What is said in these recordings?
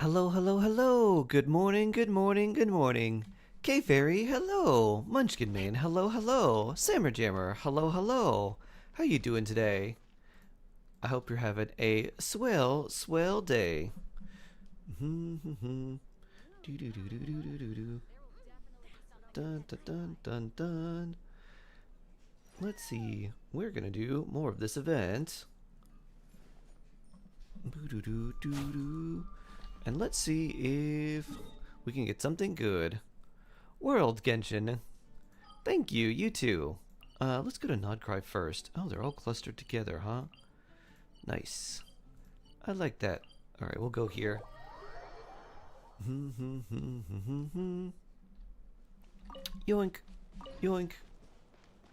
Hello, hello, hello. Good morning, good morning, good morning. K-Fairy, hello. Munchkin Man, hello, hello. Sammer hello, hello. How you doing today? I hope you're having a swell, swell day. Do do do do do do do do. Dun dun dun dun dun. Let's see. We're gonna do more of this event. Boo doo doo doo doo. And let's see if we can get something good. World Genshin. Thank you, you too. Let's go to Nodcry first. Oh, they're all clustered together, huh? Nice. I like that. Alright, we'll go here. Yoink. Yoink.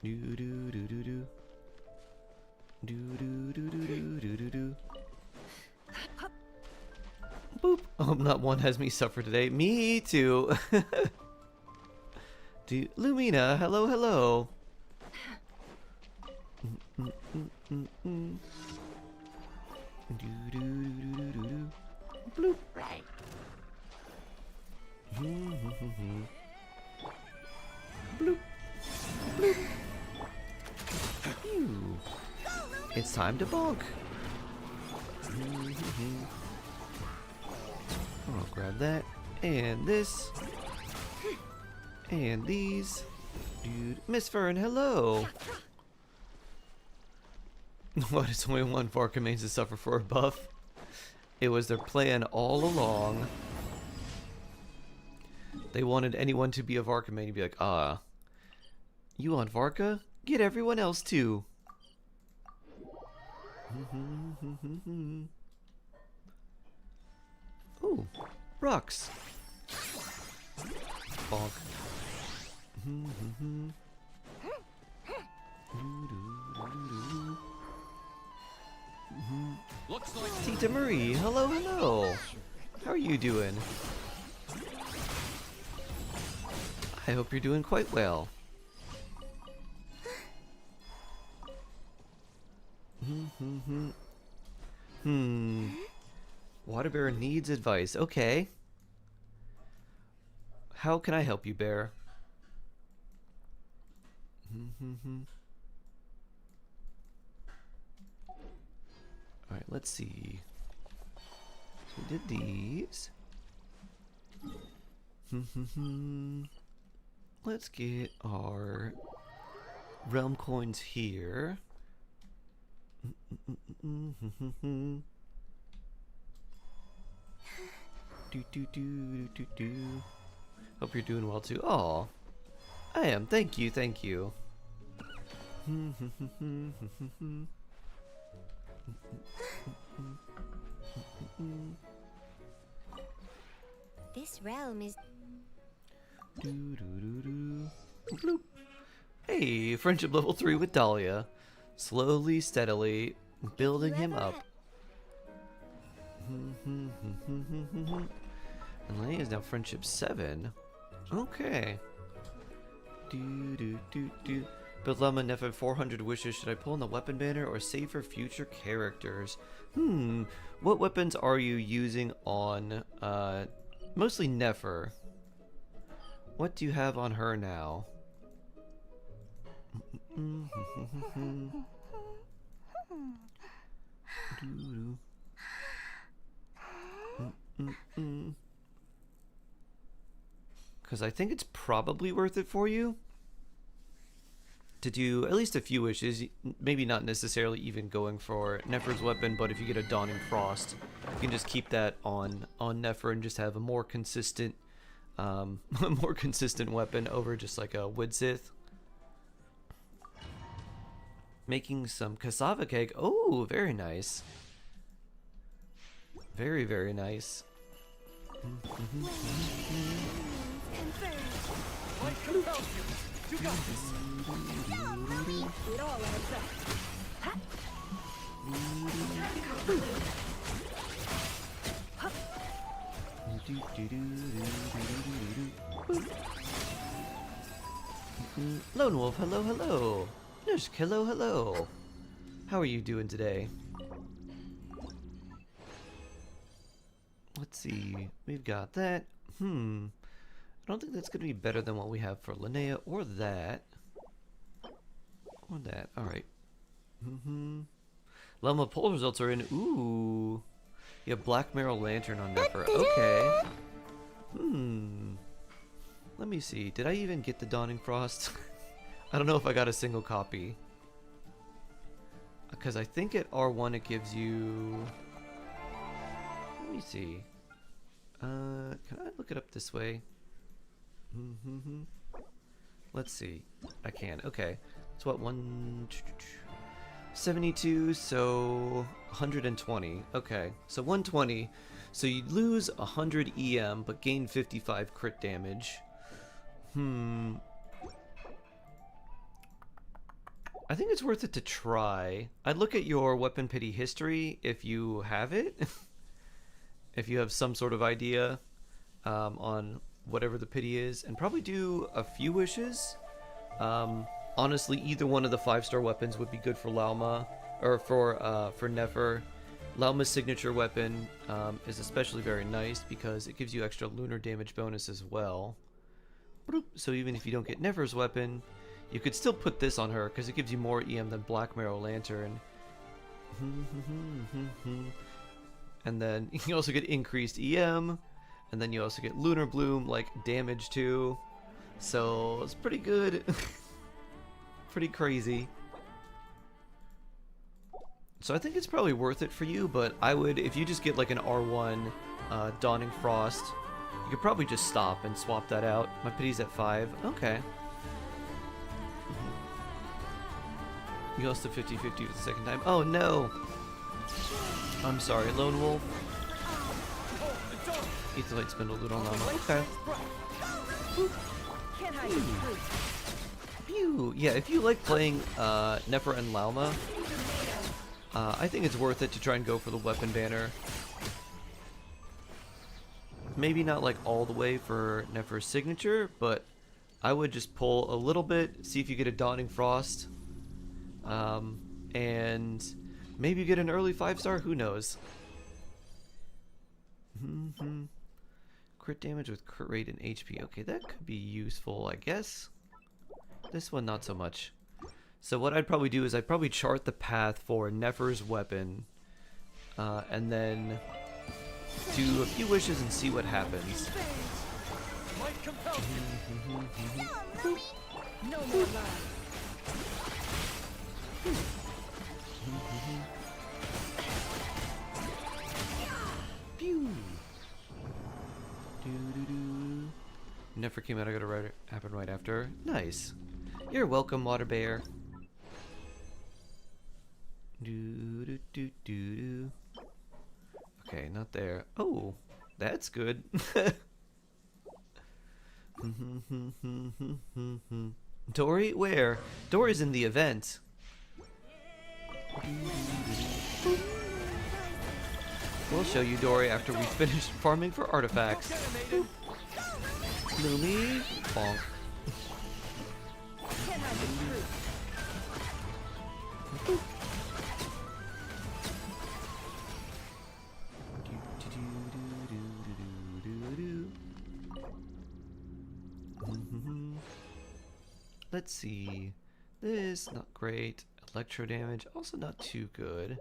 Do do do do do. Do do do do do do do do. Boop. Oh, not one has me suffer today. Me too. Lumina, hello, hello. Bloop. Bloop. Bloop. Phew. It's time to bonk. I'll grab that, and this, and these. Dude, Miss Fern, hello! What, it's only one Vark remains to suffer for a buff? It was their plan all along. They wanted anyone to be a Varkamane to be like, you want Varka? Get everyone else too. Ooh, rocks. Bonk. Looks like Tita Marie, hello, hello. How are you doing? I hope you're doing quite well. Water Bear needs advice. Okay. How can I help you, Bear? Alright, let's see. So we did these. Let's get our realm coins here. Hope you're doing well too. Aw, I am. Thank you, thank you. This realm is... Bloop. Hey, friendship level 3 with Dahlia. Slowly, steadily, building him up. And Lenny is now friendship 7. Okay. Build Llama Neff 400 wishes. Should I pull in the weapon banner or save for future characters? What weapons are you using on, mostly Nefer? What do you have on her now? Because I think it's probably worth it for you to do at least a few wishes. Maybe not necessarily even going for Nefer's weapon, but if you get a Dawning Frost, you can just keep that on Nefer and just have a more consistent a more consistent weapon over just like a Wood Sith. Making some cassava cake. Oh, very nice. Very, very nice. what compels you? You got this. It all adds up. Lone Wolf, hello, hello. Nushk, hello, hello. How are you doing today? Let's see. We've got that. I don't think that's going to be better than what we have for Linnea or that. Or that. Alright. Lelma poll results are in. Ooh. You have Black Marrow Lantern on Nefer. Okay. Let me see. Did I even get the Dawning Frost? I don't know if I got a single copy. Because I think at R1 it gives you... Let me see. Can I look it up this way? Let's see. I can. Okay. It's what, 72, so 120. Okay. So 120. So you'd lose 100 EM, but gain 55 crit damage. I think it's worth it to try. I'd look at your weapon pity history if you have it. If you have some sort of idea on whatever the pity is, and probably do a few wishes. Honestly, either one of the 5-star weapons would be good for Lauma, or for Nefer. Lauma's signature weapon is especially very nice because it gives you extra lunar damage bonus as well. So even if you don't get Nefer's weapon, you could still put this on her because it gives you more EM than Black Marrow Lantern. And then you also get increased EM, and then you also get Lunar Bloom, like, damage too. So it's pretty good. Pretty crazy. So I think it's probably worth it for you, but I would, if you just get like an R1 Dawning Frost, you could probably just stop and swap that out. My pity's at 5. Okay. You lost to 50-50 for the second time. Oh no! I'm sorry, Lone Wolf. Aetherlight Spindle Loot on Llama. Okay. Phew. Yeah, if you like playing Nefer and Lauma, I think it's worth it to try and go for the weapon banner. Maybe not like all the way for Nefer's signature, but I would just pull a little bit, see if you get a Dawning Frost, and maybe you get an early 5-star, who knows. Crit damage with crit rate and HP. Okay, that could be useful, I guess. This one, not so much. So what I'd probably do is I'd probably chart the path for Nefer's weapon, and then do a few wishes and see what happens. No more lies. Pew. Nefer came out. I gotta write it. Happened right after. Nice. You're welcome, Water Bear. Okay, not there. Oh, that's good. Dory, where? Dory's in the event. We'll show you Dory after we finish farming for artifacts. Lumi, bonk. Let's see. This, not great. Electro damage, also not too good.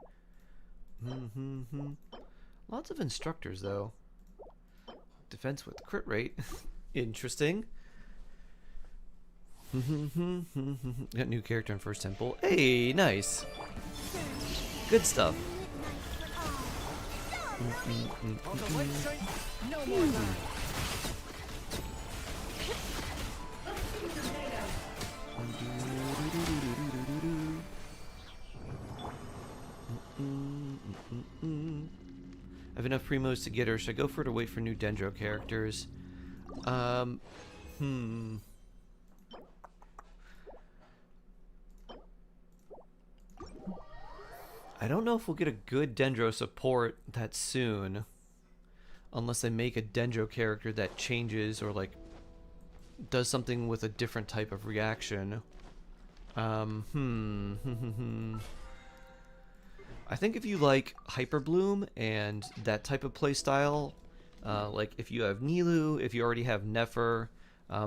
Lots of instructors, though. Defense with crit rate. Interesting. Got new character in First Temple. Hey, nice. Good stuff. No more lies. I have enough primos to get her. Should I go for it or wait for new Dendro characters? I don't know if we'll get a good Dendro support that soon. Unless I make a Dendro character that changes or like does something with a different type of reaction. I think if you like Hyper Bloom and that type of playstyle, Like if you have Nilu, if you already have Nefer,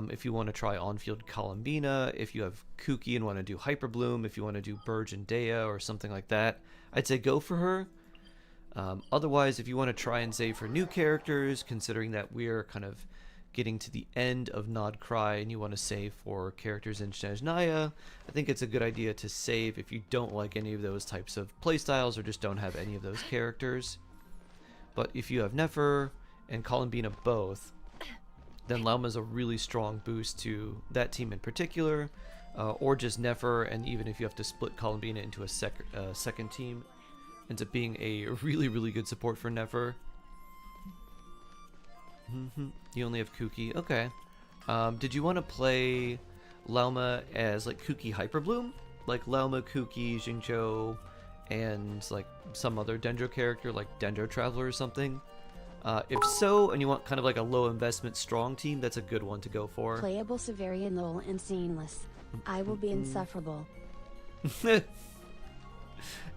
if you want to try on-field Columbina, if you have Kuki and want to do Hyper Bloom, if you want to do Burge and Dea or something like that, I'd say go for her. Otherwise, if you want to try and save for new characters, considering that we're kind of getting to the end of Nod Cry and you want to save for characters in Snezhnaya, I think it's a good idea to save if you don't like any of those types of playstyles or just don't have any of those characters. But if you have Nefer and Columbina both, then Lauma a really strong boost to that team in particular, or just Nefer, and even if you have to split Columbina into a second team, ends up being a really, really good support for Nefer. You only have Kuki. Okay. Did you want to play Lauma as like Kuki Hyperbloom? Like Lauma, Kuki, Xingqiu, and like some other Dendro character like Dendro Traveler or something? If so, and you want kind of like a low investment strong team, that's a good one to go for. Playable Severian Lowell and Seamless. I will be insufferable.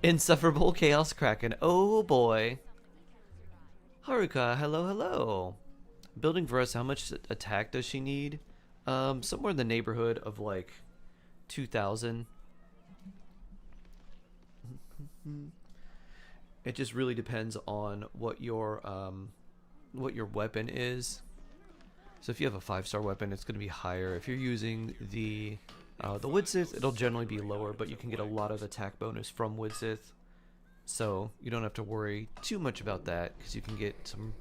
Insufferable Chaos Kraken. Oh boy. Haruka, hello, hello. Building for us, how much attack does she need? Somewhere in the neighborhood of like 2,000. It just really depends on what your weapon is. So if you have a 5-star weapon, it's going to be higher. If you're using the Widsith, it'll generally be lower, but you can get a lot of attack bonus from Widsith. So you don't have to worry too much about that, because you can get some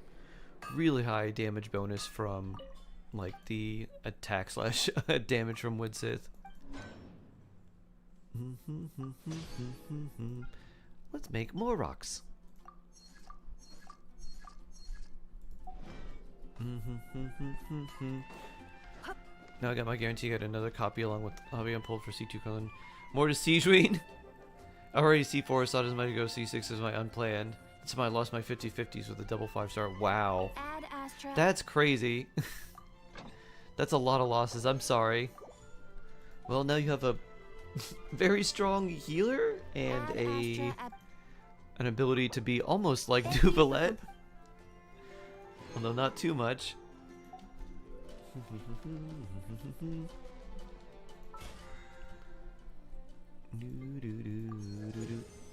really high damage bonus from like the attack slash damage from Widsith. Let's make more rocks. Now I got my guarantee. I got another copy along with Hobby Unpulled for C2 Colon. More to Siegeween. I already C4, so I doesn't matter to go C6 as my unplanned. That's why I lost my 50/50s with a double 5-star. Wow. That's crazy. That's a lot of losses. I'm sorry. Well, now you have a very strong healer and an ability to be almost like Duvalet. Although not too much.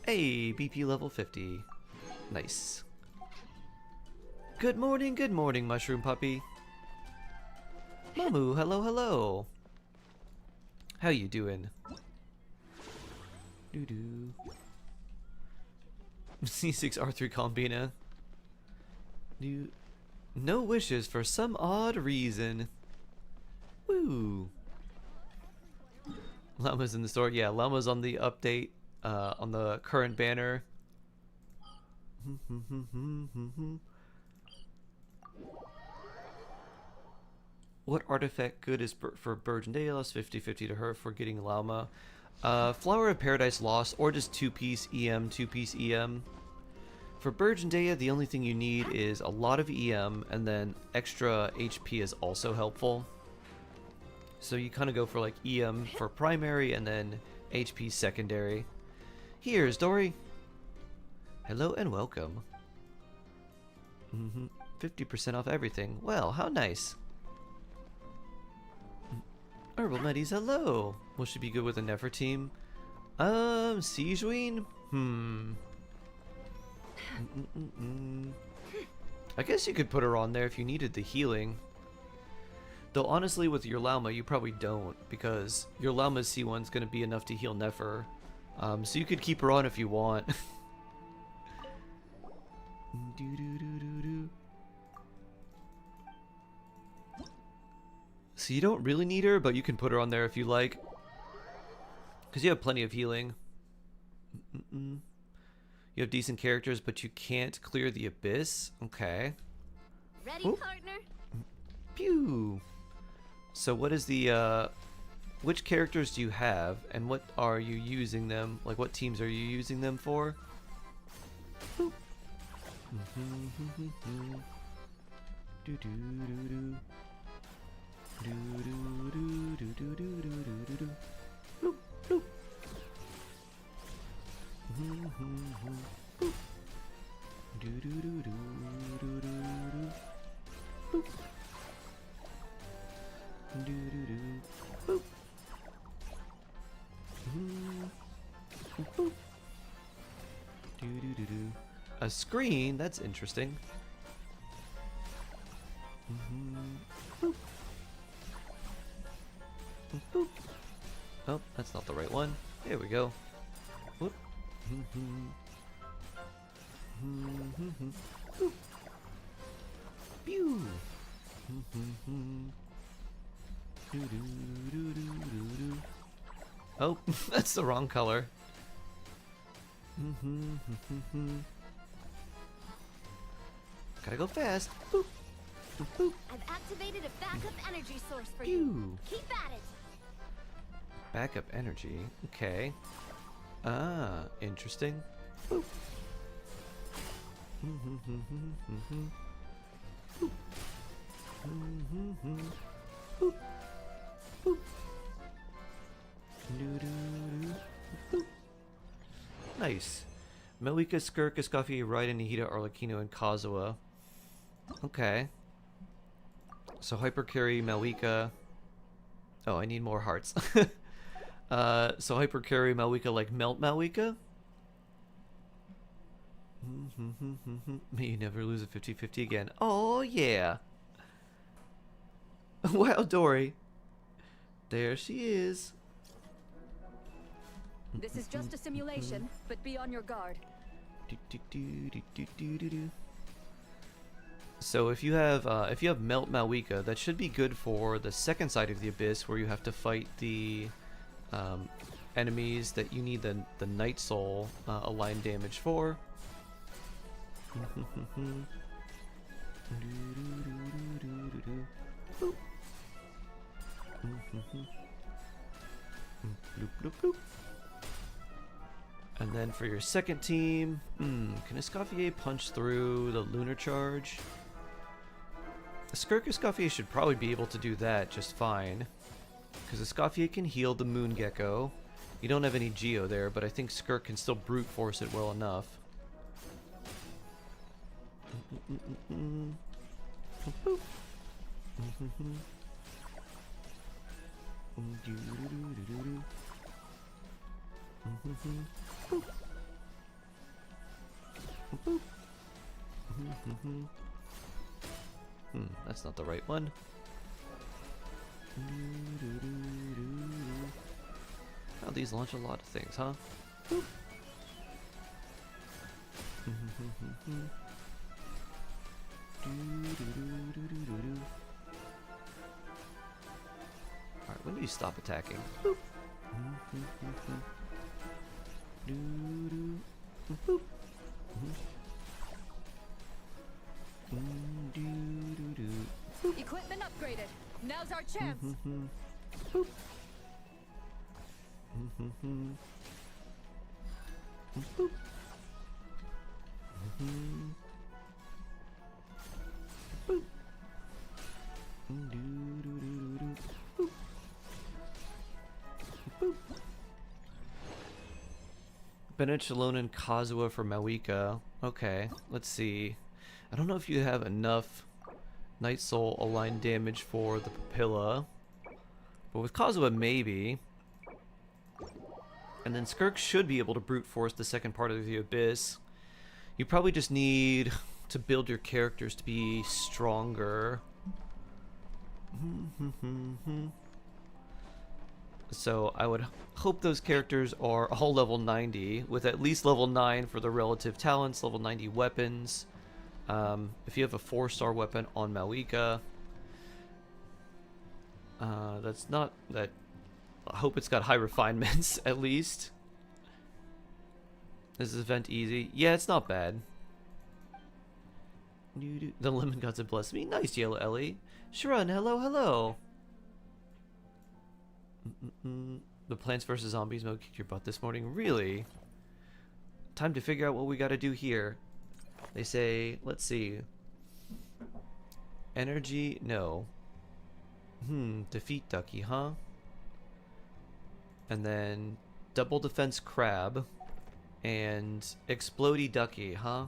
Hey, BP level 50. Nice. Good morning, Mushroom Puppy. Mamu, hello, hello. How you doing? Doo-doo. C6 R3 Combina. No wishes for some odd reason. Woo. Llama's in the store. Yeah, Llama's on the update, on the current banner. What artifact good is for Burge and Dea? 50/50 to her for getting Llama. Flower of Paradise Lost, or just 2-piece EM, 2-piece EM. For Burge and Dea, the only thing you need is a lot of EM, and then extra HP is also helpful. So you kind of go for like EM for primary, and then HP secondary. Here's Dory. Hello and welcome. 50% off everything. Well, how nice. Herbal Medis, hello. Will she be good with a Nefer team? Siegeween? I guess you could put her on there if you needed the healing. Though honestly, with your Llama, you probably don't, because your Llama's C1's going to be enough to heal Nefer. So you could keep her on if you want. So you don't really need her, but you can put her on there if you like, because you have plenty of healing. You have decent characters, but you can't clear the abyss. Okay. Ready, partner? Pew. So what is the which characters do you have, and what are you using them? Like, what teams are you using them for? Boop. Do do do do. Do do do do do do do do. Bloop bloop. Boop. Do do do do do do do. screen. That's interesting. Boop. Boop. Oh, that's not the right one. There we go. Whoop. Boop. Pew. Oh, that's the wrong color. Gotta go fast. Boop. Boop. I've activated a backup energy source for Pew. you. Keep at it. Backup energy. Okay. Ah, interesting. Boop. Boop. Boop. Boop. Boop. Nice. Melika, Skirk, Escoffier, Raiden, Nihida, Arlecchino, and Kazuha. Okay. So Hyper Carry, Malwika. Oh, I need more hearts. So Hyper Carry, Malwika, like Melt Malwika. May you never lose a 50-50 again. Oh, yeah. Wow, Dory. There she is. This is just a simulation, but be on your guard. So if you have Melt Malwika, that should be good for the second side of the Abyss, where you have to fight the enemies that you need the Night Soul aligned damage for. Boop. Bloop, bloop, bloop. And then for your second team, can Escoffier punch through the Lunar Charge? Skirk Escoffier should probably be able to do that just fine. Because Escoffier can heal the Moon Gecko. You don't have any Geo there, but I think Skirk can still brute force it well enough. Boop. That's not the right one. Oh, these launch a lot of things, huh? Alright, when do you stop attacking? Boop. Boop. Equipment upgraded. Now's our chance. Boop. Boop. Boop. Boop. Boop. Benichalon and Kazuha for Malwika. Okay, let's see. I don't know if you have enough Night Soul aligned damage for the Papilla, but with Kazuha maybe. And then Skirk should be able to brute force the second part of the Abyss. You probably just need to build your characters to be stronger. So I would hope those characters are all level 90, with at least level 9 for the relative talents, level 90 weapons. If you have a 4-star weapon on Malwika, that's not that. I hope it's got high refinements at least. Is this event easy? Yeah, it's not bad. The lemon gods have blessed me. Nice, Yellow Ellie. Shrun, hello, hello. The Plants vs. Zombies mode kicked your butt this morning. Really? Time to figure out what we gotta do here. They say, let's see. Energy, no. Defeat Ducky, huh? And then double defense crab and explodey ducky, huh?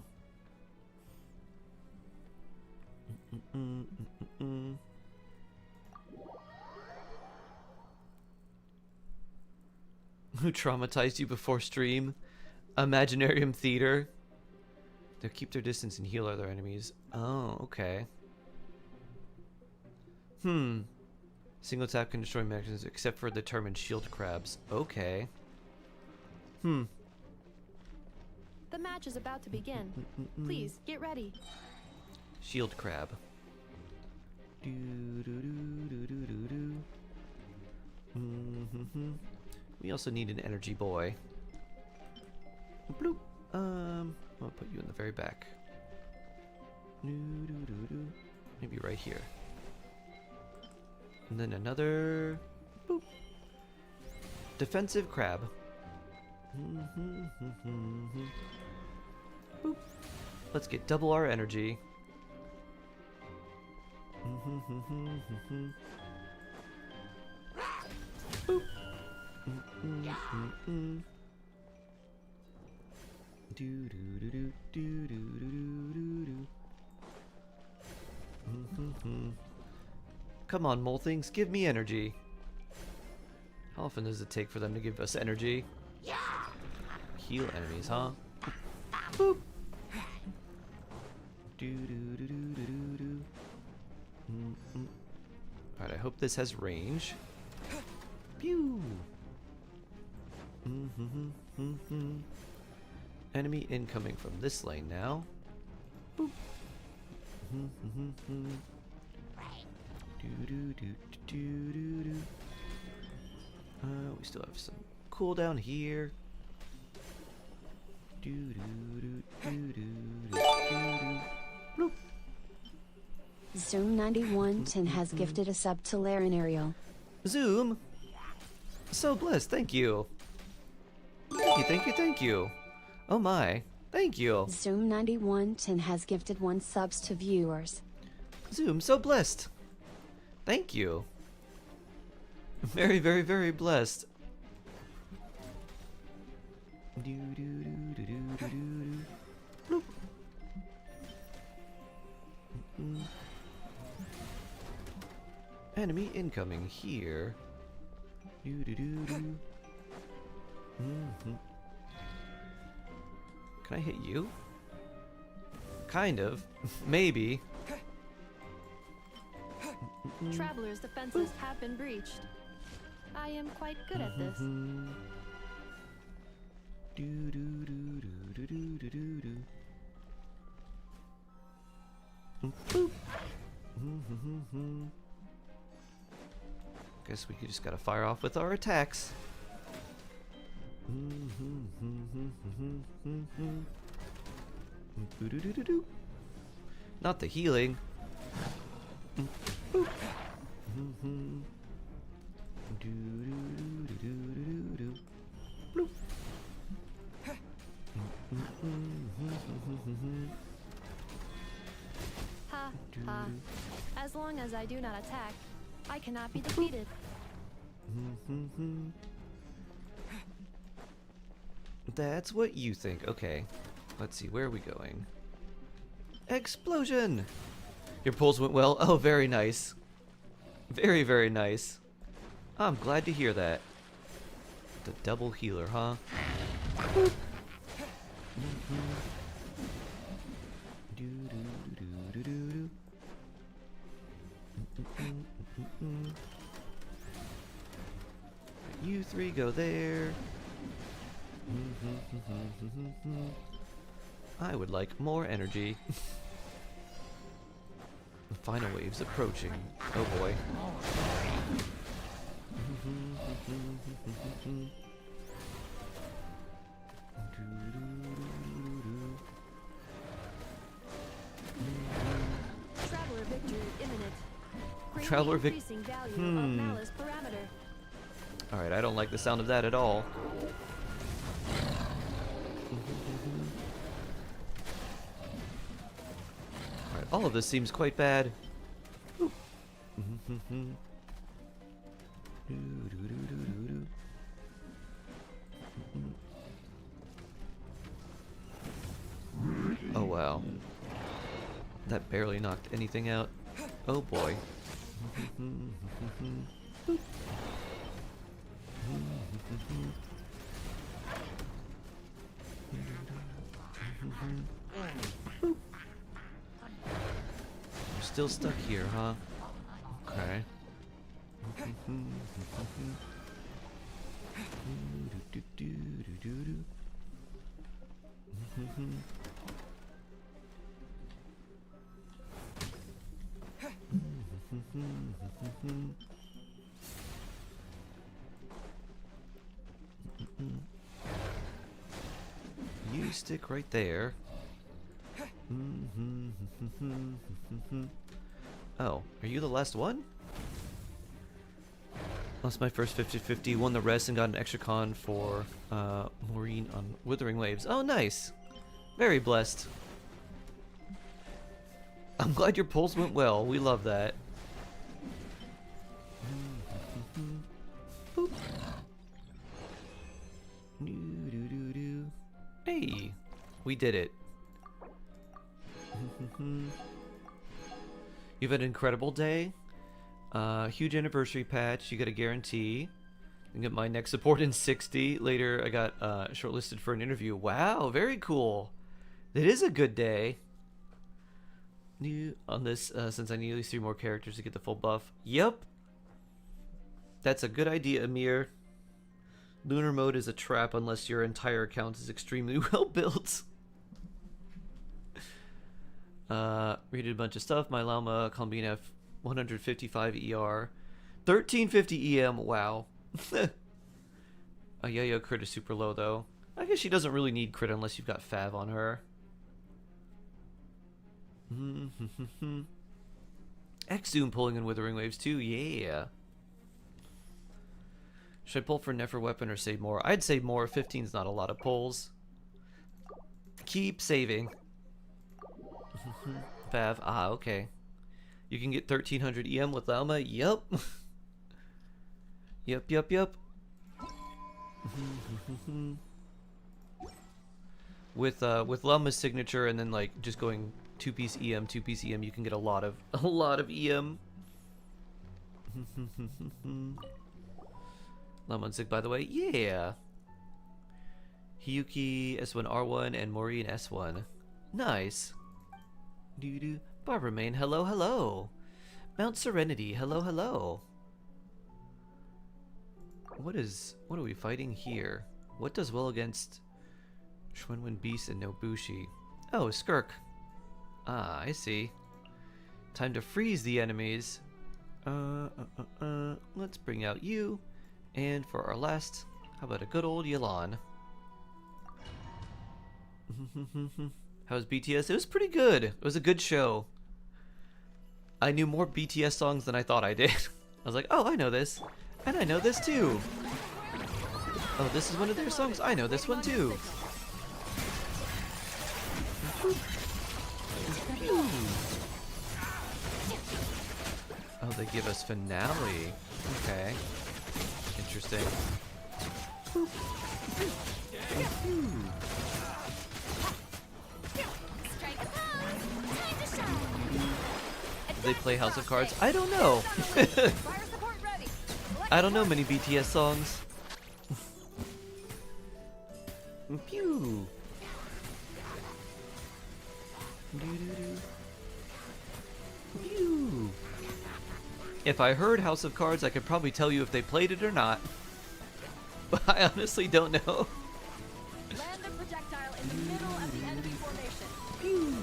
Who traumatized you before stream? Imaginarium Theater. They'll keep their distance and heal other enemies. Oh, okay. Single tap can destroy mechanisms except for determined shield crabs. Okay. The match is about to begin. Please, get ready. Shield crab. Do do do do do do do. We also need an energy boy. Bloop. I'll put you in the very back. Maybe right here. And then another boop. Defensive crab. Boop. Let's get double our energy. Boop. Do do do do do do do do. Come on, mole things, give me energy. How often does it take for them to give us energy? Heal enemies, huh? Boop. Do do do do do do do. Alright, I hope this has range. Pew. Enemy incoming from this lane now. Boop. We still have some cooldown here. Bloop. Zoom 9110 has gifted a sub to Larinarial. Zoom. So blessed, thank you. Thank you, thank you, thank you. Oh my, thank you. Zoom 9110 has gifted 1 subs to viewers. Zoom, so blessed. Thank you. Very, very, very blessed. Bloop. Enemy incoming here. Can I hit you? Kind of. Maybe. Traveler's defenses have been breached. I am quite good at this. Guess we just gotta fire off with our attacks. Not the healing. Ha ha. As long as I do not attack, I cannot be defeated. That's what you think. Okay. Let's see, where are we going? Explosion! Your pulls went well. Oh, very nice. Very, very nice. I'm glad to hear that. The double healer, huh? Boop. You three go there. I would like more energy. The final wave's approaching. Oh boy. Traveler victory imminent. Greatly Traveler increasing value of malice parameter. Alright, I don't like the sound of that at all. Alright, all of this seems quite bad. Ooh. Oh wow. That barely knocked anything out. Oh boy. still stuck here, huh? Okay. You stick right there. Oh, are you the last one? Lost my first 50-50, won the rest, and got an extra con for Maureen on Withering Waves. Oh, nice. Very blessed. I'm glad your polls went well. We love that. Boop. Hey, we did it. You've had an incredible day. Huge anniversary patch. You got a guarantee. You get my next support in 60. Later, I got shortlisted for an interview. Wow, very cool. It is a good day. New on this, since I need at least 3 more characters to get the full buff. Yep. That's a good idea, Amir. Lunar mode is a trap unless your entire account is extremely well built. Read a bunch of stuff. My Llama, Combine F, 155 ER, 1350 EM. Wow. A Yo-Yo crit is super low though. I guess she doesn't really need crit unless you've got Fav on her. X-Zoom pulling in Withering Waves too. Yeah. Should I pull for Nefer Weapon or save more? I'd save more. 15's not a lot of pulls. Keep saving. Fav. Ah, okay. You can get 1300 EM with Llama. Yup. Yup. With Llama's signature and then like just going 2-piece EM, 2-piece EM, you can get a lot of EM. Llama and Zig, by the way. Yeah. Hiyuki S1R1 and Maureen S1. Nice. Doo-doo. Barbara Main, hello. Mount Serenity, hello. What are we fighting here? What does well against Schwenwen Beast and Nobushi? Oh, Skirk. Ah, I see. Time to freeze the enemies. Let's bring out you. And for our last, how about a good old Yelan? How was BTS? It was pretty good. It was a good show. I knew more BTS songs than I thought I did. I was like, oh, I know this. And I know this too. Oh, this is one of their songs. I know this one too. Oh, they give us finale. Okay. Interesting. Do they play House of Cards? I don't know. I don't know many BTS songs. Pew. Pew. If I heard House of Cards, I could probably tell you if they played it or not. But I honestly don't know. Land the projectile in the middle of the enemy formation. Pew.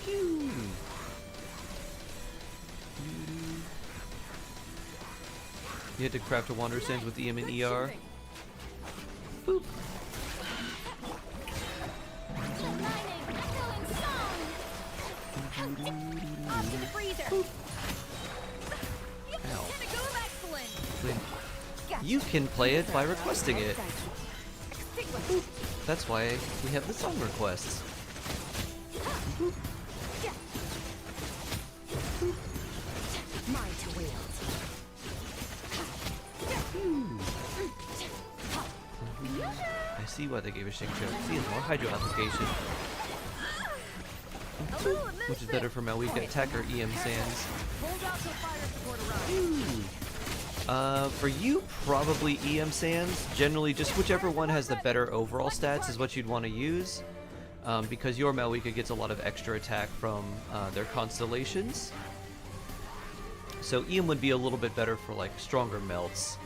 Pew. You had to craft a Wander Sands with EM and ER. Boop. Ow. You can play it by requesting it. That's why we have the song requests. I see why they gave a Shake Choke. See, it's more Hydro application. Which is better for my weak attack or EM Sands. For you, probably EM Sands. Generally, just whichever one has the better overall stats is what you'd want to use. because your Malwika gets a lot of extra attack from their constellations. So Ian would be a little bit better for like stronger melts.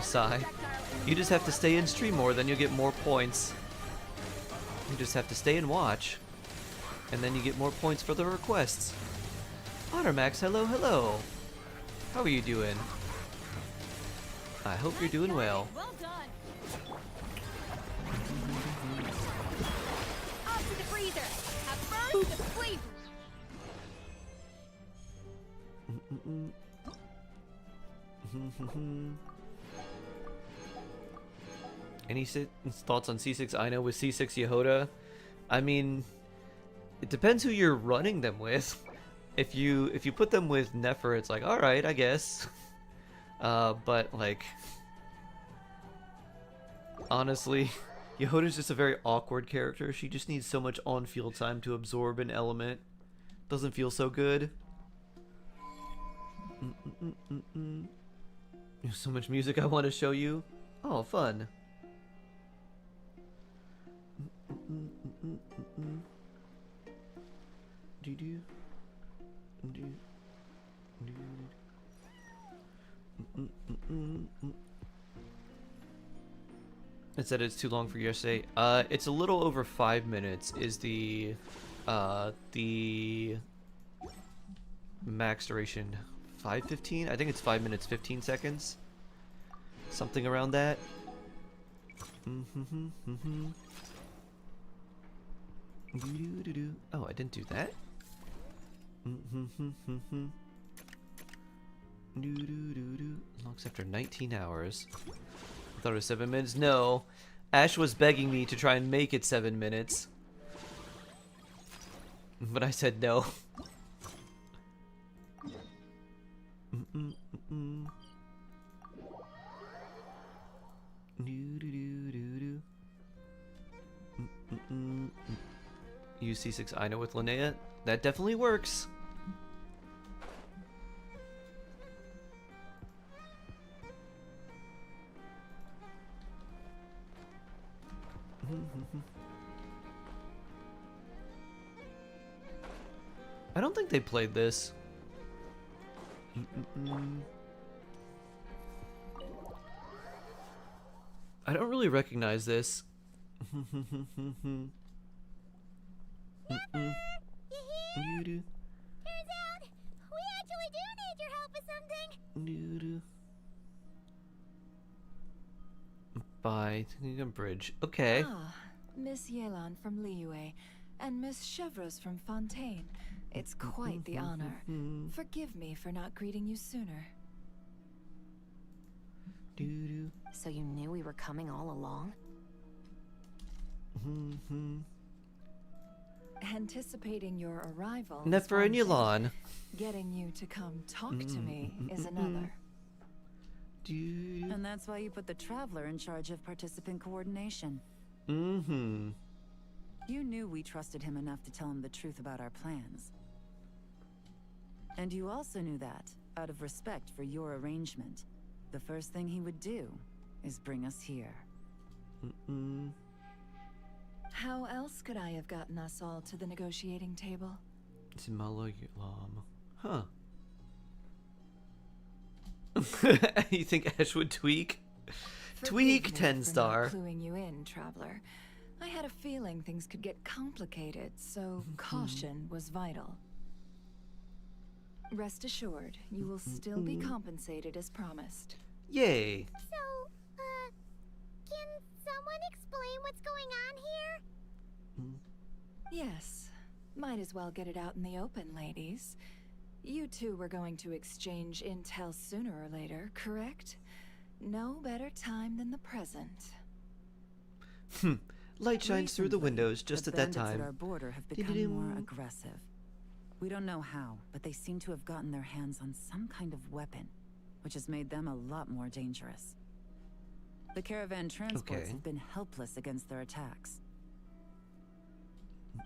Sigh. You just have to stay and stream more, then you'll get more points. You just have to stay and watch, and then you get more points for the requests. Ottermax, hello, hello. How are you doing? I hope you're doing well. Well done. Off to the freezer. A burst of flavor. Any thoughts on C6 Ino with C6 Yehoda? I mean, it depends who you're running them with. If you put them with Nefer, it's like, all right, I guess. But like, honestly, Yehoda's just a very awkward character. She just needs so much on-field time to absorb an element. Doesn't feel so good. There's so much music I want to show you. Oh, fun. It said it's too long for yesterday. It's a little over 5 minutes is the max duration. 5:15? I think it's 5 minutes 15 seconds. Something around that. Oh, I didn't do that. Locks after 19 hours. I thought it was 7 minutes. No. Ash was begging me to try and make it 7 minutes. But I said no. Use C6 Ino with Linnea. That definitely works. I don't think they played this. I don't really recognize this. You hear? Turns out, we actually do need your help with something. By Bridge. Okay. Ah, Miss Yelan from Liyue and Miss Chevreuse from Fontaine. It's quite the honor. Forgive me for not greeting you sooner. So you knew we were coming all along? Anticipating your arrival is Nefer one and thing. Yelan. Getting you to come talk to me is another. And that's why you put the Traveler in charge of participant coordination. You knew we trusted him enough to tell him the truth about our plans. And you also knew that, out of respect for your arrangement, the first thing he would do is bring us here. How else could I have gotten us all to the negotiating table? Huh. You think Ash would tweak? Tweak, Forgive me 10 for star. not cluing you in, Traveler. I had a feeling things could get complicated, so caution was vital. Rest assured, you will still be compensated as promised. Yay. So, can someone explain what's going on here? Yes, might as well get it out in the open, ladies. You two were going to exchange intel sooner or later, correct? No better time than the present. Light shines through the Recently, windows just the at that bandits time. at our border have become more aggressive. We don't know how, but they seem to have gotten their hands on some kind of weapon, which has made them a lot more dangerous. The caravan transports have been helpless against their attacks.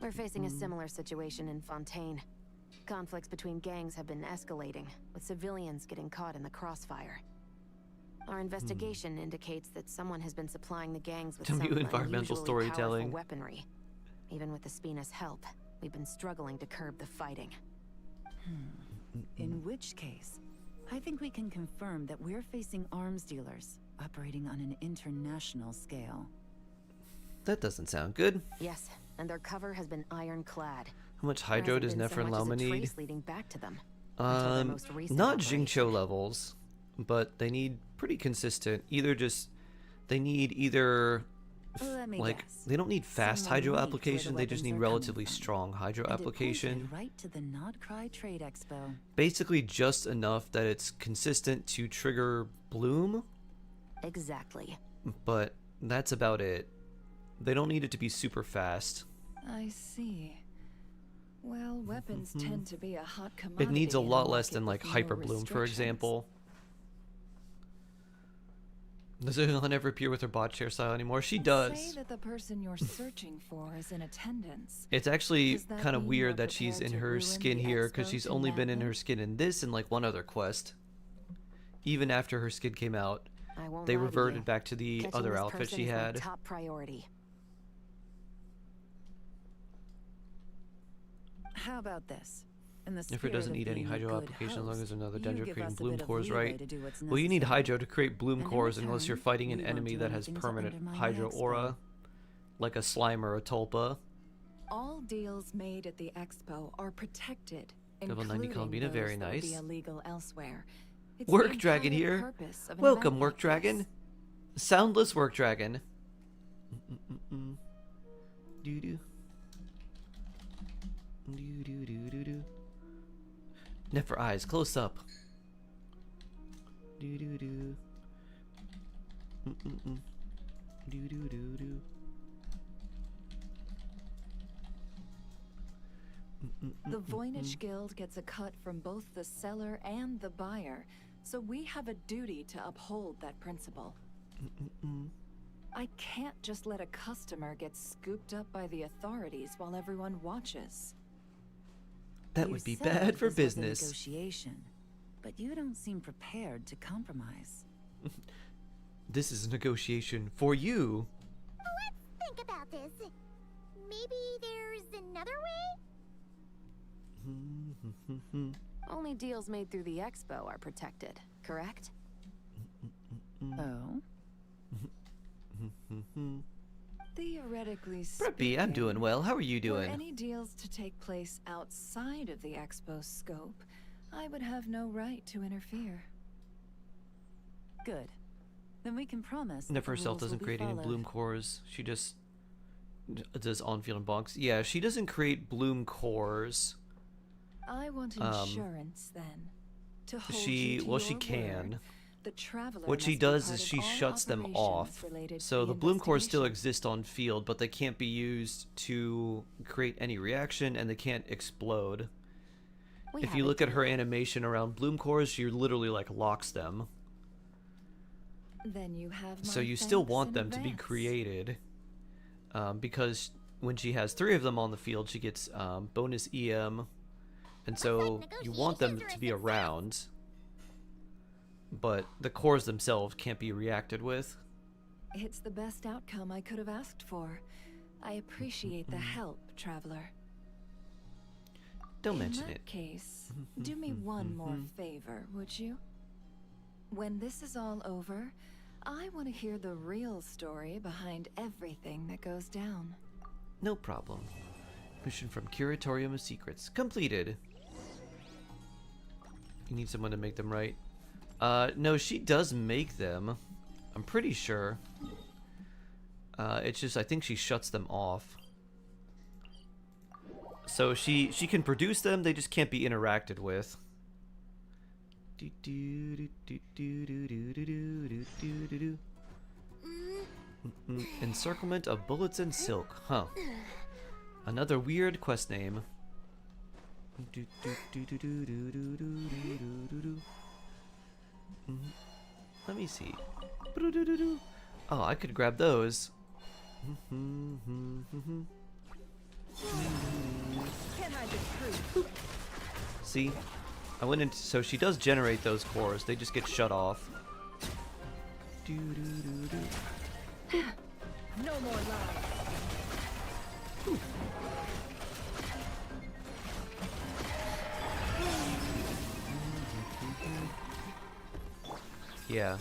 We're facing a similar situation in Fontaine. Conflicts between gangs have been escalating, with civilians getting caught in the crossfire. Our Our investigation indicates that someone has been supplying the gangs with Some some new environmental unusually storytelling. powerful weaponry. Even with the Spina's help, we've been struggling to curb the fighting. In which case, I think we can confirm that we're facing arms dealers operating on an international scale. That doesn't sound good. Yes, and their cover has been ironclad. How much There hydro hasn't does been so Nefer and much as a Lauma need? trace leading back to them. until their most recent Not operation. Jingcho levels, but they need pretty consistent. They need either Let me like guess. they don't need fast Someone hydro leaked where the application. They just weapons need are coming relatively from. strong hydro And it pulls you application. right to the Nodcry Trade Expo. Basically, just enough that it's consistent to trigger bloom, Exactly. but that's about it. They don't need it to be super fast. I see. Well, weapons tend to be a hot commodity. It needs a in lot less market than like with no hyper bloom, for restrictions. example. Does Ilhan ever appear with her bot chair style anymore? She Say does. that the person you're searching for is in attendance. It's actually Does that kind of mean weird you're that she's prepared in to her ruin skin the here because expo she's to only been in nab her it? skin in this and like one other quest. Even after her skin came out, I won't they lie to reverted you. back to the Catching other this outfit person she is my had. top priority. How about this? In the If it spirit doesn't of need any being a hydro good application as long host, as another you dendro give creating us a bloom bit of cores, leeway right? to do what's Well, you need necessary. hydro to create bloom And in cores unless you're return, fighting an we won't enemy do that has anything to permanent undermine the hydro expo. aura, like a slime or a tulpa. All deals made at the expo are protected, Level 90 including Columbina, those very that would be nice. illegal elsewhere. It's the Work dragon entire here. purpose of an Welcome, event Work like Dragon. this. Soundless Work Dragon. Doo-doo. Doo-doo-doo-doo-doo. Never eyes, close up. Doo-doo-doo. Doo-doo-doo-doo. The Voynich Guild gets a cut from both the seller and the buyer, so we have a duty to uphold that principle. I can't just let a customer get scooped up by the authorities while everyone watches. That You would be said bad for this was a business. negotiation, but you don't seem prepared to compromise. This is a negotiation for you. Let's think about this. Maybe there's another way? Only deals made through the expo are protected, correct? Oh? Theoretically Preppy, I'm doing well. How are you were doing? any deals to take place outside of the expo scope, I would have no right to interfere. Good. Then we can promise that Never the herself rules will doesn't be create any followed. bloom cores. She just does on-field and bonks. Yeah, she doesn't create bloom cores. I want insurance then. To hold She you to well, she your can. word. The traveler What she must be does part is of she all shuts them operations off. related to So the bloom cores still investigation. exist on field, but they can't be used to create any reaction, and they can't explode. We If have you a look at deal. her animation around bloom cores, she literally like locks them. Then you have my So you still thanks want in them to be advance. created, because when she has 3 of them on the field, she gets bonus EM, and so you want them to be around. But the cores themselves can't be reacted with. It's the best outcome I could have asked for. I appreciate the help, traveler. Don't mention In that it. case, do me one more favor, would you? When this is all over, I want to hear the real story behind everything that goes down. No problem. Mission from Curatorium of Secrets completed. You need someone to make them, right? No, she does make them. I'm pretty sure. It's just I think she shuts them off. So she can produce them, they just can't be interacted with. Encirclement of bullets and silk, huh? Another weird quest name. Let me see. Oh, I could grab those. See? I went into, so she does generate those cores, they just get shut off. No more lies. Yeah.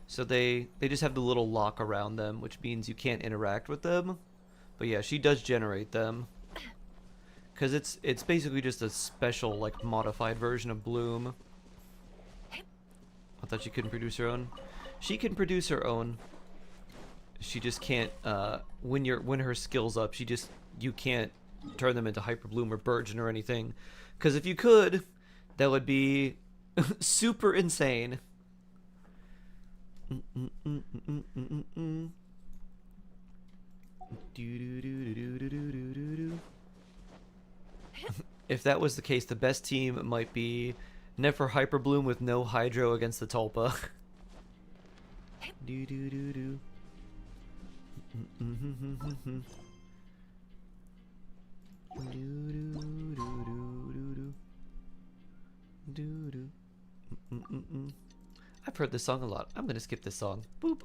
So they just have the little lock around them, which means you can't interact with them. But yeah, she does generate them. Cause it's basically just a special like modified version of Bloom. I thought she couldn't produce her own. She can produce her own. She just can't when her skill's up, you can't turn them into Hyper Bloom or Burgeon or anything. Cause if you could, that would be super insane. If that was the case, the best team might be Nefer Hyper Bloom with no Hydro against the Tulpa. I've heard this song a lot. I'm gonna skip this song. Boop.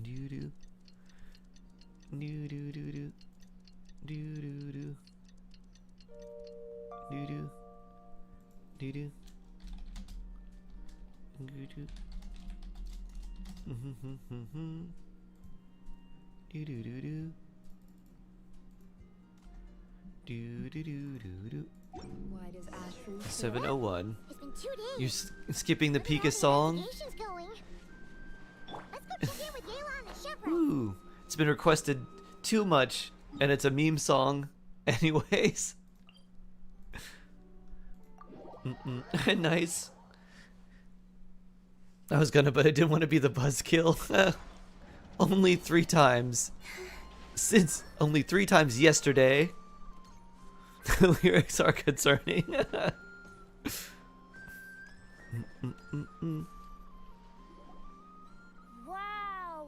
Do do. Do do do do. Do do do. Do do. Do do. Do do. Do do do do. Do do do do do. Why does Ashru 701. It's been 2 days. You're skipping the Pika song? Investigation's going. Let's go check in with Yayla and the Shepherd. Ooh, it's been requested too much, and it's a meme song, anyways. Nice. I was gonna, but I didn't want to be the buzzkill. Only 3 times. Since only 3 times yesterday. The lyrics are concerning. Wow!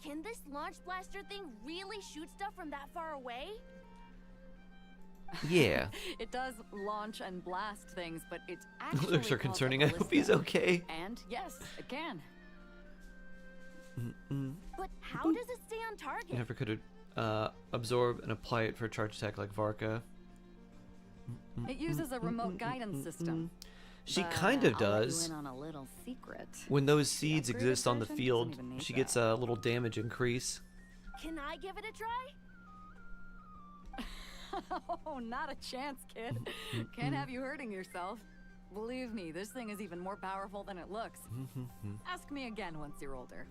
Can this launch blaster thing really shoot stuff from that far away? Yeah. It does launch and blast things, but it's actually Lyrics are called a concerning. I hope he's ballista. okay. And yes, it can. But how does it stay on target? Never could absorb and apply it for a charge attack like Varka. It uses a remote guidance system. She But kind of I'll let you does. in on a little secret. When those seeds upgraded exist on the version field, doesn't even need she gets that. a little damage increase. Can I give it a try? Oh, not a chance, kid. Can't have you hurting yourself. Believe me, this thing is even more powerful than it looks. Ask me again once you're older.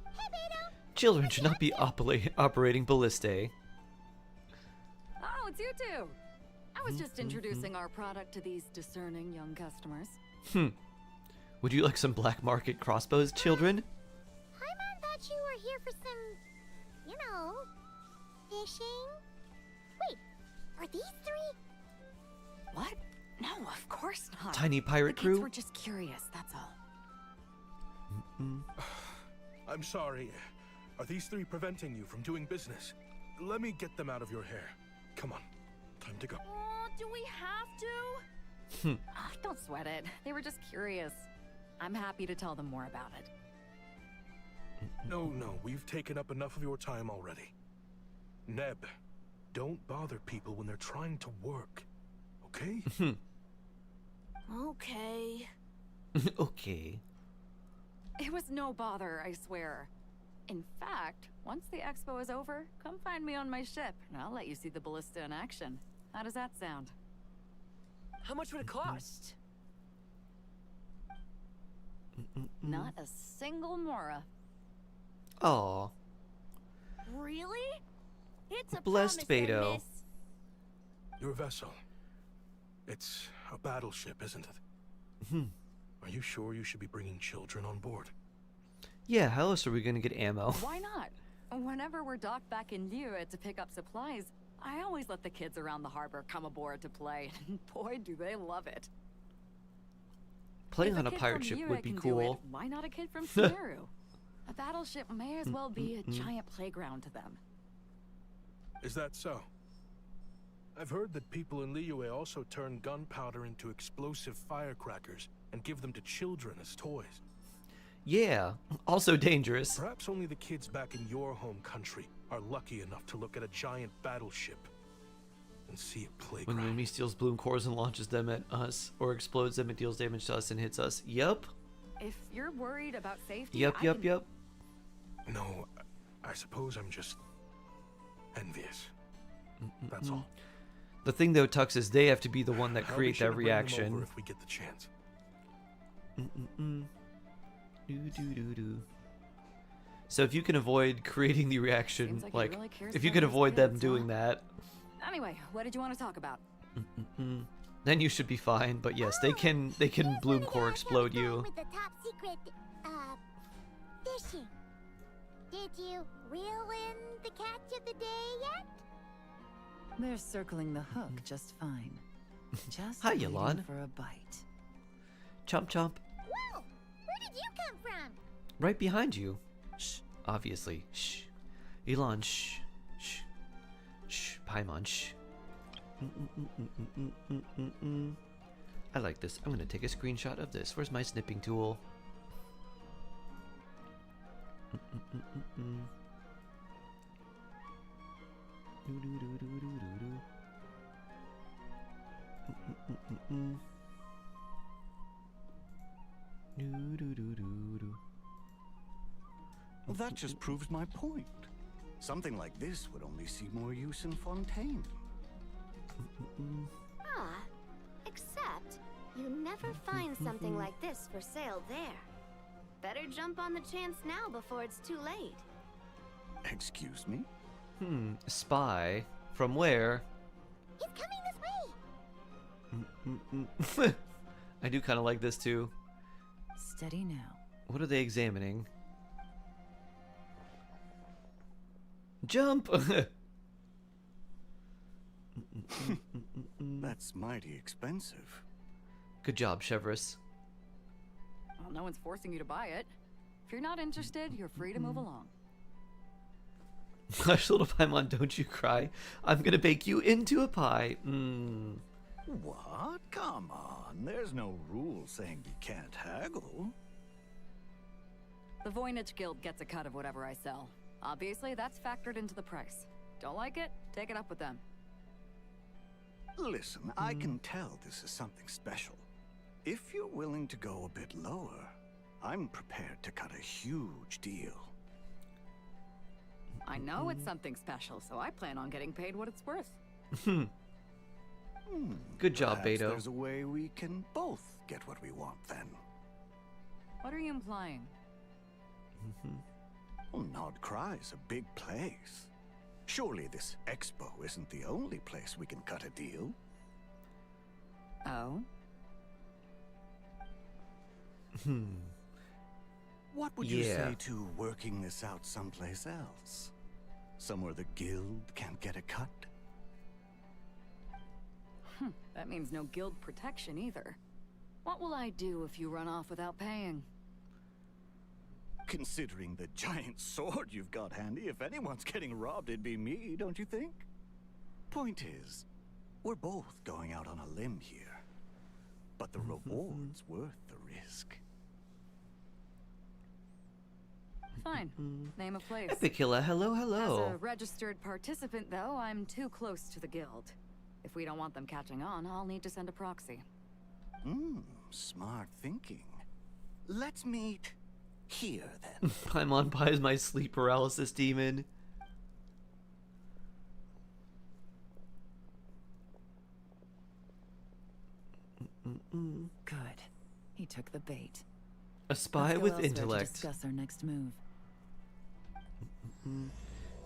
Hey, Beto. Children should not be operating ballistae. Oh, it's you two. I was just introducing our product to these discerning young customers. Would you like some black market crossbows, children? Paimon thought you were here for some, you know, fishing. Wait, are these 3? What? No, of course not. Tiny pirate the kids crew? were just curious, that's all. I'm sorry. Are these 3 preventing you from doing business? Let me get them out of your hair. Come on. Time to go. Oh, do we have to? Ah, don't sweat it. They were just curious. I'm happy to tell them more about it. No, we've taken up enough of your time already. Neb, don't bother people when they're trying to work. Okay? Okay. Okay. It was no bother, I swear. In fact, once the expo is over, come find me on my ship, and I'll let you see the ballista in action. How does that sound? How much would it cost? Not a single mora. Aw. Really? It's a Blessed promise, then, Beto. miss. Your vessel. It's a battleship, isn't it? Are you sure you should be bringing children on board? Yeah, how else are we gonna get ammo? Why not? Whenever we're docked back in Liyue to pick up supplies, I always let the kids around the harbor come aboard to play. Boy, do they love it. Playing If on a kid pirate from ship Liyue would be can do it, cool. why not a kid from Sumeru? A battleship may as well be a giant playground to them. Is that so? I've heard that people in Liyue also turn gunpowder into explosive firecrackers and give them to children as toys. Yeah, also dangerous. Perhaps only the kids back in your home country are lucky enough to look at a giant battleship and see it When playground. the enemy steals bloom cores and launches them at us, or explodes them, it deals damage to us and hits us. Yup. If you're worried about safety, Yup, yup, yup. No, I suppose I'm just envious. That's all. The thing though, Tux, is they have to be the one that I'll be create sure that to bring them reaction. over if we get the chance. So if you can avoid creating the reaction, Seems like he like, really cares if you about can his avoid them kids, doing huh? that, Anyway, what did you want to talk about? then you should be fine. But yes, they can bloom core explode you. With the top secret, fishing. Did you reel in the catch of the day yet? They're circling the hook just fine. Just Hi, waiting Yolande. for a bite. Chomp chomp. Whoa! Where did you come from? Right behind you. Shh. Obviously. Shh. Elon. Shh. Shh. Shh. Paimon. Shh. I like this. I'm gonna take a screenshot of this. Where's my snipping tool? Well, that just proves my point. Something like this would only see more use in Fontaine. Ah, except you never find something like this for sale there. Better jump on the chance now before it's too late. Excuse me? Spy. From where? He's coming this way! I do kind of like this too. Steady now. What are they examining? Jump! That's mighty expensive. Good job, Chevrolet. Well, no one's forcing you to buy it. If you're not interested, you're free to move along. Hush, little Paimon, don't you cry. I'm gonna bake you into a pie. What? Come on. There's no rule saying you can't haggle. The Voynich Guild gets a cut of whatever I sell. Obviously, that's factored into the price. Don't like it? Take it up with them. Listen, I can tell this is something special. If you're willing to go a bit lower, I'm prepared to cut a huge deal. I know it's something special, so I plan on getting paid what it's worth. Good job, Perhaps Beto. there's a way we can both get what we want then. What are you implying? Well, Nod Cry's a big place. Surely this expo isn't the only place we can cut a deal. Oh? What would you Yeah. say to working this out someplace else? Somewhere the guild can't get a cut? That means no guild protection either. What will I do if you run off without paying? Considering the giant sword you've got handy, if anyone's getting robbed, it'd be me, don't you think? Point is, we're both going out on a limb here. But the reward's worth the risk. Fine. Name a place. Epicilla, hello, As hello. a registered participant, though, I'm too close to the guild. If we don't want them catching on, I'll need to send a proxy. Smart thinking. Let's meet here, then. Paimon buys my sleep paralysis demon. Good. He took the bait. A spy Let's go with elsewhere to intellect. discuss our next move.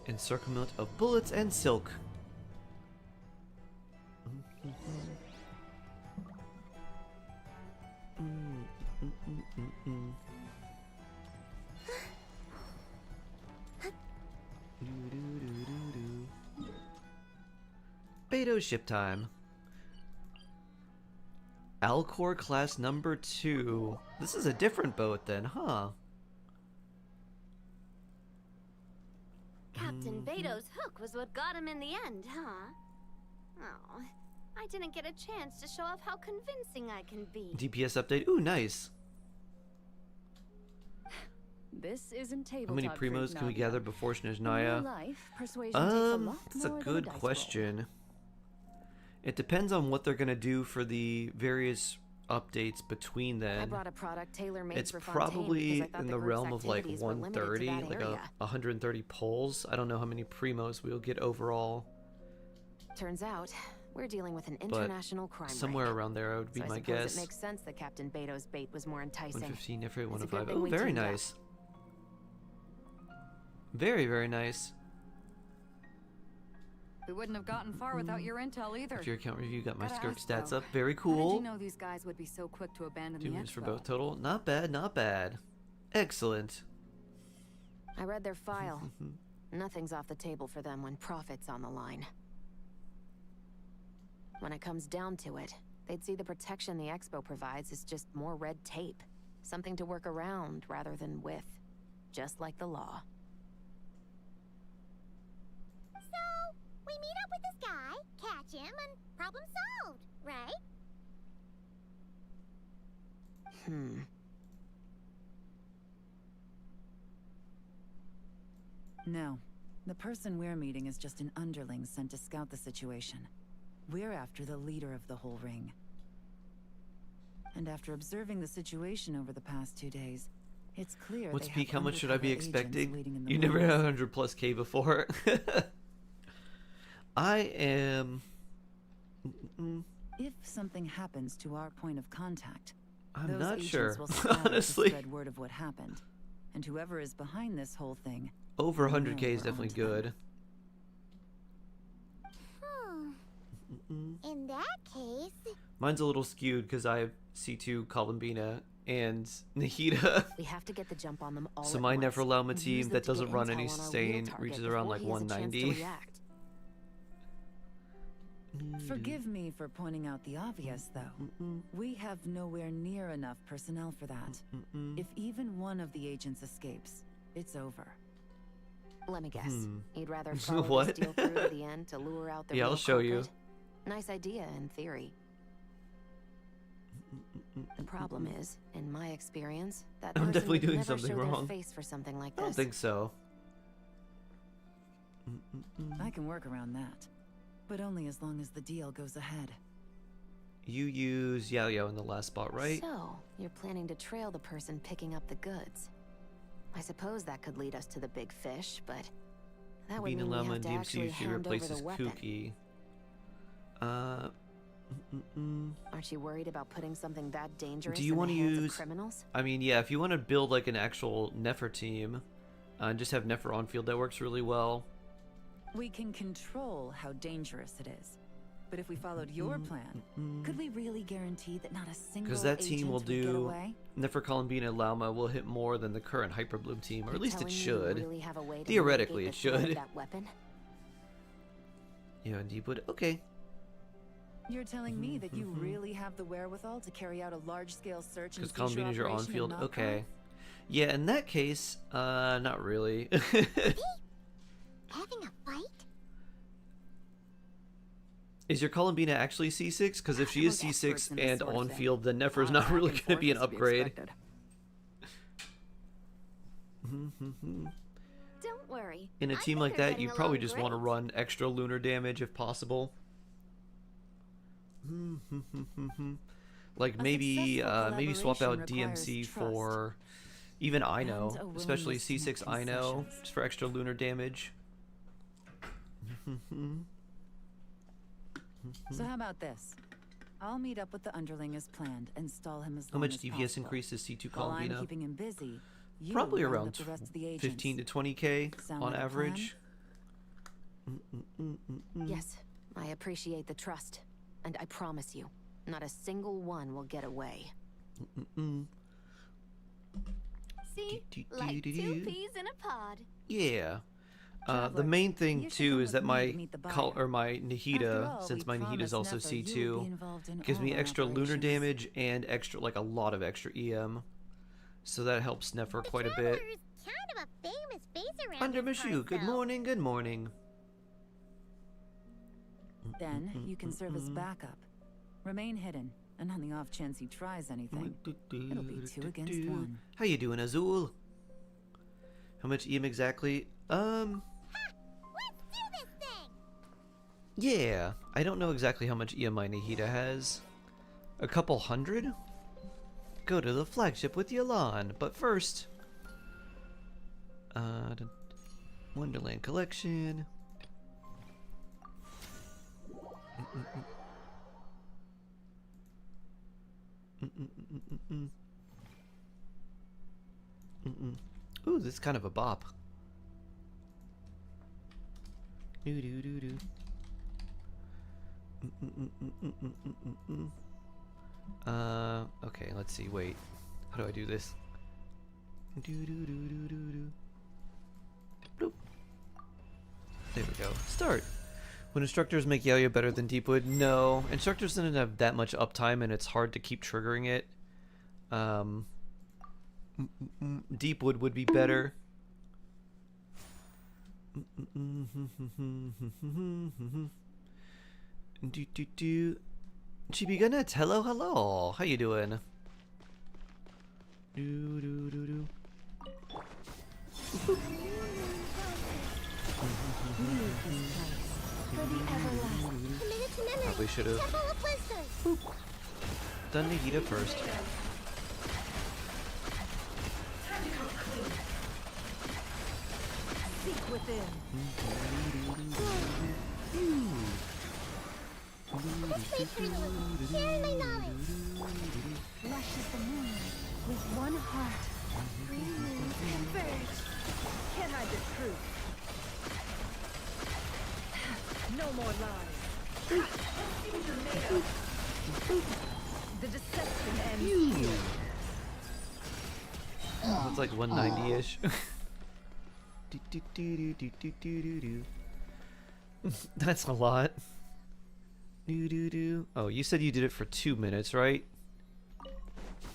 Encirclement of bullets and silk. Beto ship time. Alcor class number 2. This is a different boat then, huh? Captain Beto's hook was what got him in the end, huh? Oh, I didn't get a chance to show off how convincing I can be. DPS update. Ooh, nice. This isn't tabletop. How many primos can we gather before In real Snezhnaya? life, persuasion takes a lot That's a more than good dice roll. question. It depends on what they're gonna do for the various updates between I then. brought a product tailor-made It's for Fontaine probably because I thought in the the group's realm of like activities were limited to 130, that like area. 130 pulls. I don't know how many primos we'll get overall, Turns out, we're dealing with an international crime somewhere ring. around there would be So I my suppose guess. it makes sense that Captain Beto's bait was more enticing. 115, every It's a good 105. thing Oh, we very teamed up. nice. Very, very nice. We wouldn't have gotten far without your intel either. After your account review, got my Gotta skirt ask, stats though, up. Very How did cool. you know these guys would be so quick to abandon 2 the moves for expo? both total. Not bad, not bad. Excellent. I read their file. Nothing's off the table for them when profit's on the line. When it comes down to it, they'd see the protection the expo provides as just more red tape. Something to work around rather than with. Just like the law. So, we meet up with this guy, catch him, and problem solved, right? No. The person we're meeting is just an underling sent to scout the situation. We're after the leader of the whole ring. And after observing the situation over the past 2 days, it's clear What's they peak? have How much should I be undercover agents expecting? leading in the You never wings. had 100 plus K before. I am. If something happens to our point of contact, I'm those not agents sure, will scout honestly. to spread word of what happened. And whoever is behind this whole thing, Over will 100K know is we're definitely onto them. good. In that case, Mine's a little skewed because I have C2 Columbina and Nahida. We have to get the jump on them all So at my once. Neferlama Use team them that to get doesn't run intel any on our real sustain target reaches around before like he has a chance to 190. react. Forgive me for pointing out the obvious, though. We have nowhere near enough personnel for that. If even one of the agents escapes, it's over. Let me guess. You'd rather follow What? this deal through to the end to lure out the Yeah, real I'll show you. culprit? Nice idea in theory. The problem is, in my experience, that I'm person definitely would doing never something show wrong. their face for something like I don't this. think so. I can work around that. But only as long as the deal goes ahead. You use Yao Yao in the last spot, right? So, you're planning to trail the person picking up the goods. I suppose that could lead us to the big fish, but that would Bean mean and we Llama have and to actually DMC she hand over replaces the weapon. Kooky. Aren't you worried about putting something that dangerous Do you in want the to hands use? of criminals? I mean, yeah. If you want to build like an actual Nefer team, and just have Nefer on field, that works really well. We can control how dangerous it is. But if we followed your plan, could we really guarantee that not a single Because that team agent will would get do away? Nefer Columbina and Lauma will hit more than the current Hyperbloom team, or at You're least it telling me you should. really have a way to Theoretically, mitigate it the threat of should. that weapon? Yeah, and Deepwood. Okay. You're telling me that you really have the wherewithal to carry out a large-scale search and Because Columbina's your on operation field. in Notcon? Okay. Yeah, in that case, not really. having a fight? Is your Columbina actually C6? Because if she is We're experts C6 in this and sort of on thing. field, then Nefer's Our not back really and going to be an forth is to be upgrade. expected. Don't worry. In a I team think like they're that, getting you probably along just want to great. run extra lunar damage if possible. Like maybe successful maybe swap out collaboration DMC requires trust. for even And Ino, a especially willingness to make C6 Ino, concessions. just for extra lunar damage. So how about this? I'll meet up with the underling as planned and stall him as How long much as DPS possible. increase is C2 While I'm Columbina? keeping him busy, you Probably round around up the rest of the 15 to agents. 20k Sound on like a average. Yes, I appreciate the trust. And I promise you, not a single one will get away. See? Like 2 peas in a pod. Yeah. The Traveler, main thing you should too come is with that me to my meet the my buyer. After Nahida, all, since we my Nahida's promised also Nefer you would be C2, involved in gives me all our extra lunar operations. damage and extra, like a lot of extra EM. So that helps Nefer quite a bit. Traveler's kind of a famous face around Under these Mishu, parts, good though. morning, good morning. Then you can serve as backup. Remain hidden, and on the off chance he tries anything, it'll be 2 against 1. How you doing, Azul? How much EM exactly? Let's do this thing! Yeah. I don't know exactly how much EM my Nahida has. A couple hundred? Go to the flagship with Yalan, but first... the Wonderland Collection... Ooh, this is kind of a bop. Okay, let's see. Wait, how do I do this? Bloop. There we go. Start. Would instructors make Yaoya better than Deepwood? No. Instructors didn't have that much uptime, and it's hard to keep triggering it. Deepwood would be better. Chibiganet, hello, hello. How you doing? Probably should have done Nahida first. Seek within. This way, Pringles. Sharing my knowledge. Lush as the moon, with one heart. Three moons converge. Can I the truth? No more lies. The deception ends here. It's like 190-ish. That's a lot. Oh, you said you did it for 2 minutes, right?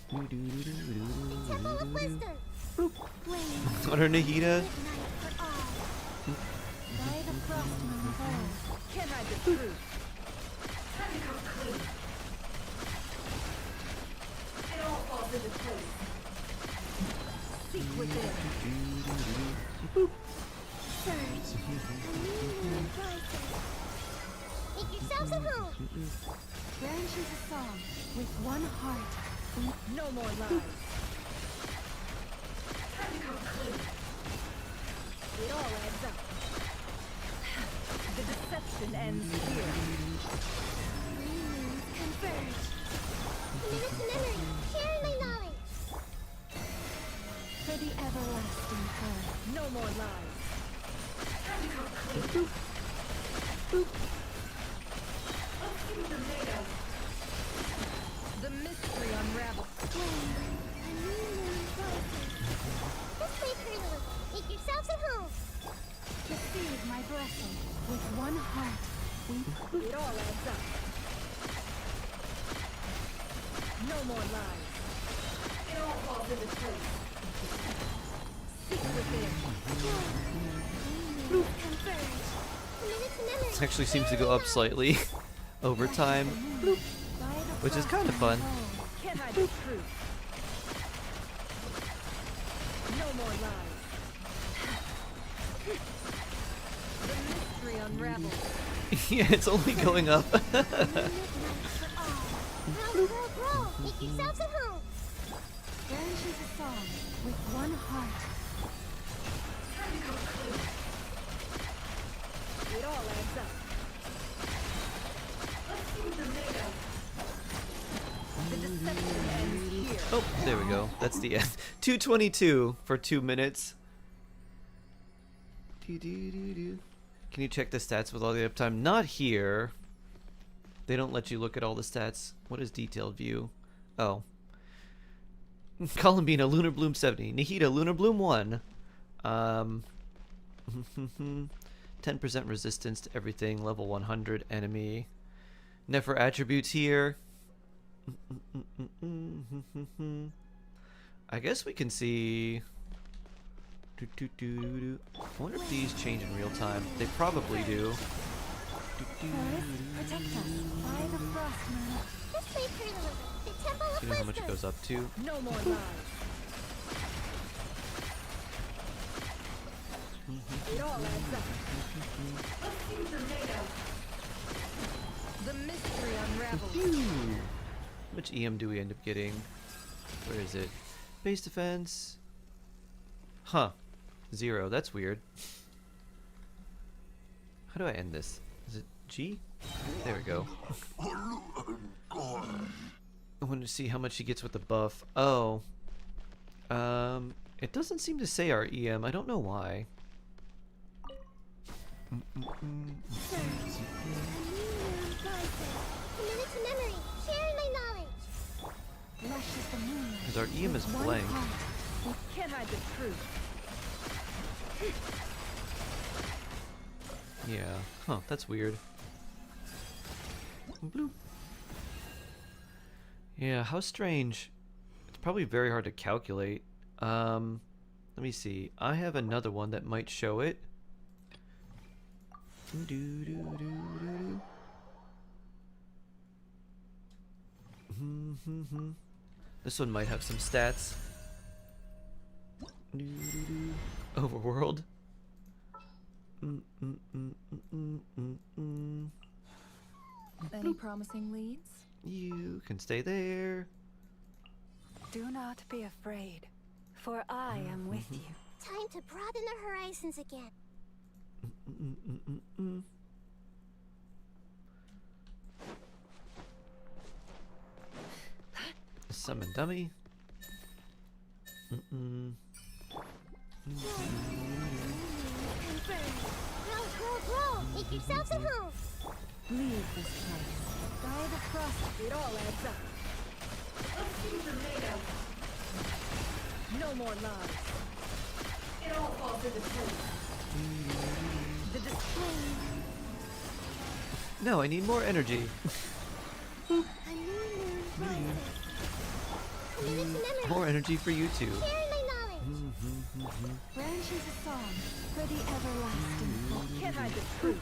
Temple of Wisdom. On her Nahida? By the frost moon of old. Can I the truth? It all falls into place. Seek within. Surge. A new moon rises. Make yourselves at home. Branches a song, with one heart. No more lies. It all adds up. The deception ends here. Three moons converge. Commit to memory. Sharing my knowledge. For the everlasting curve. No more lies. The mystery unravels. A new moon rises. This way, Pringles. Make yourselves at home. Receive my blessing, with one heart. It all adds up. No more lies. It all falls into place. Seek within. Moons converge. Commit to memory. This actually seems to go up slightly over time, which is kind of fun. Can I the truth? No more lies. The mystery unravels. Yeah, it's only going up. Grow, grow, grow. Make yourselves at home. Branches a song, with one heart. It all adds up. The deception ends here. Oh, there we go. That's the end. 222 for 2 minutes. Can you check the stats with all the uptime? Not here. They don't let you look at all the stats. What is detailed view? Oh. Columbina, Lunar Bloom 70. Nahida, Lunar Bloom 1. 10% resistance to everything. Level 100 enemy. Nefer attributes here. I guess we can see... I wonder if these change in real time. They probably do. protect us by the frost moon. Just wait for the Temple of Do you know how much it goes up to? No more lies. It all adds up. Let's see what they're made of. The mystery unravels. How much EM do we end up getting? Where is it? Base defense. Huh. 0. That's weird. How do I end this? Is it G? There we go. I wanted to see how much she gets with the buff. Oh. It doesn't seem to say our EM. I don't know why. Because our EM is blank. Can't hide the truth. Yeah. Huh, that's weird. Bloop. Yeah, how strange. It's probably very hard to calculate. Let me see. I have another one that might show it. This one might have some stats. Overworld. Any promising leads? You can stay there. Do not be afraid, for I am with you. Time to broaden the horizons again. Summon dummy. Grow. Make yourselves at home. Leave this place. By the frost, it all adds up. Let's see what they're made of. No more lies. It all falls into place. The display. No, I need more energy. A new moon rises. Committed to memory. More energy for you too. Sharing my knowledge. Branches a song for the everlasting fall. Can't hide the truth.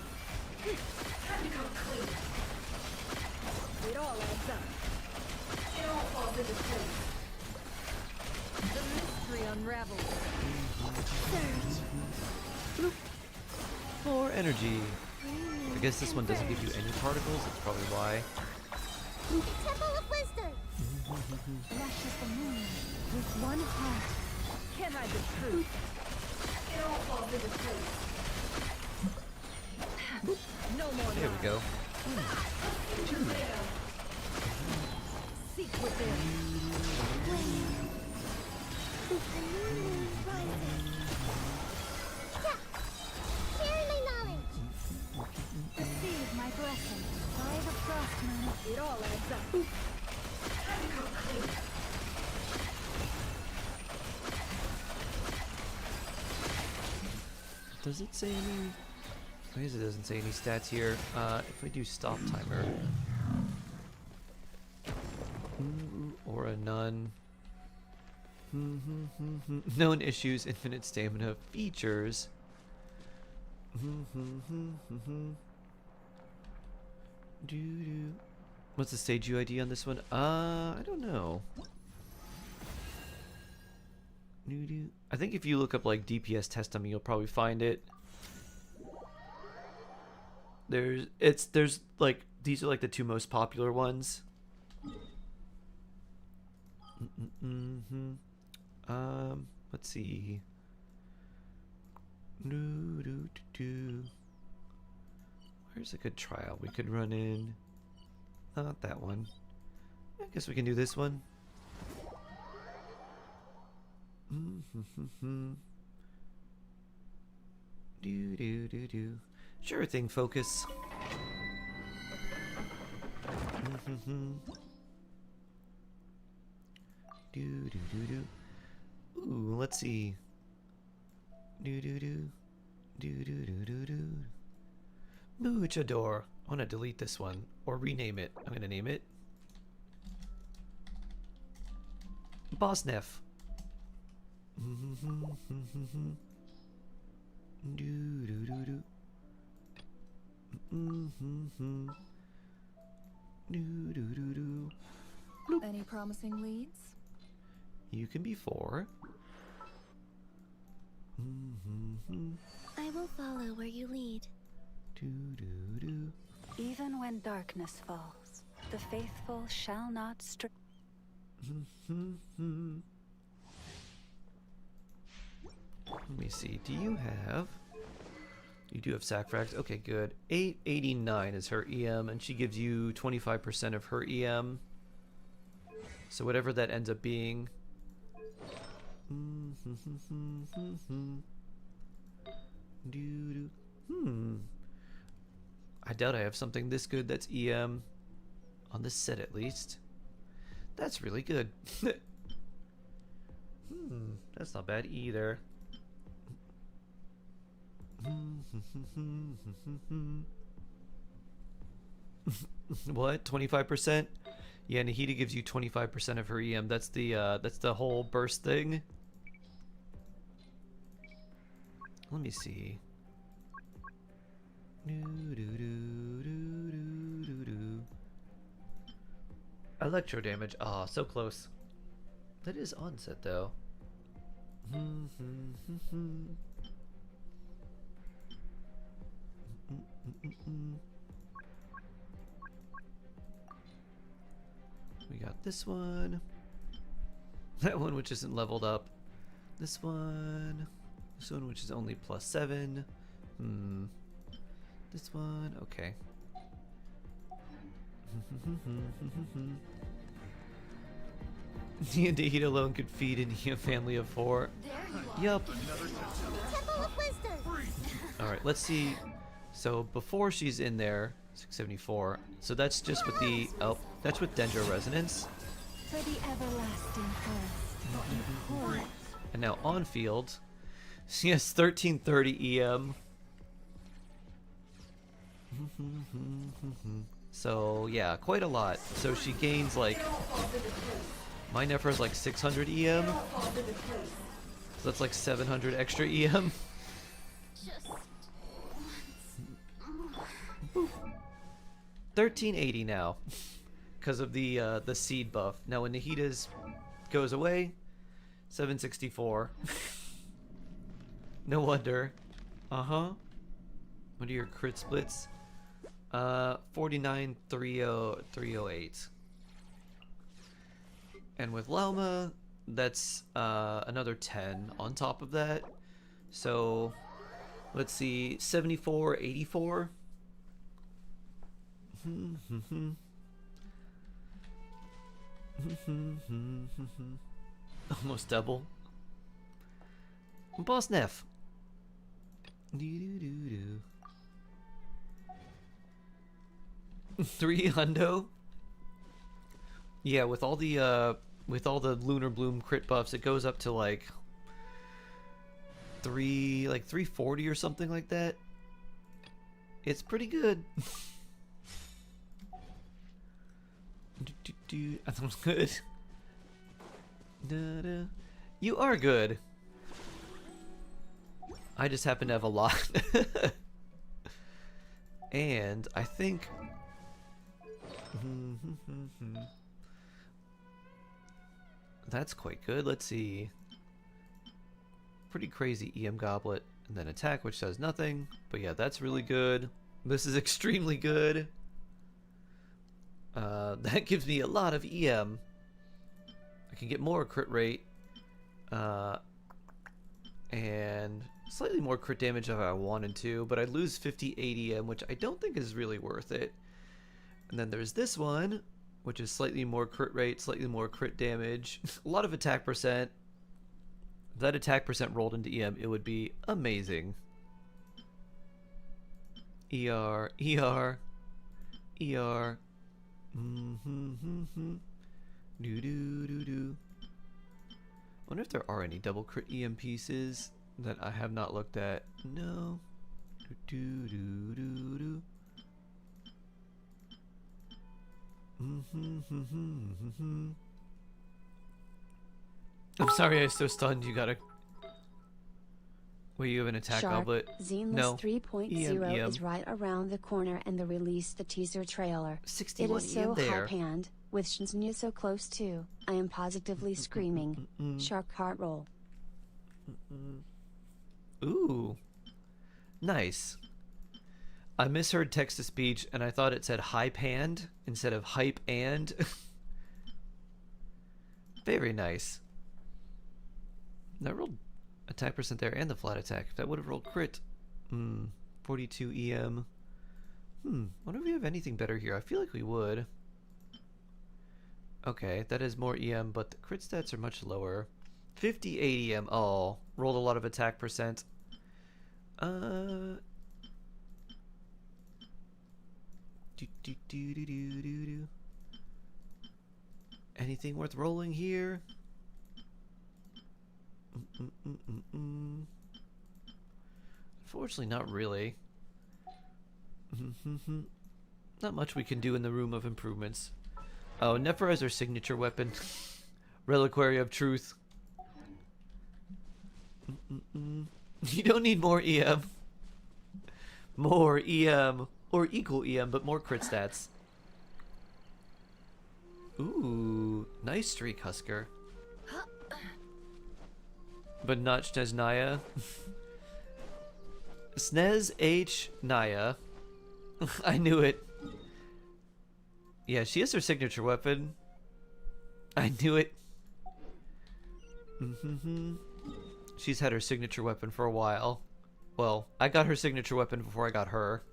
Time to come clean. It all adds up. It all falls into place. The mystery unravels. Surge. More energy. I guess this one doesn't give you any particles. That's probably why. The Temple of Wisdom. Lushes the moon with one heart. Can't hide the truth. It all falls into place. No more There we go. Seek within. A new moon rises. Sharing my knowledge. Receive my blessing by the frost moon. It all adds up. Time to come clean. Does it say any? I guess it doesn't say any stats here. If we do stop timer. Or a none. Known issues, infinite stamina, features. What's the stage UID on this one? I don't know. I think if you look up like DPS test dummy, you'll probably find it. There's like these are like the two most popular ones. Let's see. Where's a good trial we could run in? Not that one. I guess we can do this one. Sure thing, focus. Ooh, let's see. Luchador. I want to delete this one or rename it. I'm gonna name it Bosnef. Any promising leads? You can be 4. I will follow where you lead. Even when darkness falls, the faithful shall not stray. Let me see. Do you have? You do have sack frags. Okay, good. 889 is her EM, and she gives you 25% of her EM. So whatever that ends up being. I doubt I have something this good that's EM on this set at least. That's really good. That's not bad either. What? 25%? Yeah, Nahida gives you 25% of her EM. That's the whole burst thing. Let me see. Electro damage. Ah, so close. That is onset though. We got this one. That one which isn't leveled up. This one. This one which is only +7. This one. Okay. Indeed alone could feed a family of 4. Yup. Alright, let's see. So before she's in there, 674. So that's just with the that's with Dendro Resonance. For the everlasting forest. And now on field, she has 1330 EM. So yeah, quite a lot. So she gains like my Nefer is like 600 EM. So that's like 700 extra EM. 1380 now, because of the seed buff. Now when Nahida's goes away, 764. No wonder. What are your crit splits? 49 308. And with Lauma, that's another 10 on top of that. So let's see, 74 84. Almost double. Boss Neff. 3 hundo. Yeah, with all the Lunar Bloom crit buffs, it goes up to like 340 or something like that. It's pretty good. That was good. You are good. I just happen to have a lot. And I think that's quite good. Let's see. Pretty crazy EM Goblet. And then attack, which does nothing. But yeah, that's really good. This is extremely good. That gives me a lot of EM. I can get more crit rate. And slightly more crit damage if I wanted to. But I'd lose 50 EM, which I don't think is really worth it. And then there's this one, which is slightly more crit rate, slightly more crit damage. A lot of attack percent. If that attack percent rolled into EM, it would be amazing. ER, ER, ER. Do. Wonder if there are any double crit EM pieces that I have not looked at. No. Do. I'm sorry I was so stunned. You gotta. Where you have an attack Sharp, outlet? Zenless No. 3.0 is right around the corner and the release the teaser trailer. 61 It is so there. high panned, with Shinsunu so close too. I am positively screaming. Shark heart roll. Ooh. Nice. I misheard text to speech and I thought it said high panned instead of hype and. Very nice. That rolled attack percent there and the flat attack. That would have rolled crit. 42 EM. Wonder if we have anything better here. I feel like we would. Okay, that is more EM, but the crit stats are much lower. 58 EM. Oh, rolled a lot of attack percent. Anything worth rolling here? Unfortunately, not really. Not much we can do in the room of improvements. Oh, Nefer has our signature weapon. Reliquary of Truth. You don't need more EM. More EM. Or equal EM, but more crit stats. Ooh, nice streak, Husker. But not Sneznaya. Snez H. Naya. I knew it. Yeah, she has her signature weapon. I knew it. She's had her signature weapon for a while. Well, I got her signature weapon before I got her.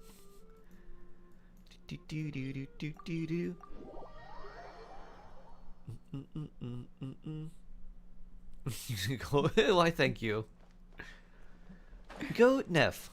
Why, thank you. Go, Neff.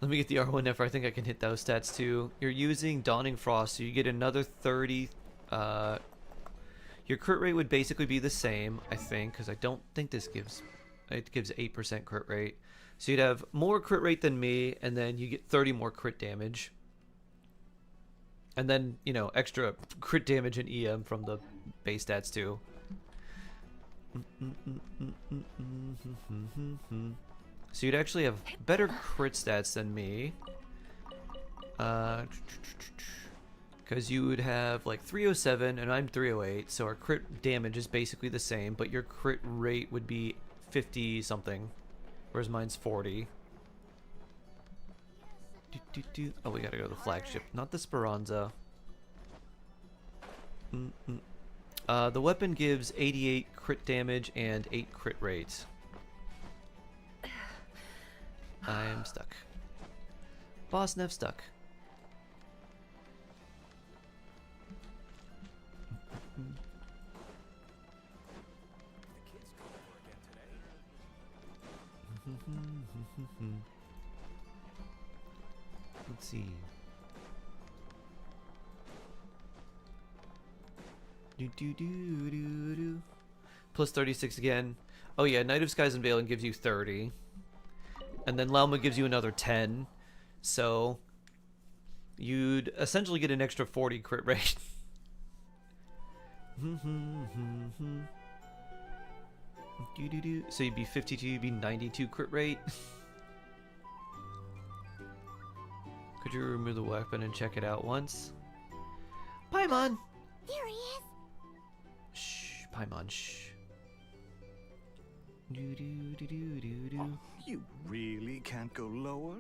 Let me get the R1 Neff. I think I can hit those stats too. You're using Dawning Frost, so you get another 30. Your crit rate would basically be the same, I think, because I don't think this gives... It gives 8% crit rate. So you'd have more crit rate than me, and then you get 30 more crit damage. And then, you know, extra crit damage and EM from the base stats too. So you'd actually have better crit stats than me. Because you would have like 307 and I'm 308, so our crit damage is basically the same, but your crit rate would be 50 something, whereas mine's 40. Oh, we gotta go to the flagship, not the Speranza. The weapon gives 88 crit damage and 8 crit rates. I am stuck. Boss Neff stuck. Let's see. Plus 36 again. Oh yeah, Knight of Skies and Valen gives you 30. And then Lauma gives you another 10. So you'd essentially get an extra 40 crit rate. So you'd be 52, you'd be 92 crit rate. Could you remove the weapon and check it out once? Paimon! There he is. Shh, Paimon, shh. You really can't go lower?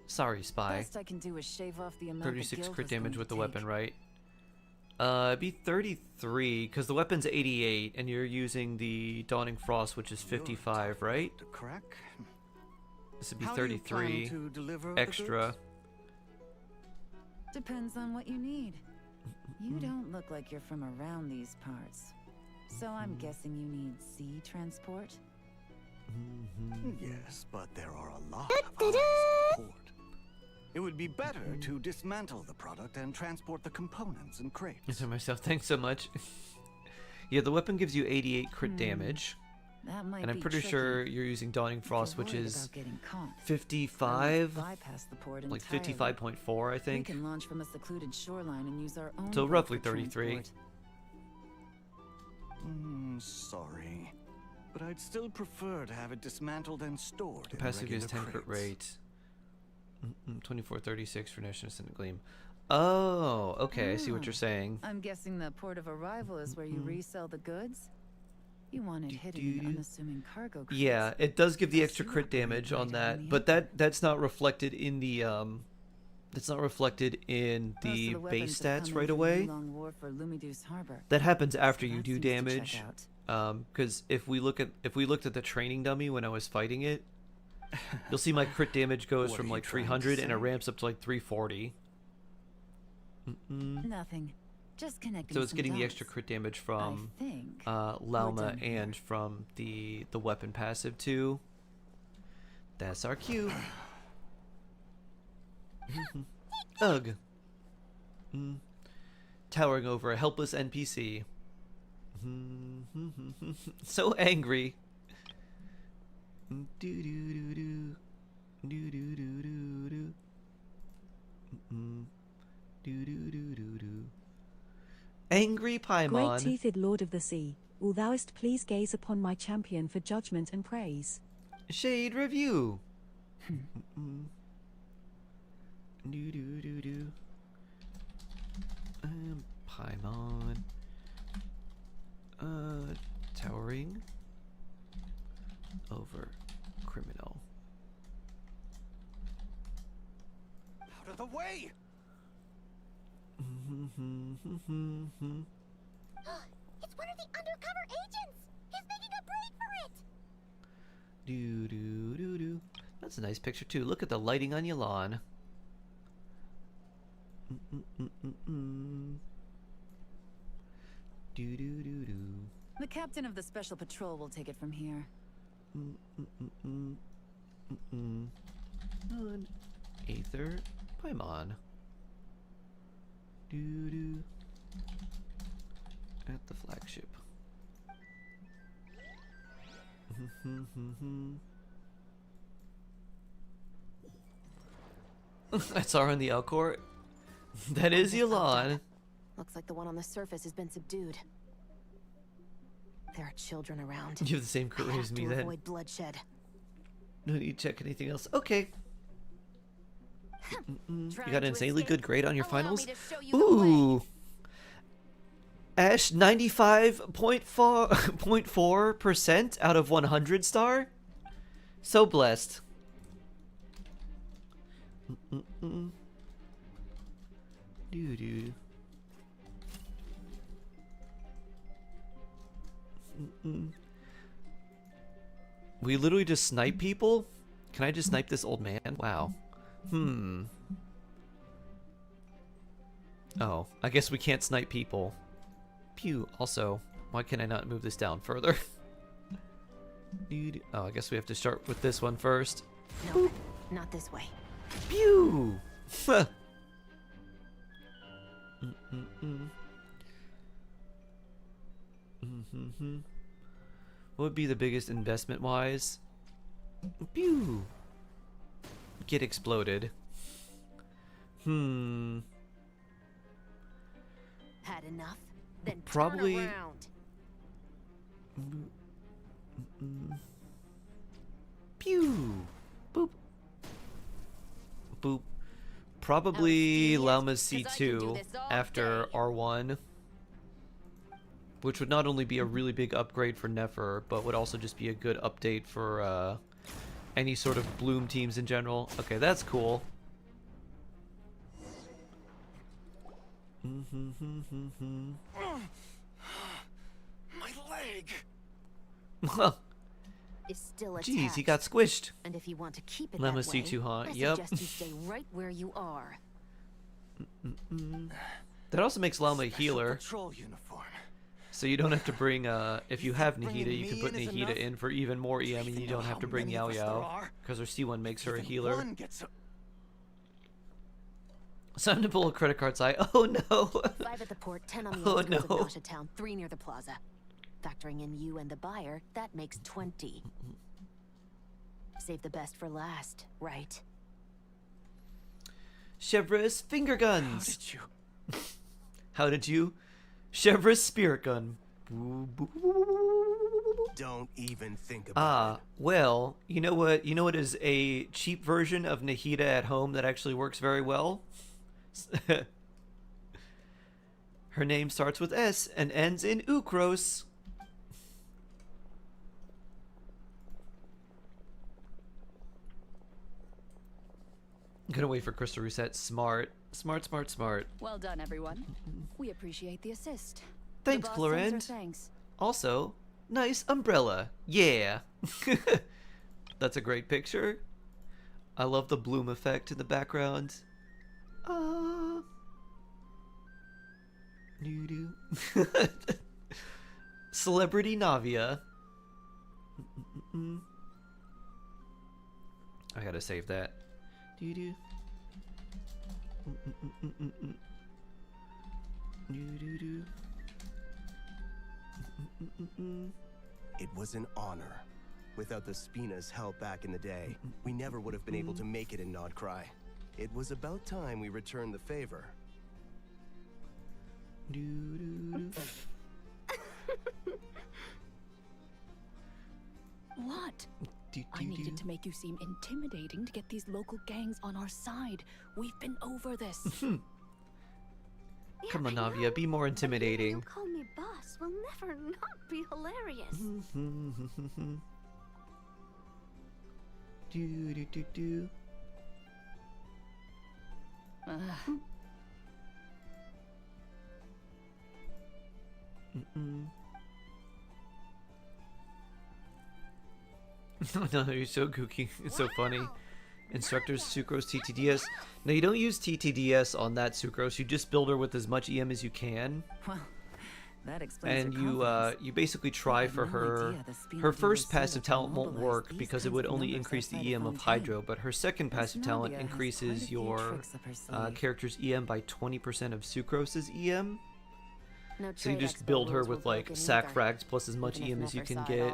Sorry, Spy. Best I can do is shave off the amount 36 crit damage with the weapon, right? It'd be 33, because the weapon's 88, and you're using the Dawning Frost, which is 55, right? Crack. This would be 33 extra. Depends on what you need. You don't look like you're from around these parts. So I'm guessing you need sea transport? Yes, but there are a lot of islands in port. It would be better to dismantle the product and transport the components in crates. I said myself, thanks so much. Yeah, the weapon gives you 88 crit damage. That might and I'm be pretty tricky. sure you're using Dawning Frost, which is 55, like 55.4, I think. We can launch from a secluded shoreline and use our own So roughly boat for 33. transport. Sorry. But I'd still prefer to have it dismantled and stored in Capacity is regular 10 crit crates. rate. 2436 for National Instant Gleam. Oh, okay. I see what you're saying. I'm guessing the port of arrival is where you resell the goods? You want it hidden in unassuming cargo crates. Yeah, it does give the extra crit damage on that, but that's not reflected in the base stats right away. That happens after you do damage. Because if we looked at the training dummy when I was fighting it, you'll see my crit damage goes from like 300 and it ramps up to like 340. Nothing. Just connecting. So it's some getting the dots. extra crit damage from I think Lauma and from the weapon passive too. That's our cue. Ugh. Towering over a helpless NPC. So angry. Angry Paimon. Great-teethed Lord of the Sea, will thouest please gaze upon my champion for judgment and praise. Shade review. Paimon. Towering over criminal. Out of the way! It's one of the undercover agents! He's making a break for it! That's a nice picture too. Look at the lighting on your lawn. The captain of the special patrol will take it from here. Aether Paimon. At the flagship. I saw her in the Elcor. That is Yolan. Looks like the one on the surface has been subdued. There are children around. You have the same career as me then. Avoid bloodshed. No need to check anything else. Okay. You got an insanely good grade on your finals? Ooh. Ash 95.4% out of 100 star? So blessed. We literally just snipe people? Can I just snipe this old man? Wow. Oh, I guess we can't snipe people. Pew. Also, why can I not move this down further? Oh, I guess we have to start with this one first. No, not this way. Pew! What would be the biggest investment-wise? Pew! Get exploded. Had enough? Then probably turn around. Pew! Boop. Boop. Probably Lauma C2 after R1. Which would not only be a really big upgrade for Nefer, but would also just be a good update for any sort of Bloom teams in general. Okay, that's cool. My leg! Is still attached. Jeez, he got squished. And if you want to keep it Lemma that way, C2, huh? I Yep. suggest you stay right where you are. That also makes Lauma a healer. Patrol uniform. So you don't have to bring, if you have Nahida, you can put me in is Nahida enough? in for even more EM and you don't have to bring Yao Yao. Because her C1 makes her a healer. One gets a... It's time to pull a credit card side. Oh no! 5 at the port, 10 on the Oh, outskirts no. of Nasha Town, 3 near the plaza. Factoring in you and the buyer, that makes 20. Save the best for last, right? Chevre's finger guns! How did you? How did you? Chevre's spirit gun. Don't even think about it. Well, you know what? You know what is a cheap version of Nahida at home that actually works very well? Her name starts with S and ends in Ukros. I'm gonna wait for Chris to reset. Smart. Smart, smart, smart. Well done, everyone. We appreciate the assist. Thanks, The boss sends her Florent. thanks. Also, nice umbrella. Yeah. That's a great picture. I love the bloom effect in the background. Doo-doo. Celebrity Navia. I gotta save that. Doo-doo. Doo-doo-doo. It was an honor. Without the Spina's help back in the day, we never would have been able to make it in Nodcry. It was about time we returned the favor. What? I needed to make you seem intimidating to get these local gangs on our side. We've been over this. Come on, Navia, be more intimidating. You call me boss will never not be hilarious. Do. No, you're so kooky. It's so funny. Instructors Sucrose TTDS. Now you don't use TTDS on that Sucrose. You just build her with as much EM as you can. Well, that explains And her you basically try for her. Her first passive talent won't work because it would only increase the EM of Hydro, but her second passive talent increases your character's EM by 20% of Sucrose's EM. So you just build her with like sack frags plus as much EM as you can get.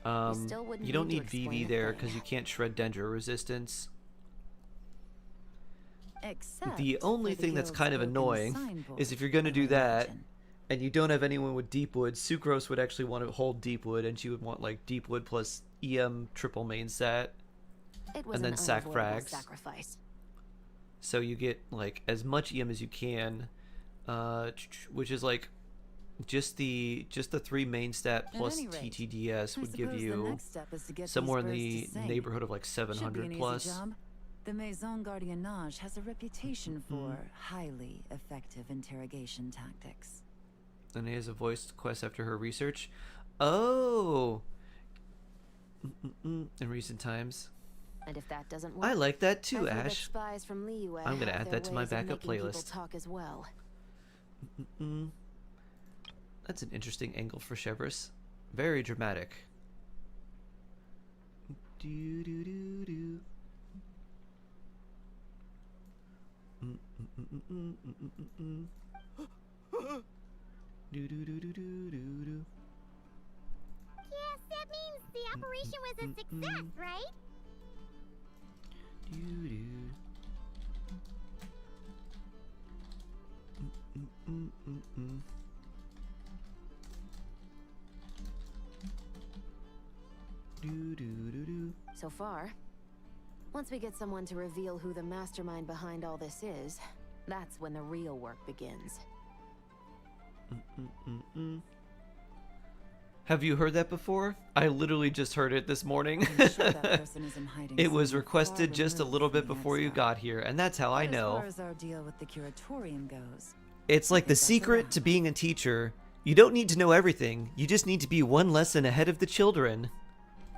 You don't need VV there because you can't shred Dendro resistance. The only thing that's kind of annoying is if you're going to do that and you don't have anyone with Deepwood, Sucrose would actually want to hold Deepwood and she would want like Deepwood plus EM triple main stat and then sack frags. Sacrifice. So you get like as much EM as you can, which is like just the 3 main stat plus TTDS would give you somewhere in the neighborhood of like 700 plus. The Maison Gardiennage has a reputation for highly effective interrogation tactics. And he has a voiced quest after her research. Oh! In recent times. And if that doesn't work, I like that too, I've heard that Ash. spies from Liyue I'm gonna have add their that to my ways of backup making people playlist. talk as well. That's an interesting angle for Chevrolet. Very dramatic. Do do do do. Do do do do do do do. Yes, that means the operation was a success, right? Do do. Do do do do. So far, once we get someone to reveal who the mastermind behind all this is, that's when the real work begins. Have you heard that before? I literally just heard it this morning. I'm sure that person is in hiding It was somewhere requested far just a removed little bit from the before you X-Pac. got here, and that's how I know. As far as our deal with the curatorium goes, It's like the secret to being a teacher. You don't need to know everything. You just need to be one lesson ahead of the children.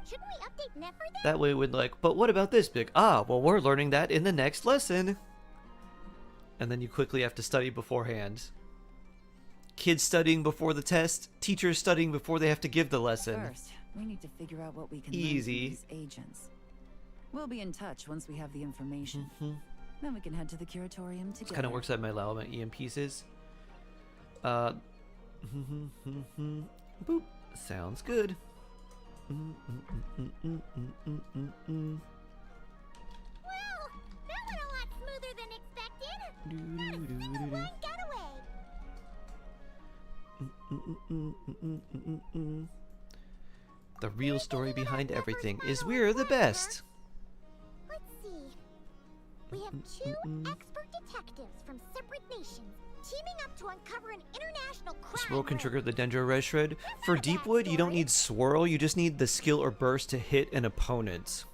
Shouldn't we update Nefer then? That way we'd like, but what about this big? Ah, well, we're learning that in the next lesson. And then you quickly have to study beforehand. Kids studying before the test, teachers studying before they have to give the lesson. first, we need to figure out what we can Easy. learn from these agents. We'll be in touch once we have the information. Then we can head to the curatorium This together. kind of works out my allowment EM pieces. Boop. Sounds good. Well, that went a lot smoother than expected. Not a single one getaway. The real story behind everything is we're the best. Let's see. We have two expert detectives from separate nations teaming up to uncover an international crime. Swirl can trigger the Dendro Res Shred. For Deepwood, you don't need Swirl, you just need the skill or burst to hit an opponent.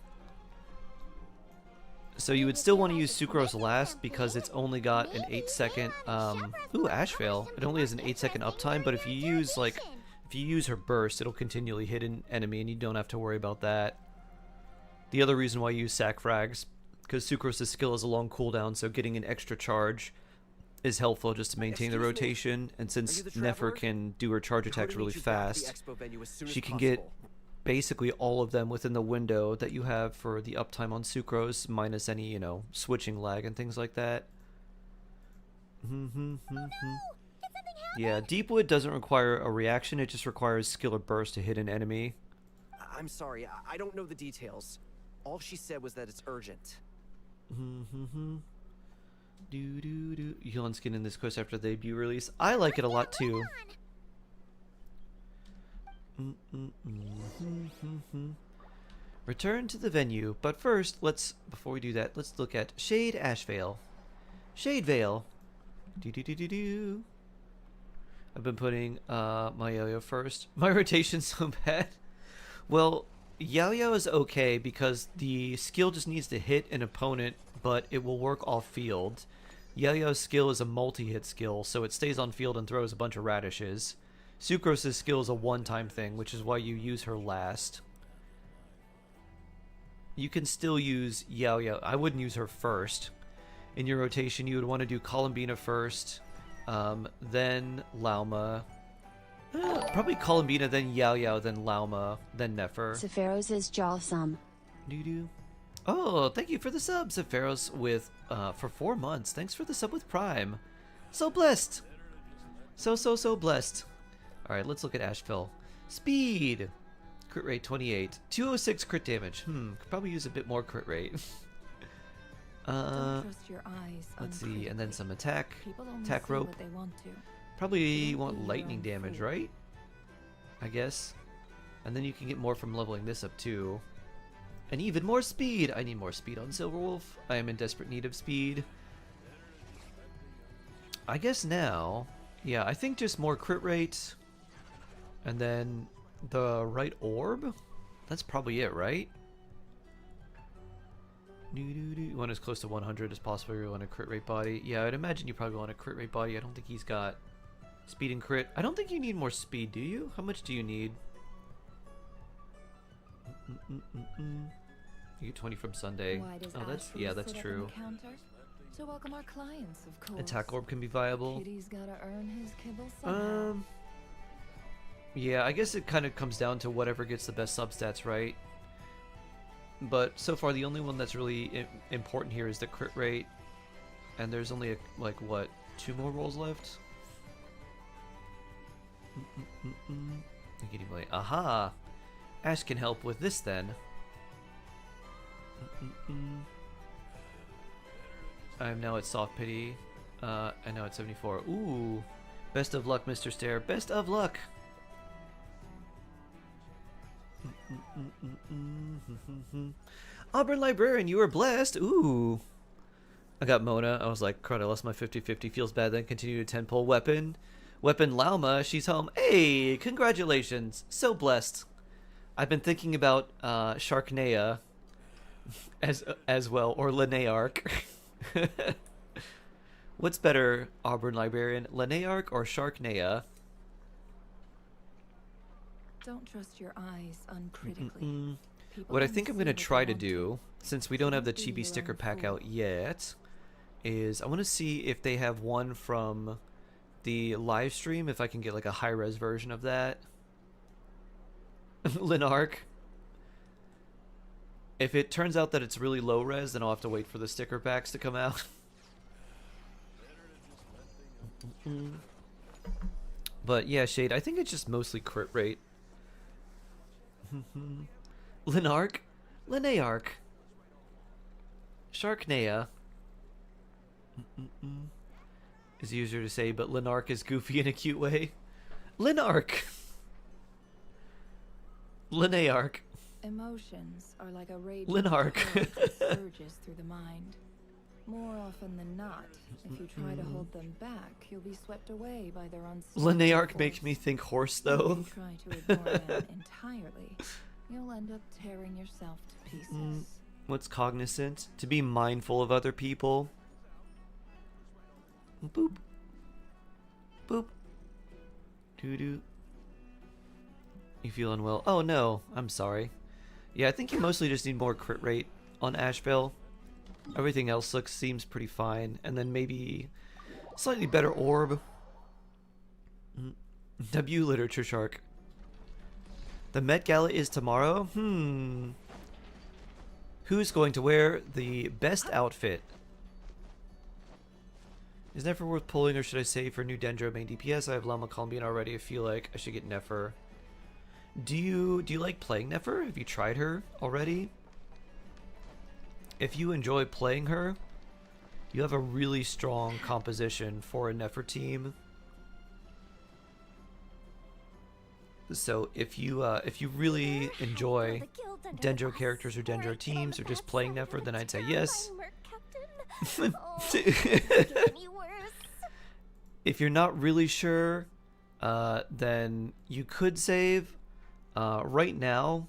So you would still want to use Sucrose last because it's only got an 8-second, ooh, Ashvale. It only has an 8-second uptime, but if you use her burst, it'll continually hit an enemy and you don't have to worry about that. The other reason why you use Sac Frags, because Sucrose's skill is a long cooldown, so getting an extra charge is helpful just to maintain the rotation, and since Nefer can do her charge attacks really fast, she can get basically all of them within the window that you have for the uptime on Sucrose, minus any, you know, switching lag and things like that. Yeah, Deepwood doesn't require a reaction, it just requires skill or burst to hit an enemy. I'm sorry, I don't know the details. All she said was that it's urgent. Healing skin in this quest after the debut release. I like it a lot too. Return to the venue, but first, before we do that, let's look at Shade Ashvale. Shade Veil. I've been putting my Yo-Yo first. My rotation's so bad. Well, Yo-Yo is okay because the skill just needs to hit an opponent, but it will work off field. Yo-Yo's skill is a multi-hit skill, so it stays on field and throws a bunch of radishes. Sucrose's skill is a one-time thing, which is why you use her last. You can still use Yo-Yo. I wouldn't use her first. In your rotation, you would want to do Columbina first, then Lauma. Probably Columbina, then Yo-Yo, then Lauma, then Nefer. Sephiroth is jawsome. Doo-doo. Oh, thank you for the sub, Sephiroth, with for 4 months. Thanks for the sub with Prime. So blessed. So blessed. Alright, let's look at Ashville. Speed. Crit rate 28. 206 crit damage. Could probably use a bit more crit rate. Don't trust your eyes. Let's see, and then some attack. People only Attack see rope. what they want to. Probably want lightning damage, right? I guess. And then you can get more from leveling this up too. And even more speed! I need more speed on Silverwolf. I am in desperate need of speed. I guess now, yeah, I think just more crit rate. And then the right orb? That's probably it, right? You want as close to 100 as possible. You want a crit rate body. Yeah, I'd imagine you probably want a crit rate body. I don't think he's got speed and crit. I don't think you need more speed, do you? How much do you need? You get 20 from Sunday. Oh, that's true. To welcome our clients, of course. Attack orb can be viable. Kitty's gotta earn his kibble somehow. Yeah, I guess it kind of comes down to whatever gets the best substats, right? But so far, the only one that's really important here is the crit rate, and there's only like what, 2 more rolls left. Anyway, aha! Ash can help with this then. I'm now at soft pity. I know it's 74. Ooh, best of luck, Mr. Stare. Best of luck. Auburn Librarian, you were blessed. Ooh. I got Mona. I was like, crud, I lost my 50-50. Feels bad, then continue to 10-pull weapon. Weapon Lauma, she's home. Hey, congratulations. So blessed. I've been thinking about Sharknea as well, or Linearch. What's better, Auburn Librarian, Linearch or Sharknea? Don't trust your eyes uncritically. What I think I'm going to try to do, since we don't have the Chibi sticker pack out yet, is I want to see if they have one from the live stream, if I can get like a high-res version of that. Linarch. If it turns out that it's really low-res, then I'll have to wait for the sticker packs to come out. But yeah, Shade, I think it's just mostly crit rate. Linarch, Linearch, Sharknea is easier to say, but Linarch is goofy in a cute way. Linark. Lineark. Emotions are like a raging Linark. torrent that surges through the mind. More often than not, if you try to hold them back, you'll be swept away by their unstoppable Lineark force. makes me think horse, If though. you try to ignore them entirely, you'll end up tearing yourself to pieces. What's cognizant? To be mindful of other people. Boop. Boop. Doo-doo. You feel unwell? Oh no, I'm sorry. Yeah, I think you mostly just need more crit rate on Ashbel. Everything else seems pretty fine. And then maybe slightly better orb. W Literature Shark. The Met Gala is tomorrow? Who's going to wear the best outfit? Is Nefer worth pulling, or should I save for new Dendro main DPS? I have Llama Columbian already. I feel like I should get Nefer. Do you like playing Nefer? Have you tried her already? If you enjoy playing her, you have a really strong composition for a Nefer team. So if you really enjoy Dendro characters or Dendro teams or just playing Nefer, then I'd say yes. If you're not really sure, then you could save. Right now,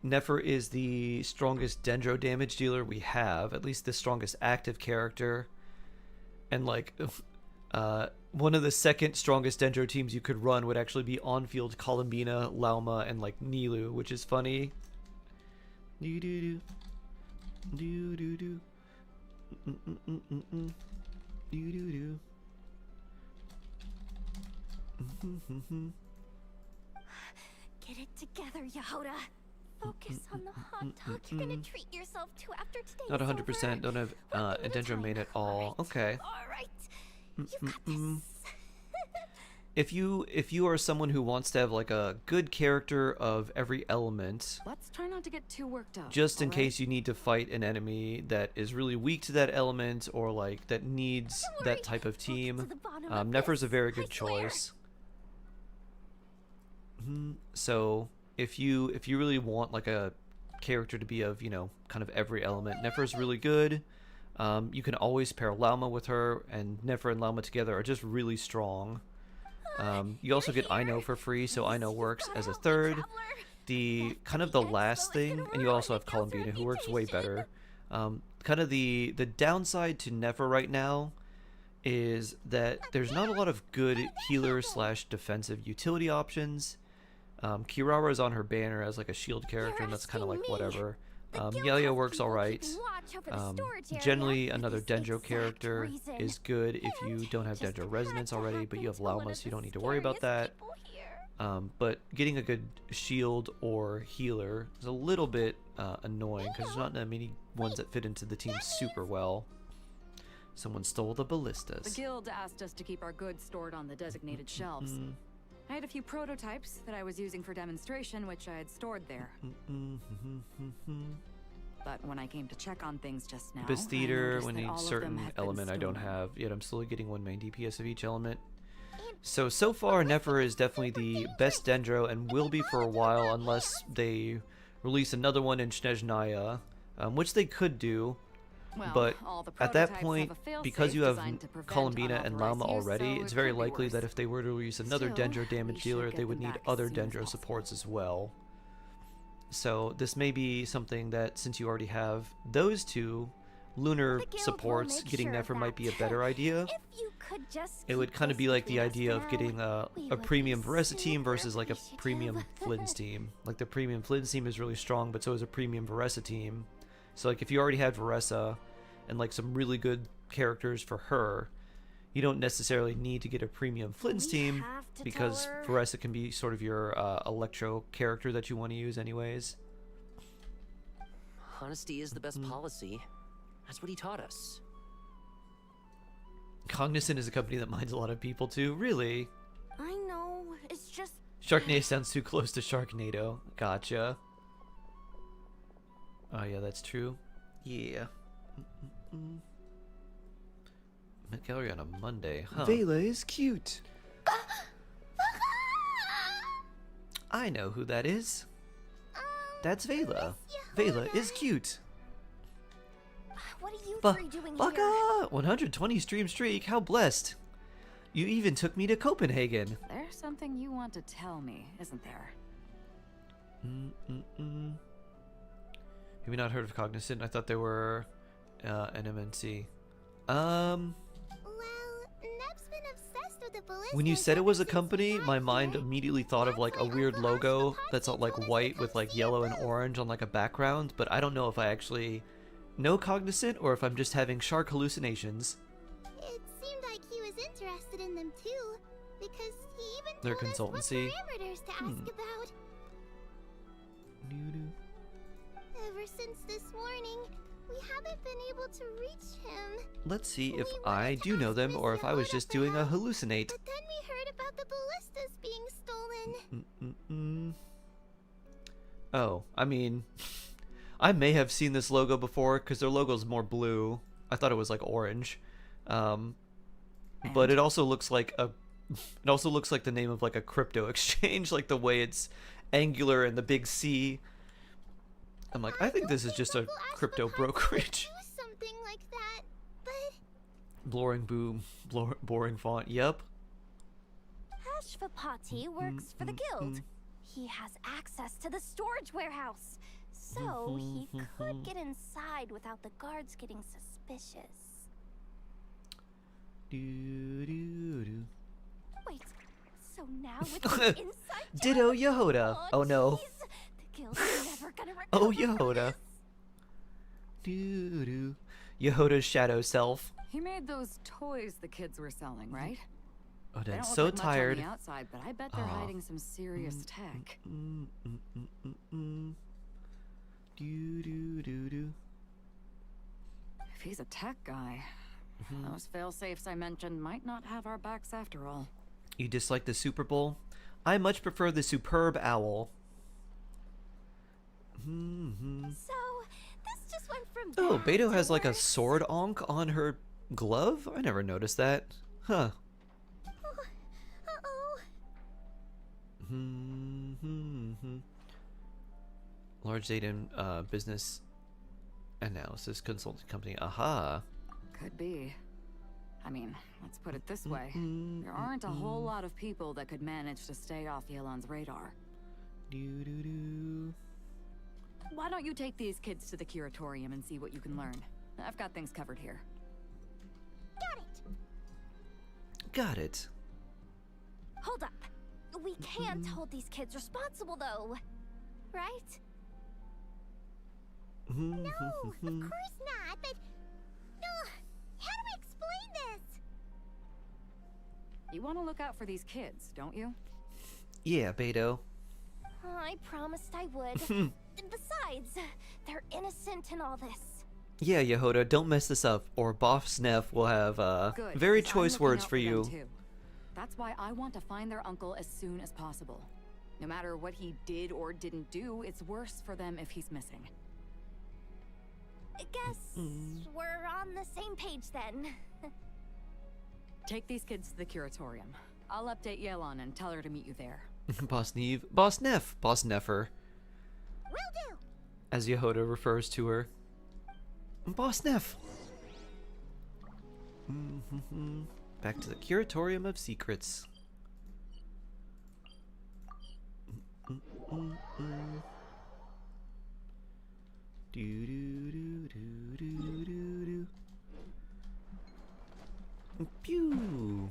Nefer is the strongest Dendro damage dealer we have, at least the strongest active character. And like, one of the second strongest Dendro teams you could run would actually be on-field Columbina, Lauma, and like Nilu, which is funny. Do do do, do do do, do do do. Get it together, Yehoda. Focus on the hot talk you're gonna treat yourself to after today's Not 100%. over. Don't have a Dendro main at all. Okay. All right, you got this. If you are someone who wants to have like a good character of every element, Let's try not to get too worked up. just in case you need to fight an enemy that is really weak to that element or like that needs that type of team, Nefer's a very good choice. So if you really want like a character to be of, you know, kind of every element, Nefer's really good. You can always pair Lauma with her, and Nefer and Lauma together are just really strong. You also get Ino for free, so Ino works as a third. The kind of the last thing, and you also have Columbina, who works way better. Kind of the downside to Nefer right now is that there's not a lot of good healer / defensive utility options. Kirara is on her banner as like a shield character, and that's kind of like whatever. Yelio works alright. Generally, another Dendro character is good if you don't have Dendro Resonance already, but you have Lauma, so you don't need to worry about that. But getting a good shield or healer is a little bit annoying, because there's not that many ones that fit into the team super well. Someone stole the ballistas. The guild asked us to keep our goods stored on the designated shelves. I had a few prototypes that I was using for demonstration, which I had stored there. But when I came to check on things just now, Abyss Theater, when a a certain element I don't have, yet I'm slowly getting one main DPS of each element. So far, Nefer is definitely the best Dendro and will be for a while unless they release another one in Snezhnaya, which they could do. Well, but at that prototypes point, have a fail-safe because you have designed to prevent Columbina and unauthorized Lauma use, already, so it's it very could be likely worse. that if they were to release another Still, Dendro damage we should dealer, get they would them need back other as soon as Dendro possible. supports as well. So this may be something that, since you already have those two, lunar supports, getting Nefer might be a better idea. It would kind of be like the idea of getting a premium Varessa team versus like a premium Flynn's team. Like the premium Flynn's team is really strong, but so is a premium Varessa team. So like if you already had Varessa and like some really good characters for her, you don't necessarily need to get a premium Flynn's team, because Varessa can be sort of your electro character that you want to use anyways. Honesty is the best policy. That's what he taught us. Cognizant is a company that minds a lot of people too. Really? I know, it's just... Sharknado sounds too close to Sharknado. Gotcha. Oh yeah, that's true. Yeah. Met Gallery on a Monday, huh? Vela is cute. I know who that is. That's Vela. Miss Vela is cute. What are you Ba three doing Baka! here? 120 stream streak. How blessed. You even took me to Copenhagen. There's something you want to tell me, isn't there? Have you not heard of Cognizant? I thought they were an MNC. Well, Neb's been obsessed with the ballistas. When you said it was a ever since company, we got my mind here. immediately thought of like a weird logo that's all like white with like yellow and orange on like a background, but I don't know if I actually know Cognizant or if I'm just having shark hallucinations. It seemed like he was interested in them too, because he even Their told us consultancy. what parameters to ask about. Ever since this morning, we haven't been able to reach him. Let's see if We I wanted to do know ask them or if I was Mr. just Yoda doing for a help, hallucinate. But then we heard about the ballistas being stolen. Oh, I mean, I may have seen this logo before because their logo's more blue. I thought it was like orange, but it also looks like a. It also looks like the name of like a crypto exchange, like the way it's angular and the big C. I'm like, I think this is just a crypto brokerage. Do something like that, but Boring font. Yep. Ashvapati works for the guild. He has access to the storage warehouse, so he could get inside without the guards getting suspicious. Wait, so now with the inside Ditto Yehoda. Oh no. jeez, the guild's never gonna recover Oh from Yehoda. Yehoda's shadow self. He made those toys the kids were selling, right? Oh, They that's don't so look like tired. much on the outside, but I bet they're hiding some serious tech. If he's a tech guy, those fail-safes I mentioned might not have our backs after all. You dislike the Super Bowl? I much prefer the superb owl. So, this just went from Oh, bad Beto to has like a worse. sword onk on her glove? I never noticed that. Huh. uh-oh. Large data business analysis consulting company. Aha. Could be. I mean, let's put it this way. There aren't a whole lot of people that could manage to stay off Yelan's radar. Why don't you take these kids to the curatorium and see what you can learn? I've got things covered here. Got it. Hold up. We can't hold these kids responsible, though. Right? No, of course not, but... how do we explain this? You want to look out for these kids, don't you? Yeah, Beto. I promised I would. Besides, they're innocent in all this. Yeah, Yehoda, don't mess this up, or Boss Neff will have Good, very 'cause I'm choice looking words out for them, you. too. That's why I want to find their uncle as soon as possible. No matter what he did or didn't do, it's worse for them if he's missing. I guess we're on the same page then. Take these kids to the curatorium. I'll update Yelan and tell her to meet you there. Boss Neve, Boss Neff, Boss Neffer, Will do. as Yehoda refers to her. Boss Neff. Back to the Curatorium of Secrets. Pew.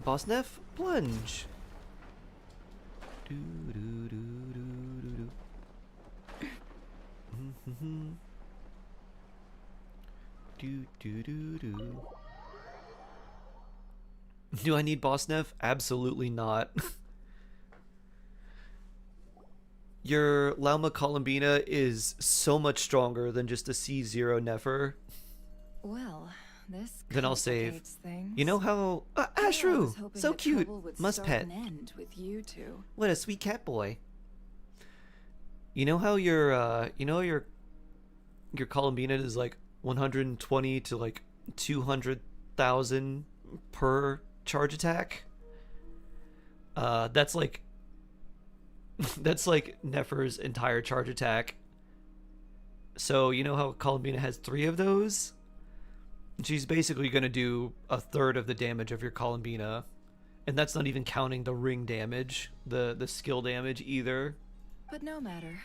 Boss Neff, plunge. Do I need Boss Neff? Absolutely not. Your Lauma Columbina is so much stronger than just a C0 Neffer. Well, this Then I'll save. complicates things. You know how... I was Ashru! hoping So that cute! trouble would Must start pet. and end with you two. What a sweet cat boy. You know how your your Columbina is like 120 to like 200,000 per charge attack? That's like that's like Nefer's entire charge attack. So you know how Columbina has 3 of those? She's basically going to do a third of the damage of your Columbina. And that's not even counting the ring damage, the skill damage either. But no matter.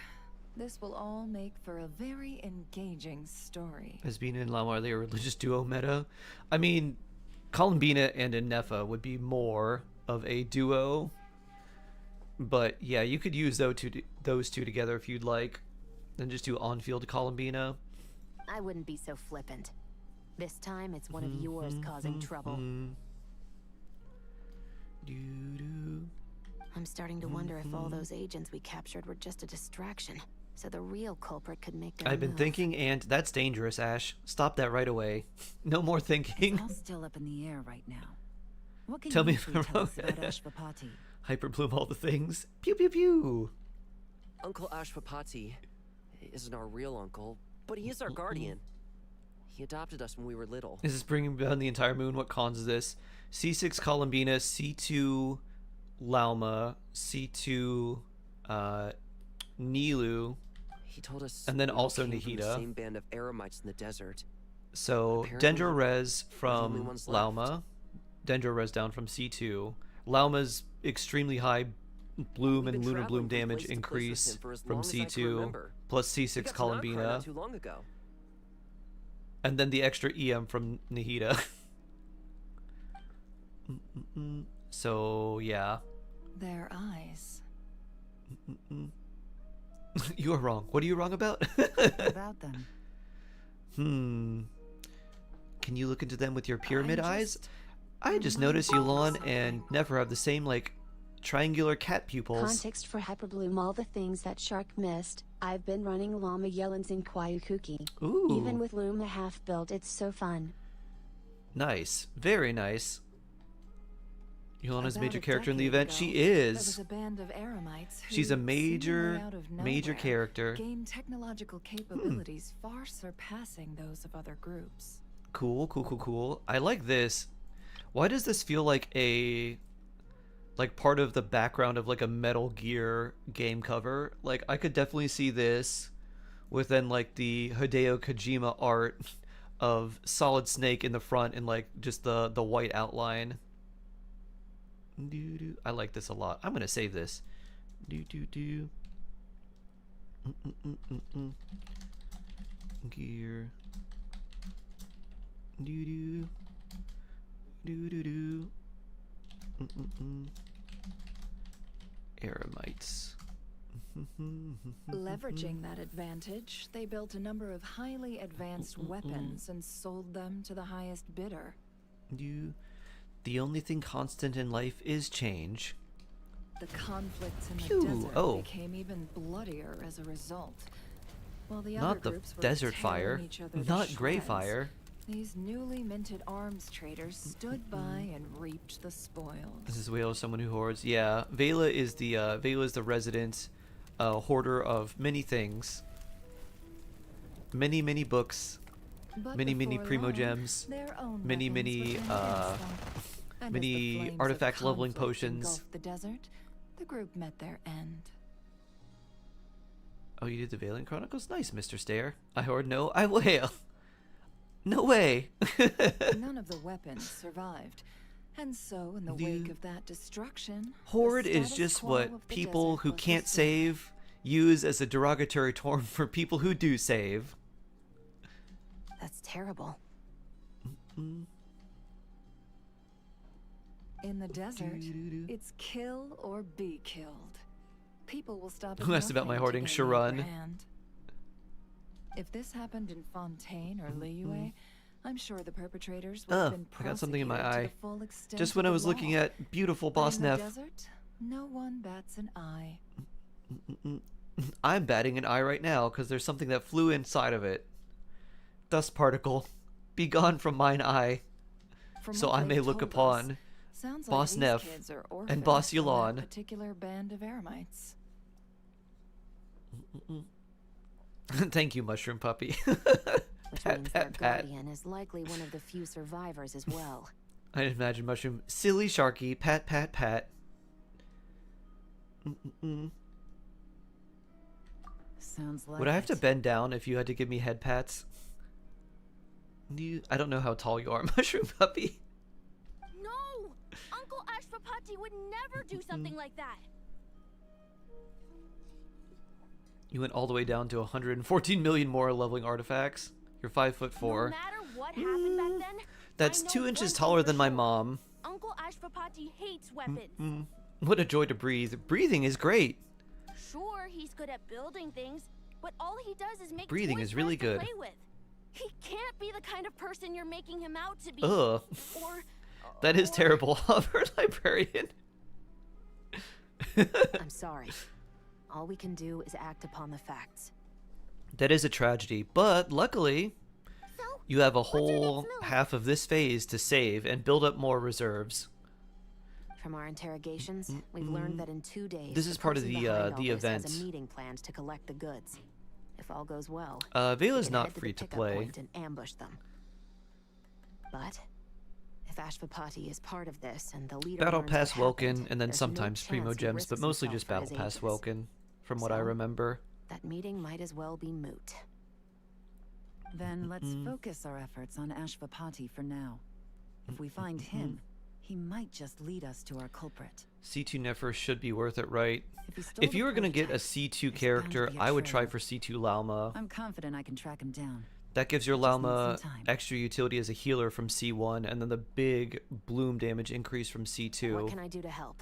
This will all make for a very engaging story. Asbina and Lama, are they a religious duo meta? I mean, Columbina and Nefa would be more of a duo. But yeah, you could use those two together if you'd like. Then just do on-field Columbina. I wouldn't be so flippant. This time it's one of yours causing trouble. I'm starting to wonder if all those agents we captured were just a distraction, so the real culprit could make their I've been move. thinking, and that's dangerous, Ash. Stop that right away. No more thinking. It's all still up in the air right now. What can Tell me you if three I'm tell wrong. us about Ashvapati? Hyperbloom all the things. Pew pew pew. Uncle Ashvapati isn't our real uncle, but he is our guardian. He adopted us when we were little. This is bringing down the entire moon. What cons is this? C6 Columbina, C2 Lauma, C2 Nilu, He told us, and then we all also came from the Nahida. same band of Eremites in the desert. So Apparently, Dendro Res we're the only from ones left. Lauma, Dendro Res down from C2. Lauma's extremely high bloom We've and been lunar bloom traveling from damage place to place with increase him for as from long as I can C2 remember. plus We C6 got to Notcry not Columbina, too long ago. and then the extra EM from Nahida. So yeah. Their eyes. You are wrong. What are you wrong about? About them. Can you look into them with your pyramid I'm eyes? just I just noticed Yulan and Nefer have the same, like, triangular cat pupils. Context for Hyperbloom, all the things that Shark missed. I've been running Llama Yellens in Kwayukuki. Ooh. Even with Luma half built, it's so fun. Nice. Very nice. Yulana's a About major a character in the decade event. She ago, There was is. a band of Eremites who, She's a seemingly out of major nowhere, character. gained technological capabilities far surpassing those of other groups. Cool, cool, cool, cool. I like this. Why does this feel like a... like part of the background of like a Metal Gear game cover? Like, I could definitely see this within like the Hideo Kojima art of Solid Snake in the front and like just the white outline. I like this a lot. I'm gonna save this. Gear. Eremites. Leveraging that advantage, they built a number of highly advanced weapons and sold them to the highest bidder. The only thing constant in life is change. The conflicts in Phew, the desert oh. became even bloodier as a result. While the Not other the groups were desert tearing fire. each other to Not gray shreds, fire. These newly minted arms traders stood by and reaped the spoils. This is Vela, someone who hoards. Yeah, Vela is the resident hoarder of many things. Many books. But Many before primo long, gems. their own Many weapons were turned against them. And as the many flames of artifact leveling conflict potions. engulfed the desert, the group met their end. Oh, you did the Valiant Chronicles? Nice, Mr. Stair. I hoard no, I will. No way. None of the weapons survived. And so, in the wake of that destruction, Hoard the is status just quo what of the people desert who was can't restored. save use as a derogatory term for people who do save. That's terrible. In the desert, it's kill or be killed. People will stop at Who asked about nothing my to hoarding? gain the upper Sharon. hand. If this happened in Fontaine or Liyue, I'm sure the perpetrators would have Ugh, been I got something in my prosecuted to eye. the full extent Just of when I the was looking law. at beautiful But Boss in the Neff. desert, no one bats an eye. I'm batting an eye right now because there's something that flew inside of it. Dust particle. Be gone from mine eye. From So what I may they've look told us, upon sounds like Boss these Neff kids are and Boss orphans from that Yulan. particular band of Eremites. Thank you, Mushroom Puppy. Which Pat, means pat, their pat. guardian is likely one of the few survivors as well. I imagine Mushroom. Silly Sharky. Pat, pat, pat. Sounds like Would I have to it. bend down if you had to give me head pats? I don't know how tall you are, Mushroom Puppy. No! Uncle Ashwapati would never do something like that. You went all the way down to 114 million more leveling artifacts. You're 5'4". No matter what happened back then, That's I know 2 one inches thing taller for than my sure. mom. Uncle Ashwapati hates weapons. What a joy to breathe. Breathing is great. Sure, he's good at building things, but all he does is make Breathing toys is for really us to good. play with. He can't be the kind of person you're making him out to be. Ugh. Or That is terrible. Hover librarian. I'm sorry. All we can do is act upon the facts. That is a tragedy, but luckily, you have a whole half of this phase to save and build up more reserves. From our interrogations, we've learned that in 2 days, This is part of person the, behind all the this has event. a meeting planned to collect the goods. If all goes well, Vela's we can not head free the to pickup play. point and ambush them. But if Ashwapati is part of this and the leader Battle learns Pass what happened, Welkin, and then there's sometimes no Primo chance he Gems, risks but mostly himself just for Battle his Pass ages. Welkin, from what I So, remember. That meeting might as well be moot. Then let's focus our efforts on Ashwapati for now. If we find him, he might just lead us to our culprit. C2 Nefer should be worth it, right? If he If stole you the were going to get a project, C2 there's bound character, to be a I would try trail. for C2 Lauma. I'm confident I can track him down. That gives your It just needs Lauma some time. extra utility as a healer from C1, and then the big bloom damage increase from C2. What can I do to help?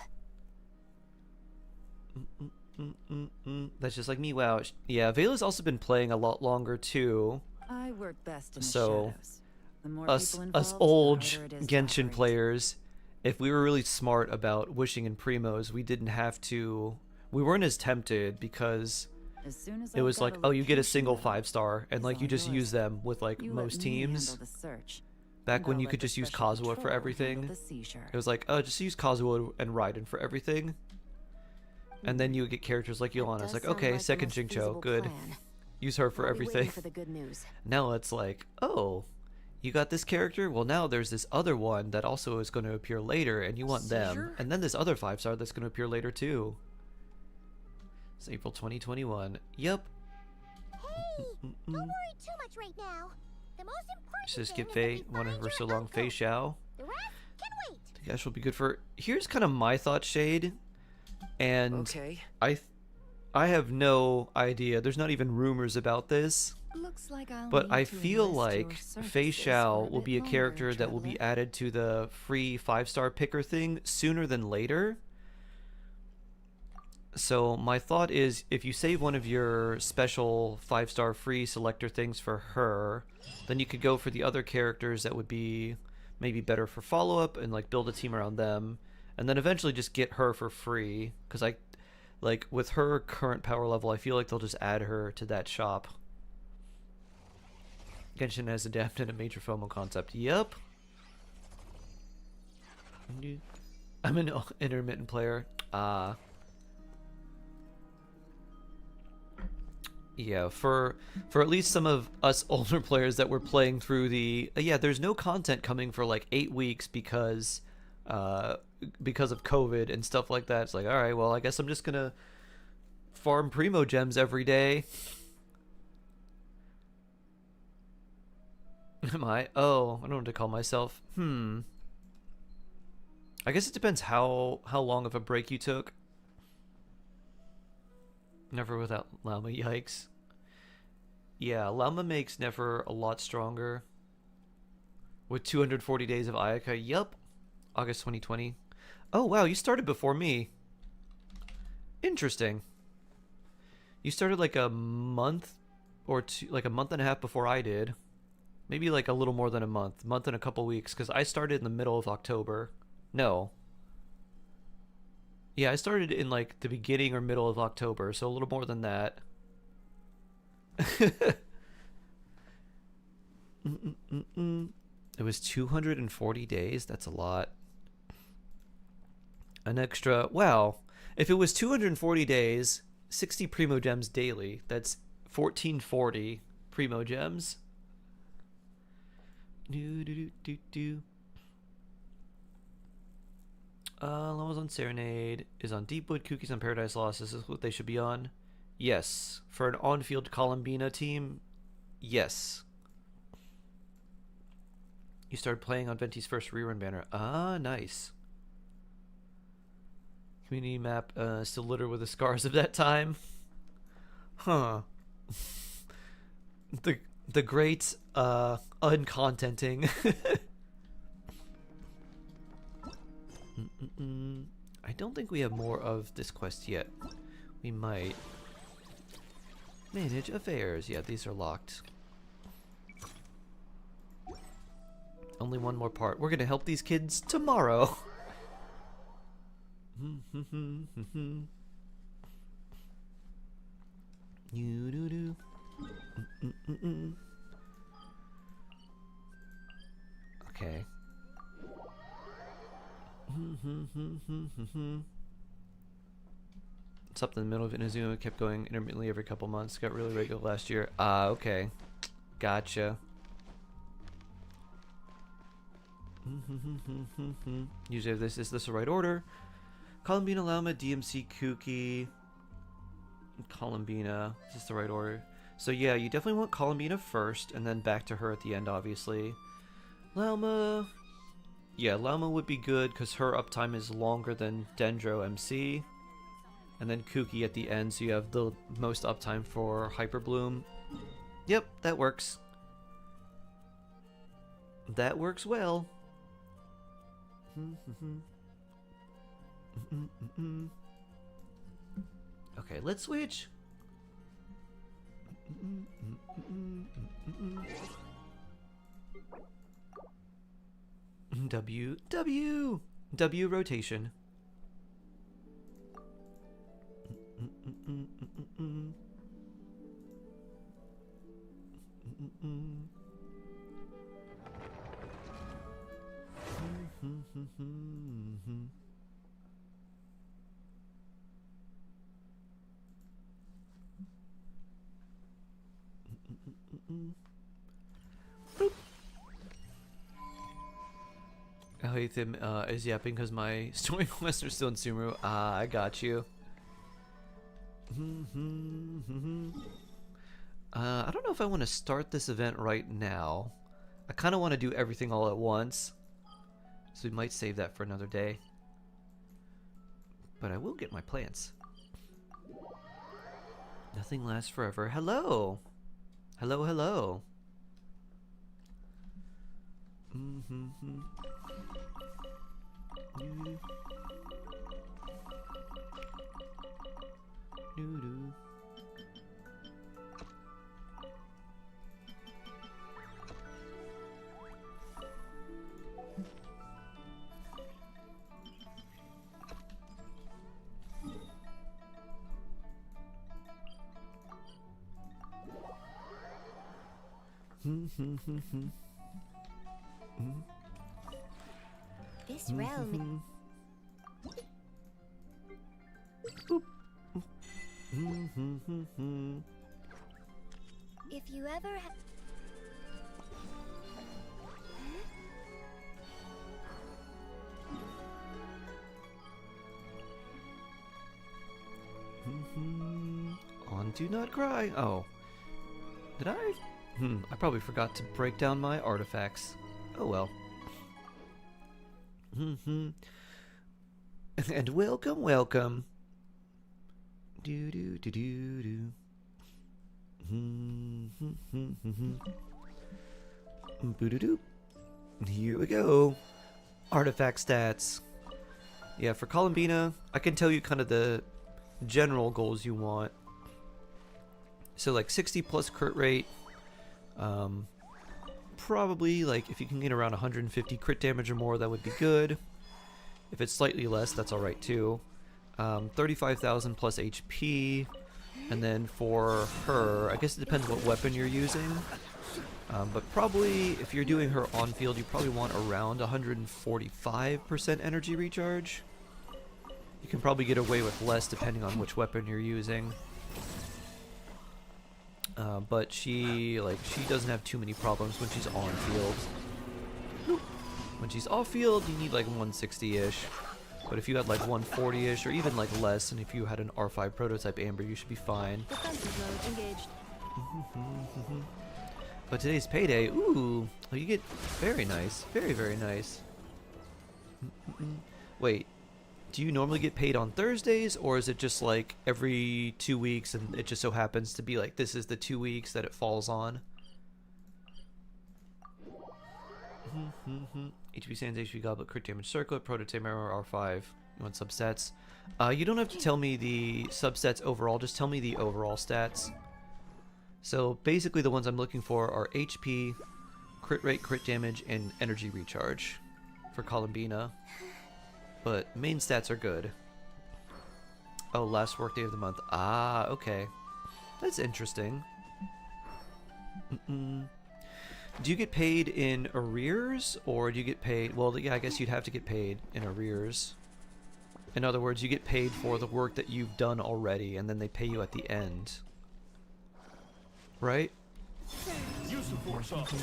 That's just like me, wow. Yeah, Vela's also been playing a lot longer too. I work best in the So, shadows. The more us people involved, old the harder it is to Genshin operate. players, if we were really smart about wishing in primos, we didn't have to. We weren't as tempted because As soon as it I've was got like, a oh, you get a location single level, 5-star, and it's like you all just yours. use them with like You let most me teams. handle the search, Back and when I'll you let could the just use special Kazuha for patrol everything. handle the seizure. It was like, oh, just use Kazuha and Raiden for everything. And then you would get characters like Yolanda. It's Does like, sound okay, like the second most Jincho, feasible good. plan. Use her for I'll be waiting everything. for the good news. Now it's like, oh, you got this character? Well, now there's this other one that also is going to appear later, and you want them. Seizure? And then this other 5-star that's going to appear later, too. It's April 2021. Yep. Hey, don't worry too much right now. The most important Just thing skip is that Fei. we Wanted find her your so long. uncle. Fei Xiao. The rest can wait. I think Ash will be good for. Here's kind of my thought, Shade. And Okay. I have no idea. There's not even rumors about this. Looks like I'll But need I to feel enlist like your Fei services for Xiao a will bit be a longer, character that will be traveler. added to the free 5-star picker thing sooner than later. So my thought is, if you save one of your special 5-star free selector things for her, then you could go for the other characters that would be maybe better for follow-up and like build a team around them, and then eventually just get her for free. Because like with her current power level, I feel like they'll just add her to that shop. Genshin has adapted a major FOMO concept. Yep. I'm an intermittent player. Yeah, for at least some of us older players that were playing through the yeah, there's no content coming for like 8 weeks because of COVID and stuff like that. It's like, all right, well, I guess I'm just gonna farm Primo gems every day. Am I? Oh, I don't know what to call myself. I guess it depends how long of a break you took. Never without Llama, yikes. Yeah, Llama makes Nefer a lot stronger. With 240 days of Ayaka, yup. August 2020. Oh wow, you started before me. Interesting. You started like a month or two, like a month and a half before I did. Maybe like a little more than a month and a couple weeks, because I started in the middle of October. No. Yeah, I started in like the beginning or middle of October, so a little more than that. It was 240 days. That's a lot. An extra. Wow. If it was 240 days, 60 Primo Gems daily, that's 1440 Primo Gems. Llama's on Serenade, is on Deepwood, Cookie's on Paradise Lost. Is this what they should be on? Yes. For an on-field Columbina team, yes. You started playing on Venti's first rerun banner. Ah, nice. Community map still littered with the scars of that time. Huh. the great uncontenting. I don't think we have more of this quest yet. We might. Manage affairs. Yeah, these are locked. Only one more part. We're gonna help these kids tomorrow. Okay. It's up in the middle of Inazuma. It kept going intermittently every couple months. Got really regular last year. Ah, okay. Gotcha. Usually if is this the right order? Columbina, Lama, DMC, Kuki, Columbina. Is this the right order? So yeah, you definitely want Columbina first, and then back to her at the end, obviously. Lama... Yeah, Lama would be good, because her uptime is longer than Dendro MC. And then Kuki at the end, so you have the most uptime for Hyper Bloom. Yep, that works. That works well. Okay, let's switch. W rotation. Alhaitham is yapping because my story quests are still in Sumeru. Ah, I got you. I don't know if I want to start this event right now. I kind of want to do everything all at once. So we might save that for another day. But I will get my plants. Nothing lasts forever. Hello! Hello, hello. This realm. If you ever have. On Do Not Cry. Oh. Did I? I probably forgot to break down my artifacts. Oh well. And welcome, welcome. Do do do do do. Boo-doo-doo. Here we go. Artifact stats. Yeah, for Columbina, I can tell you kind of the general goals you want. So like 60 plus crit rate. Probably like if you can get around 150 crit damage or more, that would be good. If it's slightly less, that's alright too. 35,000 plus HP. And then for her, I guess it depends what weapon you're using. But probably if you're doing her on field, you probably want around 145% energy recharge. You can probably get away with less depending on which weapon you're using. But she doesn't have too many problems when she's on field. When she's off field, you need like 160-ish. But if you had like 140-ish or even like less, and if you had an R5 prototype amber, you should be fine. Defensive mode engaged. But today's payday, ooh, oh, you get very nice, very, very nice. Wait, do you normally get paid on Thursdays, or is it just like every 2 weeks and it just so happens to be like this is the 2 weeks that it falls on? HP Sands, HP Goblet, crit damage circlet, prototype armor, R5. You want substats? You don't have to tell me the substats overall, just tell me the overall stats. So basically the ones I'm looking for are HP, crit rate, crit damage, and energy recharge for Columbina. But main stats are good. Oh, last workday of the month. Ah, okay. That's interesting. Do you get paid in arrears, or do you get paid... Well, yeah, I guess you'd have to get paid in arrears. In other words, you get paid for the work that you've done already, and then they pay you at the end. Right? Use the force off.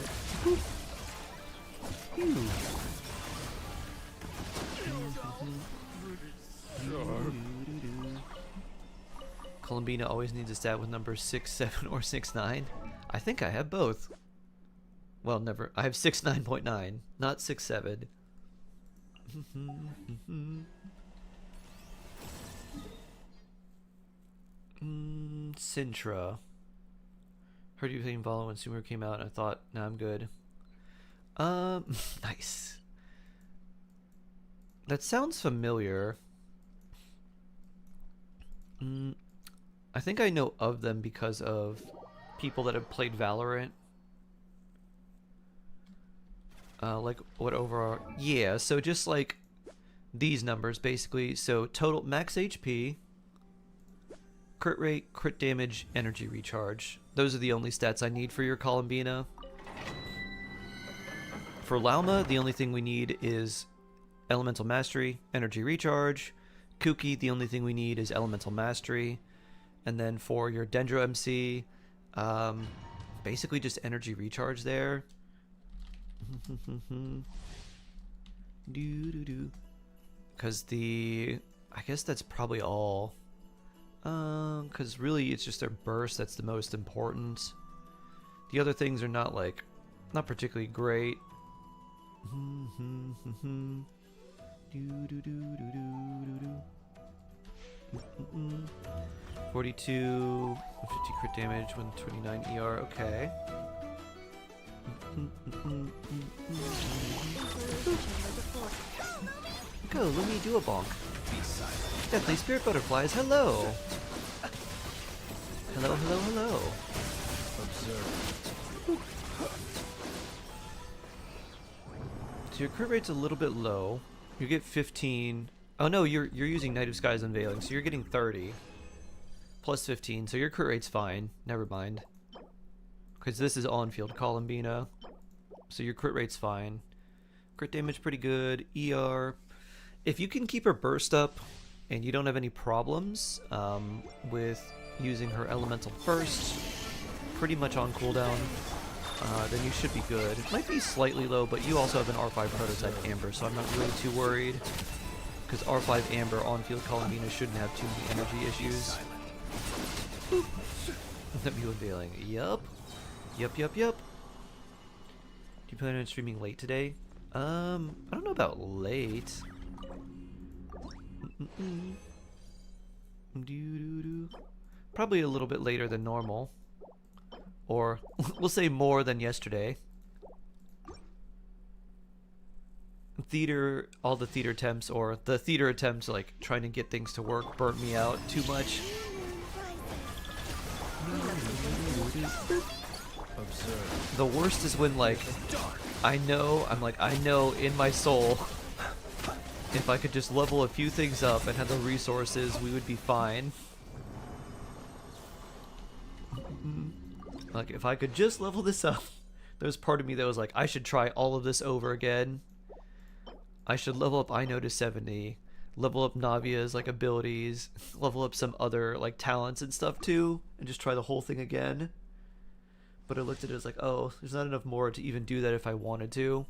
Columbina always needs a stat with numbers 6, 7, or 6, 9. I think I have both. Well, never. I have 6, 9.9, not 6, 7. Sintra. Heard you playing Valo when Sumer came out, and I thought, nah, I'm good. Nice. That sounds familiar. I think I know of them because of people that have played Valorant. Like, what overall... Yeah, so just like these numbers, basically. So, total max HP, crit rate, crit damage, energy recharge. Those are the only stats I need for your Columbina. For Lauma, the only thing we need is Elemental Mastery, Energy Recharge. Kuki, the only thing we need is Elemental Mastery. And then for your Dendro MC, basically just Energy Recharge there. Because I guess that's probably all. Because really it's just their burst that's the most important. The other things are not particularly great. 42, 50 crit damage, 129 ER, okay. Go, let me do a bonk. Deathly Spirit Butterflies, hello! Hello, hello, hello. Observe. So your crit rate's a little bit low. You get 15. Oh no, you're using Night of Sky's Unveiling, so you're getting 30. Plus 15, so your crit rate's fine. Never mind. Because this is on-field Columbina. So your crit rate's fine. Crit damage pretty good. ER. If you can keep her burst up and you don't have any problems with using her elemental first, pretty much on cooldown, then you should be good. It might be slightly low, but you also have an R5 prototype Amber, so I'm not really too worried. Because R5 Amber on-field Columbina shouldn't have too many energy issues. That you unveiling. Yup. Yup, yup, yup. Do you plan on streaming late today? I don't know about late. Probably a little bit later than normal. Or, we'll say more than yesterday. All the theater attempts, or the theater attempts, like, trying to get things to work, burnt me out too much. The worst is when, like, I know in my soul, if I could just level a few things up and have the resources, we would be fine. Like, if I could just level this up, there's part of me that was like, I should try all of this over again. I should level up Ino to 70, level up Navia's, like, abilities, level up some other, like, talents and stuff too, and just try the whole thing again. But I looked at it as like, oh, there's not enough more to even do that if I wanted to.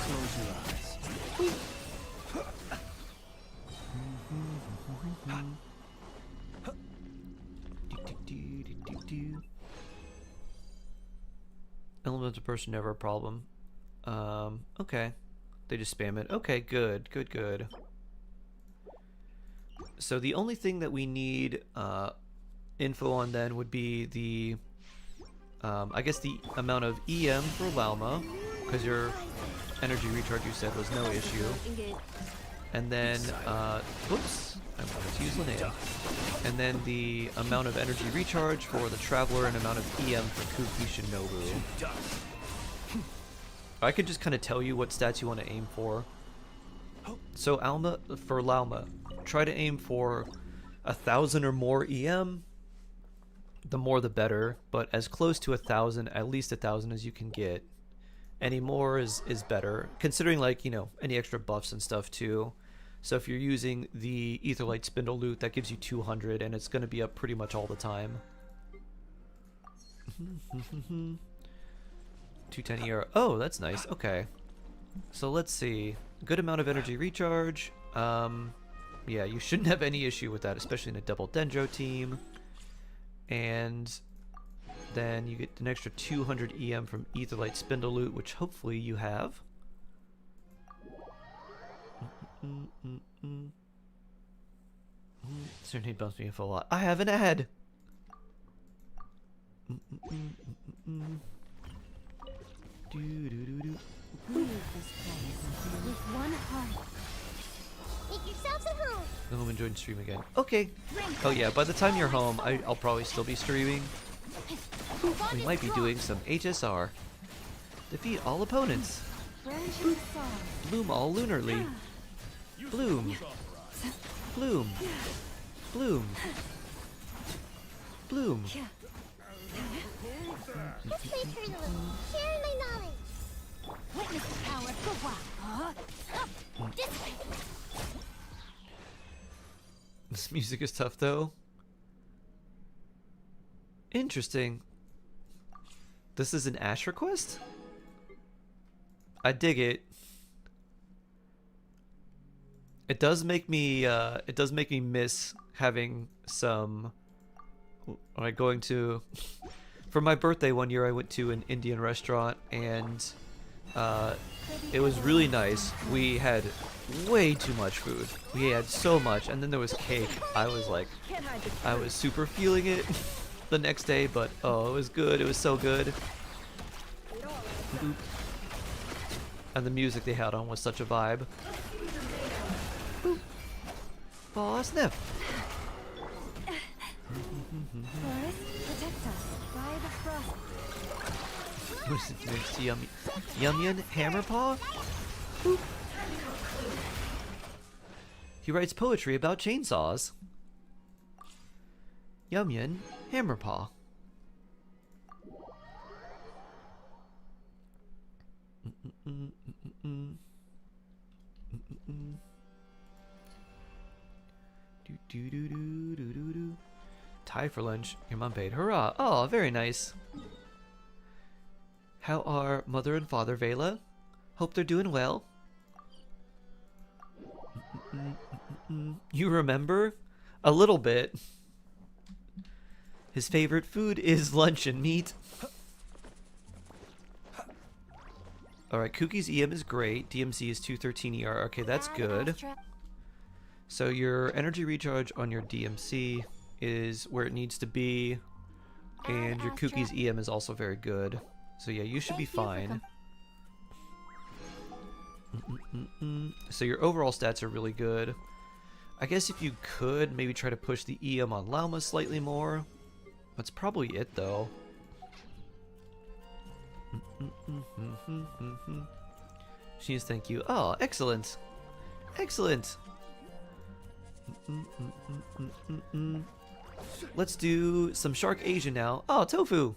Close your eyes. Elemental person never a problem. Okay. They just spam it. Okay, good, good, good. So the only thing that we need info on then would be the, I guess the amount of EM for Lalma, because your energy recharge you said was no issue. And then, whoops, I wanted to use Linnea. And then the amount of energy recharge for the Traveler and amount of EM for Kuki Shinobu. I could just kind of tell you what stats you want to aim for. So for Lalma, try to aim for 1,000 or more EM. The more the better, but as close to 1,000, at least 1,000 as you can get. Any more is better, considering, like, you know, any extra buffs and stuff too. So if you're using the Aetherlight Spindle loot, that gives you 200, and it's going to be up pretty much all the time. 210 ER. Oh, that's nice. Okay. So let's see. Good amount of energy recharge. Yeah, you shouldn't have any issue with that, especially in a double Dendro team. And then you get an extra 200 EM from Aetherlight Spindle loot, which hopefully you have. Certainly bumps me up a lot. I have an ad! With one heart. Make yourselves at home. Go home and join stream again. Okay. Oh yeah, by the time you're home, I'll probably still be streaming. We might be doing some HSR. Defeat all opponents. Bloom all lunarly. Bloom. Bloom. Bloom. Bloom. Let's play turn a little. Share my knowledge. Witness the power. This way. This music is tough though. Interesting. This is an Ash request? I dig it. It does make me miss having some, like, going to for my birthday one year I went to an Indian restaurant, and it was really nice. We had way too much food. We had so much, and then there was cake. I was super feeling it the next day, but oh, it was good. It was so good. Boop. And the music they had on was such a vibe. Boop. Aw, snap. Forest, protect us by the frost. What is it doing to Yum Hammerpaw? Boop. He writes poetry about chainsaws. Yum Hammerpaw. Thai for lunch. Your mom paid. Hurrah! Oh, very nice. How are mother and father, Vela? Hope they're doing well. You remember? A little bit. His favorite food is lunch and meat. Alright, Kuki's EM is great. DMC is 213 ER. Okay, that's good. So your energy recharge on your DMC is where it needs to be. And your Kuki's EM is also very good. So yeah, you should be fine. So your overall stats are really good. I guess if you could, maybe try to push the EM on Lalma slightly more. That's probably it, though. She's thank you. Oh, excellent. Excellent. Let's do some Shark Asia now. Oh, Tofu.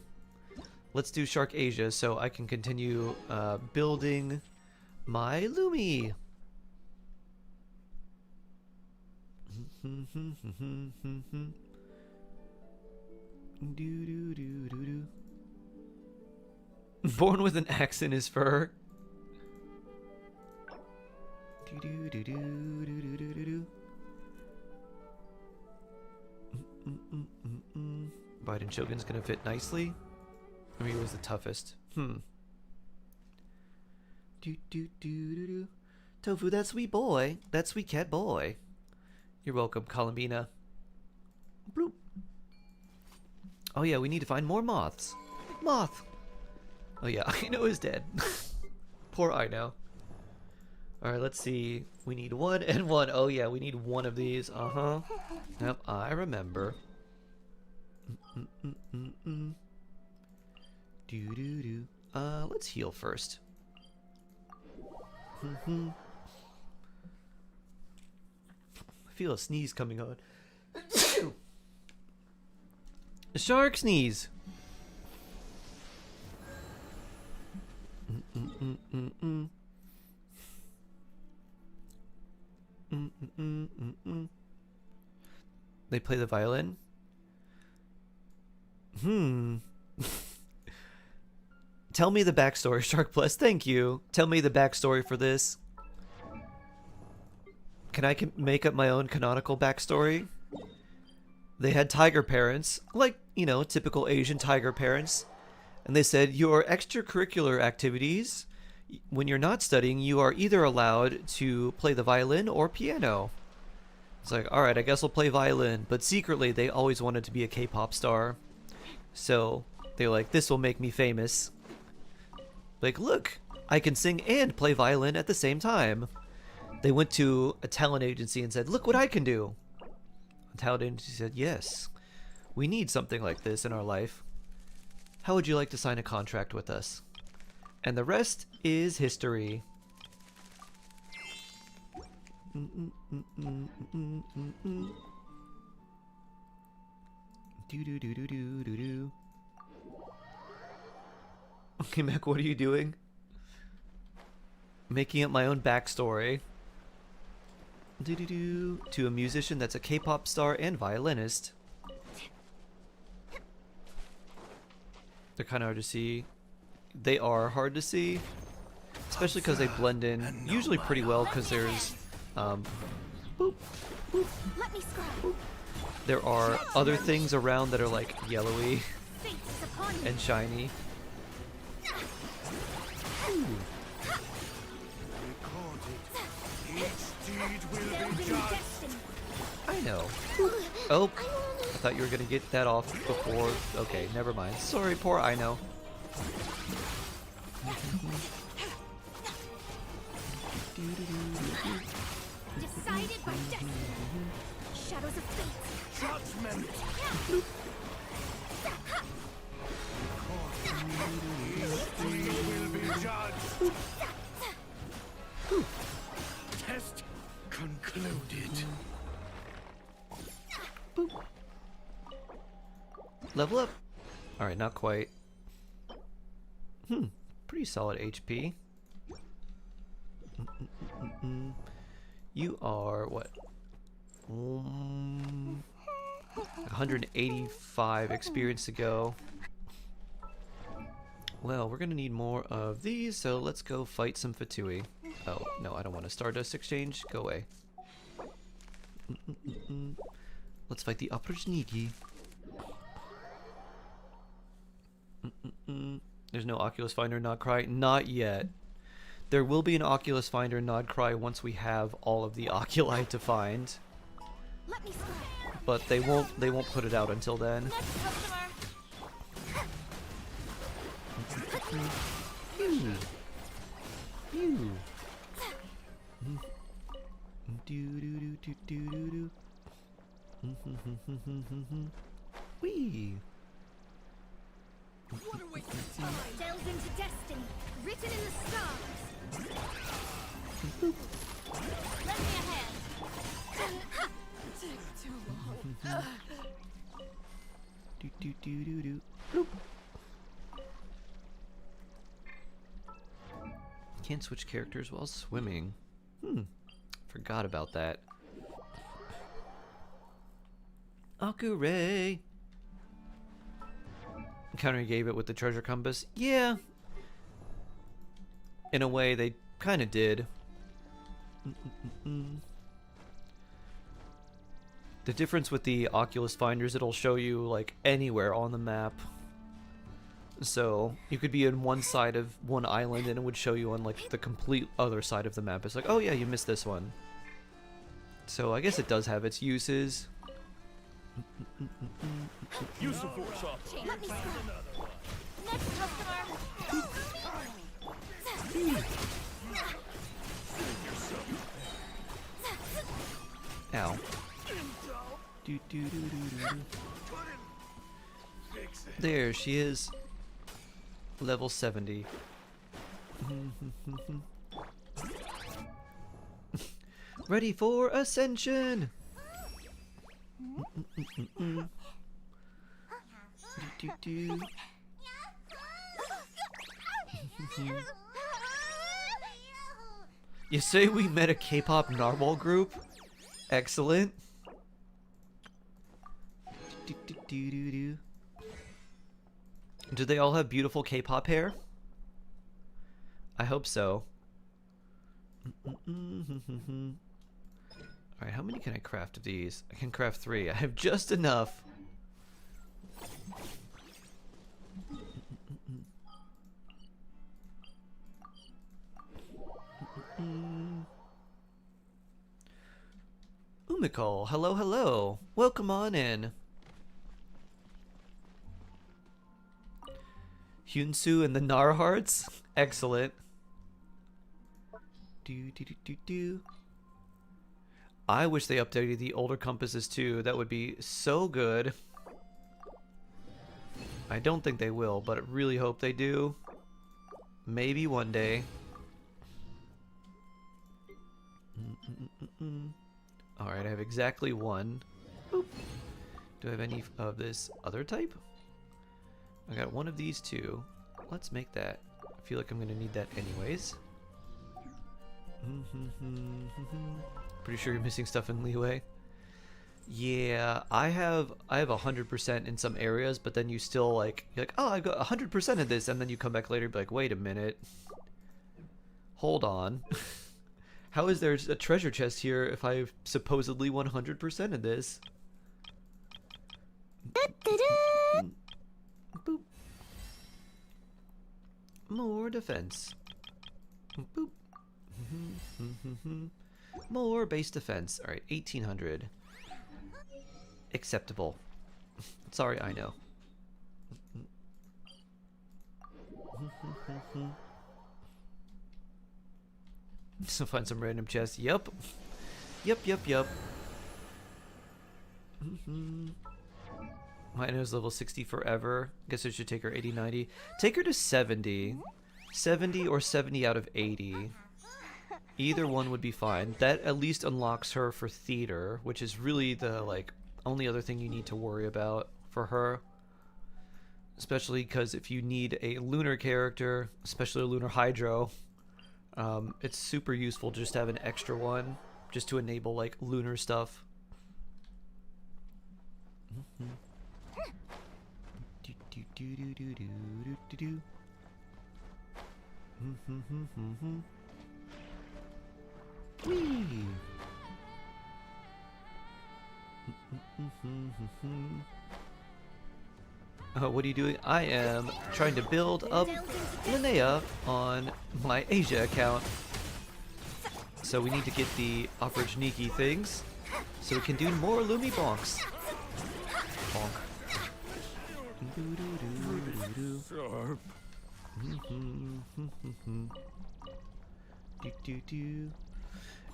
Let's do Shark Asia so I can continue building my Lumi. Born with an axe in his fur. Biden Shogun's gonna fit nicely. I mean, he was the toughest. Tofu, that sweet boy. That sweet cat boy. You're welcome, Columbina. Bloop. Oh yeah, we need to find more moths. Moth! Oh yeah, I know is dead. Poor I know. Alright, let's see. We need 1 and 1. Oh yeah, we need 1 of these. Uh-huh. Yep, I remember. Let's heal first. I feel a sneeze coming on. A shark sneeze. They play the violin? Tell me the backstory, Shark Plus. Thank you. Tell me the backstory for this. Can I make up my own canonical backstory? They had tiger parents, like, you know, typical Asian tiger parents. And they said, your extracurricular activities, when you're not studying, you are either allowed to play the violin or piano. It's like, alright, I guess I'll play violin. But secretly, they always wanted to be a K-pop star. So, they were like, this will make me famous. Like, look, I can sing and play violin at the same time. They went to a talent agency and said, look what I can do. The talent agency said, yes, we need something like this in our life. How would you like to sign a contract with us? And the rest is history. Do. Okay, Mac, what are you doing? Making up my own backstory. To a musician that's a K-pop star and violinist. They're kind of hard to see. They are hard to see, especially because they blend in usually pretty well. Because there's, boop, boop, boop. There are other things around that are like yellowy and shiny. Ooh. I know. Oh, I thought you were gonna get that off before. Okay, never mind. Sorry, poor I know. Decided by destiny. Shadows of fate. Judgment. Will be judged. Test concluded. Boop. Level up. Alright, not quite. Pretty solid HP. You are what? 185 experience to go. Well, we're gonna need more of these, so let's go fight some Fatui. Oh, no, I don't want a Stardust exchange. Go away. Let's fight the Oprochniki. There's no Oculus Finder Nod Cry. Not yet. There will be an Oculus Finder Nod Cry once we have all of the oculi to find. But they won't put it out until then. Wee. What a waste of time. Delve into destiny, written in the stars. Lend me a hand. Take too long. Bloop. Can't switch characters while swimming. Forgot about that. Akure. Counter gave it with the treasure compass. Yeah. In a way, they kind of did. The difference with the Oculus Finders, it'll show you like anywhere on the map. So you could be in one side of one island and it would show you on like the complete other side of the map. It's like, oh yeah, you missed this one. So I guess it does have its uses. Use the force off. Let me stop. Next customer. Ow. Do, do, do, do, do. There she is. Level 70. Ready for ascension. Do, do, do. You say we met a K-pop narwhal group? Excellent. Do, do, do, do, do. Do they all have beautiful K-pop hair? I hope so. Alright, how many can I craft of these? I can craft 3. I have just enough. Umiko, hello, hello. Welcome on in. Hyunsu and the Narhearts? Excellent. Do, do, do, do, do. I wish they updated the older compasses too. That would be so good. I don't think they will, but I really hope they do. Maybe one day. Alright, I have exactly 1. Boop. Do I have any of this other type? I got 1 of these 2. Let's make that. I feel like I'm gonna need that anyways. Pretty sure you're missing stuff in leeway. Yeah, I have 100% in some areas, but then you still like, you're like, oh, I got 100% of this, and then you come back later and be like, wait a minute. Hold on. How is there a treasure chest here if I have supposedly 100% of this? Boop. More defense. Boop. More base defense. Alright, 1800. Acceptable. Sorry, I know. So find some random chests. Yup. Yup. Mine is level 60 forever. Guess I should take her 80, 90. Take her to 70. 70 or 70 out of 80. Either one would be fine. That at least unlocks her for theater, which is really the like only other thing you need to worry about for her. Especially because if you need a lunar character, especially a lunar hydro, it's super useful just to have an extra one just to enable like lunar stuff. Whee! What are you doing? I am trying to build up Linnea on my Asia account. So we need to get the Opportunity things so we can do more Lumi bonks. Bonk.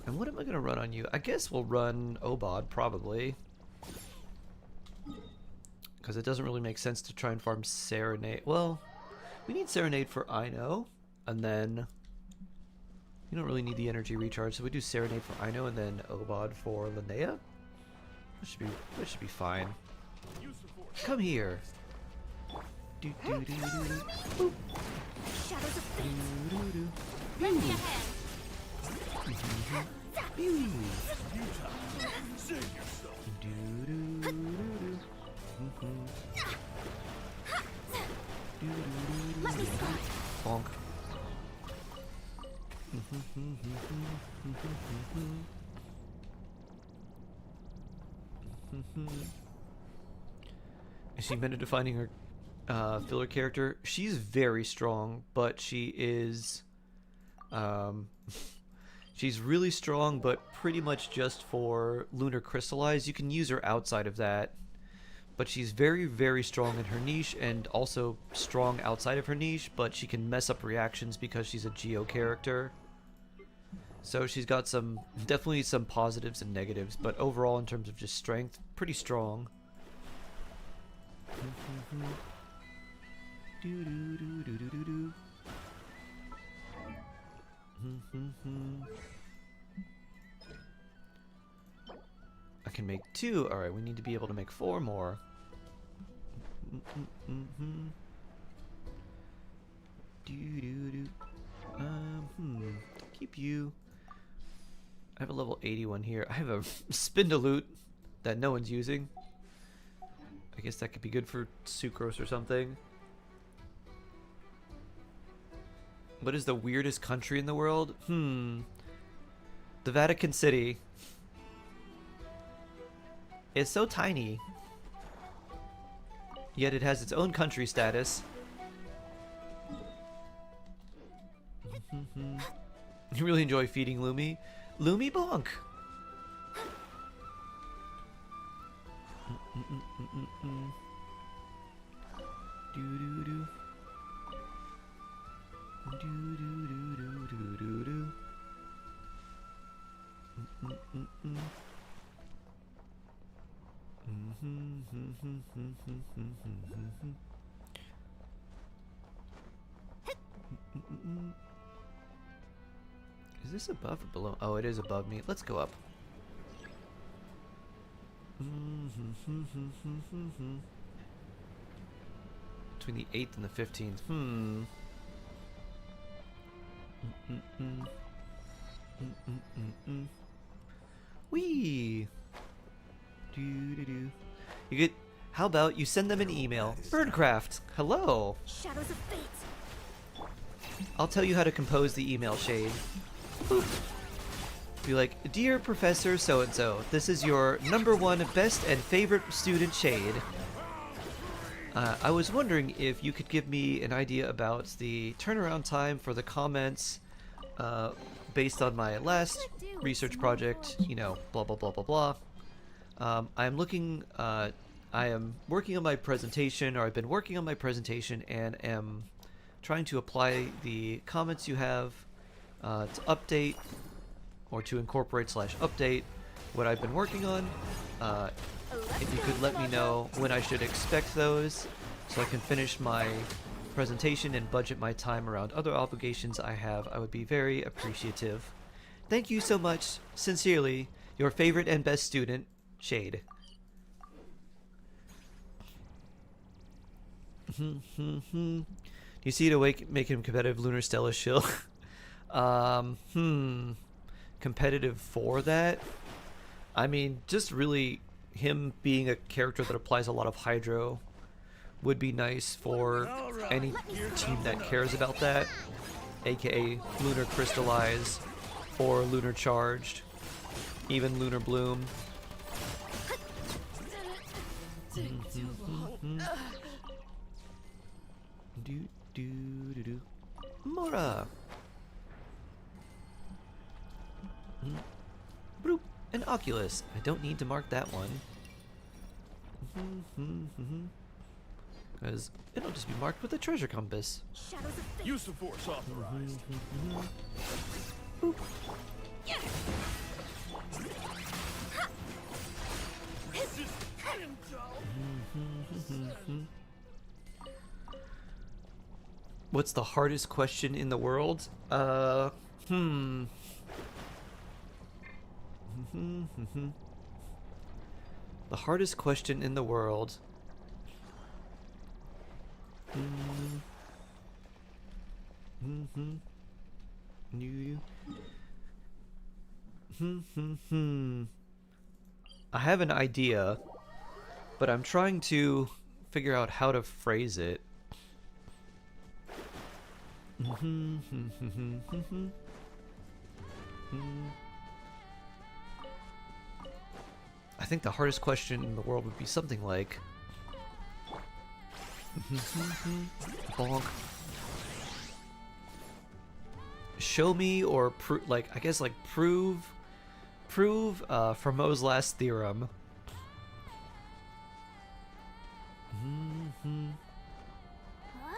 And what am I gonna run on you? I guess we'll run Obod probably, because it doesn't really make sense to try and farm Serenade. Well, we need Serenade for Ino, and then you don't really need the energy recharge, so we do Serenade for Ino and then Obod for Linnea. That should be fine. Come here. Do do do do do. Boop. Shadows of fate. Do do do. Lend me a hand. Do do do do. Let me start. Bonk. Is she meant to defining her filler character? She's very strong, but she is she's really strong, but pretty much just for lunar crystallize. You can use her outside of that, but she's very, very strong in her niche and also strong outside of her niche, but she can mess up reactions because she's a geo character. So she's got definitely some positives and negatives, but overall in terms of just strength, pretty strong. I can make 2. Alright, we need to be able to make 4 more. Keep you. I have a level 81 here. I have a Spindaloot that no one's using. I guess that could be good for Sucrose or something. What is the weirdest country in the world? The Vatican City. It's so tiny. Yet it has its own country status. You really enjoy feeding Lumi? Lumi bonk! Is this above or below? Oh, it is above me. Let's go up. Between the 8th and the 15th. Wee. You get. How about you send them an email? Birdcraft. Hello. Shadows of fate. I'll tell you how to compose the email, Shade. Boop. Be like, Dear Professor So-and-so, this is your #1 best and favorite student, Shade. I was wondering if you could give me an idea about the turnaround time for the comments based on my last research project, you know, blah, blah, blah, blah, blah. I am working on my presentation, or I've been working on my presentation, and am trying to apply the comments you have to update, or to incorporate/update what I've been working on. If you could let me know when I should expect those, so I can finish my presentation and budget my time around other obligations I have, I would be very appreciative. Thank you so much. Sincerely, your favorite and best student, Shade. You see it awake, make him competitive Lunar Stella shill. Competitive for that? I mean, just really him being a character that applies a lot of Hydro would be nice for any team that cares about that, aka Lunar Crystallize or Lunar Charged, even Lunar Bloom. Mora! Bloop! An Oculus. I don't need to mark that one. Because it'll just be marked with a treasure compass. Use of force authorized. Boop. What's the hardest question in the world? The hardest question in the world. I have an idea. but I'm trying to figure out how to phrase it. I think the hardest question in the world would be something like bonk. Show me or like I guess like prove Fermat's last theorem.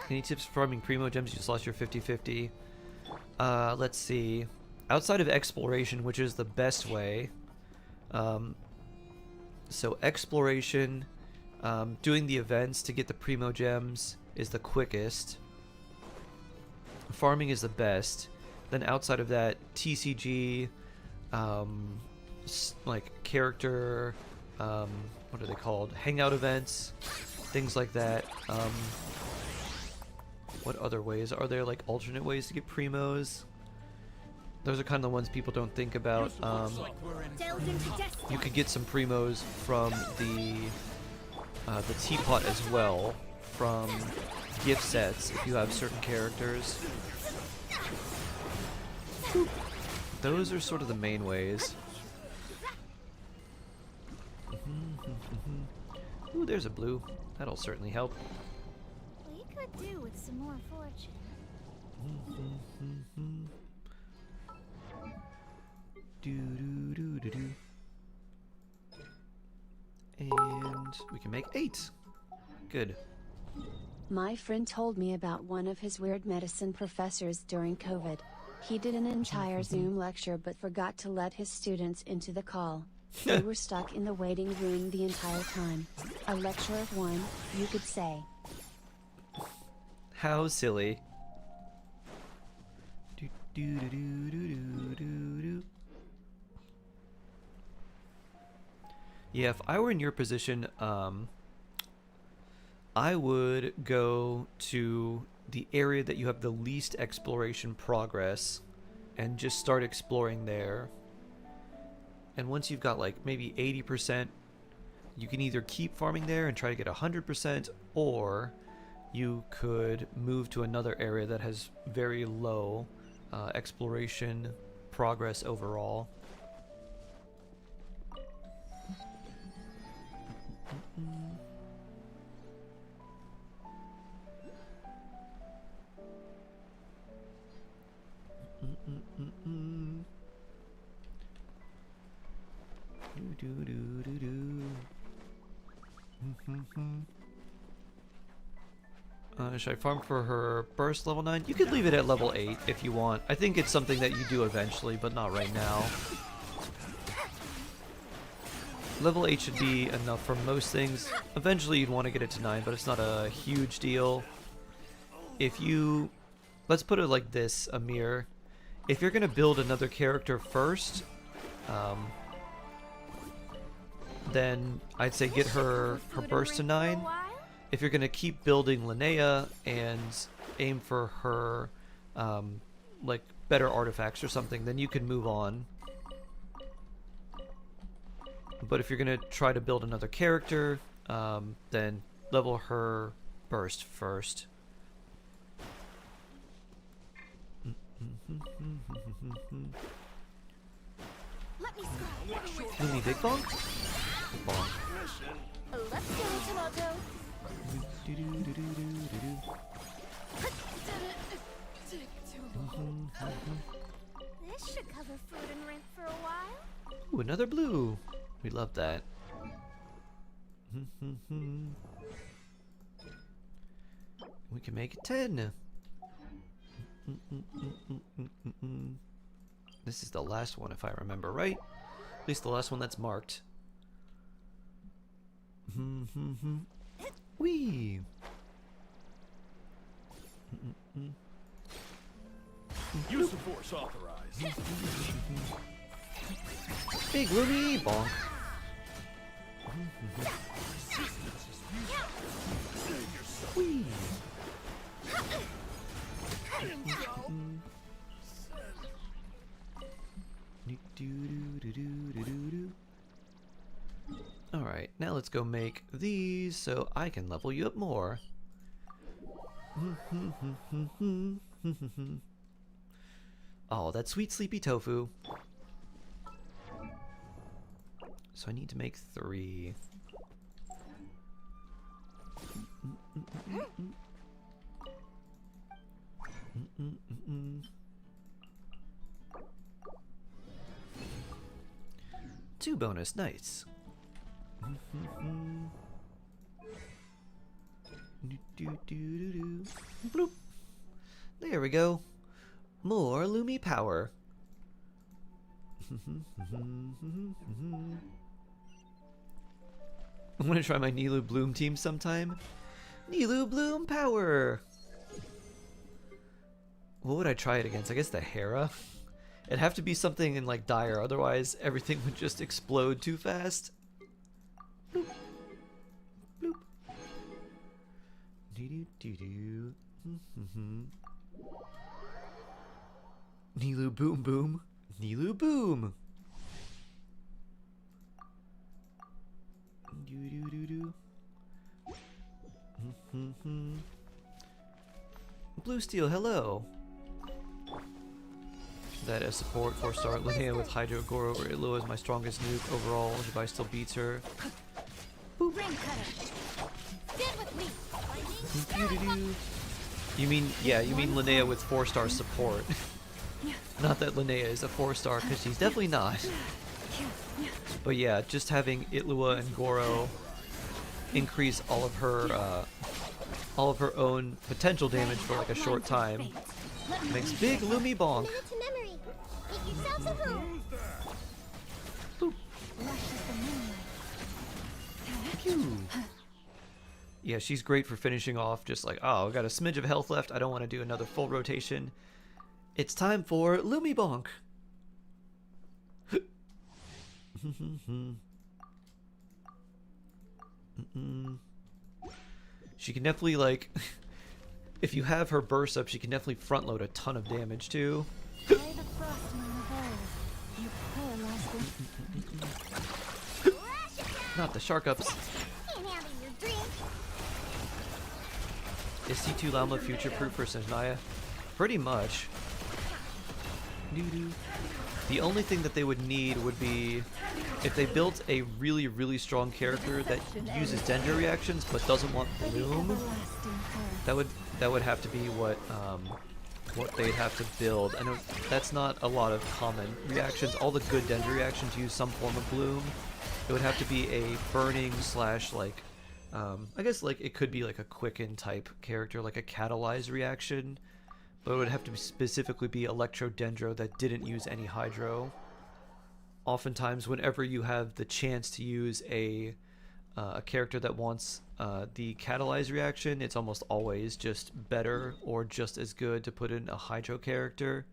Any tips for farming primo gems? You just lost your 50-50. Let's see. Outside of exploration, which is the best way. So exploration, doing the events to get the primo gems is the quickest. Farming is the best. Then outside of that, TCG, like character, what are they called? Hangout events, things like that. What other ways? Are there like alternate ways to get primos? Those are kind of the ones people don't think about. You could get some primos from the teapot as well, from gift sets if you have certain characters. Those are sort of the main ways. Ooh, there's a blue. That'll certainly help. We could do with some more fortune. And we can make 8. Good. My friend told me about one of his weird medicine professors during COVID. He did an entire Zoom lecture but forgot to let his students into the call. They were stuck in the waiting room the entire time. A lecture of one, you could say. How silly. Yeah, if I were in your position, I would go to the area that you have the least exploration progress and just start exploring there. And once you've got like maybe 80%, you can either keep farming there and try to get 100%, or you could move to another area that has very low exploration progress overall. Should I farm for her burst level 9? You could leave it at level 8 if you want. I think it's something that you do eventually, but not right now. Level 8 should be enough for most things. Eventually you'd want to get it to 9, but it's not a huge deal. If you... Let's put it like this, Amir. If you're going to build another character first, then I'd say get her burst to 9. If you're going to keep building Linnea and aim for her like better artifacts or something, then you can move on. But if you're going to try to build another character, then level her burst first. Let me scroll. Loony Big Bonk? Bonk. Let's go, Tomato. This should cover food and rent for a while. Ooh, another blue. We love that. We can make it 10. This is the last one, if I remember right. At least the last one that's marked. Whee! Use the force authorized. Big Ruby! Bonk. Whee! Alright, now let's go make these so I can level you up more. Oh, that sweet sleepy tofu. So I need to make 3. Two bonus, nice. Bloop. There we go. More Lumi power. I want to try my Nilu Bloom team sometime. Nilu Bloom power! What would I try it against? I guess the Hera? It'd have to be something in like dire, otherwise everything would just explode too fast. Bloop. Bloop. Doo-doo-doo-doo. Nilu Boom Boom. Nilu Boom! Doo-doo-doo-doo. Blue Steel, hello! That as support 4-star Linnea with Hydro Goro over Ilua is my strongest nuke overall. Jabai still beats her. Boop. You mean, yeah, you mean Linnea with 4-star support. Not that Linnea is a 4-star, because she's definitely not. But yeah, just having Itlua and Goro increase all of her own potential damage for like a short time makes big Lumi bonk. Boop. Yeah, she's great for finishing off just like, oh, I got a smidge of health left, I don't want to do another full rotation. It's time for Lumi bonk. She can definitely, like, if you have her burst up, she can definitely front load a ton of damage too. Not the shark ups. Is C2 Llama future proof for Sanjaya? Pretty much. The only thing that they would need would be if they built a really, really strong character that uses Dendro reactions but doesn't want Bloom. That would have to be what they'd have to build. I know that's not a lot of common reactions. All the good Dendro reactions use some form of Bloom. It would have to be a burning slash like I guess like it could be like a quicken type character, like a catalyze reaction. But it would have to specifically be Electro Dendro that didn't use any Hydro. Oftentimes, whenever you have the chance to use a character that wants the Catalyze reaction, it's almost always just better or just as good to put in a Hydro character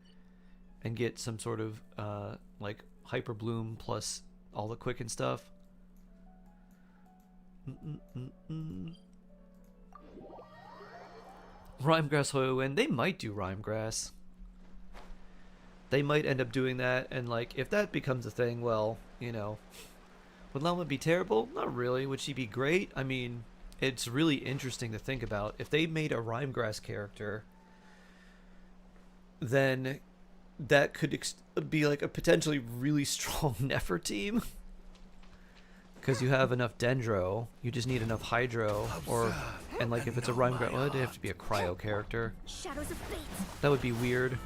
and get some sort of like Hyper Bloom plus all the quicken stuff. Rhymegrass Hoyoen, they might do Rhymegrass. They might end up doing that, and like, if that becomes a thing, well, you know. Would Llama be terrible? Not really. Would she be great? I mean, it's really interesting to think about. If they made a Rhymegrass character, then that could be like a potentially really strong Nefer team. Because you have enough Dendro, you just need enough Hydro, or, and like if it's a Rhymegrass, well, it'd have to be a Cryo character. That would be weird.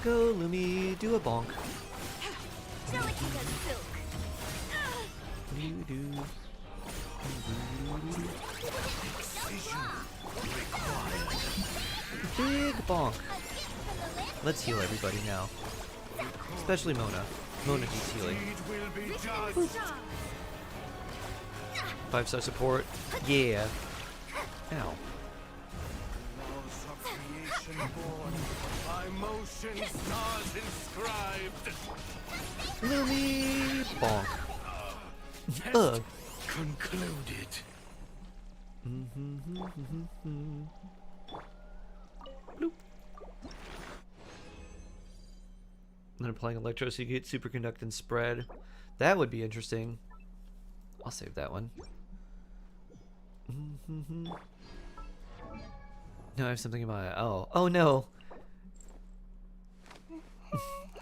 Go, Lumi, do a bonk. Big bonk. Let's heal everybody now. Especially Mona. Mona needs healing. 5-star support. Yeah. Ow. Lumi bonk. Ugh. Concluded. Bloop. And then applying electro so you get superconductance spread. That would be interesting. I'll save that one. No, I have something in my eye. Oh no!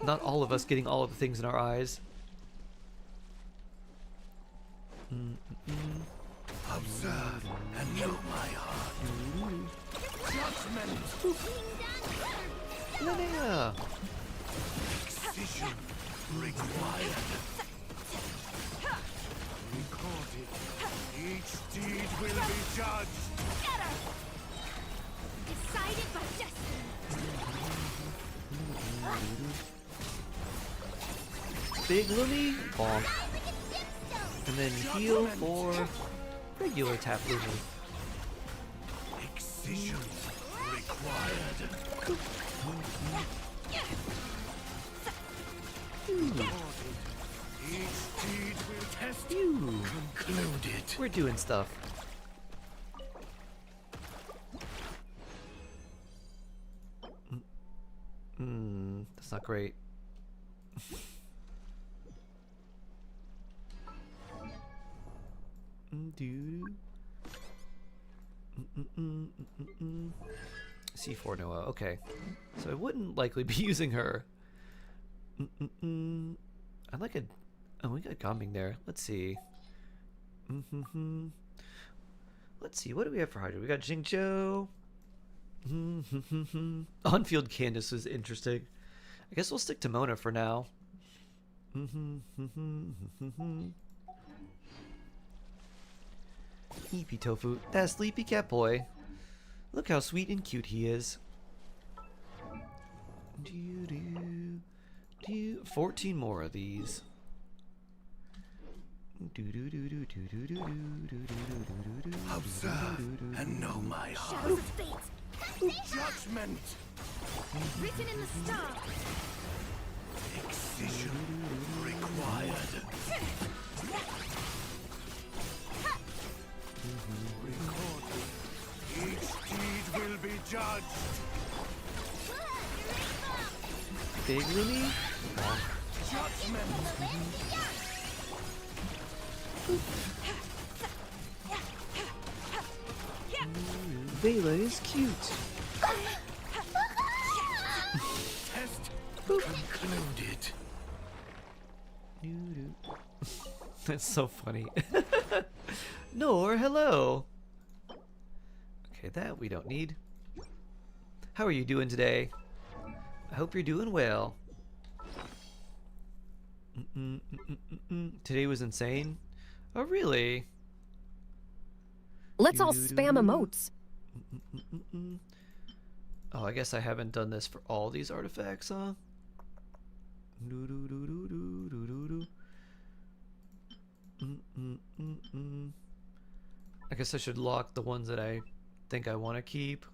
Not all of us getting all of the things in our eyes. Observe and know my heart. Judgment. Yeah. Excision required. Recorded. Each deed will be judged. Get her! Decided by destiny. Big Lumi, bonk. And then heal for regular tap Lumi. Excision required. Each deed will test you. Concluded. We're doing stuff. That's not great. C4 Noah, okay. So I wouldn't likely be using her. I like a... Oh, we got Gombing there. Let's see. Let's see, what do we have for Hydra? We got Jingzhou. On-field Candace was interesting. I guess we'll stick to Mona for now. Eepy Tofu, that sleepy cat boy. Look how sweet and cute he is. 14 more of these. Observe and know my heart. Judgment. Written in the stars. Excision required. Recorded. Each deed will be judged. Big Lumi? Judgment. Vela is cute. Test concluded. That's so funny. Nor, hello. Okay, that we don't need. How are you doing today? I hope you're doing well. Today was insane. Oh, really? Let's all spam emotes. Oh, I guess I haven't done this for all these artifacts, huh? I guess I should lock the ones that I think I want to keep,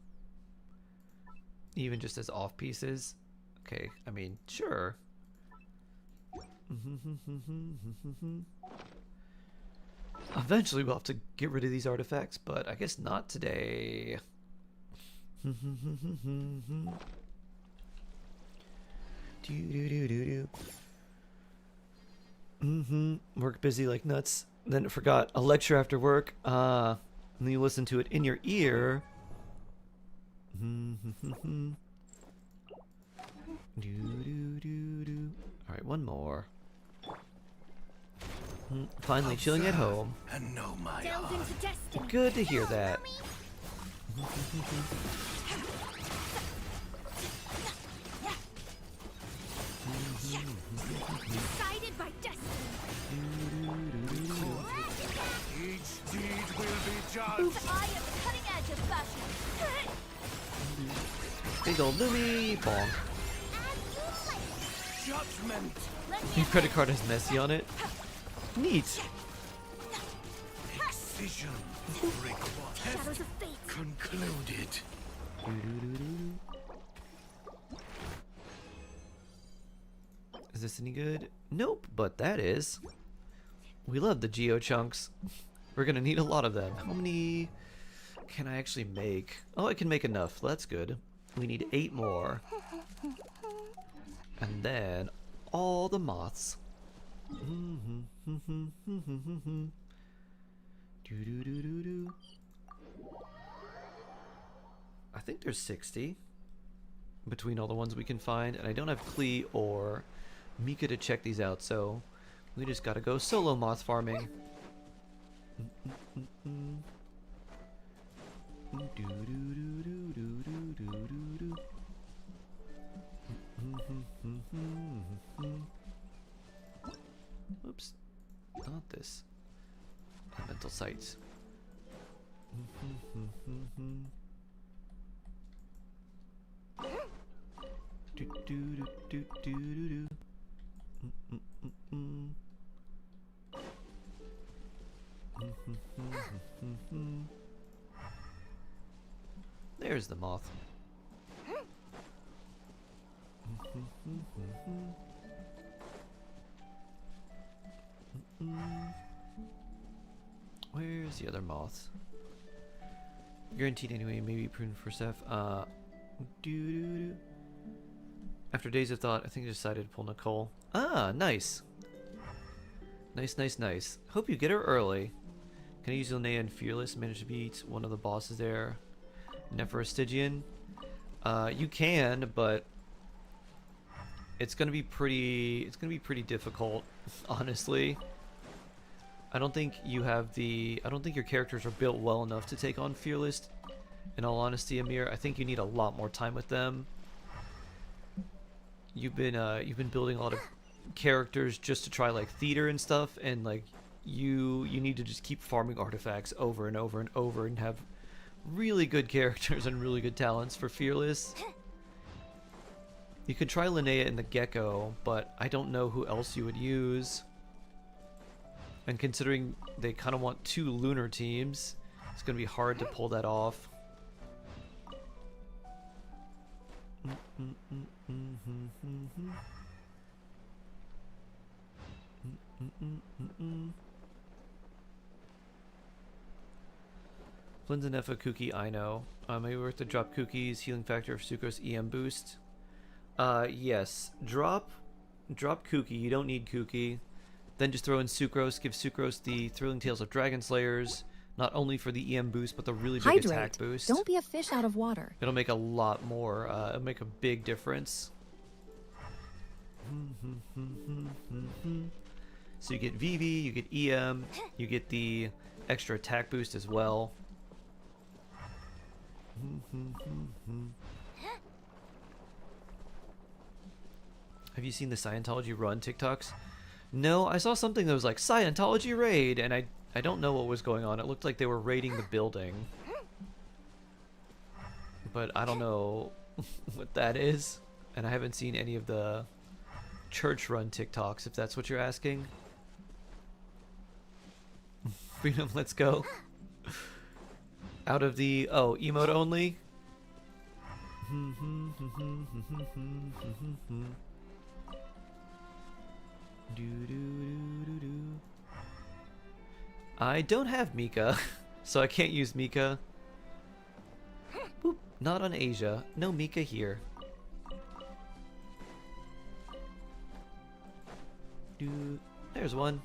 even just as off pieces. Okay, I mean, sure. Eventually we'll have to get rid of these artifacts, but I guess not today. Work busy like nuts. Then forgot a lecture after work. And then you listen to it in your ear. Alright, one more. Finally chilling at home. And know my Delve into destiny. Good to hear that. Decided by destiny. Each deed will be judged. I am the cutting edge of fashion. Big old Lumi, bonk. Judgment. Your credit card has Messi on it. Neat. Excision required. Shadows of fate. Concluded. Is this any good? Nope, but that is. We love the geo chunks. We're gonna need a lot of them. How many can I actually make? Oh, I can make enough. That's good. We need 8 more. And then all the moths. I think there's 60 between all the ones we can find, and I don't have Klee or Mika to check these out, so we just gotta go solo moth farming. Oops, not this. Elemental sites. There's the moth. Where's the other moth? Guaranteed anyway, maybe prudent for Seth. After days of thought, I think I decided to pull Nicole. Ah, nice. Nice. Hope you get her early. Can I use Linnea and Fearless? Manage to beat one of the bosses there. Nepharistigian. You can, but it's gonna be pretty difficult, honestly. I don't think your characters are built well enough to take on Fearless. In all honesty, Amir, I think you need a lot more time with them. You've been building a lot of characters just to try like theater and stuff, and like you need to just keep farming artifacts over and over and over and have really good characters and really good talents for Fearless. You could try Linnea and the Gecko, but I don't know who else you would use. And considering they kind of want 2 lunar teams, it's going to be hard to pull that off. Flynn's and Effa Kuki, I know. Maybe worth to drop Kuki's healing factor of Sucrose EM boost. Yes. Drop Kuki. You don't need Kuki. Then just throw in Sucrose. Give Sucrose the Thrilling Tales of Dragon Slayers. Not only for the EM boost, but the really big attack boost. Don't be a fish out of water. It'll make a lot more. It'll make a big difference. So you get VV, you get EM, you get the extra attack boost as well. Have you seen the Scientology run TikToks? No, I saw something that was like Scientology raid, and I don't know what was going on. It looked like they were raiding the building, but I don't know what that is, and I haven't seen any of the church run TikToks, if that's what you're asking. Freedom, let's go. Out of the emote only. I don't have Mika, so I can't use Mika. Boop, not on Asia. No Mika here. There's one.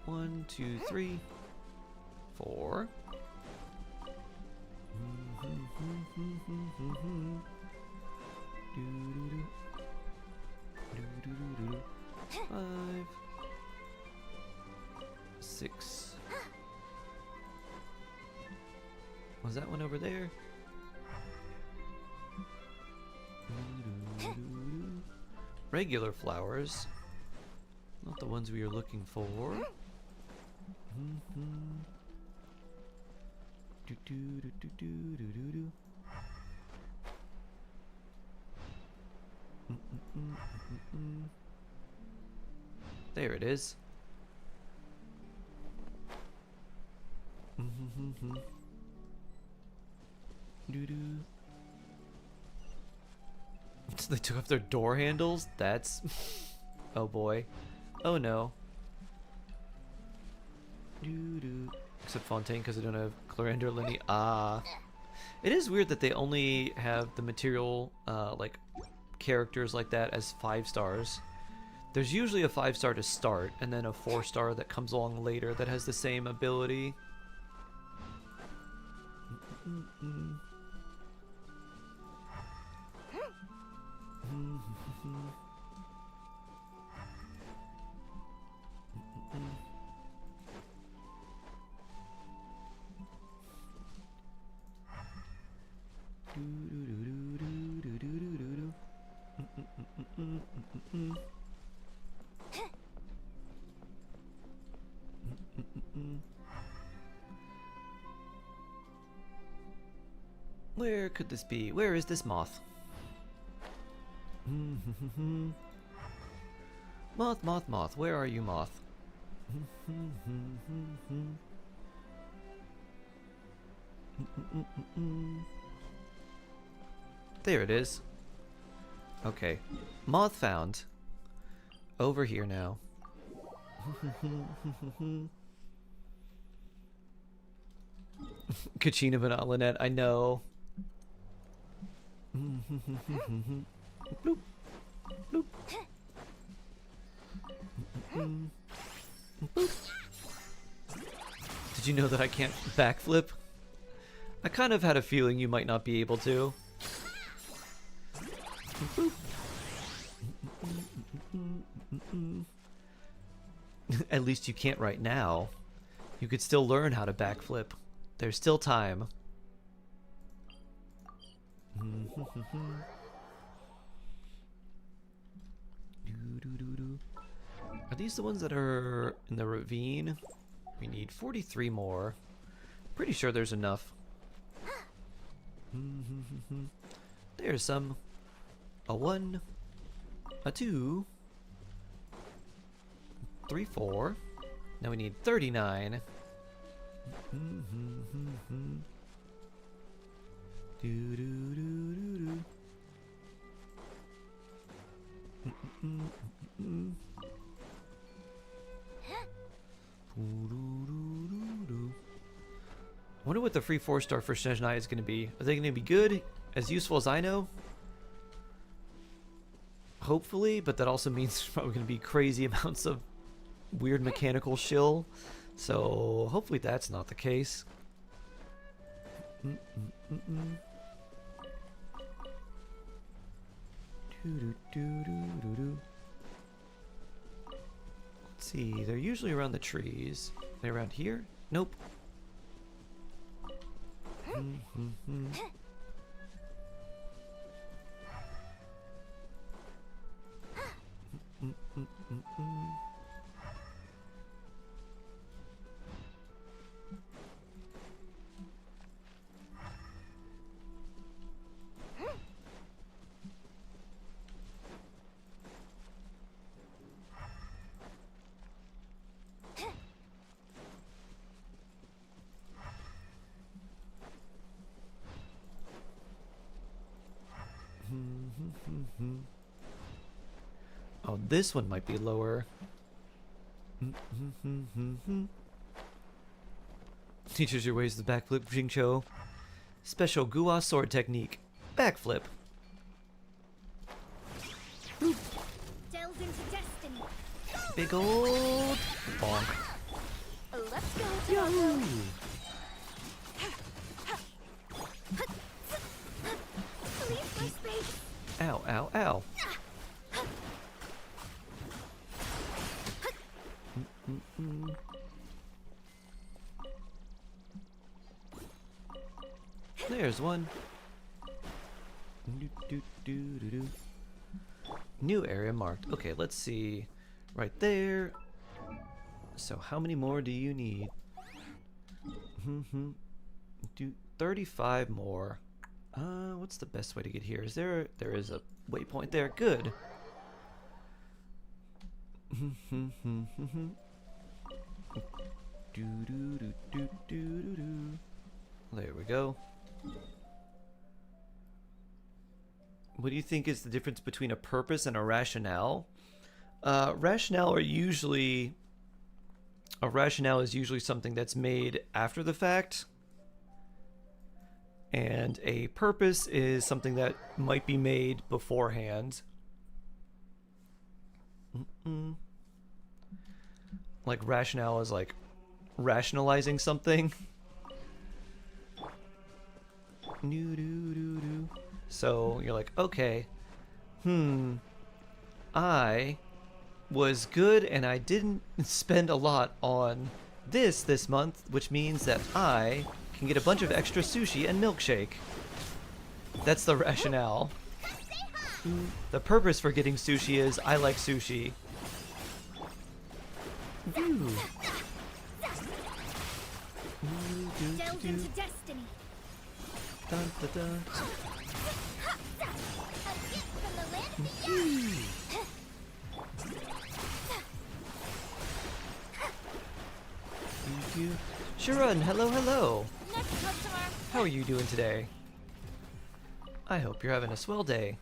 1, 2, 3, 4. 5, 6. Was that one over there? Regular flowers. Not the ones we are looking for. There it is. They took off their door handles? That's... oh boy. Oh no. Except Fontaine because I don't have Clorander Linny. Ah. It is weird that they only have the material, like, characters like that as 5 stars. There's usually a 5-star to start, and then a 4-star that comes along later that has the same ability. Where could this be? Where is this moth? Moth, moth, moth. Where are you, moth? There it is. Okay. Moth found. Over here now. Kachina Vanilla Lynette, I know. Bloop. Bloop. Boop. Did you know that I can't backflip? I kind of had a feeling you might not be able to. Boop. At least you can't right now. You could still learn how to backflip. There's still time. Are these the ones that are in the ravine? We need 43 more. Pretty sure there's enough. There's some. A 1, a 2, 3, 4. Now we need 39. I wonder what the free 4-star for Snezhnaya is going to be. Are they going to be good? As useful as I know? Hopefully, but that also means there's probably going to be crazy amounts of weird mechanical shill. So hopefully that's not the case. Let's see, they're usually around the trees. They're around here? Nope. Oh, this one might be lower. Teaches your ways to the backflip, Jingcho. Special Gua sword technique. Backflip. Delve into destiny. Big old bonk. Let's go. Yahoo! Leave my space. Ow, ow, ow. There's one. New area marked. Okay, let's see. Right there. So how many more do you need? Do 35 more. What's the best way to get here? There is a waypoint there. Good. There we go. What do you think is the difference between a purpose and a rationale? Rationale is usually something that's made after the fact, and a purpose is something that might be made beforehand. Like rationale is like rationalizing something. So you're like, okay, I was good and I didn't spend a lot on this month, which means that I can get a bunch of extra sushi and milkshake. That's the rationale. The purpose for getting sushi is I like sushi. Delve into destiny. Dun, dun, dun. Thank you. Sharon, hello. How are you doing today? I hope you're having a swell day.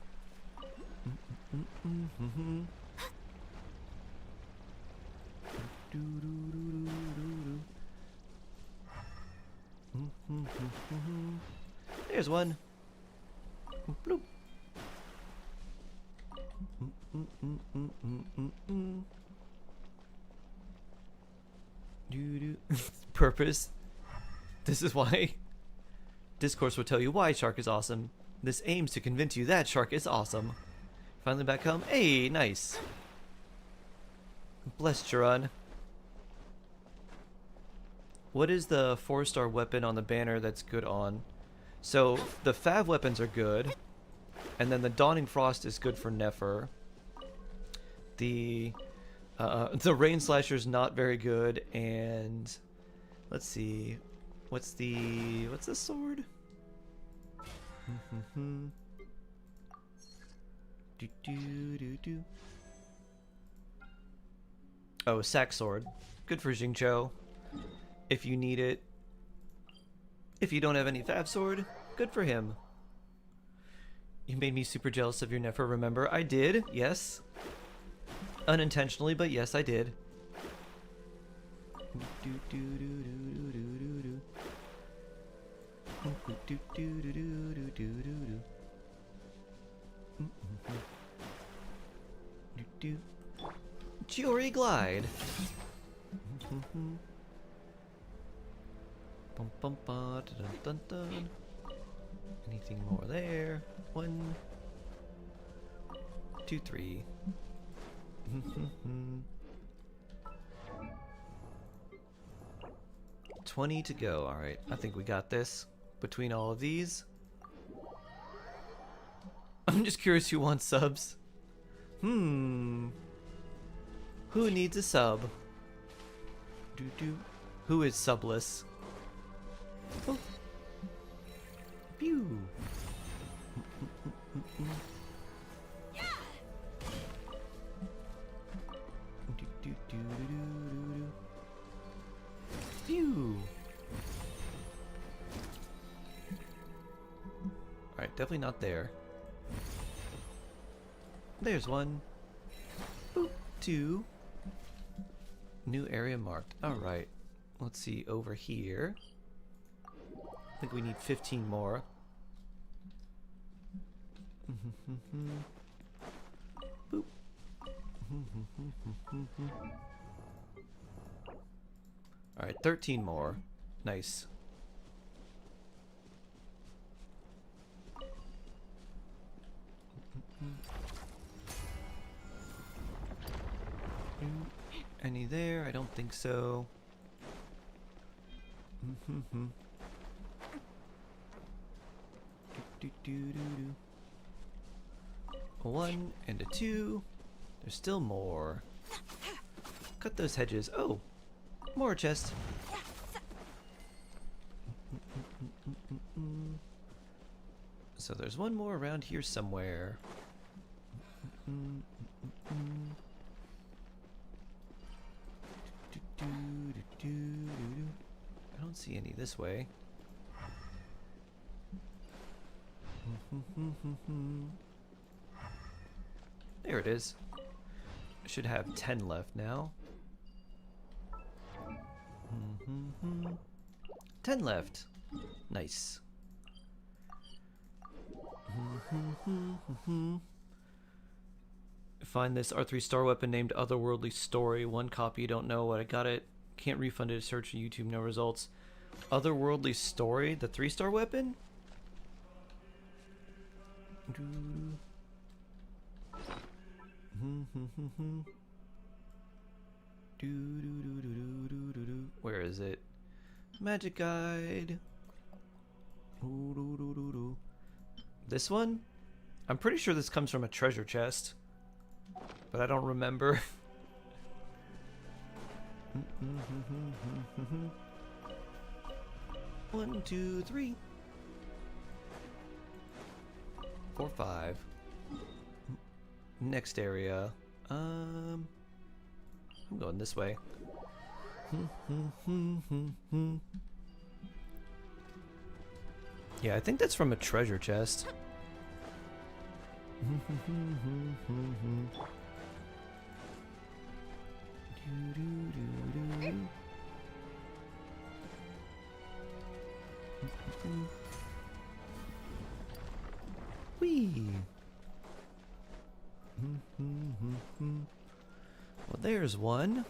There's one. Bloop. Purpose. This is why. Discourse will tell you why Shark is awesome. This aims to convince you that Shark is awesome. Finally back home. Hey, nice. Bless Charon. What is the 4-star weapon on the banner that's good on? So the Fav weapons are good, and then the Dawning Frost is good for Nefer. The Rain Slasher's not very good, and let's see, what's this sword? Oh, Sack Sword. Good for Jingzhou. If you need it. If you don't have any Fav Sword, good for him. You made me super jealous of your Nefer, remember? I did, yes. Unintentionally, but yes, I did. Chiori Glide. Bum, bum, ba, dun, dun, dun. Anything more there? 1, 2, 3. 20 to go. All right, I think we got this. Between all of these, I'm just curious who wants subs. Who needs a sub? Who is subless? Oh. Pew. Pew. Alright, definitely not there. There's one. Boop. 2. New area marked. Alright. Let's see over here. I think we need 15 more. Boop. Alright, 13 more. Nice. Any there? I don't think so. 1 and a 2. There's still more. Cut those hedges. Oh, more chest. So there's one more around here somewhere. I don't see any this way. There it is. I should have 10 left now. 10 left. Nice. Find this R3 star weapon named Otherworldly Story. 1 copy, don't know what I got it. Can't refund it, search on YouTube, no results. Otherworldly Story, the 3-star weapon? Where is it? Magic guide. This one? I'm pretty sure this comes from a treasure chest, but I don't remember. 1, 2, 3, 4, 5. Next area. I'm going this way. Yeah, I think that's from a treasure chest. Whee! Well, there's one.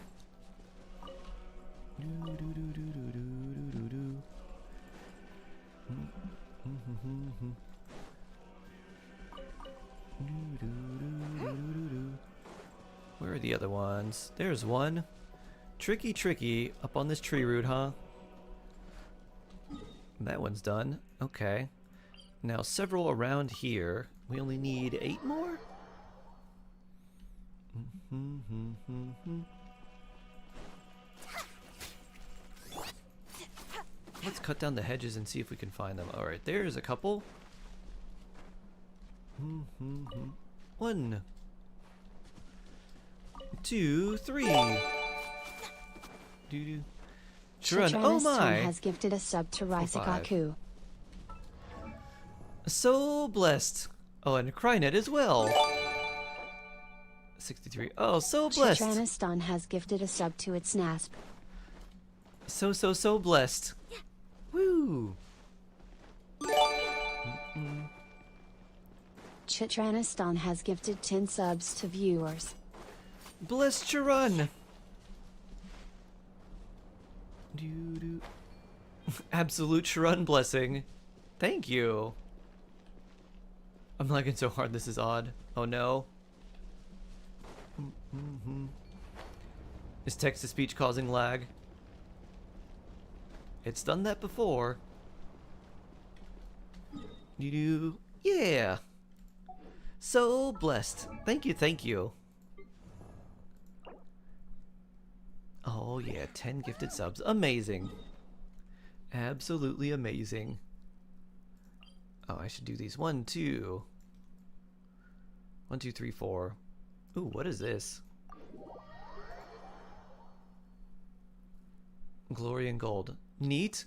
Where are the other ones? There's one. Tricky, tricky. Up on this tree root, huh? That one's done. Okay. Now several around here. We only need 8 more? Let's cut down the hedges and see if we can find them. Alright, there's a couple. 1, 2, 3. Doo-doo. Shrun, oh my! Has gifted a sub to Raisakaku. So blessed. Oh, and Crynet as well. 63. Oh, so blessed. Chitranistan has gifted a sub to its NASP. So blessed. Woo! Chitranistan has gifted 10 subs to viewers. Bless Chiron! Absolute Chiron blessing. Thank you. I'm lagging so hard, this is odd. Oh no. Is text-to-speech causing lag? It's done that before. Yeah. So blessed. Thank you, thank you. Oh yeah, 10 gifted subs. Amazing. Absolutely amazing. Oh, I should do these. 1, 2. 1, 2, 3, 4. Ooh, what is this? Glory and gold. Neat.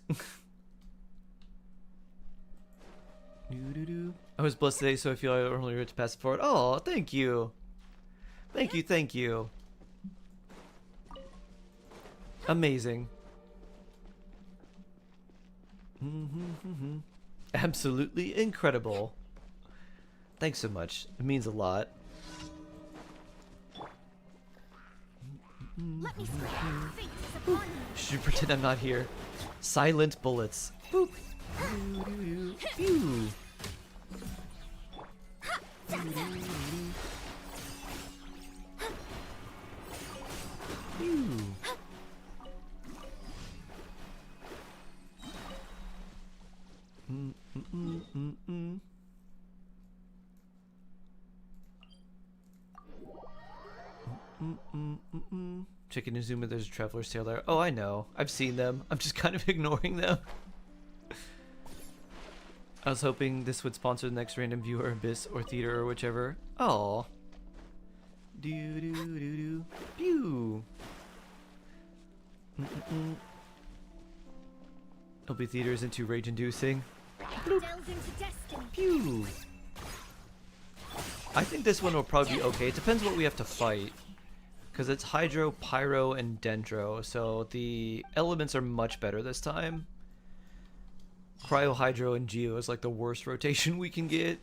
I was blessed today, so I feel I only rich to pass it forward. Oh, thank you. Thank you, thank you. Amazing. Absolutely incredible. Thanks so much. It means a lot. Let me Should pretend I'm not here. Silent bullets. Boop. Pew. Pew. Chicken Inazuma, there's a traveler's tale there. Oh, I know. I've seen them. I'm just kind of ignoring them. I was hoping this would sponsor the next random viewer, Abyss, or Theater, or whichever. Oh. Do. Pew. It'll be theaters into rage-inducing. Delve into destiny. Pew. I think this one will probably be okay. It depends what we have to fight. Because it's Hydro, Pyro, and Dendro, so the elements are much better this time. Cryo, Hydro, and Geo is like the worst rotation we can get.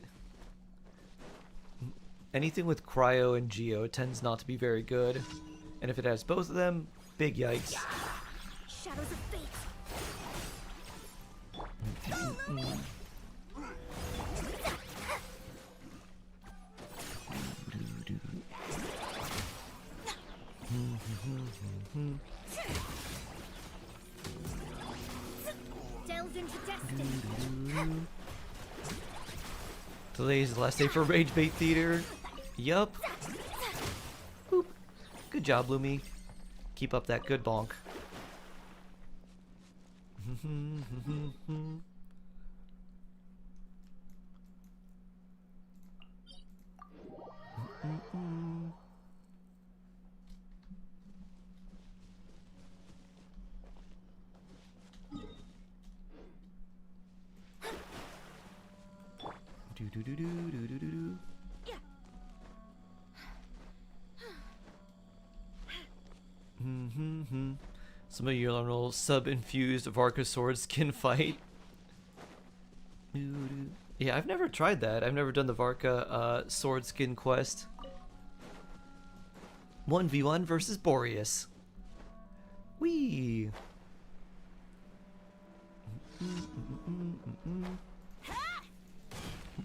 Anything with Cryo and Geo tends not to be very good. And if it has both of them, big yikes. Shadows of fate. Delves into destiny. Today's the last day for Rage Bait Theater. Yup. Boop. Good job, Lumi. Keep up that good bonk. Do do do do do do do. Some of your little sub-infused Varka sword skin fight. Yeah, I've never tried that. I've never done the Varka sword skin quest. 1v1 versus Boreas. Whee!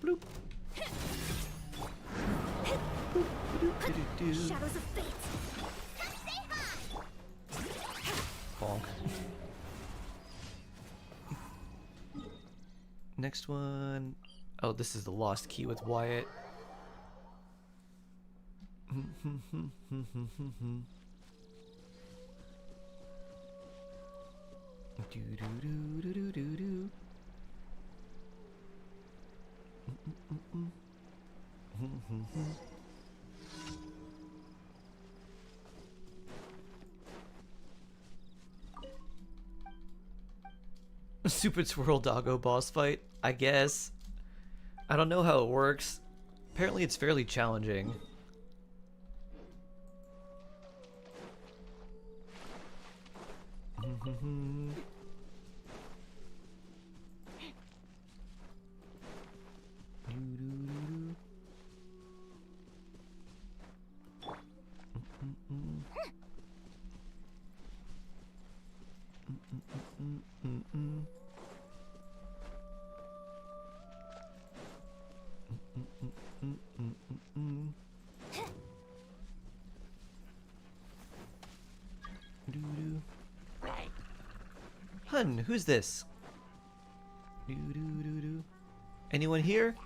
Bloop. Shadows of fate. Bonk. Next one. Oh, this is the lost key with Wyatt. Do do do do do do do. Super Twirl Doggo boss fight, I guess. I don't know how it works. Apparently it's fairly challenging. Hun, who's this? Anyone here?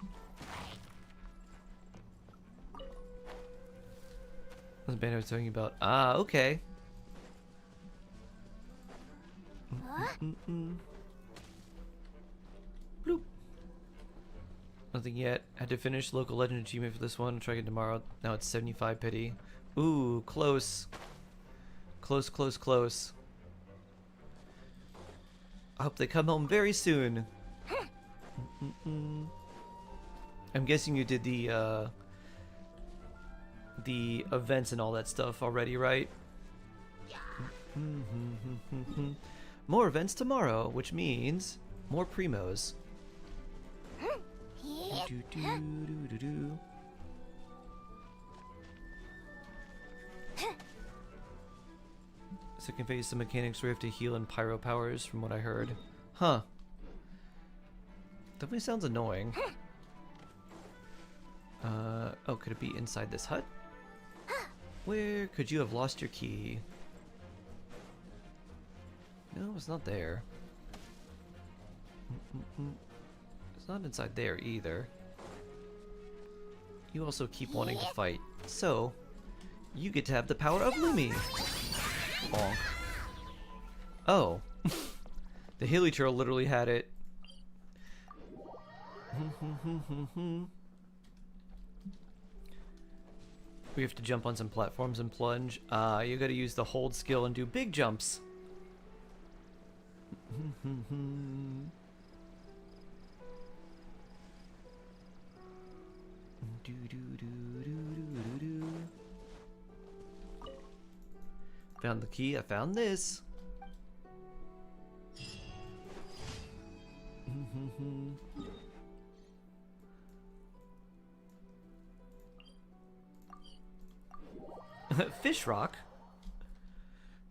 What's the band I was talking about? Ah, okay. Bloop. Nothing yet. Had to finish local legend achievement for this one. I'll try again tomorrow. Now it's 75 pity. Ooh, close. Close, close, close. I hope they come home very soon. I'm guessing you did the events and all that stuff already, right? More events tomorrow, which means more primos. Second phase, some mechanics where you have to heal and pyro powers, from what I heard. Huh. Definitely sounds annoying. Oh, could it be inside this hut? Where could you have lost your key? No, it's not there. It's not inside there either. You also keep wanting to fight, so you get to have the power of Lumi. Bonk. Oh. The Hilly Turtle literally had it. We have to jump on some platforms and plunge. You gotta use the hold skill and do big jumps. Do do do Found the key. I found this. Fish rock.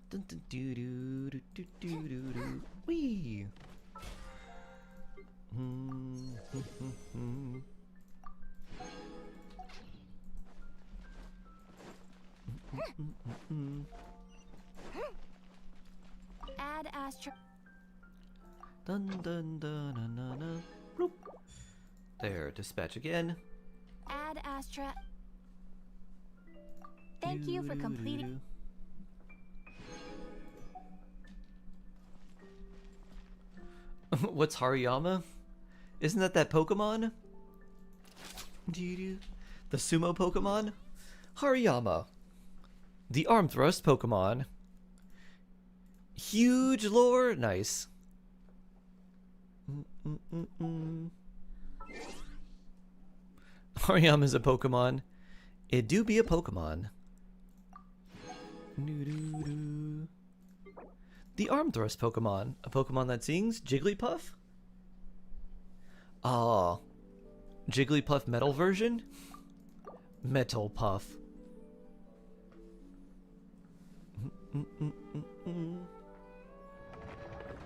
Dun, dun, doo, doo, doo, doo, doo, doo, doo. Wee. Add Astra. Dun dun dun dun dun dun. Bloop. There, dispatch again. Add Astra. Thank you for completing. What's Hariyama? Isn't that Pokemon? The sumo Pokemon? Hariyama. The arm thrust Pokemon. Huge lore. Nice. Hariyama's a Pokemon. It do be a Pokemon. The arm thrust Pokemon. A Pokemon that sings? Jigglypuff? Ah. Jigglypuff metal version? Metal Puff.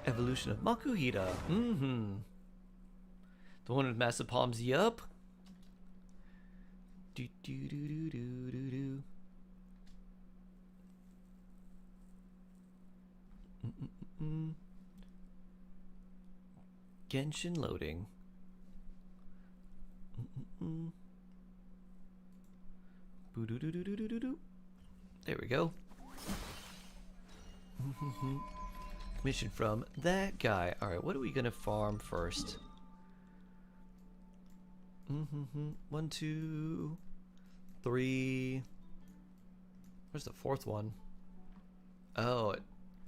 Evolution of Makuhita. The one with massive palms, yup. Do do do do do do do. Genshin loading. There we go. Mission from that guy. Alright, what are we gonna farm first? 1, 2, 3. Where's the fourth one? Oh,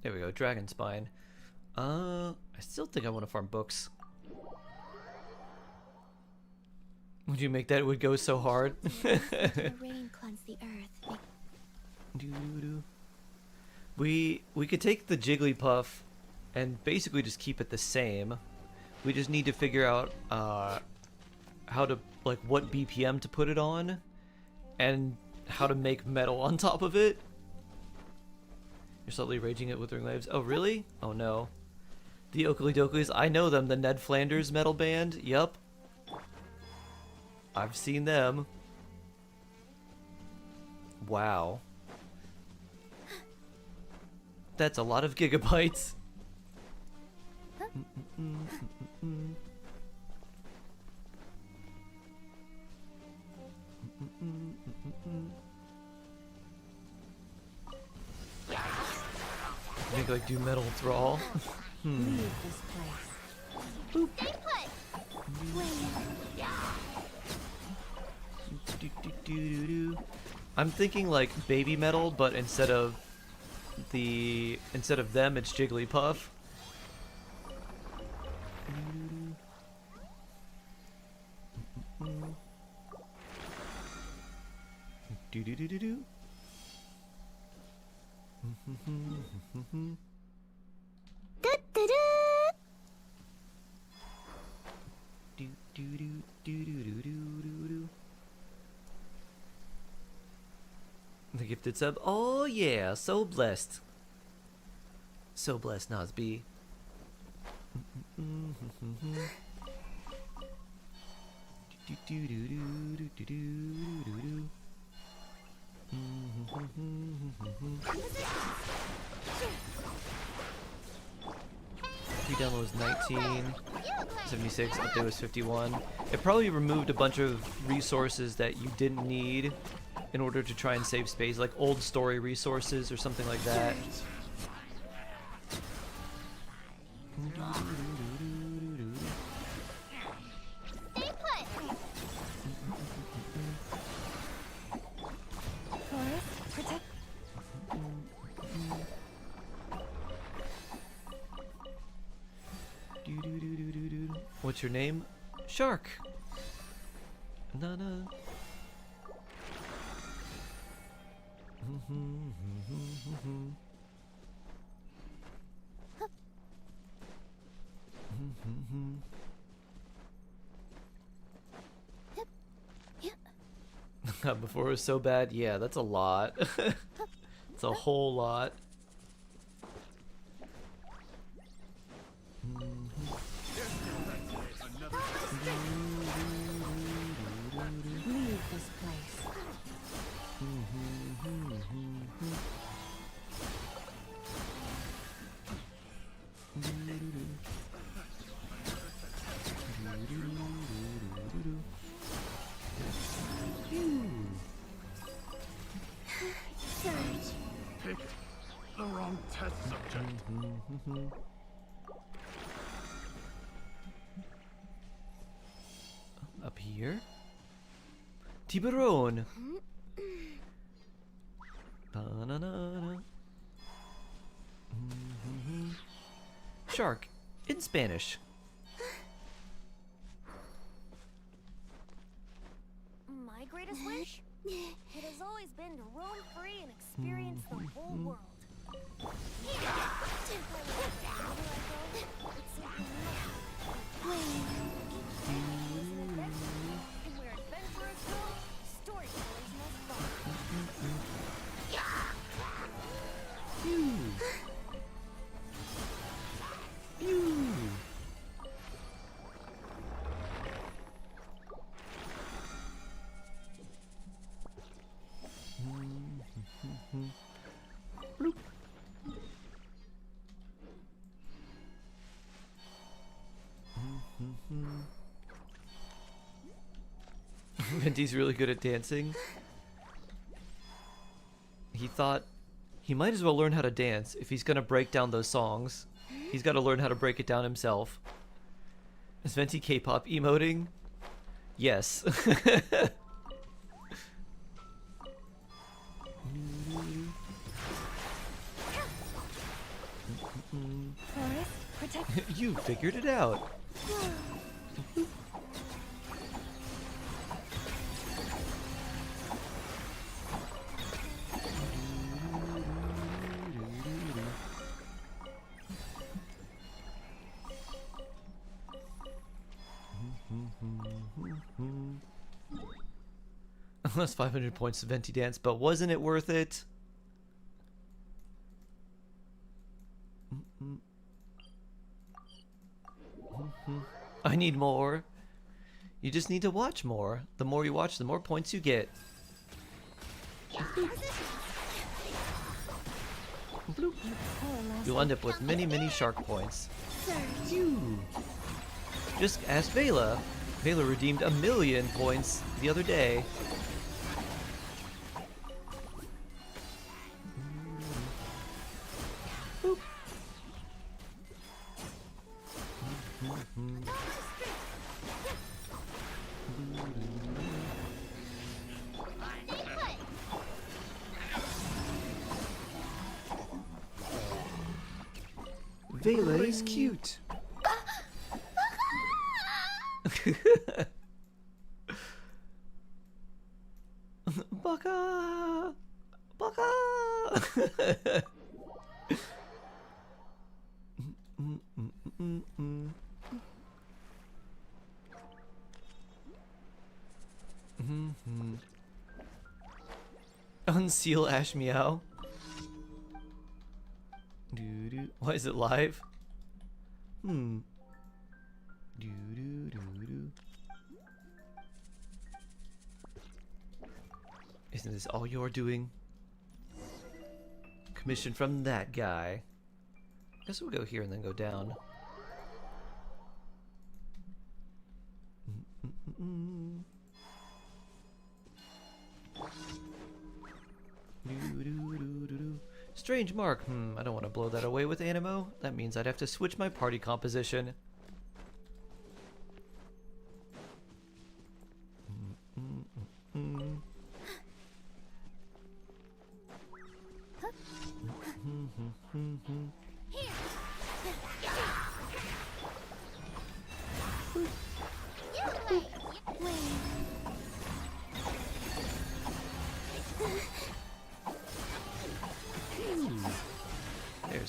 there we go. Dragon Spine. I still think I want to farm books. Would you make that? It would go so hard. The rain cleansed the earth. We could take the Jigglypuff and basically just keep it the same. We just need to figure out how to, like, what BPM to put it on and how to make metal on top of it. You're slightly raging at Withering Waves. Oh, really? Oh, no. The Oakley Doklys. I know them. The Ned Flanders metal band. Yup. I've seen them. Wow. That's a lot of gigabytes. Make like do metal thrall. Leave this place. Stay put. I'm thinking like baby metal, but instead of them, it's Jigglypuff. Do do do do do. The gifted sub. Oh yeah, so blessed. So blessed, Nosby. Free download was 1976, update was 51. It probably removed a bunch of resources that you didn't need in order to try and save space, like old story resources or something like that. What's your name? Shark. Nana. Before it was so bad, yeah, that's a lot. It's a whole lot. Leave this place. Pick the wrong test subject. Up here? Tiburon! Ba-na-na-na. Shark, in Spanish. My greatest wish? It has always been to roam free and experience the whole world. And where adventurers go, storytellers must follow. Bloop. Venti's really good at dancing. He thought he might as well learn how to dance if he's gonna break down those songs. He's gotta learn how to break it down himself. Is Venti K-pop emoting? Yes. Forest, protect. You figured it out. Lost 500 points to Venti Dance, but wasn't it worth it? I need more. You just need to watch more. The more you watch, the more points you get. Bloop. You'll end up with many, many shark points. Just ask Vela. Vela redeemed 1,000,000 points the other day. Boop. Vela is cute. Baka! Baka! Unseal Ash Meow. Doo-doo. Why is it live? Doo-doo-doo-doo. Isn't this all you're doing? Commission from that guy. Guess we'll go here and then go down. Strange mark. I don't want to blow that away with Animo. That means I'd have to switch my party composition.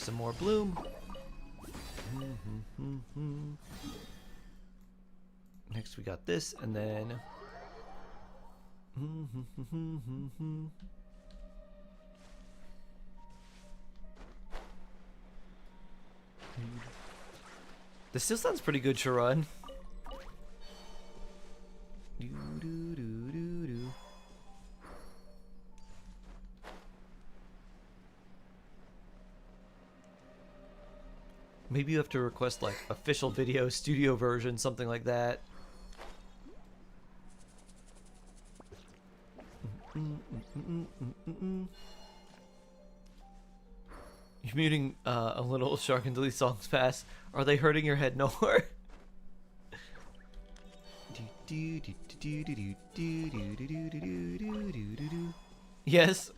some more bloom. Next we got this, and then this still sounds pretty good, Sharon. Maybe you have to request like official video studio version, something like that. You're muting a little Shark and Delete songs pass. Are they hurting your head? No more. Yes.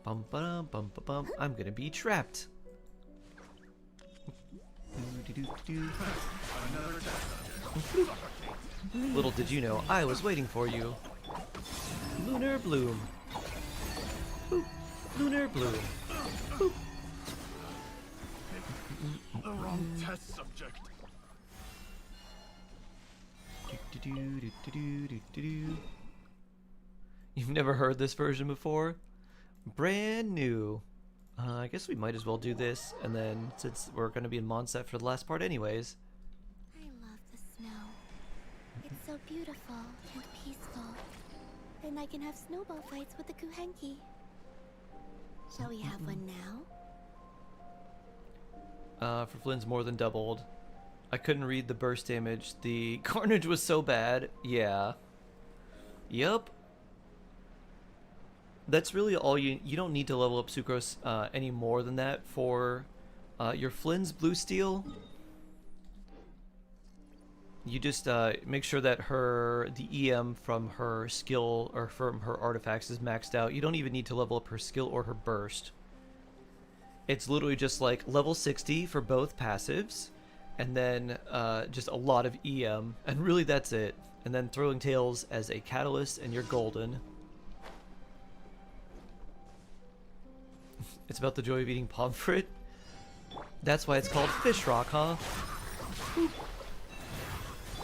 Bum bum bum bum. I'm gonna be trapped. Little did you know, I was waiting for you. Lunar bloom. Boop. Lunar bloom. Boop. The wrong test subject. You've never heard this version before? Brand new. I guess we might as well do this, and then since we're going to be in Mondstadt for the last part anyways. I love the snow. It's so beautiful and peaceful. And I can have snowball fights with the Kuhenki. Shall we have one now? For Flynn's more than doubled. I couldn't read the burst damage. The carnage was so bad. Yeah. Yup. That's really all you don't need to level up Sucrose any more than that for your Flynn's blue steel. You just make sure that the EM from her skill or from her artifacts is maxed out. You don't even need to level up her skill or her burst. It's literally just like level 60 for both passives, and then just a lot of EM, and really that's it. And then Throwing Tales as a catalyst, and you're golden. It's about the joy of eating pomfret. That's why it's called Fish Rock, huh?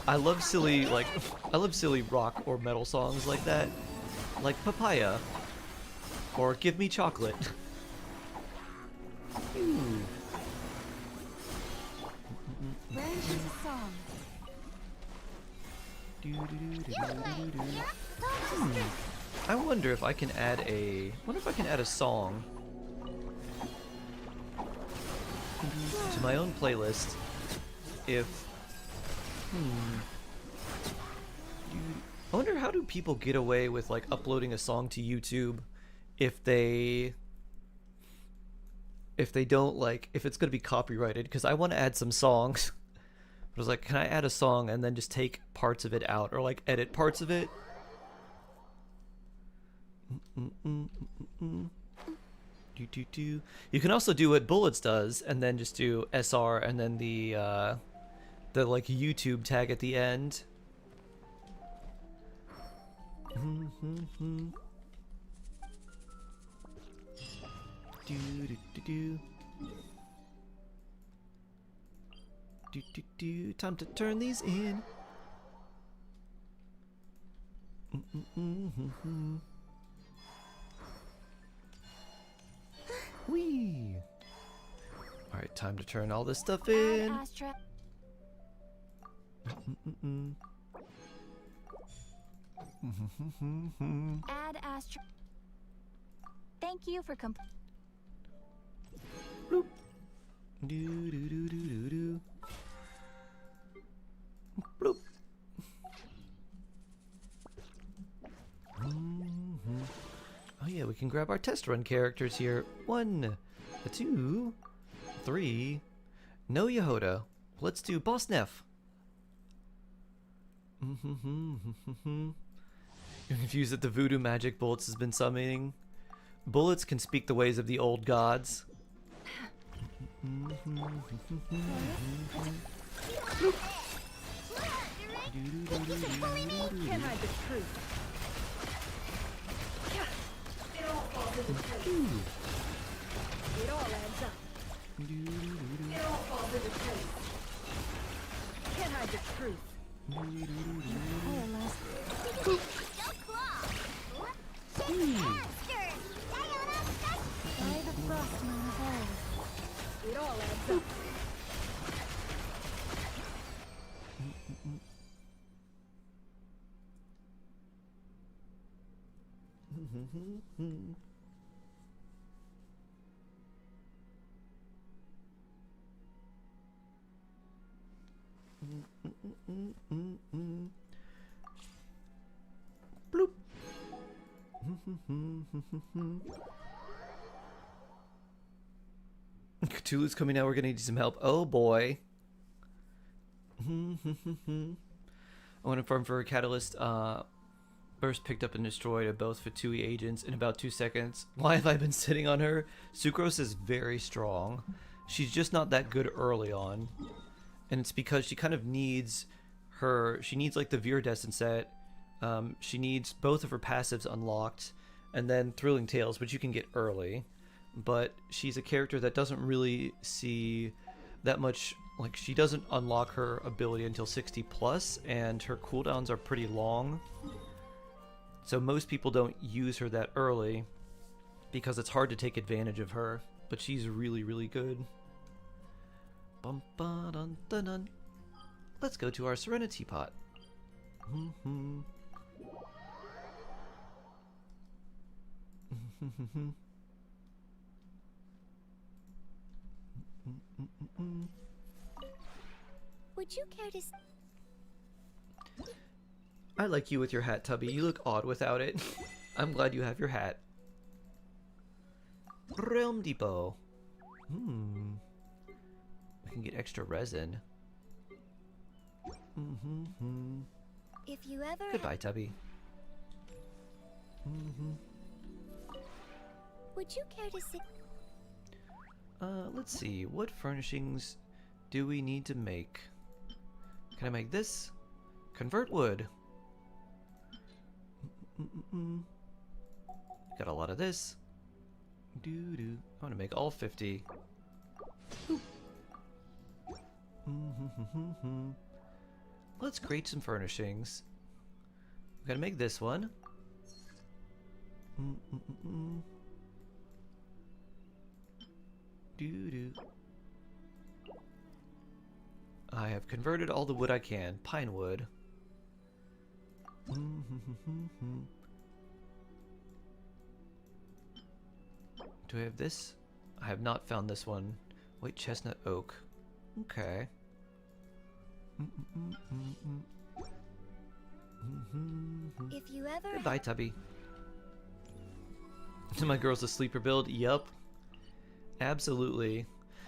I love silly rock or metal songs like that, like Papaya, or Give Me Chocolate. Branch is a song. I wonder if I can add a. What if I can add a song to my own playlist? If I wonder how do people get away with like uploading a song to YouTube if they don't like if it's gonna be copyrighted, because I want to add some songs. But I was like, can I add a song and then just take parts of it out or like edit parts of it? You can also do what Bullets does and then just do SR and then the like YouTube tag at the end. Time to turn these in. Whee! Alright, time to turn all this stuff in. Add Astra. Thank you for Bloop. Do. Bloop. Oh yeah, we can grab our test run characters here. 1, 2, 3. No Yehoda. Let's do Boss Neff. You're confused that the voodoo magic Bullets has been summoning. Bullets can speak the ways of the old gods. Can't hide the truth. It all adds up. It all falls into place. Can't hide the truth. By the frost moon of old. It all adds up. Bloop. Cthulhu's coming out. We're gonna need some help. Oh boy. I want to farm for a catalyst. Burst picked up and destroyed a both Fatui agents in about 2 seconds. Why have I been sitting on her? Sucrose is very strong. She's just not that good early on. And it's because she kind of needs she needs like the Viridescent set. She needs both of her passives unlocked, and then Thrilling Tales, which you can get early. But she's a character that doesn't really see that much, like she doesn't unlock her ability until 60 plus, and her cooldowns are pretty long. So most people don't use her that early because it's hard to take advantage of her, but she's really, really good. Bum, ba, dun, dun, dun. Let's go to our Serenity pot. Would you care to... I like you with your hat, Tubby. You look odd without it. I'm glad you have your hat. Realm Depot. We can get extra resin. If you ever... Goodbye, Tubby. Would you care to see... Let's see. What furnishings do we need to make? Can I make this? Convert wood. Got a lot of this. I want to make all 50. Let's create some furnishings. I'm gonna make this one. I have converted all the wood I can. Pine wood. Do I have this? I have not found this one. White chestnut oak. Okay. If you ever... Goodbye, Tubby. My girl's a sleeper build? Yup. Absolutely.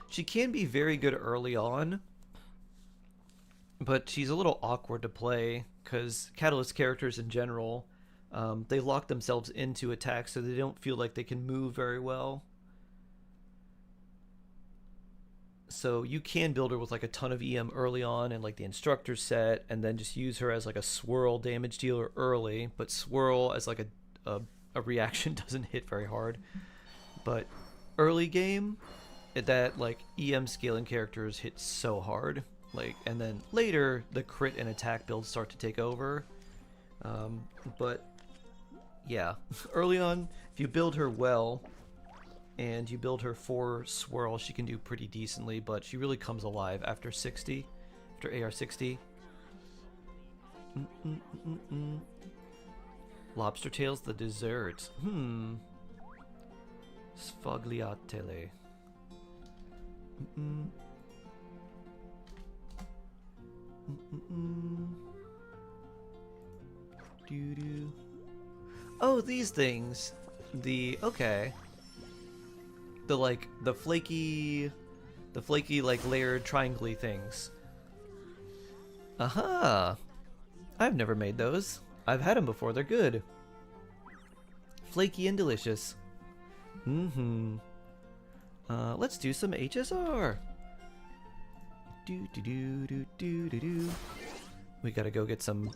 She can be very good early on, but she's a little awkward to play because Catalyst characters in general, they lock themselves into attacks so they don't feel like they can move very well. So you can build her with like a ton of EM early on and like the instructor set, and then just use her as like a swirl damage dealer early, but swirl as like a reaction doesn't hit very hard. But early game, that like EM scaling characters hit so hard, like, and then later the crit and attack builds start to take over. But yeah, early on, if you build her well and you build her for swirl, she can do pretty decently, but she really comes alive after 60, after AR 60. Lobster tails, the dessert. Sfogliatelle. Oh, these things. Okay. The flaky like layered triangle-y things. Aha! I've never made those. I've had them before, they're good. Flaky and delicious. Let's do some HSR. We gotta go get some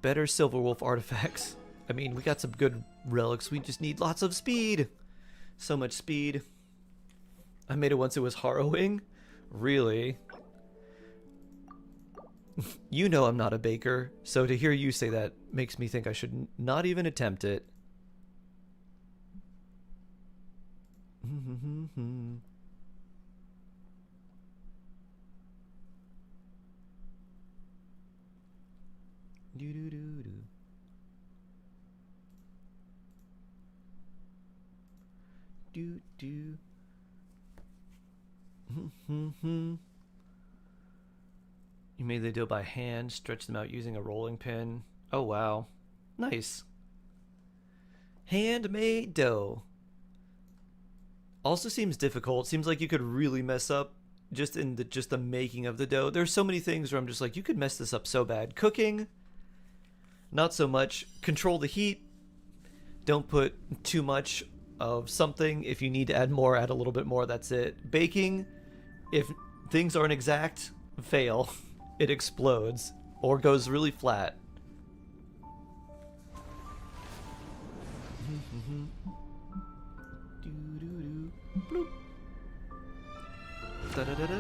better Silverwolf artifacts. I mean, we got some good relics. We just need lots of speed. So much speed. I made it once. It was harrowing. Really? You know I'm not a baker, so to hear you say that makes me think I should not even attempt it. You made the dough by hand, stretch them out using a rolling pin. Oh wow. Nice. Handmade dough. Also seems difficult. Seems like you could really mess up just in the making of the dough. There's so many things where I'm just like, you could mess this up so bad. Cooking, not so much. Control the heat. Don't put too much of something. If you need to add more, add a little bit more. That's it. Baking, if things aren't exact, fail. It explodes or goes really flat. Bloop. Da da da da.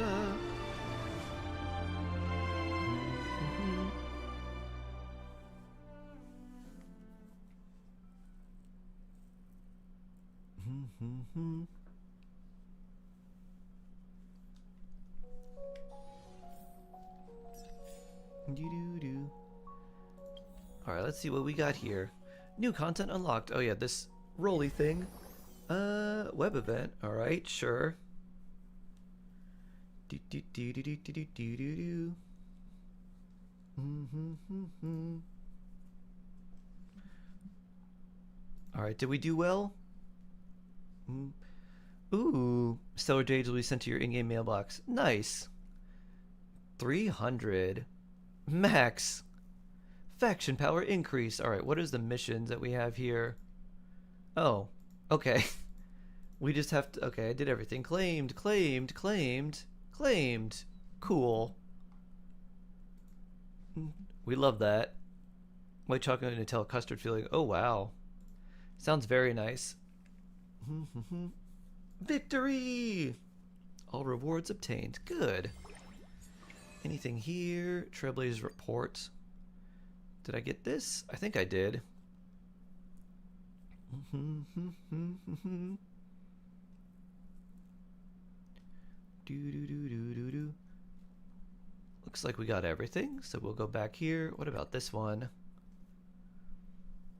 Alright, let's see what we got here. New content unlocked. Oh yeah, this rolly thing. Web event. Alright, sure. Alright, did we do well? Ooh, Stellar Jades will be sent to your in-game mailbox. Nice. 300. Max. Faction power increase. Alright, what is the missions that we have here? Oh, okay. We just have to... Okay, I did everything. Claimed, claimed, claimed, claimed. Cool. We love that. White chocolate and Nutella custard filling. Oh, wow. Sounds very nice. Victory! All rewards obtained. Good. Anything here? Trailblazer's report. Did I get this? I think I did. Looks like we got everything, so we'll go back here. What about this one?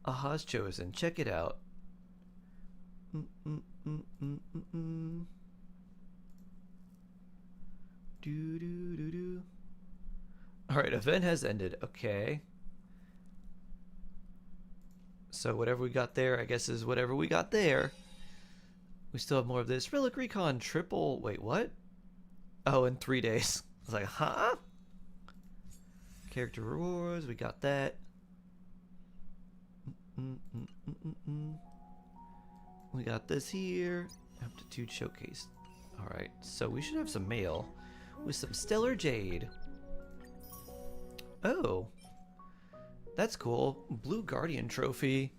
Aha's chosen. Check it out. Alright, event has ended. Okay. So whatever we got there, I guess, is whatever we got there. We still have more of this. Relic Recon triple... Wait, what? Oh, in 3 days. I was like, huh? Character rewards, we got that. We got this here. Aptitude showcase. Alright, so we should have some mail with some Stellar Jade. Oh. That's cool. Blue Guardian trophy.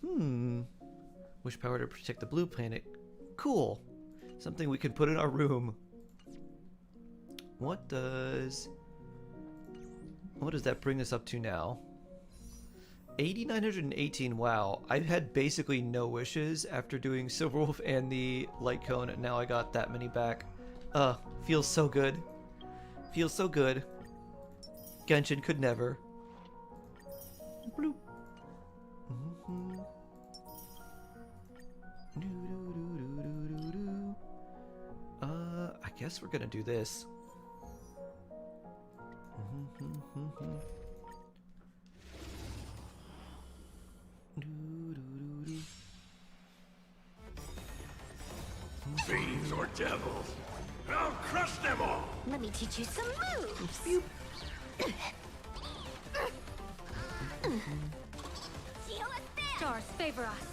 Wish power to protect the blue planet. Cool. Something we can put in our room. What does that bring us up to now? 8,918. Wow. I had basically no wishes after doing Silverwolf and the Light Cone, and now I got that many back. Feels so good. Feels so good. Genshin could never. Bloop. I guess we're gonna do this. Fiends or devils, I'll crush them all. Let me teach you some moves. Stars favor us.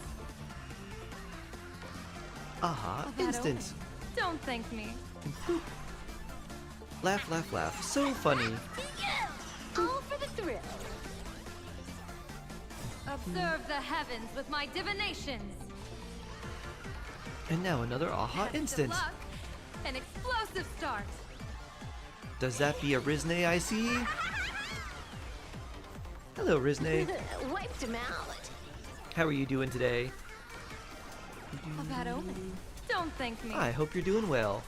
Aha, instant. Don't thank me. Laugh, laugh, laugh. So funny. All for the thrill. A serve the heavens with my divinations. And now another aha Best of instance. luck. An explosive start. Does that be a Rizne I see? Hello, Rizne. Wiped him out. How are you doing today? A bad omen. Don't thank me. I hope you're doing well.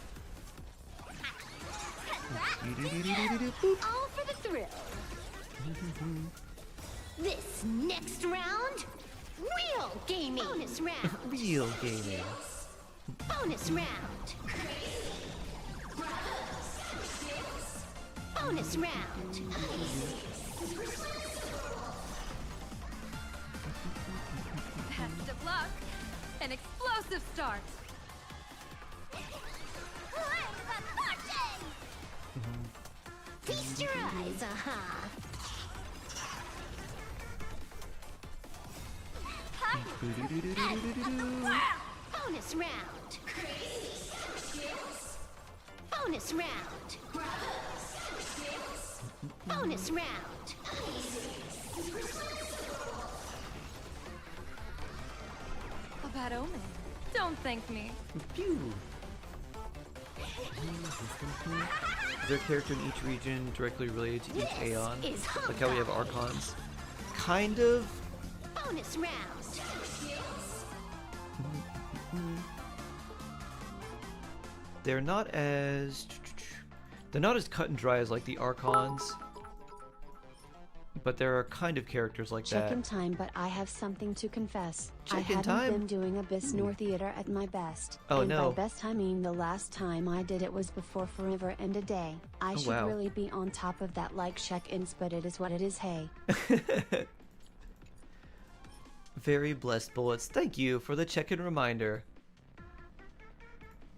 All for the thrill. This next round, real gaming. Bonus round. Real gaming. Bonus round. Bonus round. Best of luck. An explosive start. Feast your eyes, Bonus round. Bonus round. Bonus round. A bad omen. Don't thank me. Pew. Is there a character in each region directly related to each Aeon? Like how we have Archons? Kind of. Bonus round. They're not as cut and dry as like the Archons, but there are kind of characters like that. Check-in time, but I have something to confess. I Check-in haven't time? been doing Abyss Nor Theater at my best. Oh, and no. by best I mean the last time I did it was before Forever and a Day. I Oh, should wow. really be on top of that like check-ins, but it is what it is, hey. Very blessed bullets. Thank you for the check-in reminder.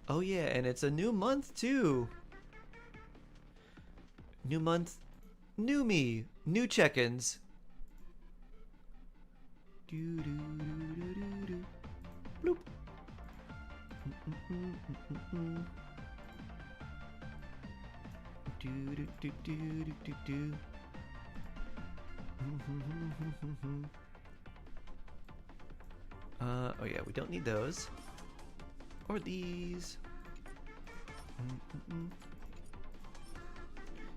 Oh yeah, and it's a new month too. New month, new me, new check-ins. Bloop. Oh yeah, we don't need those. Or these.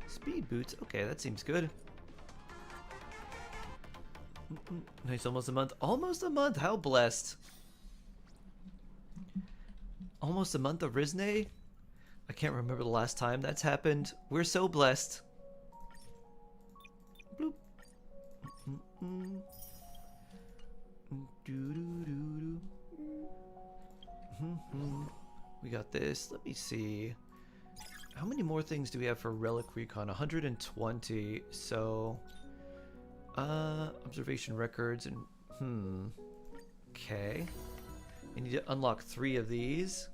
Speed boots. Okay, that seems good. Nice, almost a month. Almost a month. How blessed. Almost a month of Rizne. I can't remember the last time that's happened. We're so blessed. Bloop. We got this. Let me see. How many more things do we have for Relic Recon? 120. So, observation records and okay. I need to unlock 3 of these.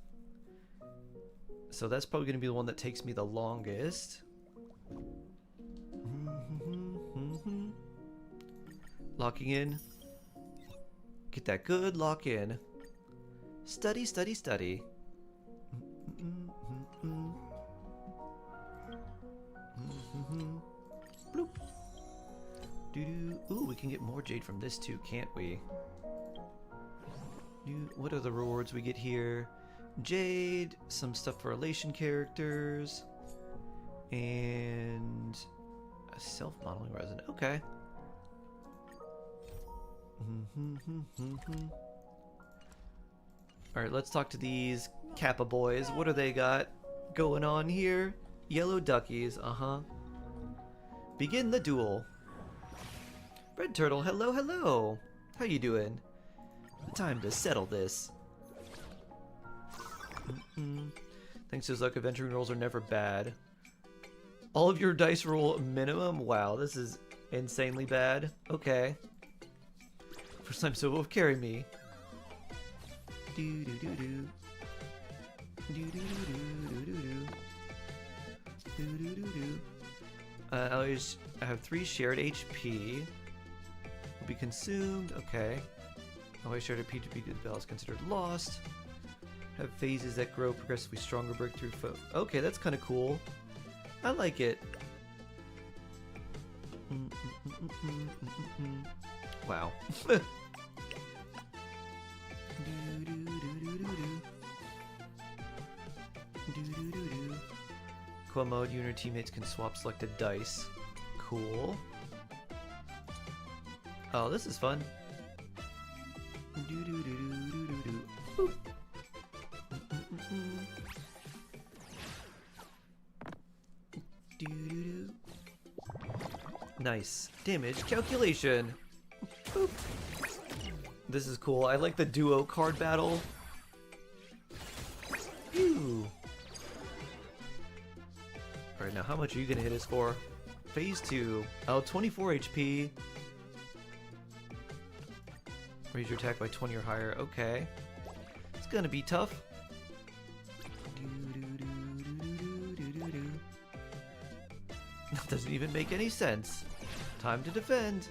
So that's probably going to be the one that takes me the longest. Locking in. Get that good lock in. Study, study, study. Bloop. Doo-doo. Ooh, we can get more jade from this too, can't we? What are the rewards we get here? Jade, some stuff for relation characters, and a self-modeling resin. Okay. Alright, let's talk to these Kappa boys. What do they got going on here? Yellow duckies, Begin the duel. Red Turtle, hello, hello. How you doing? Time to settle this. Thanks to his luck, adventuring rolls are never bad. All of your dice roll minimum? Wow, this is insanely bad. Okay. First time so will carry me. Do do do do. Do do do do do do. Do do do do. I have 3 shared HP. Will be consumed. Okay. Always shared HP to beat the bell is considered lost. Have phases that grow progressively stronger. Breakthrough foe. Okay, that's kind of cool. I like it. Wow. Quo mode, you and your teammates can swap selected dice. Cool. Oh, this is fun. Boop. Nice. Damage calculation. Boop. This is cool. I like the duo card battle. Phew. Alright, now how much are you gonna hit us for? Phase 2. Oh, 24 HP. Raise your attack by 20 or higher. Okay. It's gonna be tough. That doesn't even make any sense. Time to defend.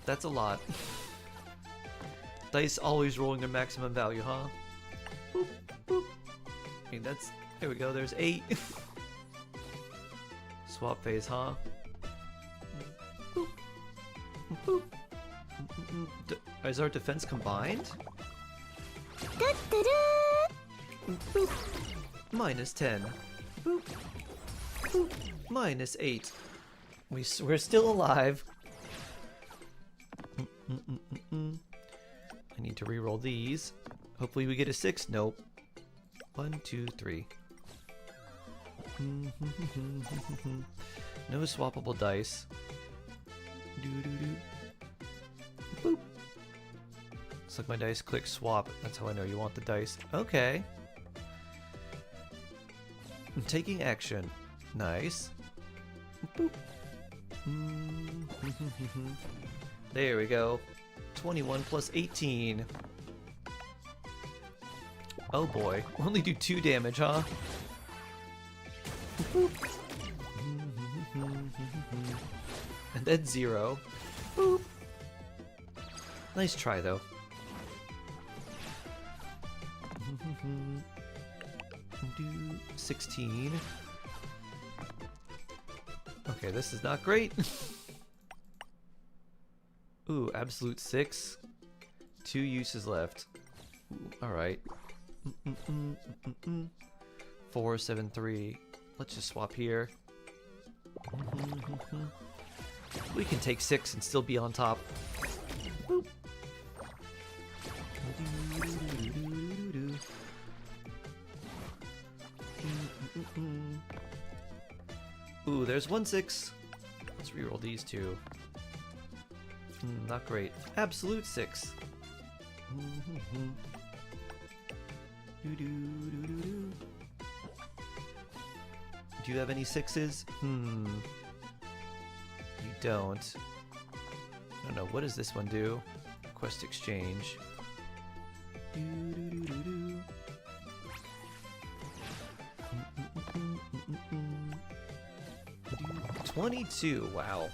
That's a lot. Dice always rolling their maximum value, huh? Boop, boop. I mean, that's... There we go, there's 8. Swap phase, huh? Boop. Boop. Is our defense combined? Boop. Minus 10. Boop. Boop. Minus 8. We're still alive. I need to reroll these. Hopefully we get a 6. Nope. 1, 2, 3. No swappable dice. Boop. Select my dice, click swap. That's how I know you want the dice. Okay. I'm taking action. Nice. Boop. There we go. 21 plus 18. Oh boy. Only do 2 damage, huh? Boop. And then 0. Boop. Nice try, though. Do 16. Okay, this is not great. Ooh, absolute 6. 2 uses left. Alright. 4, 7, 3. Let's just swap here. We can take 6 and still be on top. Boop. Ooh, there's 1 6. Let's reroll these 2. Not great. Absolute 6. Do you have any 6s? You don't. I don't know. What does this one do? Quest exchange. 22. Wow.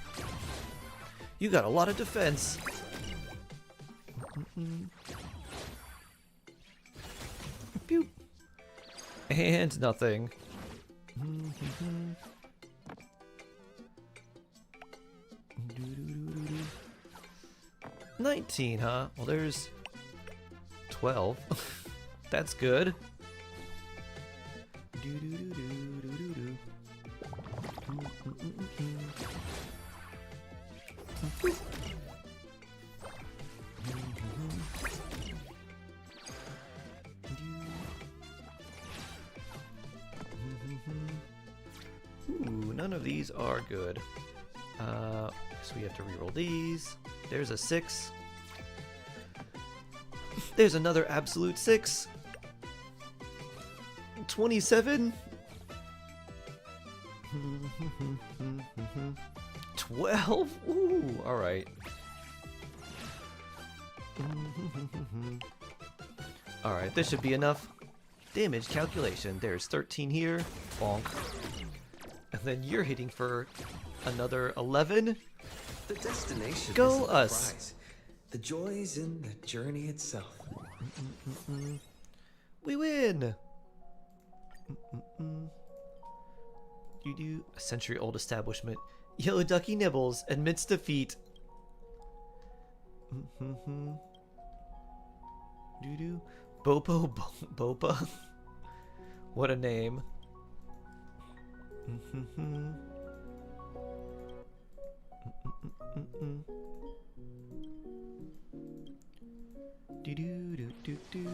You got a lot of defense. Pew. And nothing. 19, huh? Well, there's 12. That's good. Ooh, none of these are good. So we have to reroll these. There's a 6. There's another absolute 6. 27. 12. Ooh, all right. All right, this should be enough. Damage calculation. There's 13 here. Bonk. And then you're hitting for another 11. The destination Go is us. the prize. The joy's in the journey itself. We win. You do a century-old establishment. Yellow Ducky Nibbles admits defeat. Doo-doo. Bopa. What a name. Do-do-do-do-do.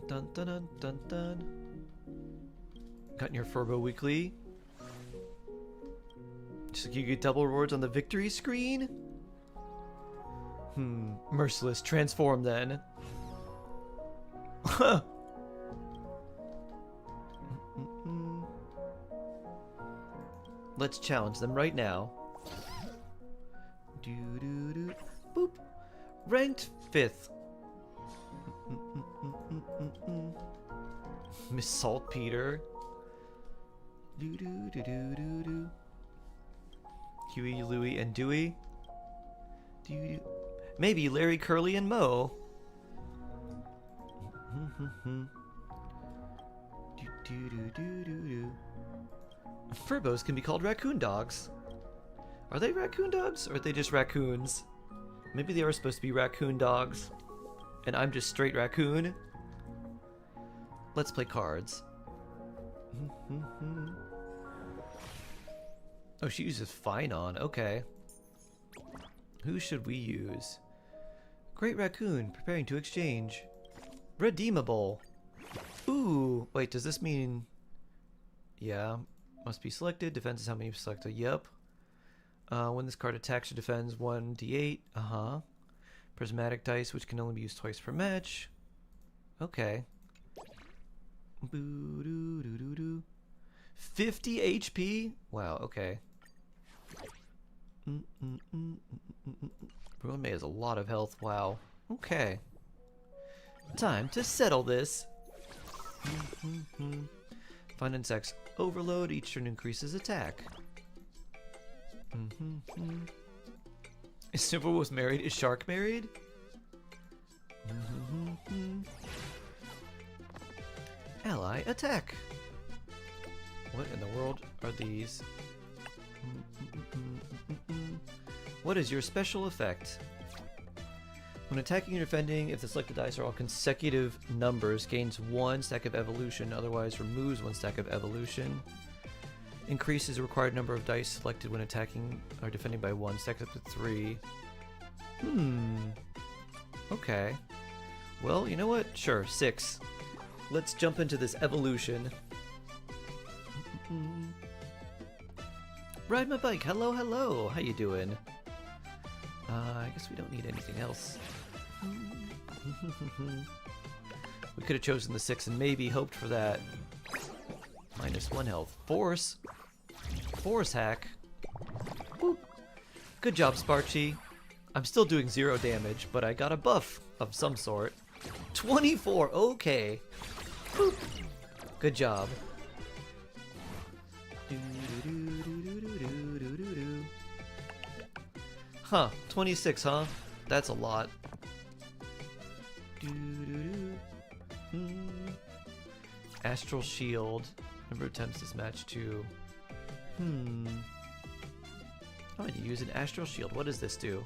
Dun dun dun dun dun. Got your Furbo Weekly. Just like you get double rewards on the victory screen? Merciless. Transform then. Let's challenge them right now. Doo-doo-doo. Boop. Ranked 5th. Miss Saltpeter. Doo-doo-doo-doo-doo-doo. Huey, Louie, and Dewey. Doo-doo. Maybe Larry, Curly, and Moe. Doo-doo-doo-doo-doo. Furbos can be called raccoon dogs. Are they raccoon dogs, or are they just raccoons? Maybe they are supposed to be raccoon dogs, and I'm just straight raccoon. Let's play cards. Oh, she uses Finon. Okay. Who should we use? Great Raccoon, preparing to exchange. Redeemable. Ooh, wait, does this mean... Yeah, must be selected. Defense is how many you selected. Yep. When this card attacks or defends, 1d8. Prismatic dice, which can only be used twice per match. Okay. 50 HP? Wow, okay. Ruin May has a lot of health. Wow. Okay. Time to settle this. Find insects overload. Each turn increases attack. Is Silver was married? Is Shark married? Ally attack. What in the world are these? What is your special effect? When attacking or defending, if the selected dice are all consecutive numbers, gains 1 stack of evolution, otherwise removes 1 stack of evolution. Increases the required number of dice selected when attacking or defending by 1, stacks up to 3. Okay. Well, you know what? Sure, 6. Let's jump into this evolution. Ride my bike. Hello, hello. How you doing? I guess we don't need anything else. We could have chosen the 6 and maybe hoped for that. -1 health. Force. Force hack. Boop. Good job, Sparchy. I'm still doing 0 damage, but I got a buff of some sort. 24. Okay. Boop. Good job. Huh, 26, huh? That's a lot. Astral Shield. Number of attempts this match to... I'm going to use an Astral Shield. What does this do?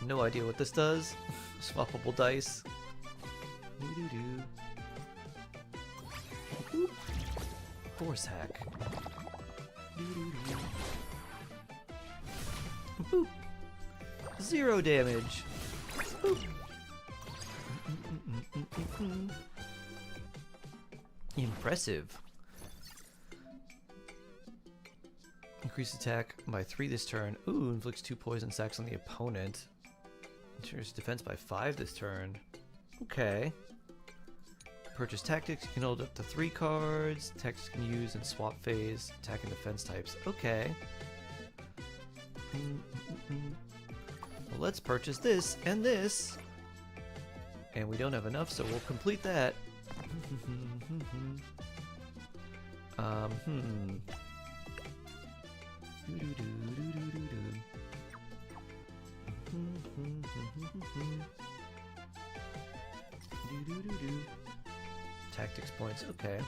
No idea what this does. Swappable dice. Force hack. Boop. 0 damage. Boop. Impressive. Increase attack by 3 this turn. Ooh, inflicts 2 poison sacks on the opponent. Increases defense by 5 this turn. Okay. Purchase tactics. You can hold up to 3 cards. Tactics can use in swap phase, attack and defense types. Okay. Well, let's purchase this and this. And we don't have enough, so we'll complete that. Tactics points, okay.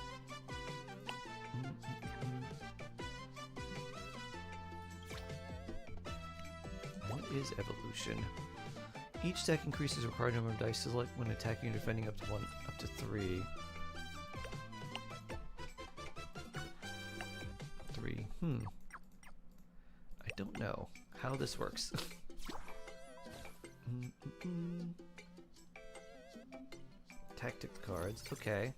What is evolution? Each stack increases the required number of dice select when attacking or defending up to 3. 3. I don't know how this works. Tactics cards, okay.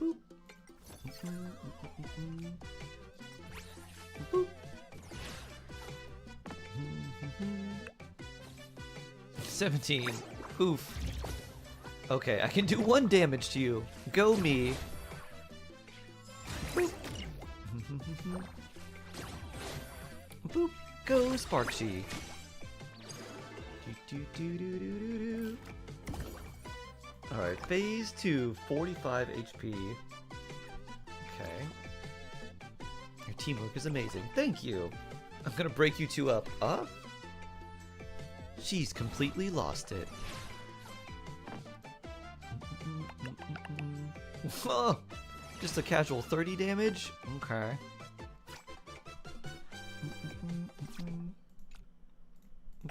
Boop. Boop. 17. Oof. Okay, I can do 1 damage to you. Go me. Boop. Boop. Go Sparkshy. Alright, phase 2, 45 HP. Okay. Your teamwork is amazing. Thank you. I'm gonna break you two up. She's completely lost it. Oh, just a casual 30 damage? Okay.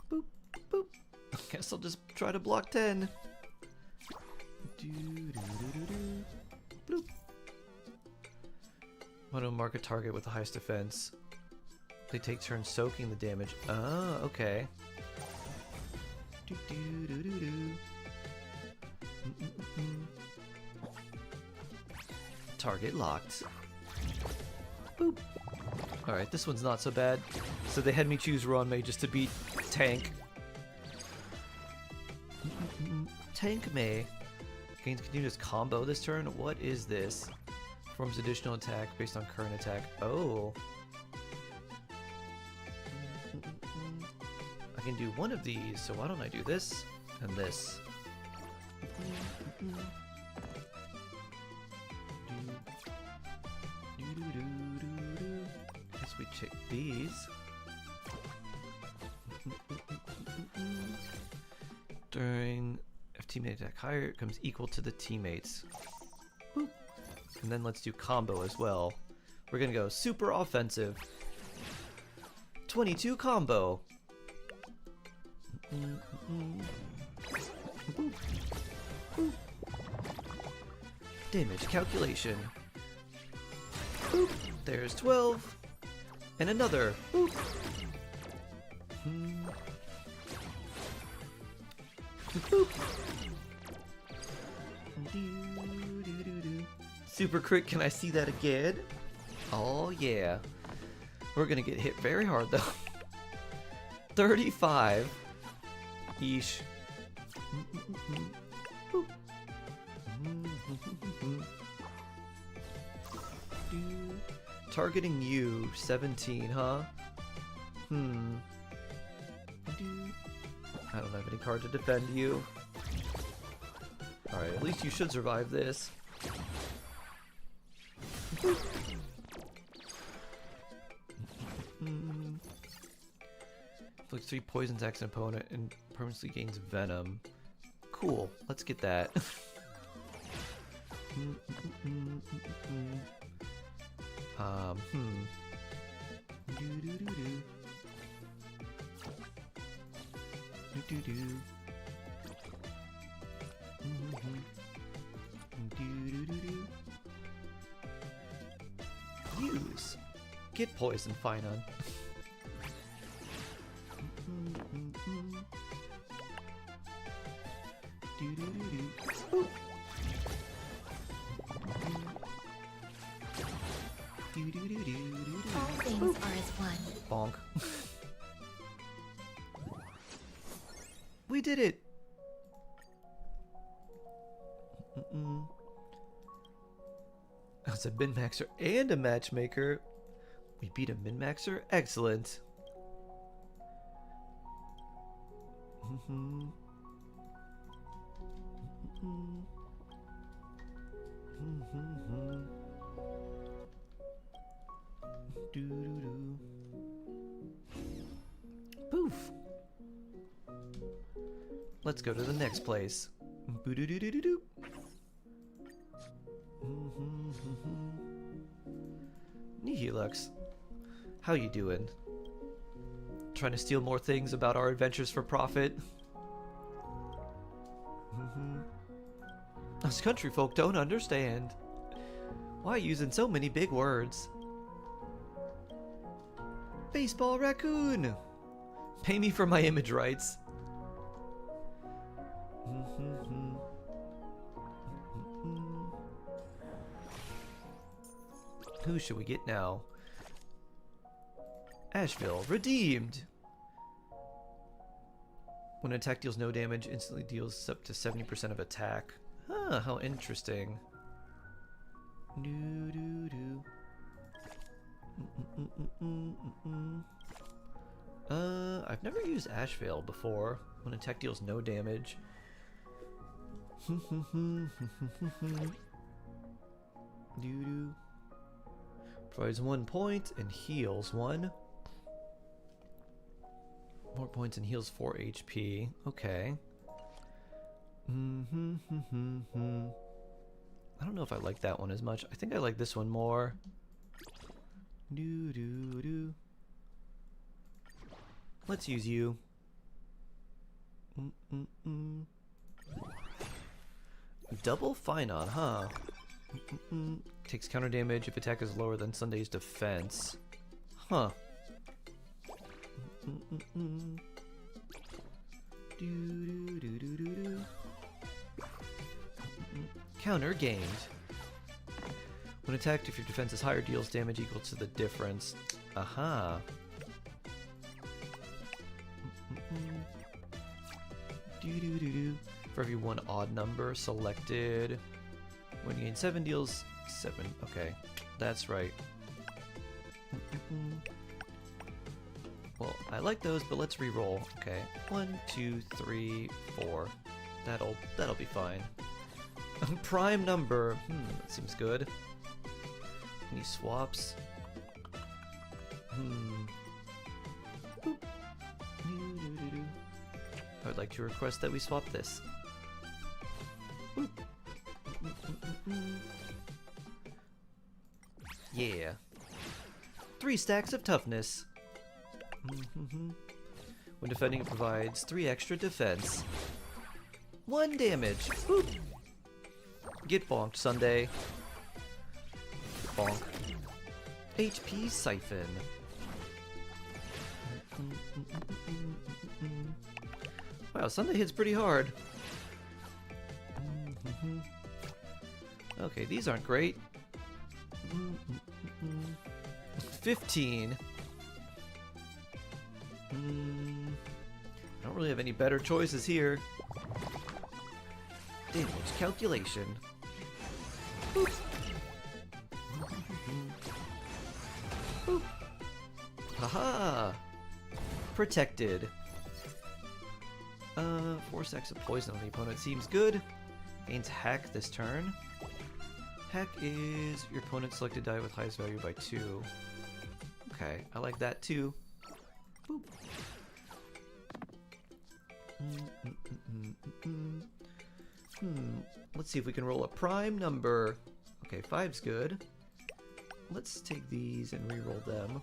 Boop, boop. Guess I'll just try to block 10. Bloop. Want to mark a target with the highest defense. They take turns soaking the damage. Oh, okay. Target locked. Boop. Alright, this one's not so bad. So they had me choose Ronmei just to beat Tank. Tank Mei. Gains continuous combo this turn? What is this? Performs additional attack based on current attack. Oh. I can do one of these, so why don't I do this and this? Guess we check these. During if teammate attack higher, it comes equal to the teammates. Boop. And then let's do combo as well. We're gonna go super offensive. 22 combo. Boop. Boop. Damage calculation. Boop. There's 12. And another. Boop. Boop. Super crit, can I see that again? Oh yeah. We're gonna get hit very hard though. 35. Yeesh. Targeting you, 17, huh? I don't have any card to defend you. Alright, at least you should survive this. Inflicts 3 poison attacks on an opponent and permanently gains venom. Cool, let's get that. Use. Get poison, Finon. All things are as one. Bonk. We did it! As a min-maxer and a matchmaker, we beat a min-maxer? Excellent. Poof! Let's go to the next place. Boo-doo-doo-doo-doo-doo. Nihilux, how you doing? Trying to steal more things about our adventures for profit? Us country folk don't understand. Why using so many big words? Baseball raccoon! Pay me for my image rights. Who should we get now? Asheville, redeemed! When an attack deals no damage, instantly deals up to 70% of attack. Huh, how interesting. Doo-doo-doo. I've never used Asheville before. When an attack deals no damage. Doo-doo. Provides 1 point and heals 1. More points and heals 4 HP. Okay. I don't know if I like that one as much. I think I like this one more. Doo-doo-doo. Let's use you. Double Finon, huh? Takes counter damage if attack is lower than Sunday's defense. Huh. Counter gained. When attacked, if your defense is higher, deals damage equal to the difference. Aha. For every 1 odd number selected, when you gain 7, deals 7. Okay, that's right. Well, I like those, but let's re-roll. Okay, 1, 2, 3, 4. That'll be fine. Prime number. That seems good. Any swaps? Boop. I would like to request that we swap this. Boop. Yeah. 3 stacks of toughness. When defending, it provides 3 extra defense. 1 damage. Boop. Get bonked, Sunday. Bonk. HP Siphon. Wow, Sunday hits pretty hard. Okay, these aren't great. 15. I don't really have any better choices here. Damage calculation. Boop. Boop. Haha! Protected. 4 stacks of poison on the opponent seems good. Gains hack this turn. Hack is your opponent's selected die with highest value by 2. Okay, I like that too. Boop. Let's see if we can roll a prime number. Okay, 5's good. Let's take these and re-roll them.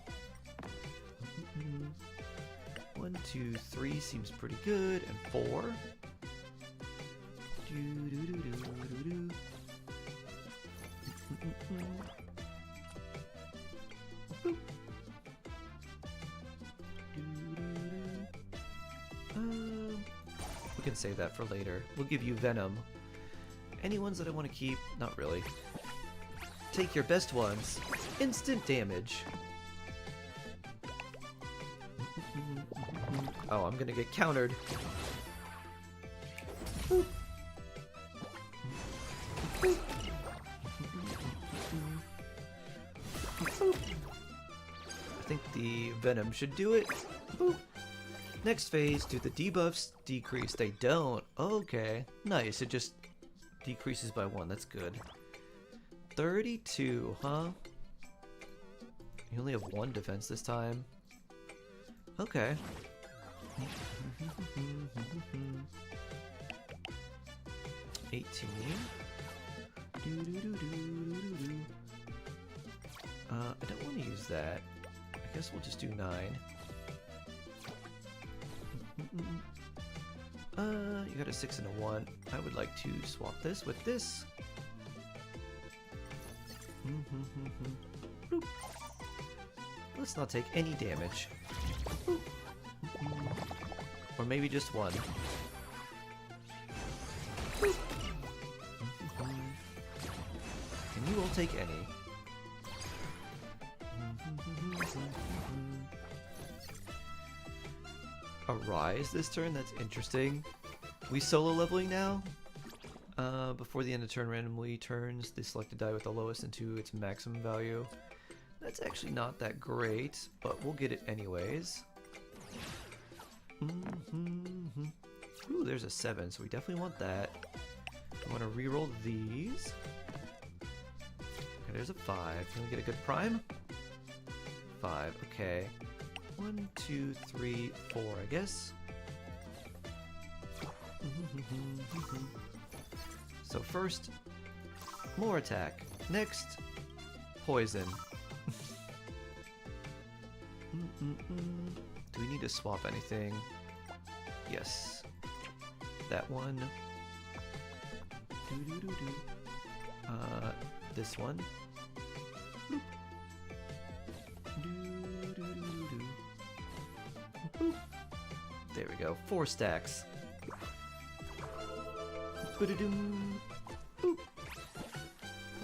1, 2, 3 seems pretty good, and 4. We can save that for later. We'll give you Venom. Any ones that I want to keep? Not really. Take your best ones. Instant damage. Oh, I'm gonna get countered. Boop. Boop. Boop. I think the Venom should do it. Boop. Next phase, do the debuffs decrease? They don't. Okay. Nice. It just decreases by 1. That's good. 32, huh? You only have 1 defense this time. Okay. 18. I don't want to use that. I guess we'll just do 9. You got a 6 and a 1. I would like to swap this with this. Let's not take any damage. Or maybe just 1. And you won't take any. A rise this turn? That's interesting. We solo leveling now. Before the end of turn randomly turns the selected die with the lowest into its maximum value. That's actually not that great, but we'll get it anyways. Ooh, there's a 7, so we definitely want that. I want to reroll these. Okay, there's a 5. Can we get a good prime? 5, okay. 1, 2, 3, 4, I guess. So first, more attack. Next, poison. Do we need to swap anything? Yes. That one. This one. There we go. 4 stacks.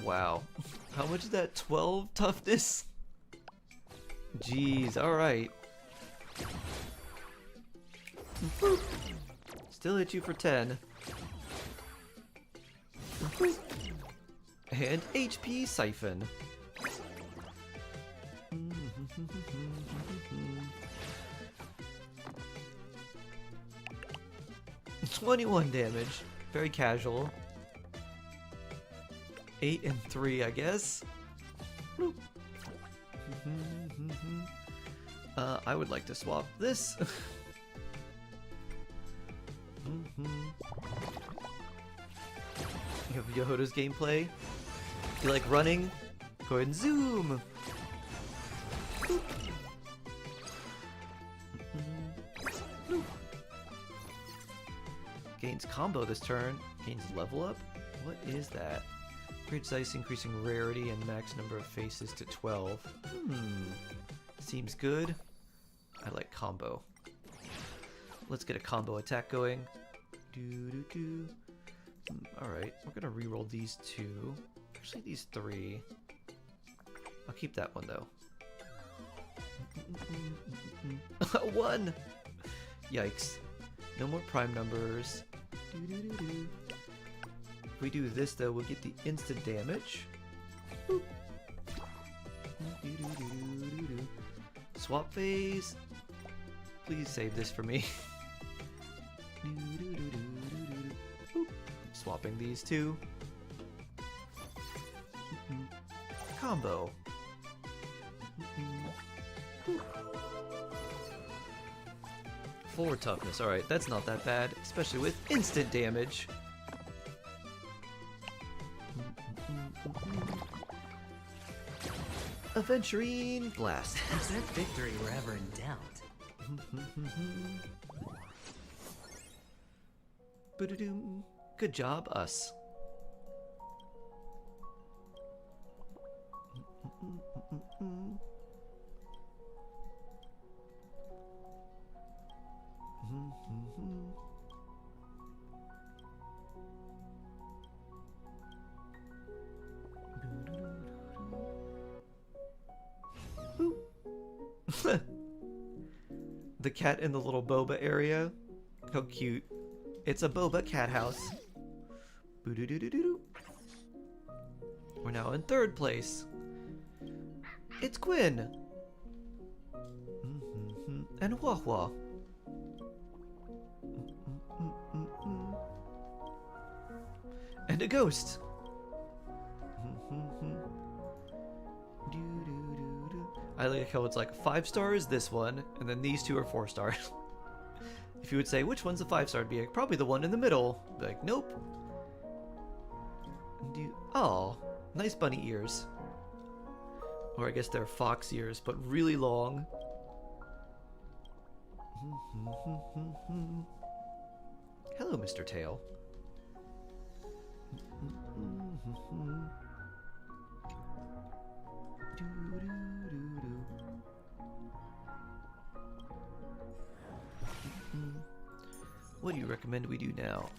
Wow. How much is that? 12 toughness? Jeez, alright. Still hit you for 10. And HP Siphon. 21 damage. Very casual. 8 and 3, I guess. I would like to swap this. You have Yehoda's gameplay. You like running? Go ahead and zoom. Gains combo this turn. Gains level up? What is that? Great dice increasing rarity and max number of faces to 12. Seems good. I like combo. Let's get a combo attack going. Alright, we're gonna reroll these 2. Actually, these 3. I'll keep that one though. 1! Yikes. No more prime numbers. If we do this though, we'll get the instant damage. Swap phase. Please save this for me. Swapping these 2. Combo. 4 toughness. Alright, that's not that bad, especially with instant damage. Aventurine Blast. Present victory wherever in doubt. Good job, us. The cat in the little boba area. How cute. It's a boba cat house. We're now in 3rd place. It's Quinn. And Hua Hua. And a ghost. I like how it's like 5 stars, this one, and then these 2 are 4 stars. If you would say, which one's a 5-star, it'd be like, probably the one in the middle. Be like, nope. Oh, nice bunny ears. Or I guess they're fox ears, but really long. Hello, Mr. Tail. What do you recommend we do now?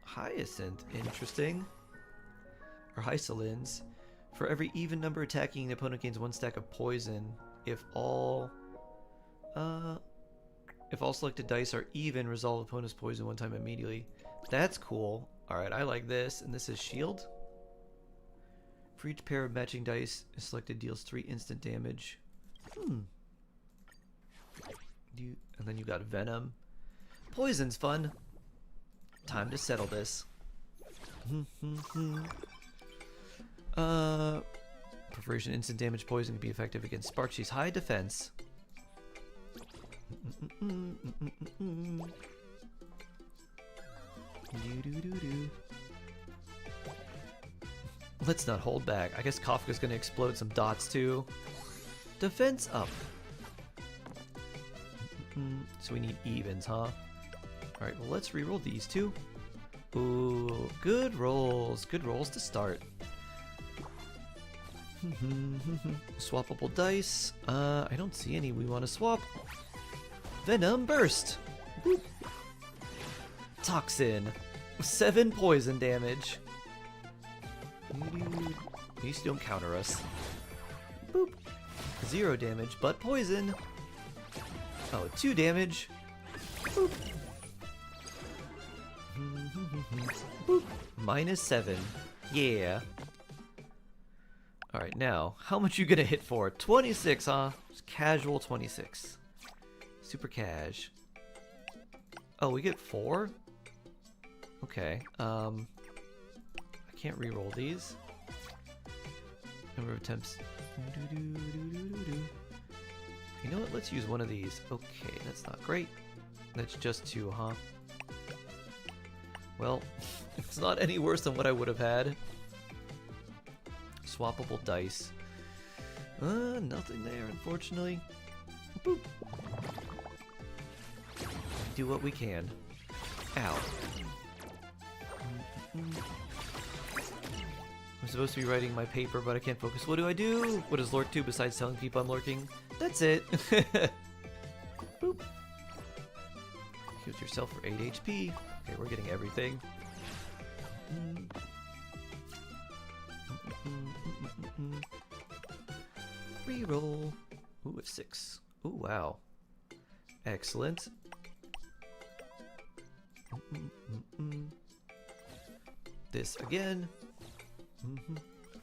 Hyacinth, interesting. Or Hysolins. For every even number attacking, the opponent gains 1 stack of poison. If all selected dice are even, resolve opponent's poison 1 time immediately. That's cool. Alright, I like this. And this is shield. For each pair of matching dice, selected deals 3 instant damage. And then you got venom. Poison's fun. Time to settle this. Perforation instant damage poison can be effective against Sparkshy's high defense. Let's not hold back. I guess Kafka's gonna explode some dots too. Defense up. So we need evens, huh? Alright, well let's reroll these two. Ooh, good rolls. Good rolls to start. Swappable dice. I don't see any we want to swap. Venom Burst. Boop. Toxin. 7 poison damage. At least you don't counter us. Boop. 0 damage, but poison. Oh, 2 damage. Boop. Boop. -7. Yeah. Alright, now, how much you gonna hit for? 26, huh? Just casual 26. Super cash. Oh, we get 4? Okay, I can't re-roll these. Number of attempts. You know what? Let's use one of these. Okay, that's not great. That's just 2, huh? Well, it's not any worse than what I would have had. Swappable dice. Nothing there, unfortunately. Boop. Do what we can. Ow. I'm supposed to be writing my paper, but I can't focus. What do I do? What does lurk do besides telling people I'm lurking? That's it. Boop. Heal yourself for 8 HP. Okay, we're getting everything. Reroll. Ooh, a 6. Ooh, wow. Excellent. This again.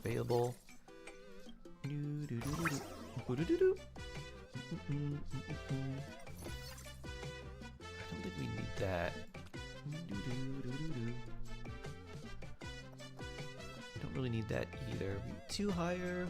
Available. I don't think we need that. Don't really need that either. 2 higher.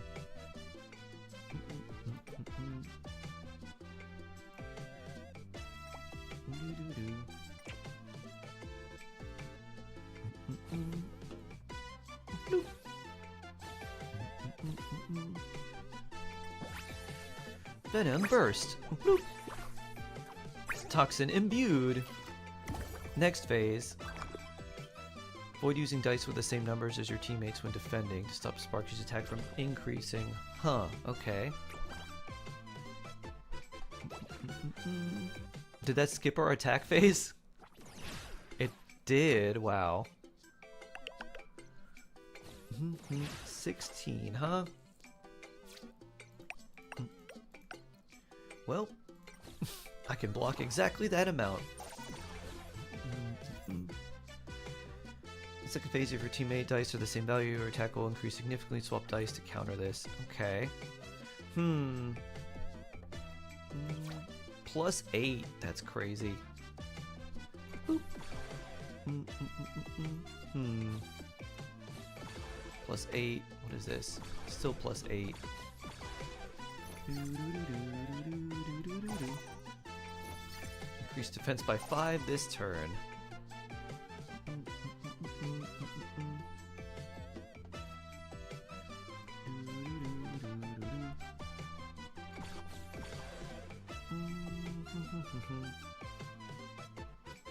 Venom Burst. Bloop. Toxin Imbued. Next phase. Avoid using dice with the same numbers as your teammates when defending to stop Sparky's attack from increasing. Huh, okay. Did that skip our attack phase? It did, wow. 16, huh? Well, I can block exactly that amount. The second phase, if your teammate dice are the same value, your attack will increase significantly. Swap dice to counter this. Okay. +8. That's crazy. Boop. +8. What is this? Still +8. Increase defense by 5 this turn.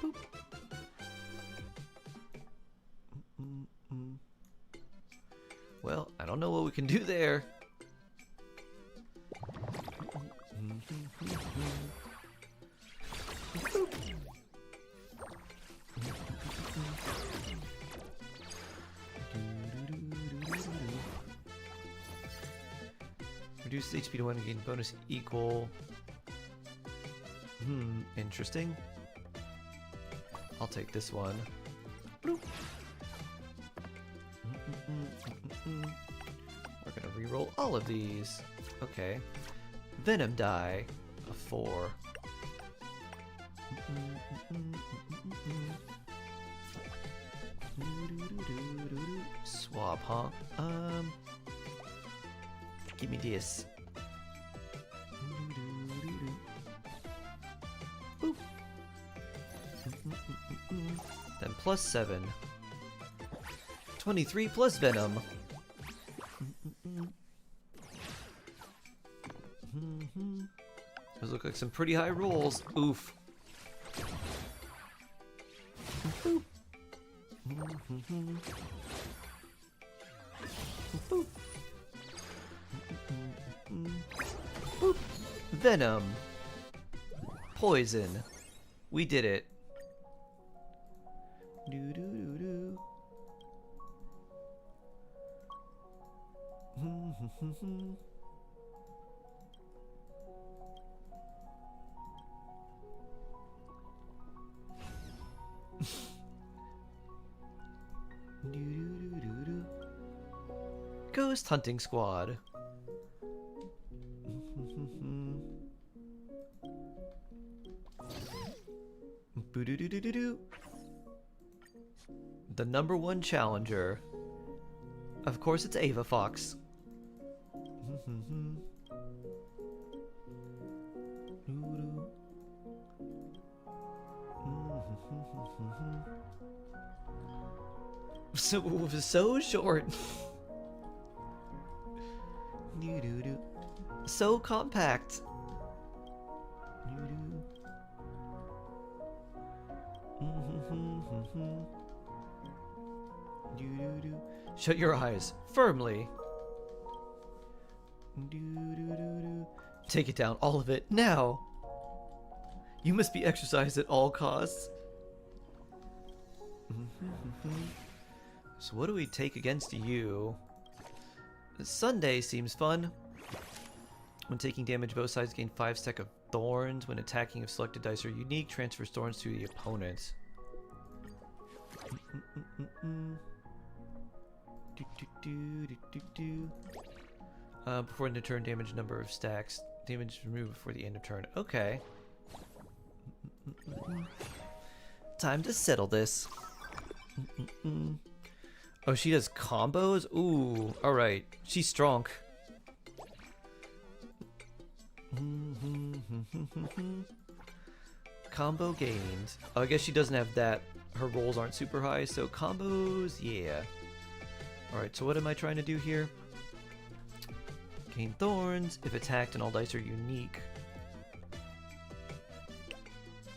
Boop. Well, I don't know what we can do there. Reduce the HP to 1 and gain bonus equal. Interesting. I'll take this one. Bloop. We're gonna reroll all of these. Okay. Venom die. A 4. Swap, huh? Give me this. Boop. Then plus 7. 23 plus Venom. Those look like some pretty high rolls. Oof. Boop. Boop. Boop. Venom. Poison. We did it. Doo doo doo doo. Ghost Hunting Squad. The #1 challenger. Of course, it's Ava Fox. So short. So compact. Shut your eyes firmly. Take it down, all of it, now. You must be exercised at all costs. So what do we take against you? Sunday seems fun. When taking damage, both sides gain 5 stack of thorns. When attacking, if selected dice are unique, transfers thorns to the opponent. Before end of turn, damage number of stacks. Damage removed before the end of turn. Okay. Time to settle this. Oh, she does combos? Ooh, alright. She's strong. Combo gained. Oh, I guess she doesn't have that. Her rolls aren't super high, so combos, yeah. Alright, so what am I trying to do here? Gain thorns. If attacked and all dice are unique.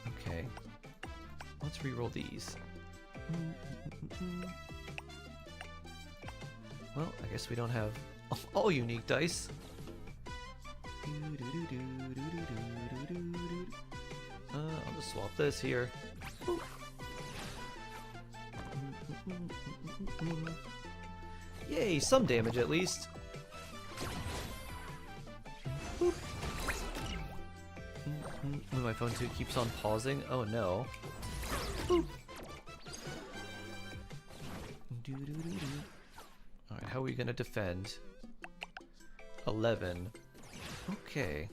Okay. Let's reroll these. Well, I guess we don't have all unique dice. I'll just swap this here. Yay, some damage at least. My phone too keeps on pausing. Oh no. Alright, how are we gonna defend? 11. Okay.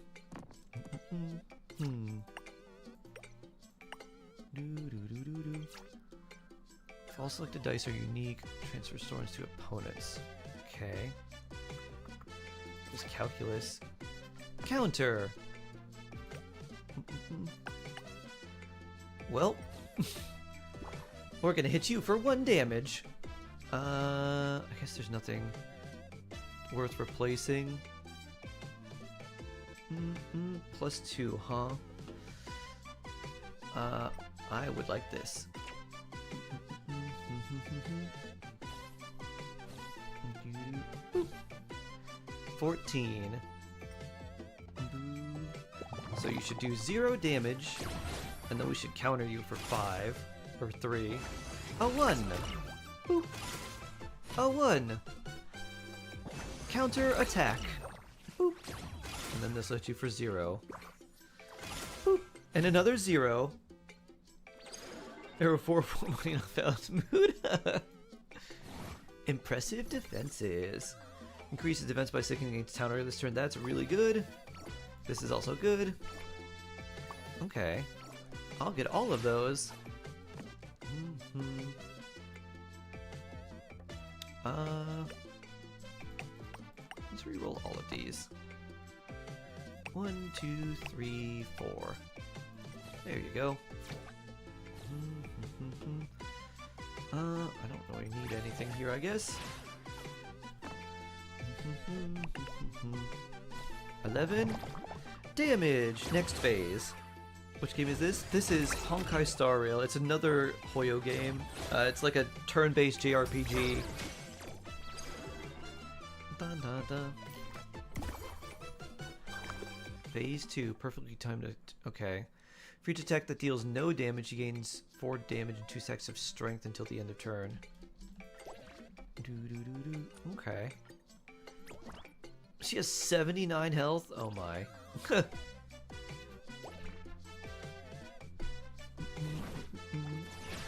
If all selected dice are unique, transfer thorns to opponents. Okay. This calculus. Counter! Well, we're gonna hit you for 1 damage. I guess there's nothing worth replacing. +2, huh? I would like this. 14. So you should do 0 damage, and then we should counter you for 5 or 3. A 1. Boop. A 1. Counter attack. Boop. And then this lets you for 0. Boop. And another 0. There were 4 pointing off Alice mood. Impressive defenses. Increases defense by 6 against counter this turn. That's really good. This is also good. Okay. I'll get all of those. Let's reroll all of these. 1, 2, 3, 4. There you go. I don't really need anything here, I guess. 11 damage. Next phase. Which game is this? This is Honkai Star Rail. It's another Hoyo game. It's like a turn-based JRPG. Dun, dun, dun. Phase 2. Perfectly timed to... Okay. For each attack that deals no damage, he gains 4 damage and 2 stacks of strength until the end of turn. Okay. She has 79 health? Oh my.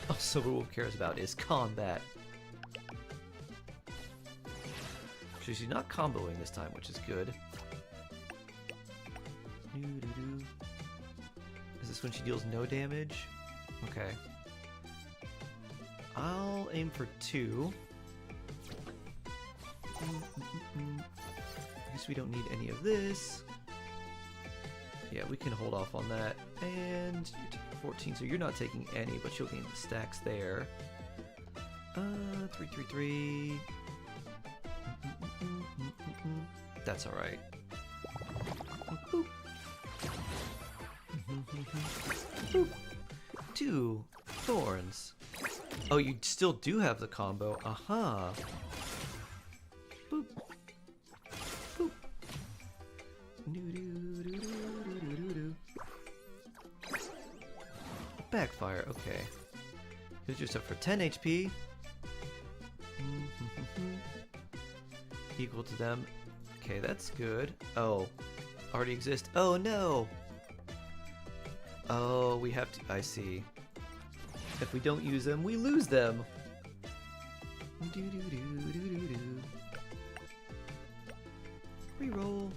Also, what Wolf cares about is combat. She's not comboing this time, which is good. Is this when she deals no damage? Okay. I'll aim for 2. I guess we don't need any of this. Yeah, we can hold off on that. And you're taking 14, so you're not taking any, but you'll gain the stacks there. 3, 3, 3. That's alright. 2 thorns. Oh, you still do have the combo. Aha. Boop. Boop. Backfire, okay. Heals yourself for 10 HP. Equal to them. Okay, that's good. Oh, already exist. Oh no! Oh, we have to... I see. If we don't use them, we lose them! Reroll.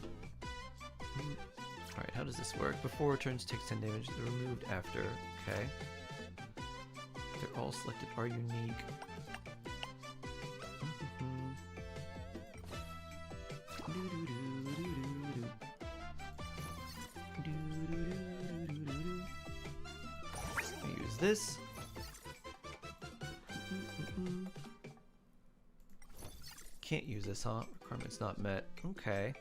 Alright, how does this work? Before turns takes 10 damage, they're removed after. Okay. They're all selected are unique. Use this. Can't use this, huh? Requirement's not met. Okay.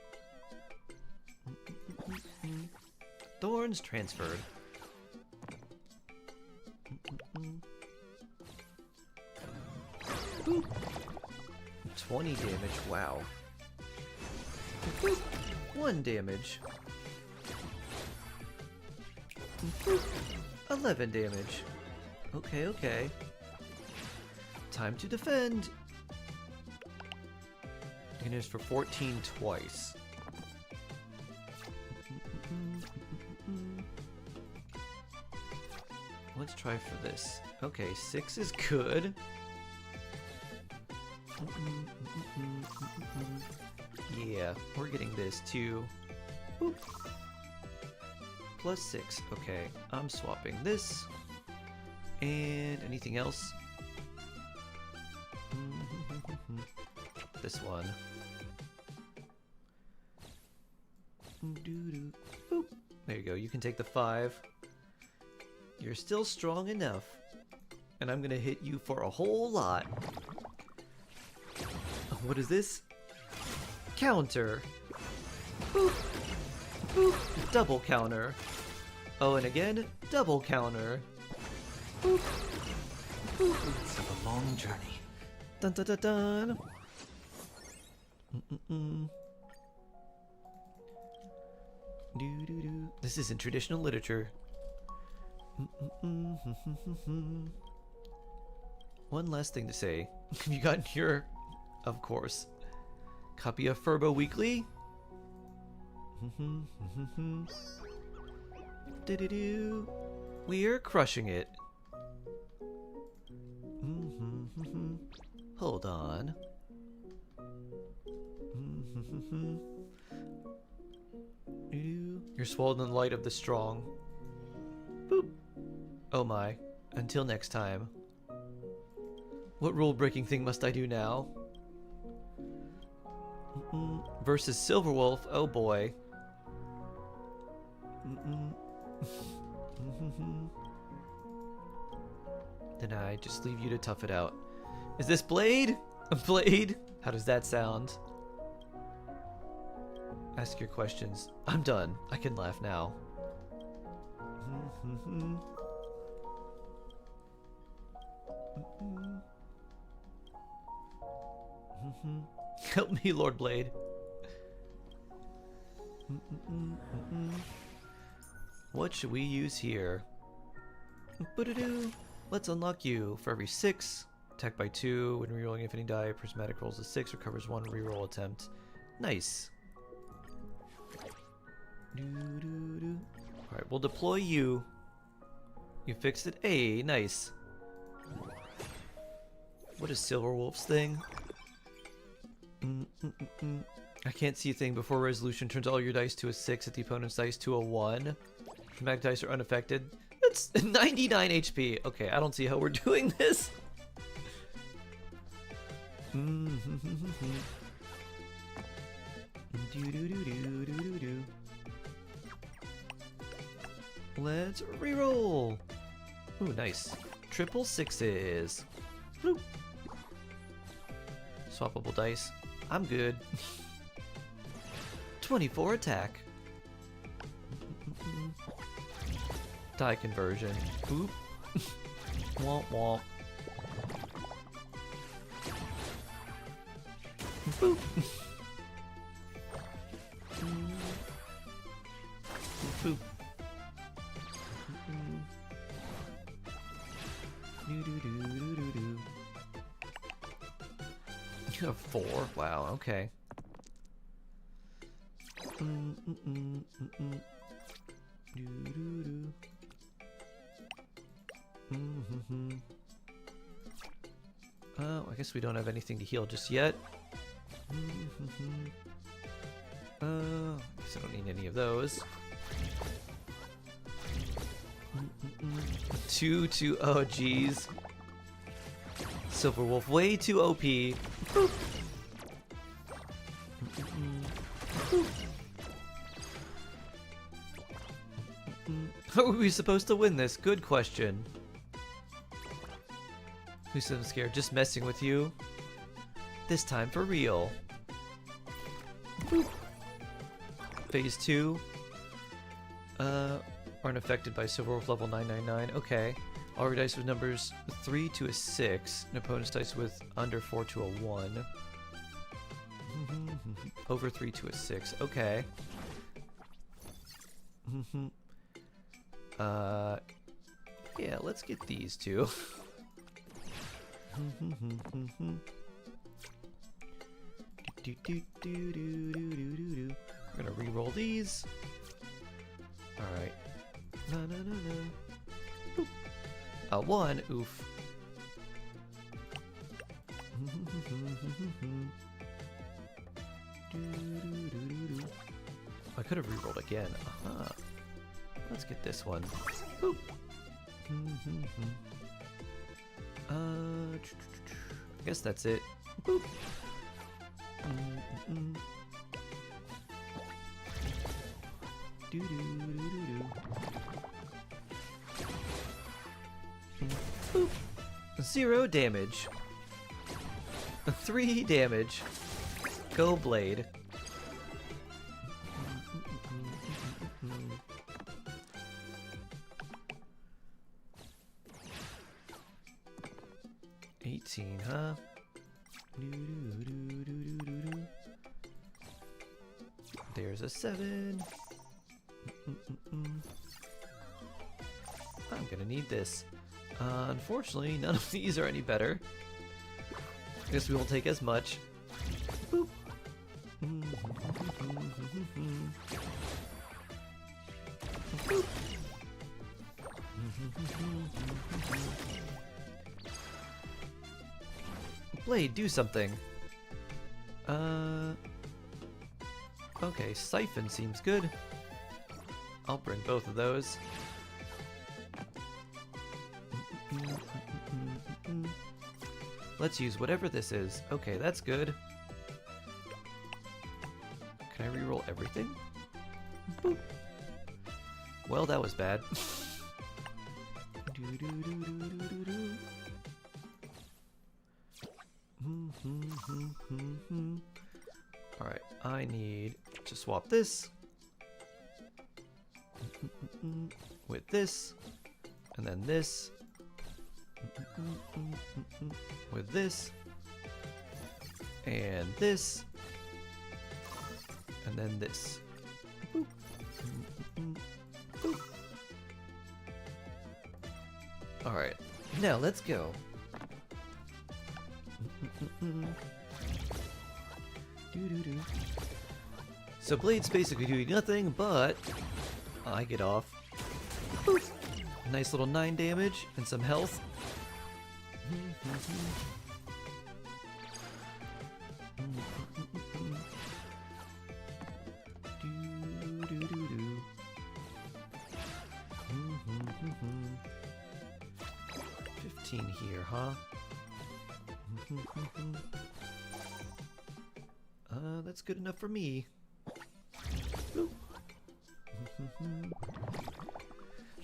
Thorns transferred. 20 damage, wow. 1 damage. 11 damage. Okay, okay. Time to defend. You can use for 14 twice. Let's try for this. Okay, 6 is good. Yeah, we're getting this too. Boop. Plus 6. Okay, I'm swapping this. And anything else? This one. Boop. There you go, you can take the 5. You're still strong enough. And I'm gonna hit you for a whole lot. What is this? Counter. Boop. Boop. Double counter. Oh, and again, double counter. Boop. Boop. It's a long journey. Dun dun dun dun. Do, do, do. This is in traditional literature. One last thing to say. Have you gotten your, of course, copy of Furbo Weekly? Do-do-do. We are crushing it. Hold on. You're swallowed in the light of the strong. Boop. Oh my. Until next time. What rule-breaking thing must I do now? Versus Silverwolf. Oh boy. Then I just leave you to tough it out. Is this Blade? A Blade? How does that sound? Ask your questions. I'm done. I can laugh now. Help me, Lord Blade. What should we use here? Boo-doo-doo. Let's unlock you. For every 6, attack by 2. When rerolling infinity die, prismatic rolls a 6, recovers 1 reroll attempt. Nice. Alright, we'll deploy you. You fixed it? Hey, nice. What is Silverwolf's thing? I can't see a thing before resolution. Turns all your dice to a 6 at the opponent's dice to a 1. Dramatic dice are unaffected. That's 99 HP. Okay, I don't see how we're doing this. Let's reroll. Ooh, nice. Triple 6s. Bloop. Swappable dice. I'm good. 24 attack. Die conversion. Oop. Womp womp. Boop. Boop. You have 4? Wow, okay. Oh, I guess we don't have anything to heal just yet. I guess I don't need any of those. 2, oh geez. Silverwolf way too OP. Boop. How are we supposed to win this? Good question. Who said I'm scared? Just messing with you. This time for real. Boop. Phase 2. Aren't affected by Silverwolf level 999. Okay. All your dice with numbers 3 to a 6. And opponent's dice with under 4 to a 1. Over 3 to a 6. Okay. Yeah, let's get these two. We're gonna re-roll these. Alright. No. A 1, oof. I could have re-rolled again. Let's get this one. Boop. I guess that's it. Boop. Boop. 0 damage. 3 damage. Go Blade. 18, huh? There's a 7. I'm gonna need this. Unfortunately, none of these are any better. I guess we won't take as much. Boop. Boop. Blade, do something. Okay, Siphon seems good. I'll bring both of those. Let's use whatever this is. Okay, that's good. Can I reroll everything? Boop. Well, that was bad. Alright, I need to swap this with this, and then this with this, and this, and then this. Boop. Boop. Alright, now let's go. So Blade's basically doing nothing, but I get off. Boop. Nice little 9 damage and some health. Here, huh? That's good enough for me.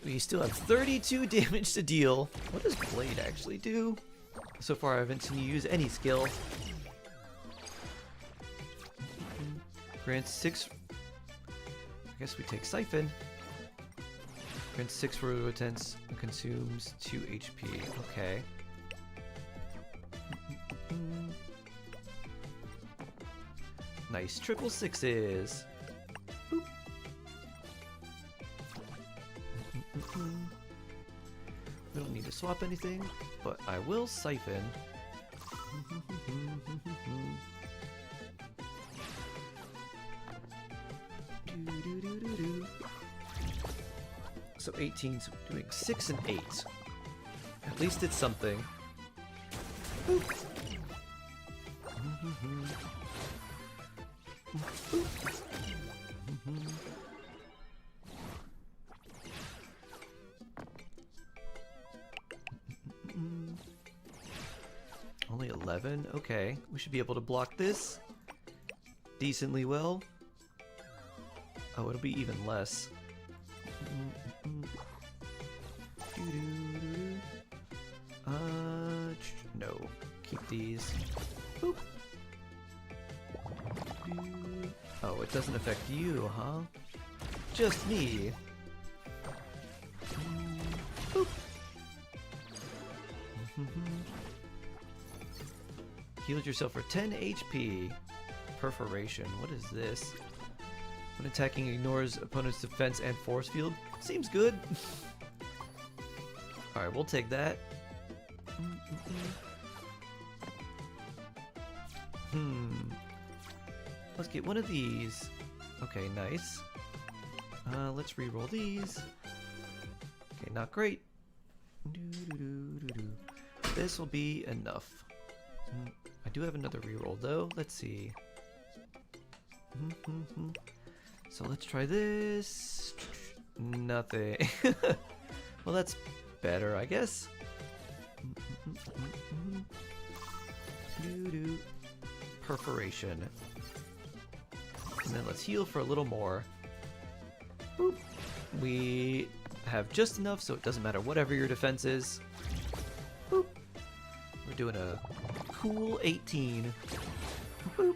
We still have 32 damage to deal. What does Blade actually do? So far, I haven't seen you use any skill. Grants 6. I guess we take Siphon. Grants 6 resistance and consumes 2 HP. Okay. Nice triple 6s. Boop. We don't need to swap anything, but I will Siphon. So 18's doing 6 and 8. At least it's something. Boop. Only 11? Okay, we should be able to block this decently well. Oh, it'll be even less. No. Keep these. Boop. Oh, it doesn't affect you, huh? Just me. Boop. Healed yourself for 10 HP. Perforation. What is this? When attacking, ignores opponent's defense and force field. Seems good. Alright, we'll take that. Let's get one of these. Okay, nice. Let's re-roll these. Okay, not great. This will be enough. I do have another re-roll though. Let's see. So let's try this. Nothing. Well, that's better, I guess. Perforation. And then let's heal for a little more. Boop. We have just enough so it doesn't matter whatever your defense is. Boop. We're doing a cool 18. Boop.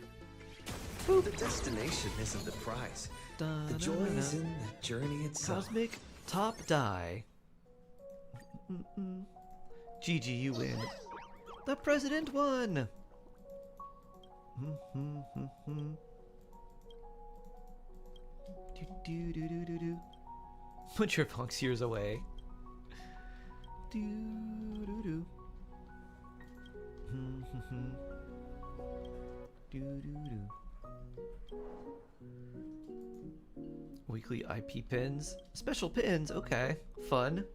Boop. The destination isn't the prize. The joy is in the journey itself. Cosmic top die. GG, you win. The president won! Put your punks years away. Weekly IP pins. Special pins, okay. Fun.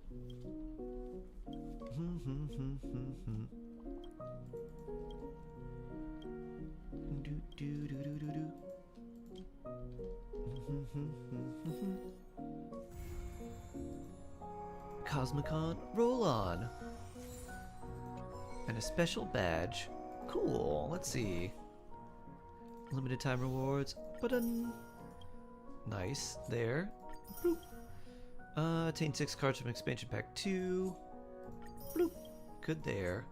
Cosmicon roll on. And a special badge. Cool, let's see. Limited time rewards. Button. Nice, there. Bloop. Attain 6 cards from expansion pack 2. Bloop. Good there.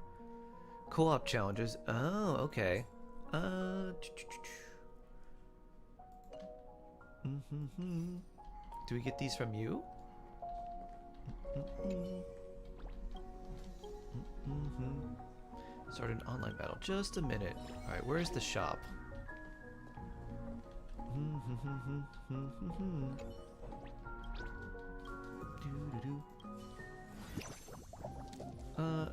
Co-op challenges. Oh, okay. Do we get these from you? Start an online battle. Just a minute. Alright, where's the shop?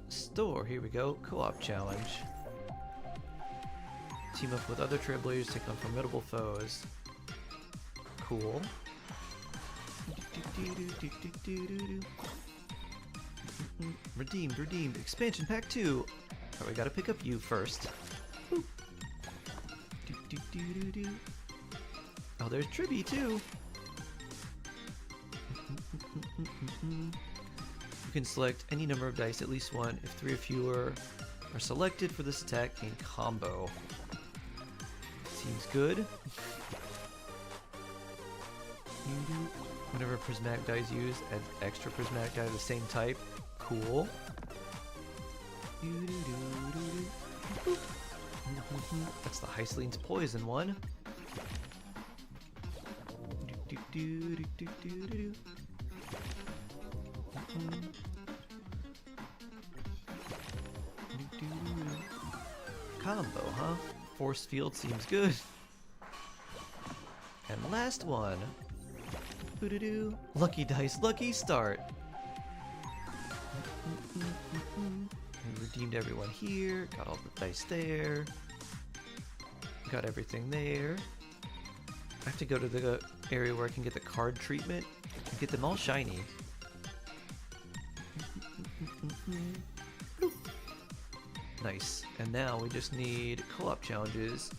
Store. Here we go. Co-op challenge. Team up with other trailblazers, take on formidable foes. Cool. Redeemed, redeemed. Expansion pack 2. Oh, we gotta pick up you first. Oh, there's Tribby too. You can select any number of dice, at least one. If 3 or fewer are selected for this attack, gain combo. Seems good. Whenever prismatic die is used, add extra prismatic die of the same type. Cool. That's the Heistling's poison one. Combo, huh? Force field seems good. And last one. Lucky dice, lucky start. We redeemed everyone here. Got all the dice there. Got everything there. I have to go to the area where I can get the card treatment and get them all shiny. Nice. And now we just need co-op challenges.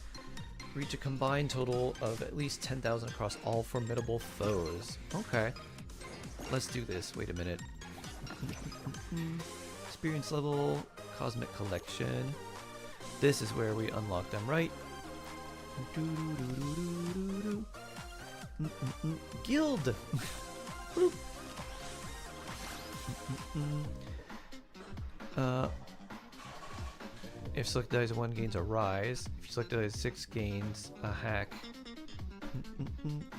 Reach a combined total of at least 10,000 across all formidable foes. Okay. Let's do this. Wait a minute. Experience level, Cosmic Collection. This is where we unlock them, right? Guild! If select dice 1 gains a rise, if you select dice 6 gains a hack.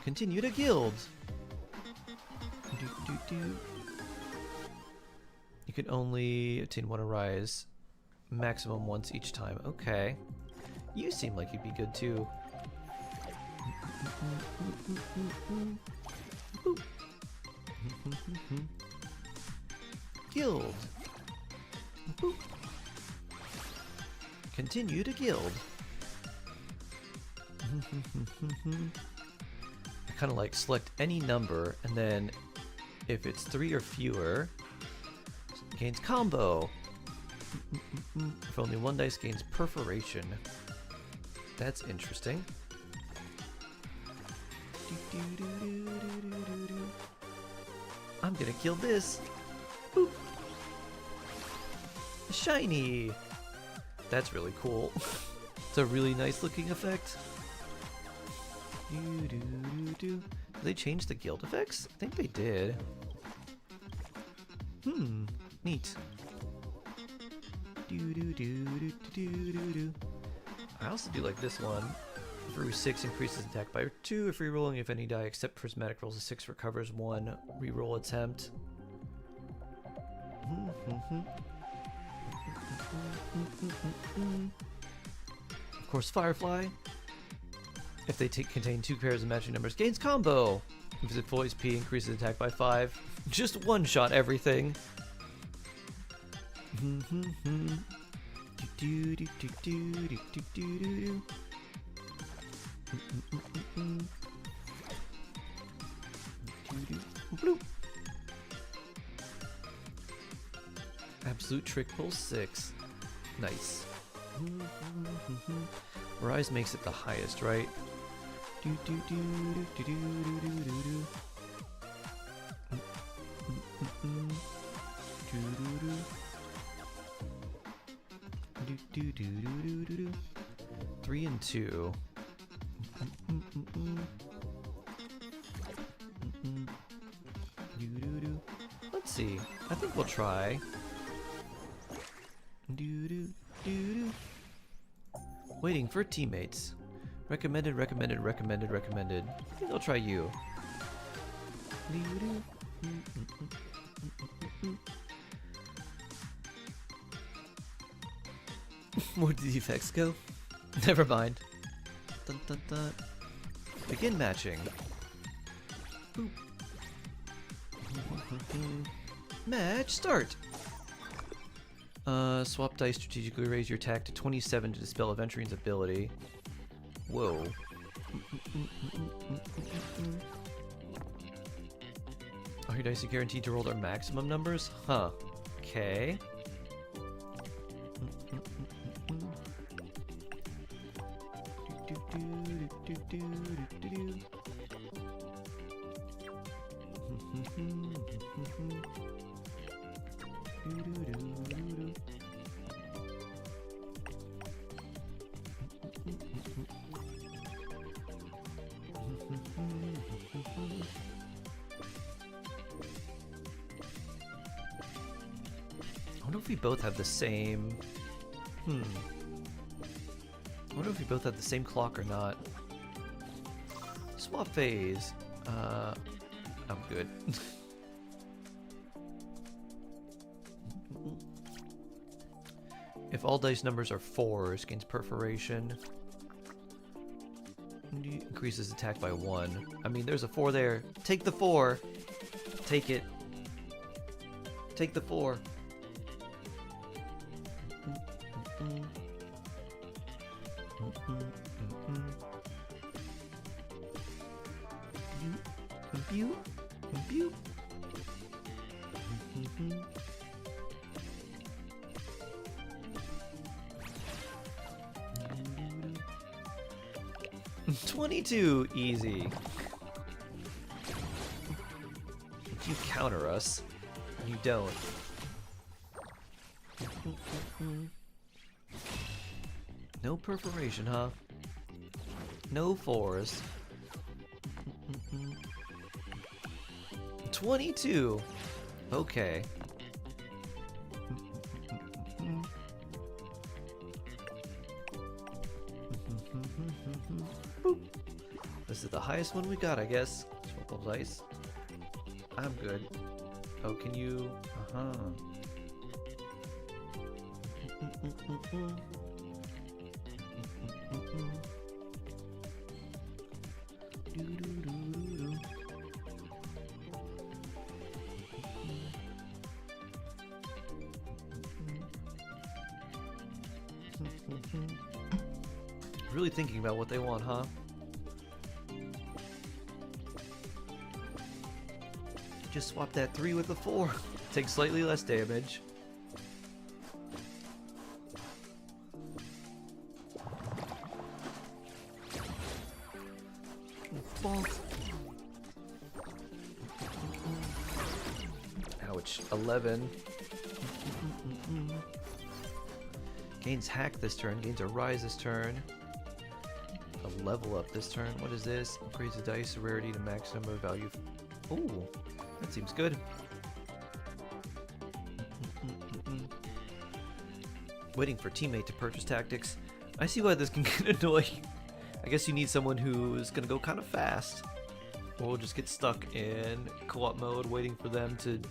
Continue to guild! You can only obtain 1 rise, maximum once each time. Okay. You seem like you'd be good too. Guild. Continue to guild. I kind of like select any number, and then if it's 3 or fewer, gains combo. If only 1 dice gains perforation. That's interesting. I'm gonna kill this. Boop. Shiny. That's really cool. It's a really nice looking effect. Did they change the guild effects? I think they did. Neat. I also do like this one. Through 6 increases attack by 2 if rerolling. If any die except prismatic rolls a 6 recovers 1 reroll attempt. Of course, Firefly. If they contain 2 pairs of matching numbers, gains combo. If it full HP, increases attack by 5. Just one-shot everything. Bloop. Absolute Trick Pull 6. Nice. Rise makes it the highest, right? Three and 2. Let's see. I think we'll try. Waiting for teammates. Recommended, recommended, recommended, recommended. I think I'll try you. Where did the effects go? Never mind. Dun, dun, dun. Begin matching. Boop. Match start. Swap dice, strategically raise your attack to 27 to dispel Aventurine's ability. Whoa. Are your dice guaranteed to roll their maximum numbers? Huh. Okay. I wonder if we both have the same... I wonder if we both have the same clock or not. Swap phase. I'm good. If all dice numbers are 4s, gains perforation. Increases attack by 1. I mean, there's a 4 there. Take the 4. Take it. Take the 4. Pew, pew. 22, easy. You counter us, and you don't. No perforation, huh? No 4s. 22. Okay. Boop. This is the highest one we got, I guess. Swap of dice. I'm good. Oh, can you? Really thinking about what they want, huh? Just swap that 3 with the 4. Take slightly less damage. Bonk. Ouch. 11. Gains hack this turn. Gains a rise this turn. A level up this turn. What is this? Increase the dice rarity to maximum value. Ooh, that seems good. Waiting for teammate to purchase tactics. I see why this can get annoying. I guess you need someone who's gonna go kind of fast. Or we'll just get stuck in co-op mode waiting for them to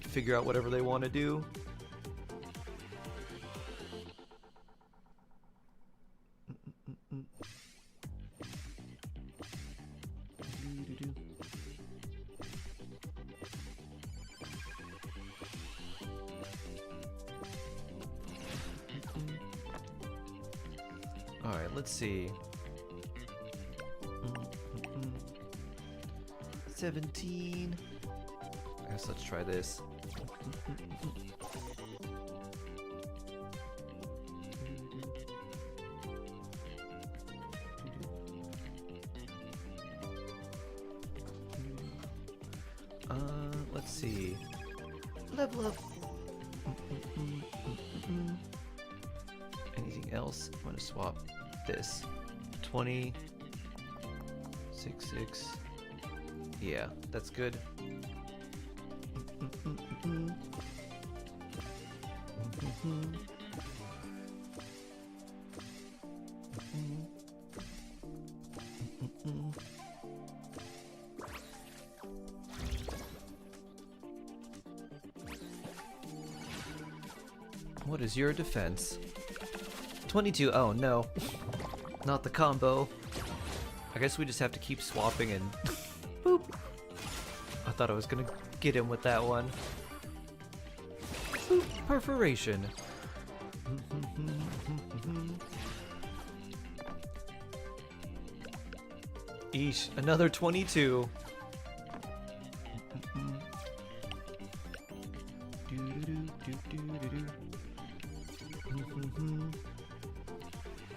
figure out whatever they want to do. Alright, let's see. 17. I guess let's try this. Let's see. Level up. Anything else? I'm gonna swap this. 20. 6, 6. Yeah, that's good. What is your defense? 22. Oh no. Not the combo. I guess we just have to keep swapping and boop. I thought I was gonna get him with that one. Boop. Perforation. Eesh, another 22.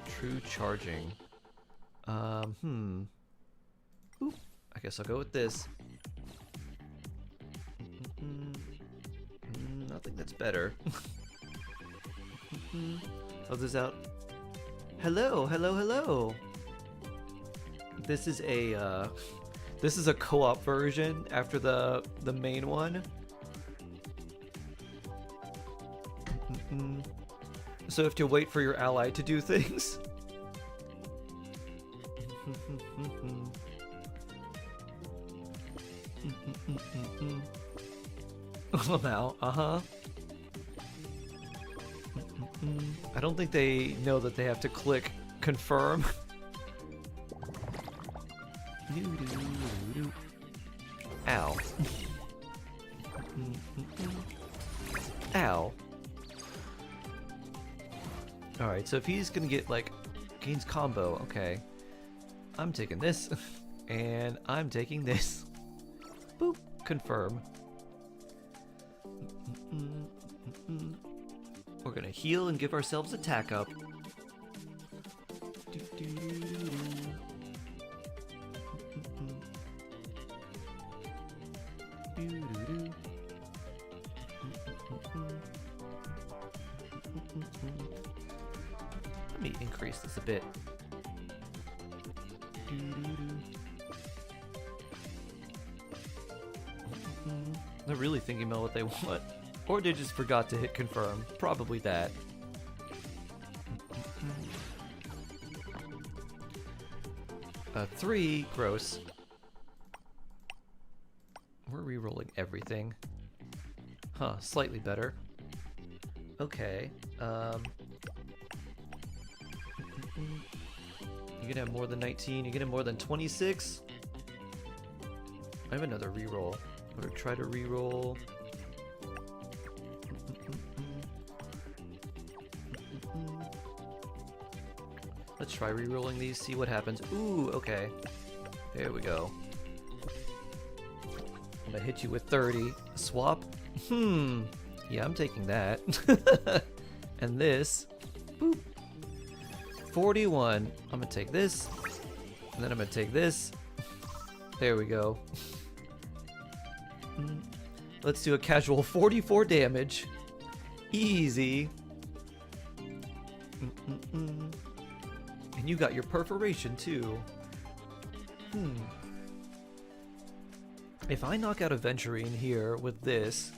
True charging. Oop. I guess I'll go with this. I think that's better. Oh, this out. Hello, hello, hello. This is a co-op version after the main one. So you have to wait for your ally to do things. Now, I don't think they know that they have to click confirm. Ow. Ow. Alright, so if he's gonna get, like, gains combo, okay. I'm taking this, and I'm taking this. Boop. Confirm. We're gonna heal and give ourselves attack up. Let me increase this a bit. They're really thinking about what they want. Or they just forgot to hit confirm. Probably that. 3, gross. We're re-rolling everything. Huh, slightly better. Okay, you can have more than 19, you can have more than 26? I have another re-roll. I'm gonna try to re-roll. Let's try re-rolling these, see what happens. Ooh, okay. There we go. I'm gonna hit you with 30. Swap? Yeah, I'm taking that. And this. Boop. 41. I'm gonna take this. And then I'm gonna take this. There we go. Let's do a casual 44 damage. Easy. And you got your perforation too. If I knock out Aventurine here with this,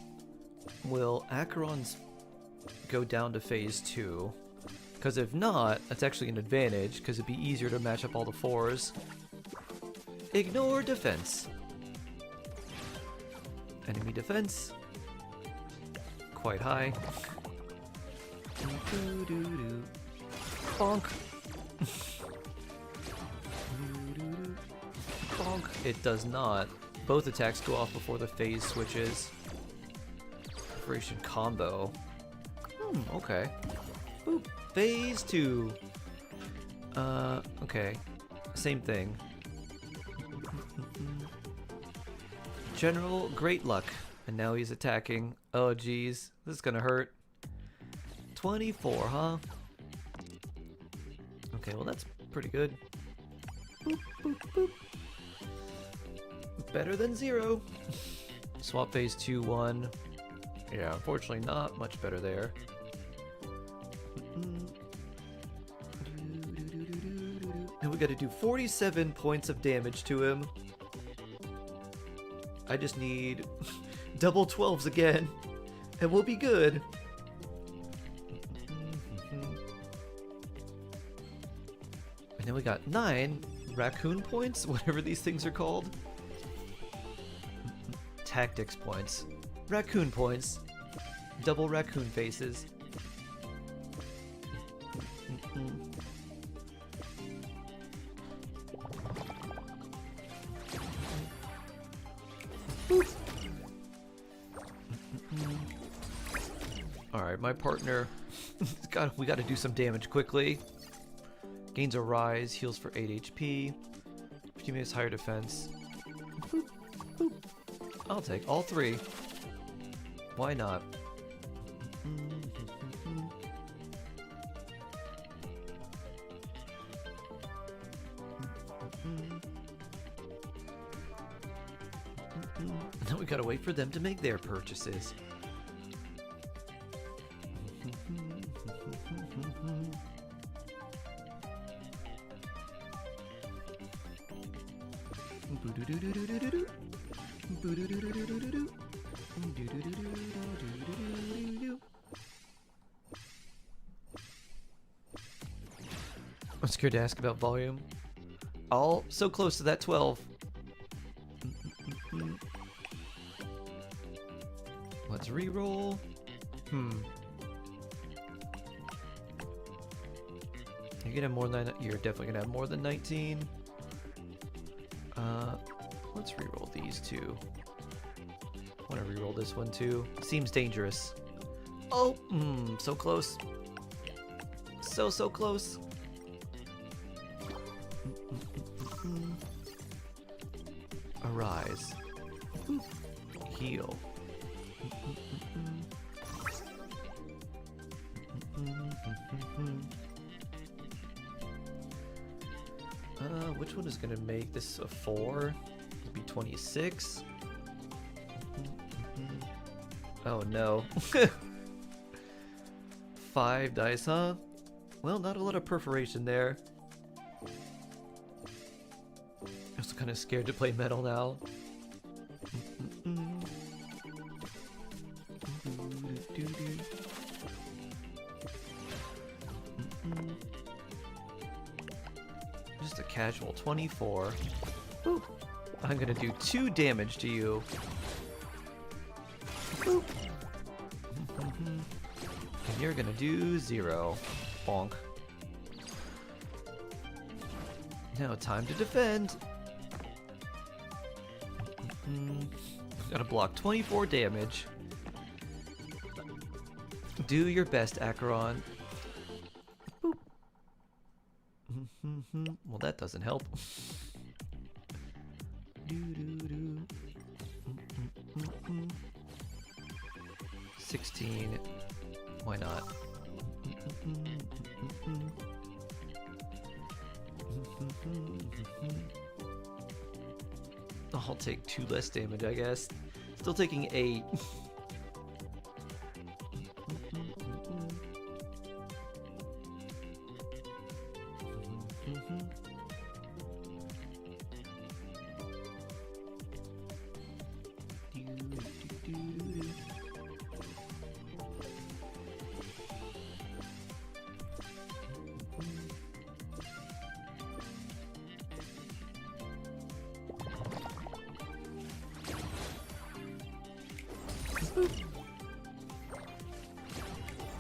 will Acheron's go down to phase 2? Because if not, that's actually an advantage, because it'd be easier to match up all the 4s. Ignore defense. Enemy defense. Quite high. Bonk. Bonk. It does not. Both attacks go off before the phase switches. Perforation combo. Okay. Boop. Phase 2. Okay. Same thing. General, great luck. And now he's attacking. Oh, geez. This is gonna hurt. 24, huh? Okay, well that's pretty good. Boop, boop, boop. Better than 0. Swap phase 2-1. Yeah, unfortunately not much better there. And we gotta do 47 points of damage to him. I just need double 12s again, and we'll be good. And then we got 9 raccoon points, whatever these things are called. Tactics points. Raccoon points. Double raccoon faces. Alright, my partner, we gotta do some damage quickly. Gains a rise, heals for 8 HP. Teammates higher defense. Boop, boop. I'll take all 3. Why not? Now we gotta wait for them to make their purchases. I'm scared to ask about volume. All so close to that 12. Let's reroll. You're gonna have more than you're definitely gonna have more than 19. Let's reroll these two. I want to reroll this one too. Seems dangerous. Oh, so close. So close. Arise. Heal. Which one is gonna make this a 4? It'll be 26. Oh no. 5 dice, huh? Well, not a lot of perforation there. I'm also kind of scared to play metal now. Just a casual 24. Boop. I'm gonna do 2 damage to you. Boop. And you're gonna do 0. Bonk. Now time to defend. Gotta block 24 damage. Do your best, Acheron. Boop. Well, that doesn't help. 16. Why not? I'll take 2 less damage, I guess. Still taking 8.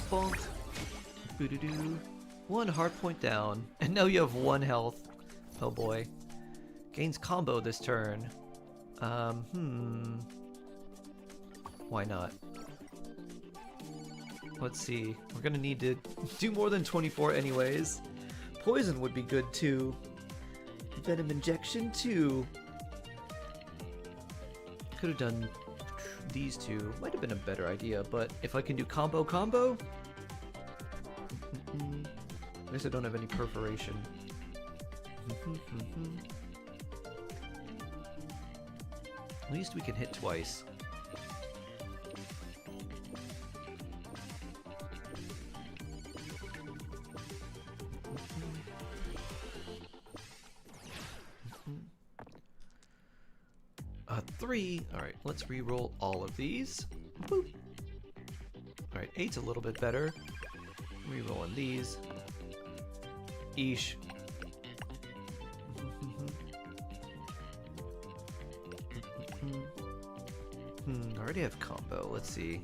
Bonk. Boo-doo-doo. 1 hard point down, and now you have 1 health. Oh boy. Gains combo this turn. Why not? Let's see. We're gonna need to do more than 24 anyways. poison would be good too. Venom injection too. Could have done these two. Might have been a better idea, but if I can do combo. I guess I don't have any perforation. At least we can hit twice. Three. Alright, let's re-roll all of these. Boop. Alright, 8's a little bit better. Re-rolling these. Eesh. I already have combo. Let's see.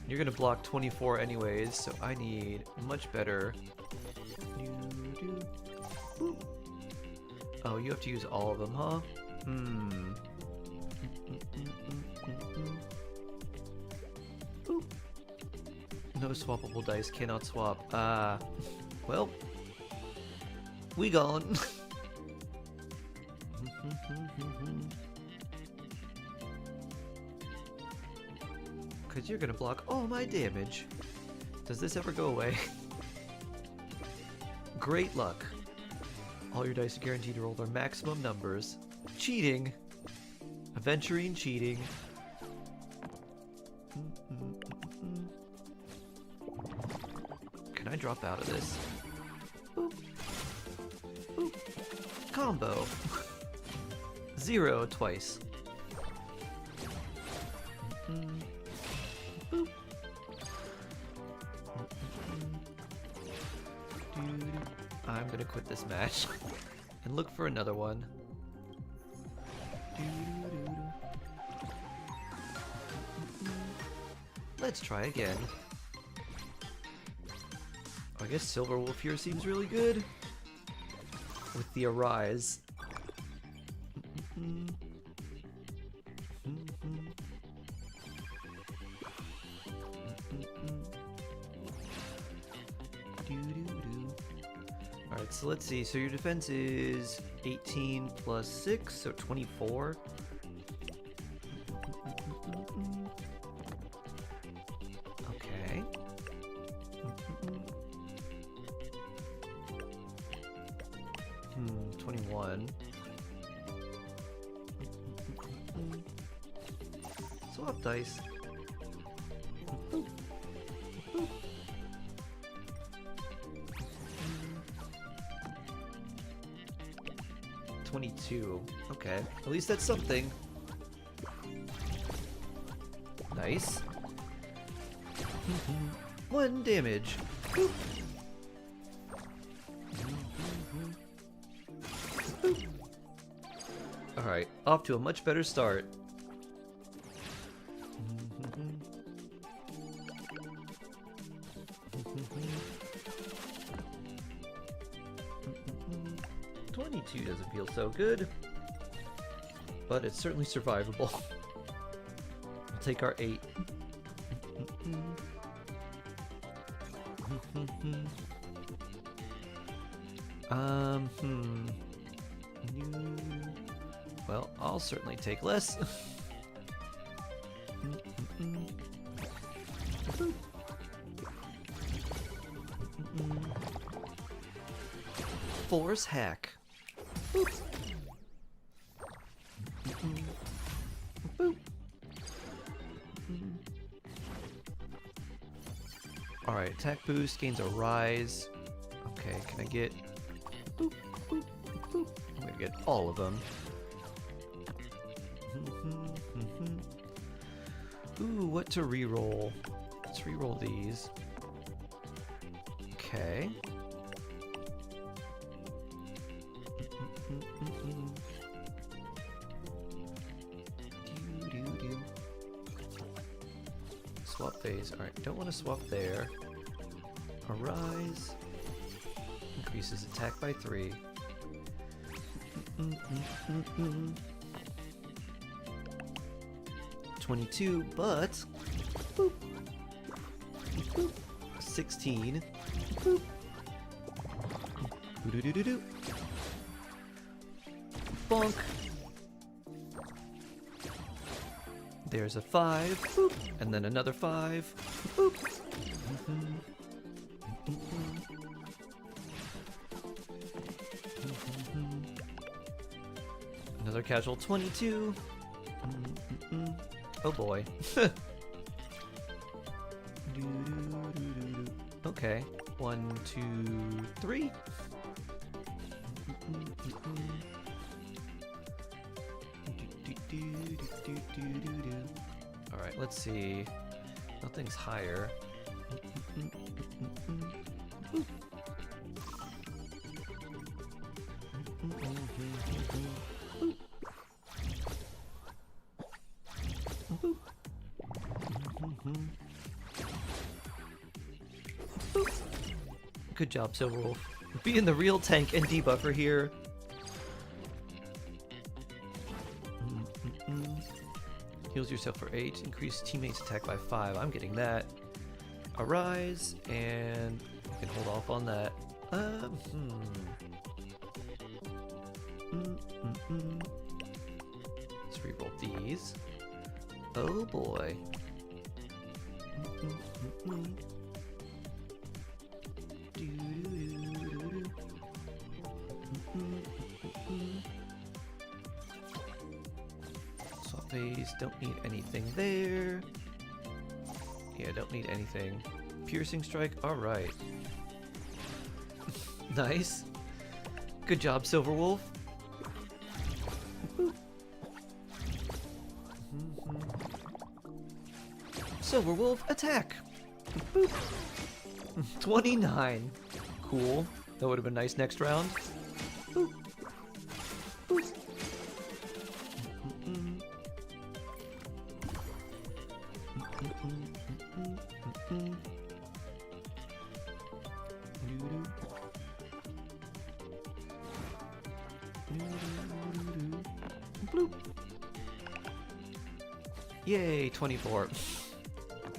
You're gonna block 24 anyways, so I need much better. Oh, you have to use all of them, huh? No swappable dice, cannot swap. Well, we gone. Cause you're gonna block all my damage. Does this ever go away? Great luck. All your dice are guaranteed to roll their maximum numbers. Cheating. Aventurine cheating. Can I drop out of this? Boop. Boop. Combo. 0 twice. Boop. I'm gonna quit this match and look for another one. Let's try again. I guess Silver Wolf here seems really good with the Arise. Alright, so let's see. So your defense is 18 plus 6, so 24. Okay. 21. Swap dice. 22. Okay, at least that's something. Nice. 1 damage. Boop. Boop. Alright, off to a much better start. Doesn't feel so good, but it's certainly survivable. We'll take our 8. Well, I'll certainly take less. Force hack. Boop. Boop. Alright, attack boost gains a rise. Okay, can I get... Boop, boop, boop. I'm gonna get all of them. Ooh, what to reroll? Let's reroll these. Okay. Swap phase. Alright, don't want to swap there. Arise. Increases attack by 3. 22, but... Boop. Boop. 16. Boop. Doo-doo-doo-doo-doo. Bonk. There's a 5. Boop. And then another 5. Boop. Another casual 22. Oh boy. Okay. 1, 2, 3. Alright, let's see. Nothing's higher. Good job, Silverwolf. Being the real tank and debuffer here. Heals yourself for 8. Increase teammates' attack by 5. I'm getting that. Arise, and you can hold off on that. Let's reroll these. Oh boy. Swap phase, don't need anything there. Yeah, don't need anything. Piercing strike, alright. Nice. Good job, Silverwolf. Silverwolf, attack! Boop. 29. Cool. That would have been nice next round. Boop. Boop. Bloop. Yay, 24.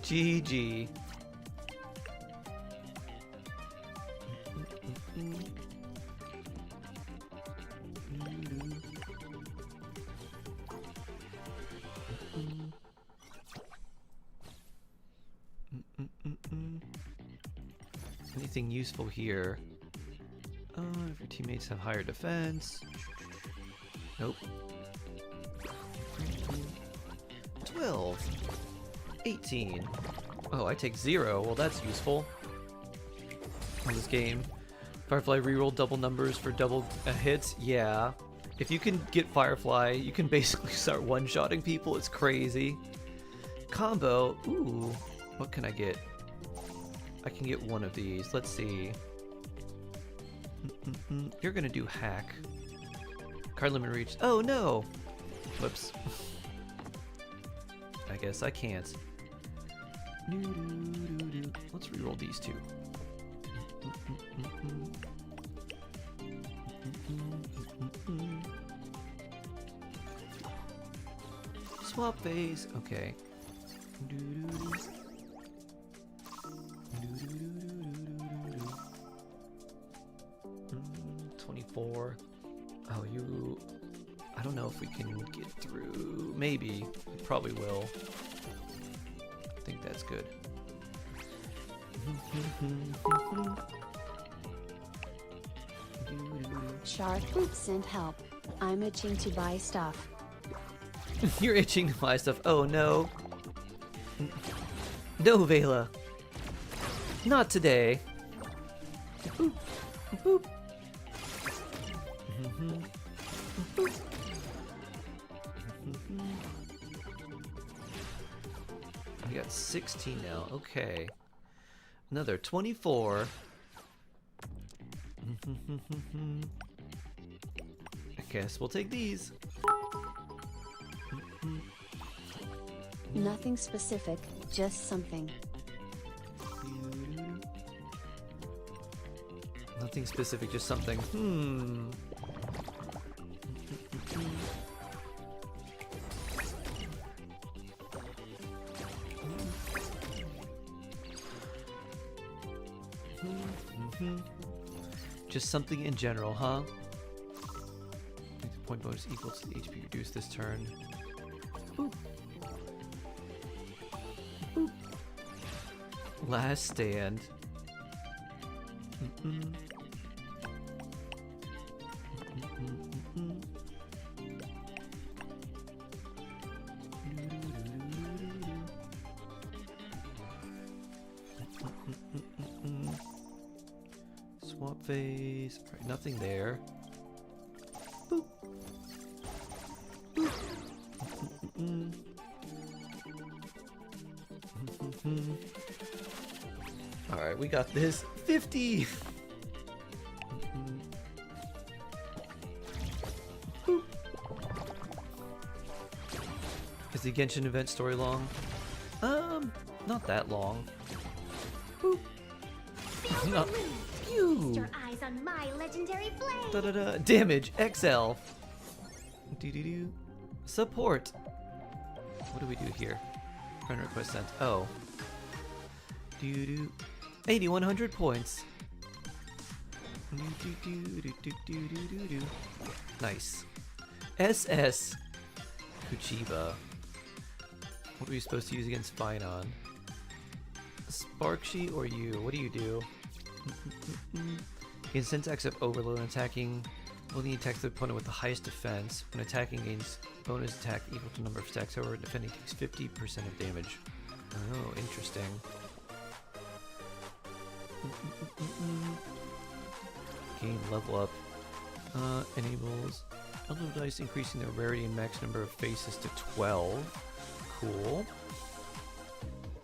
GG. Anything useful here? If your teammates have higher defense. Nope. 12. 18. Oh, I take 0. Well, that's useful. On this game. Firefly reroll double numbers for double hits. Yeah. If you can get Firefly, you can basically start one-shotting people. It's crazy. Combo. Ooh. What can I get? I can get one of these. Let's see. You're gonna do hack. Card limit reached. Oh no! Whoops. I guess I can't. Let's reroll these two. Swap phase. Okay. 24. Oh, you... I don't know if we can get through. Maybe. We probably will. I think that's good. Shark sent help. I'm itching to buy stuff. You're itching to buy stuff. Oh no. No, Vela. Not today. Boop. Boop. Boop. We got 16 now. Okay. Another 24. I guess we'll take these. Nothing specific, just something. Nothing specific, just something. Just something in general, huh? Point bonus equal to the HP reduced this turn. Boop. Boop. Last stand. Swap phase. Alright, nothing there. Boop. Boop. Alright, we got this. 50! Boop. Is the Genshin event story long? Not that long. Boop. Not. Feast your eyes on my legendary blade. Da da da. Damage XL. Do do do. Support. What do we do here? Friend request sent. Oh. Do do. 8,100 points. Do do do do do do do do. Nice. SS. Kuchiba. What are we supposed to use against FIN-on? Sparkshy or you? What do you do? Gains syntax of overload when attacking. Only attacks the opponent with the highest defense. When attacking, gains bonus attack equal to number of stacks. However, defending takes 50% of damage. Oh, interesting. Gain level up. Enables element dice increasing the rarity and max number of faces to 12. Cool.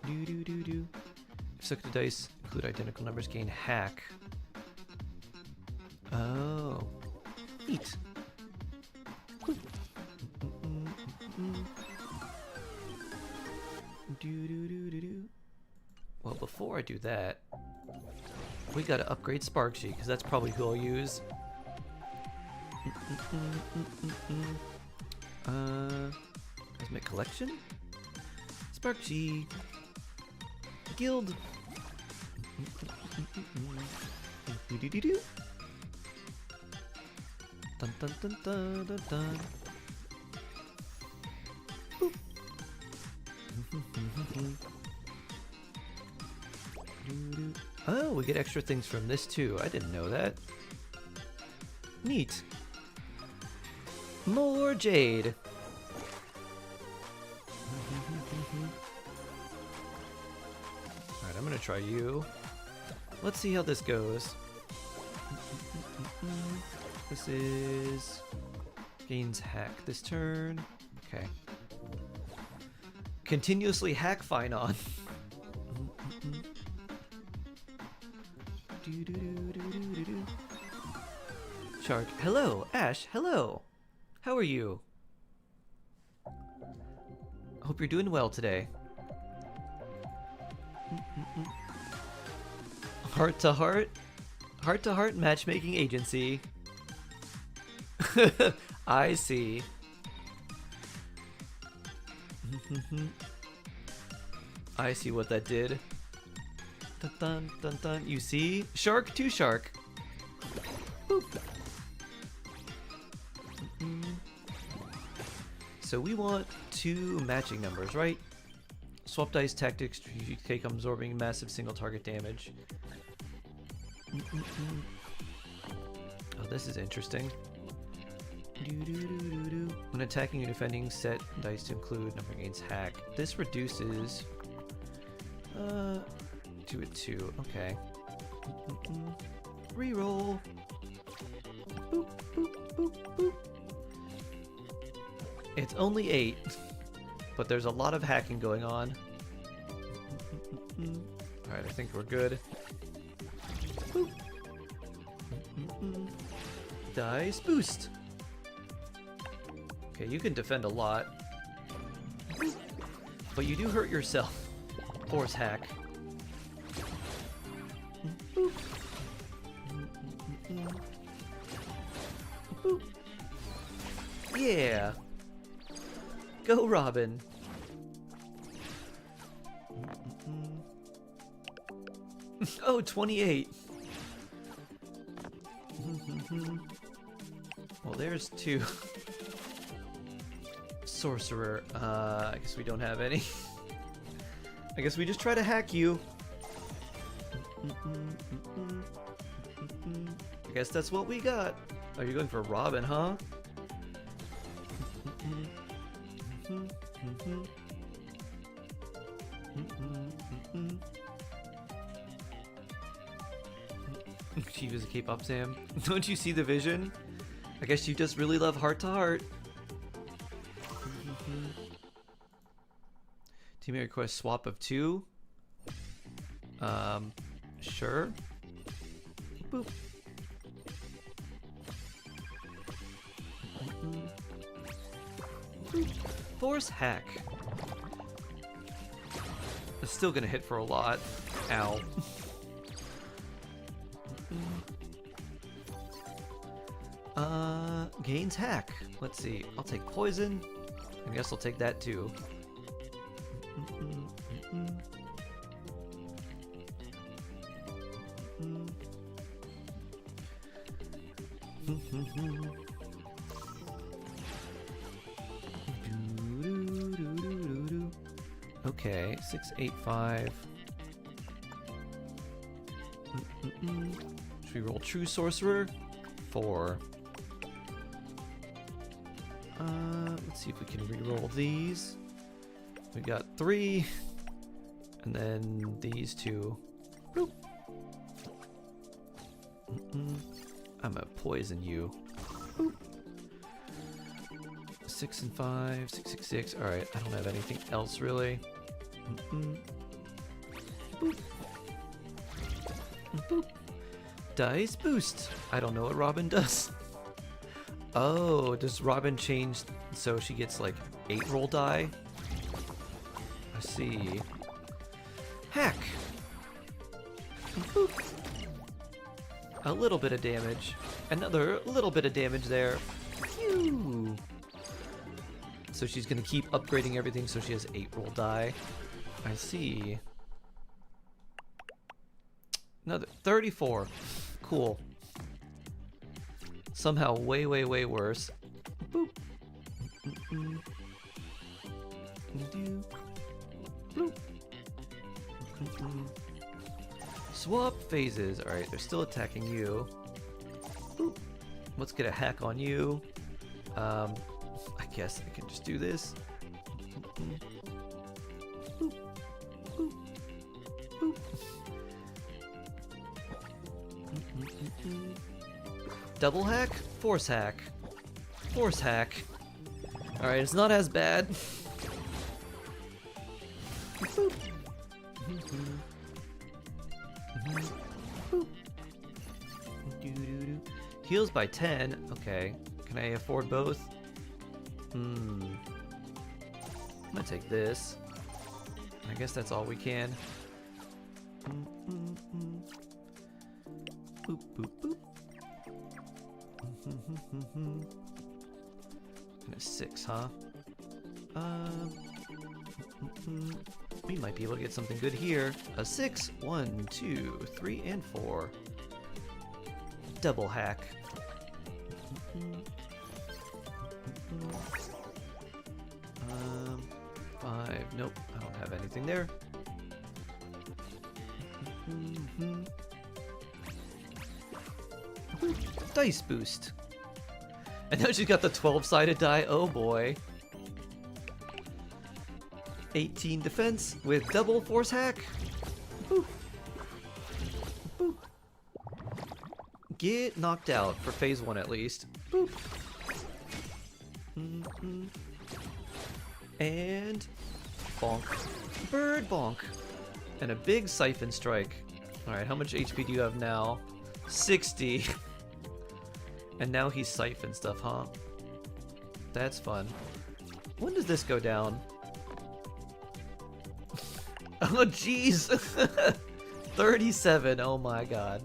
Do do do do. If selected dice include identical numbers, gain hack. Oh. Neat. Do do do do do. Well, before I do that, we gotta upgrade Sparkshy, because that's probably who I'll use. Cosmic Collection? Sparkshy. Guild. Do-do-do-do. Dun dun dun dun dun dun. Boop. Oh, we get extra things from this too. I didn't know that. Neat. More jade. Alright, I'm gonna try you. Let's see how this goes. This is... gains hack this turn. Okay. Continuously hack FIN-on. Shark, hello. Ash, hello. How are you? Hope you're doing well today. Heart to heart matchmaking agency. I see. I see what that did. Dun dun dun dun. You see? Shark to shark. Boop. So we want 2 matching numbers, right? Swap dice tactics, strategic take absorbing massive single target damage. Oh, this is interesting. When attacking or defending, set dice to include number gains hack. This reduces 2 at 2. Okay. Reroll. Boop, boop, boop, boop. It's only 8, but there's a lot of hacking going on. Alright, I think we're good. Boop. Dice boost. Okay, you can defend a lot, but you do hurt yourself. Force hack. Boop. Boop. Yeah. Go, Robin. Oh, 28. Well, there's 2. Sorcerer. I guess we don't have any. I guess we just try to hack you. I guess that's what we got. Oh, you're going for Robin, huh? She was a K-pop Sam. Don't you see the vision? I guess you just really love Heart to Heart. Team request swap of 2. Sure. Boop. Force hack. It's still gonna hit for a lot. Ow. Gains hack. Let's see. I'll take poison. I guess I'll take that too. Okay, 6, 8, 5. Should we roll True Sorcerer? 4. Let's see if we can re-roll these. We got 3, and then these 2. Bloop. I'm gonna poison you. Boop. 6 and 5, 6, 6, 6. All right, I don't have anything else really. Boop. Boop. Dice boost. I don't know what Robin does. Oh, does Robin change so she gets like 8 roll die? I see. Hack. Boop. A little bit of damage. Another little bit of damage there. Phew. So she's gonna keep upgrading everything so she has 8 roll die. I see. Another 34. Cool. Somehow way, way, way worse. Boop. Boop. Swap phases. Alright, they're still attacking you. Boop. Let's get a hack on you. I guess I can just do this. Boop. Boop. Boop. Double hack? Force hack. Force hack. Alright, it's not as bad. Boop. Boop. Heals by 10. Okay. Can I afford both? I'm gonna take this. I guess that's all we can. Boop, boop, boop. And a 6, huh? We might be able to get something good here. A 6, 1, 2, 3, and 4. Double hack. 5. Nope, I don't have anything there. Dice boost. And now she's got the 12-sided die. Oh boy. 18 defense with double force hack. Boop. Boop. Get knocked out for phase 1 at least. Boop. And bonk. Bird bonk. And a big siphon strike. Alright, how much HP do you have now? 60. And now he's siphon stuff, huh? That's fun. When does this go down? Oh, jeez! 37, oh my god.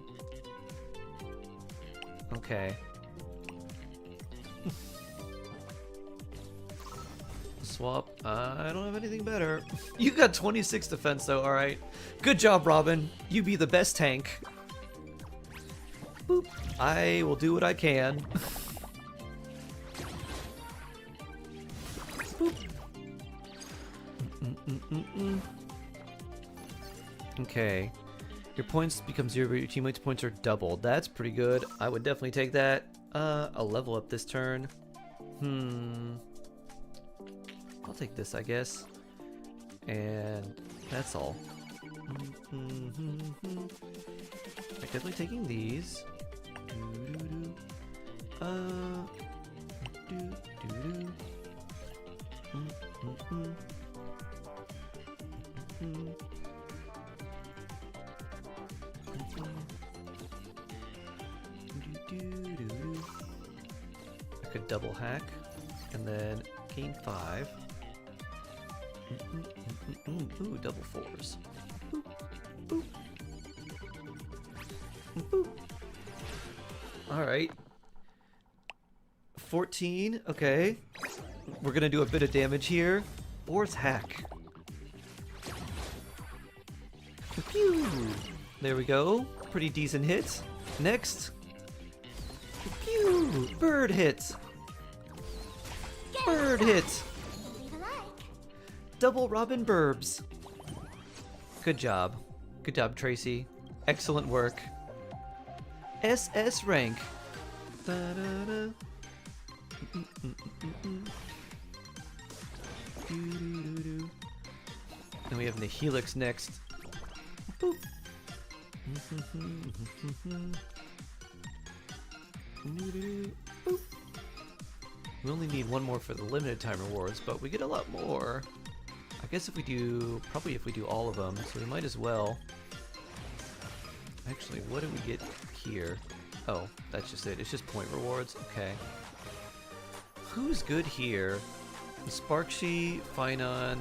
Okay. Swap. I don't have anything better. You got 26 defense though, alright. Good job, Robin. You be the best tank. Boop. I will do what I can. Boop. Okay. Your points become 0, but your teammates' points are doubled. That's pretty good. I would definitely take that. I'll level up this turn. I'll take this, I guess. And that's all. I'm definitely taking these. I could double hack and then gain 5. Ooh, double 4s. Boop, boop. Boop. Alright. 14, okay. We're gonna do a bit of damage here. Fourth hack. Pew! There we go. Pretty decent hit. Next. Pew! Bird hit. Bird hit. Double Robin Burbs. Good job. Good job, Tracy. Excellent work. SS rank. Da-da-da. Then we have the Helix next. Boop. Boop. We only need one more for the limited time rewards, but we get a lot more. I guess if we do, probably if we do all of them, so we might as well. Actually, what do we get here? Oh, that's just it. It's just point rewards. Okay. Who's good here? Sparkshy, Finon.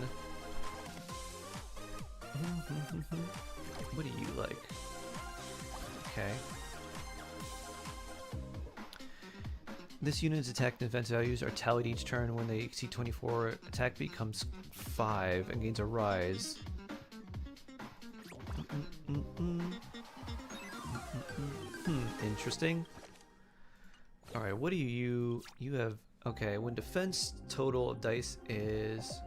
What do you like? Okay. This unit's attack and defense values are tallied each turn. When they exceed 24, attack becomes 5 and gains a rise. Interesting. Alright, what do you have? Okay, when defense total of dice is...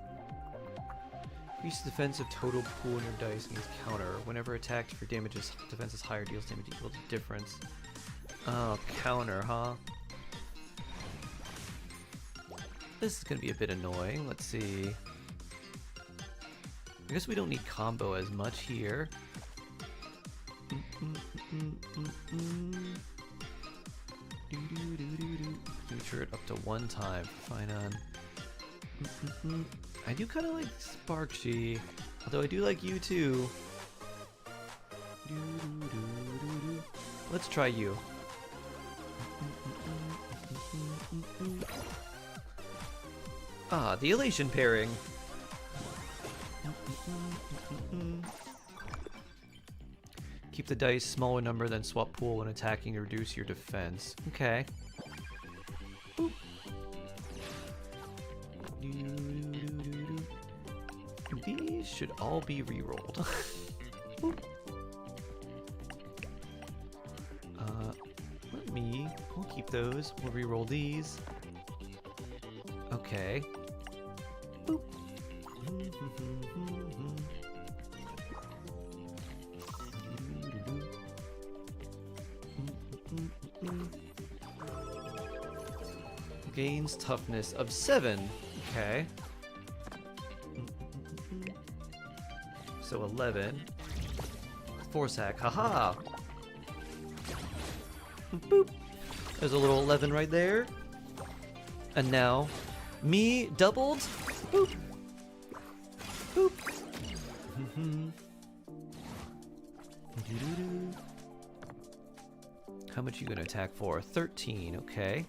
Increase the defensive total pool in your dice means counter. Whenever attacked for damages, defense is higher, deals damage equal to difference. Oh, counter, huh? This is gonna be a bit annoying. Let's see. I guess we don't need combo as much here. Future it up to 1 time. Fine on. I do kind of like Sparkshy, although I do like you too. Let's try you. Ah, the Elation pairing. Keep the dice smaller number than swap pool when attacking to reduce your defense. Okay. Boop. These should all be re-rolled. We'll keep those. We'll re-roll these. Okay. Boop. Gains toughness of 7. Okay. So 11. Force hack. Haha! Boop. There's a little 11 right there. And now, me doubled. Boop. Boop. How much you gonna attack for? 13, okay.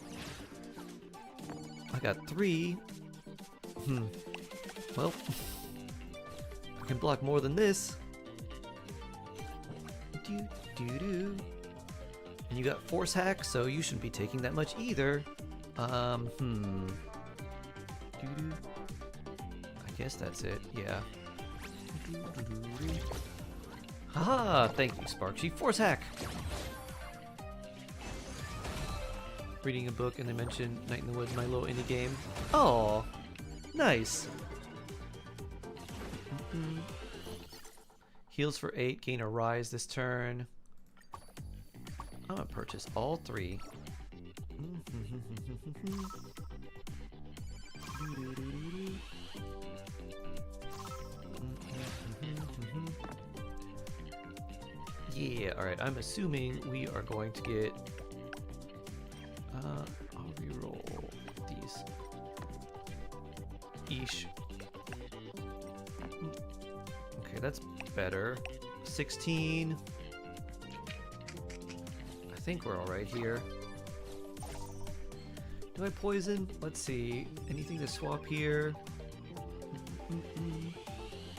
I got 3. Well, I can block more than this. And you got force hack, so you shouldn't be taking that much either. I guess that's it, yeah. Haha! Thank you, Sparkshy. Force hack! reading a book and they mentioned Night in the Woods, my little indie game. Oh, nice. Heals for 8, gain a rise this turn. I'm gonna purchase all 3. Yeah, alright, I'm assuming we are going to get... I'll reroll these. Eesh. Okay, that's better. 16. I think we're alright here. Do I poison? Let's see. Anything to swap here?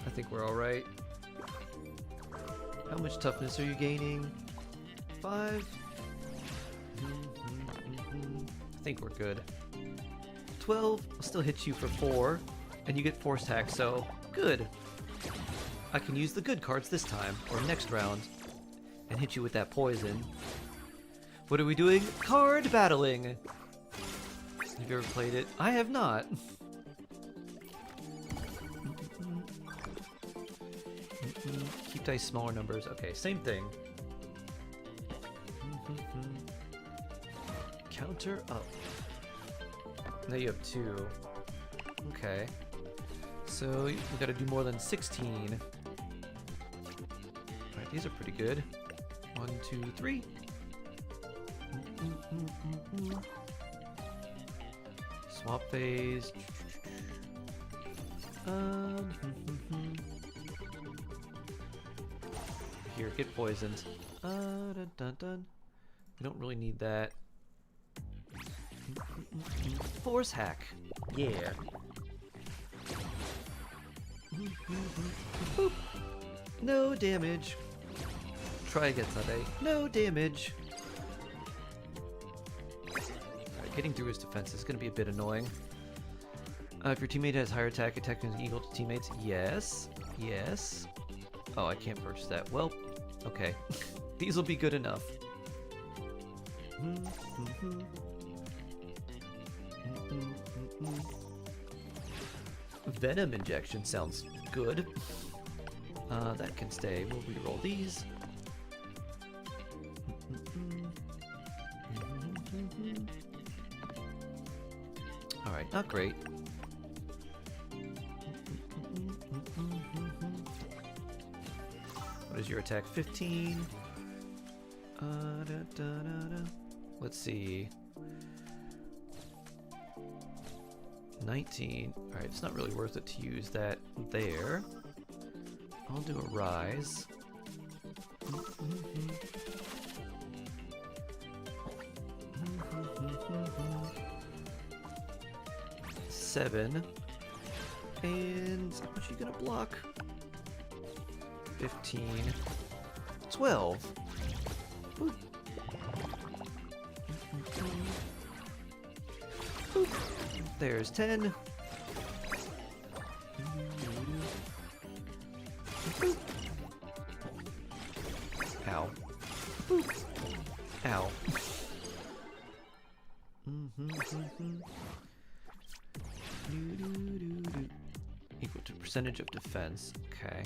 I think we're alright. How much toughness are you gaining? 5? I think we're good. 12, I'll still hit you for 4, and you get force hack, so good. I can use the good cards this time, or next round, and hit you with that poison. What are we doing? Card battling! Have you ever played it? I have not. Keep dice smaller numbers. Okay, same thing. Counter up. Now you have 2. Okay. So we gotta do more than 16. Alright, these are pretty good. 1, 2, 3. Swap phase. Here, get poisoned. Dun, dun, dun. We don't really need that. Force hack. Yeah. Boop. No damage. Try again, Sunday. No damage. Alright, getting through his defense is going to be a bit annoying. If your teammate has higher attack is equal to teammates, yes. Yes. Oh, I can't purchase that. Well, okay. These will be good enough. Venom injection sounds good. That can stay. We'll reroll these. Alright, not great. What is your attack? 15. Let's see. 19. Alright, it's not really worth it to use that there. I'll do a rise. 7. And how much are you gonna block? 15. 12. Boop. Boop. There's 10. Boop. Ow. Boop. Ow. Equal to percentage of defense. Okay.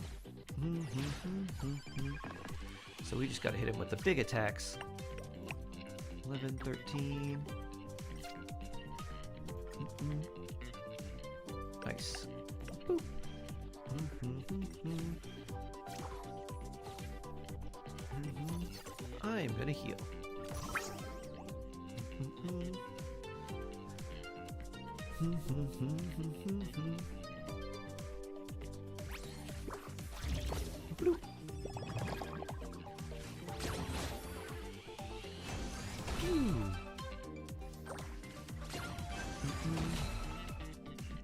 So we just gotta hit him with the big attacks. 11, 13. Nice. Boop. I'm gonna heal. Bloop.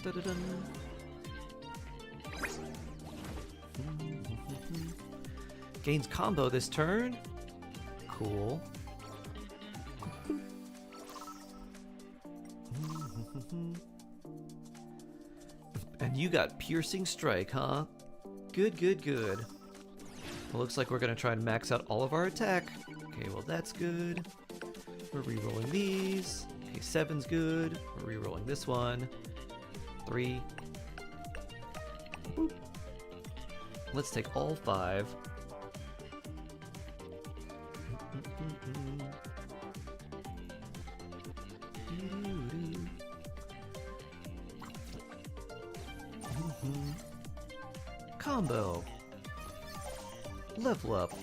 Da-da-dun. Gains combo this turn. Cool. And you got piercing strike, huh? Good, good, good. Well, looks like we're gonna try and max out all of our attack. Okay, well that's good. We're re-rolling these. Okay, 7's good. We're re-rolling this one. 3. Boop. Let's take all 5. Combo. Level up.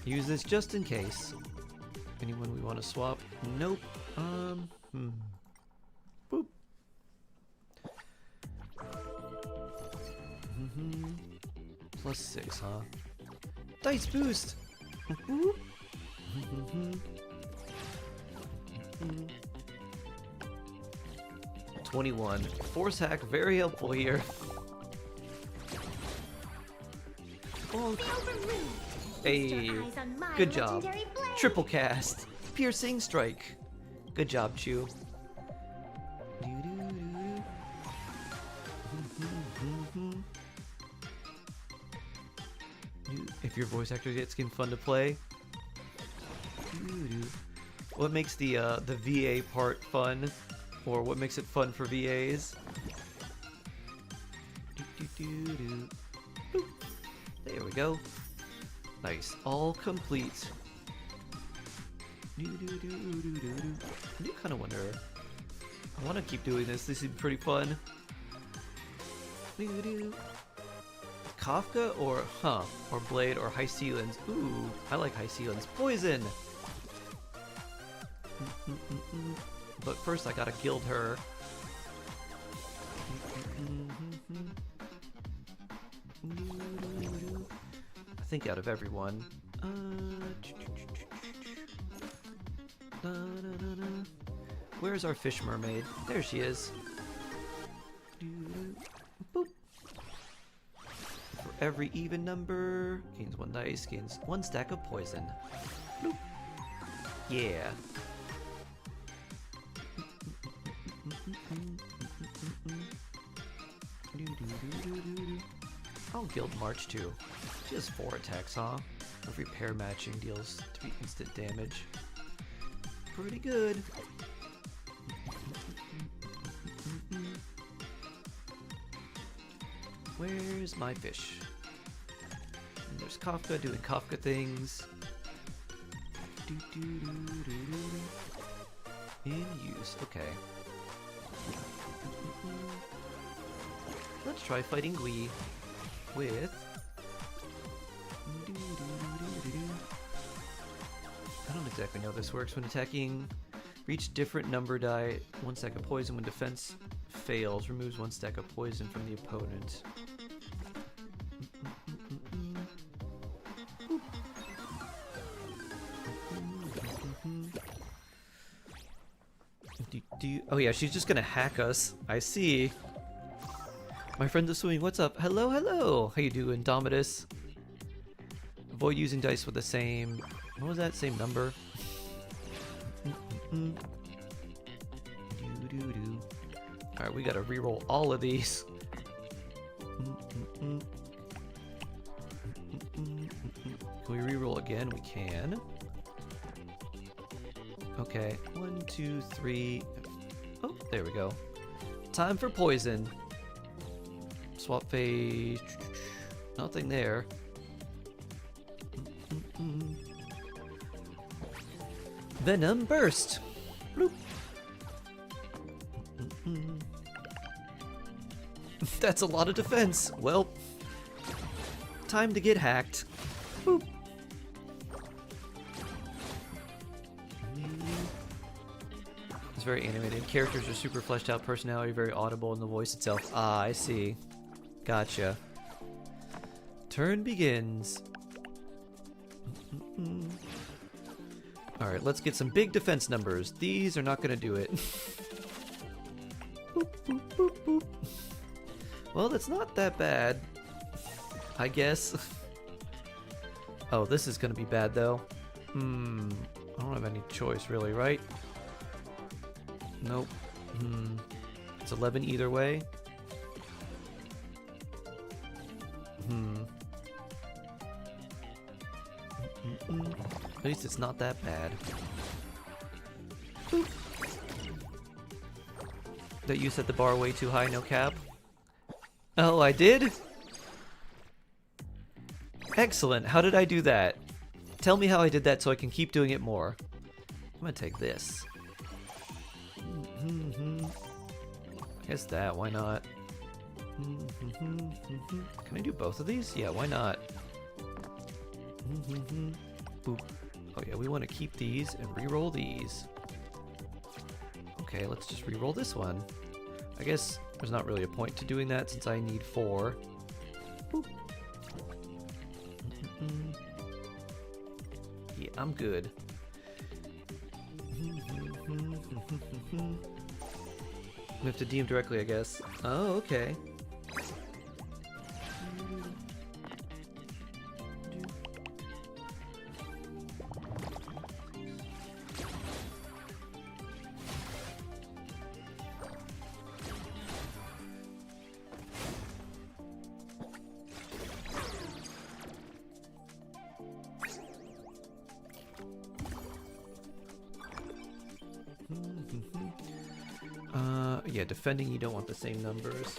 Use this just in case. Anyone we want to swap? Nope. Boop. Plus 6, huh? Dice boost! Boop. 21. Force hack, very helpful here. Bonk. Hey, good job. Triple cast. Piercing strike. Good job, Chew. If your voice actor gets skin fun to play. What makes the VA part fun? Or what makes it fun for VAs? Boop. There we go. Nice. All complete. I do kind of wonder. I want to keep doing this. This seems pretty fun. Kafka or or Blade or High Sealands. Ooh, I like High Sealands. Poison. But first I gotta gild her. I think out of everyone. Where's our fish mermaid? There she is. Boop. For every even number, gains 1 dice, gains 1 stack of poison. Bloop. Yeah. I'll guild March too. She has 4 attacks, huh? Every pair matching deals 3 instant damage. Pretty good. Where's my fish? And there's Kafka doing Kafka things. In use, okay. Let's try fighting Gui with... I don't exactly know how this works. When attacking, reach different number die, 1 stack of poison. When defense fails, removes 1 stack of poison from the opponent. Oh yeah, she's just gonna hack us. I see. My friend the swimming, what's up? Hello, hello! How you doing, Domitus? Avoid using dice with the same... What was that? Same number? Alright, we gotta reroll all of these. Can we reroll again? We can. Okay, 1, 2, 3. Oh, there we go. Time for poison. Swap phase. Nothing there. Venom burst. Bloop. That's a lot of defense. Well, time to get hacked. Boop. It's very animated. Characters are super fleshed out. Personality very audible in the voice itself. Ah, I see. Gotcha. Turn begins. Alright, let's get some big defense numbers. These are not gonna do it. Boop, boop, boop, boop. Well, that's not that bad, I guess. Oh, this is gonna be bad though. I don't have any choice really, right? Nope. It's 11 either way. At least it's not that bad. Boop. That you set the bar way too high, no cap? Oh, I did? Excellent. How did I do that? Tell me how I did that so I can keep doing it more. I'm gonna take this. I guess that, why not? Can I do both of these? Yeah, why not? Boop. Oh yeah, we want to keep these and re-roll these. Okay, let's just re-roll this one. I guess there's not really a point to doing that since I need 4. Boop. Yeah, I'm good. We have to DM directly, I guess. Oh, okay. Yeah, defending, you don't want the same numbers.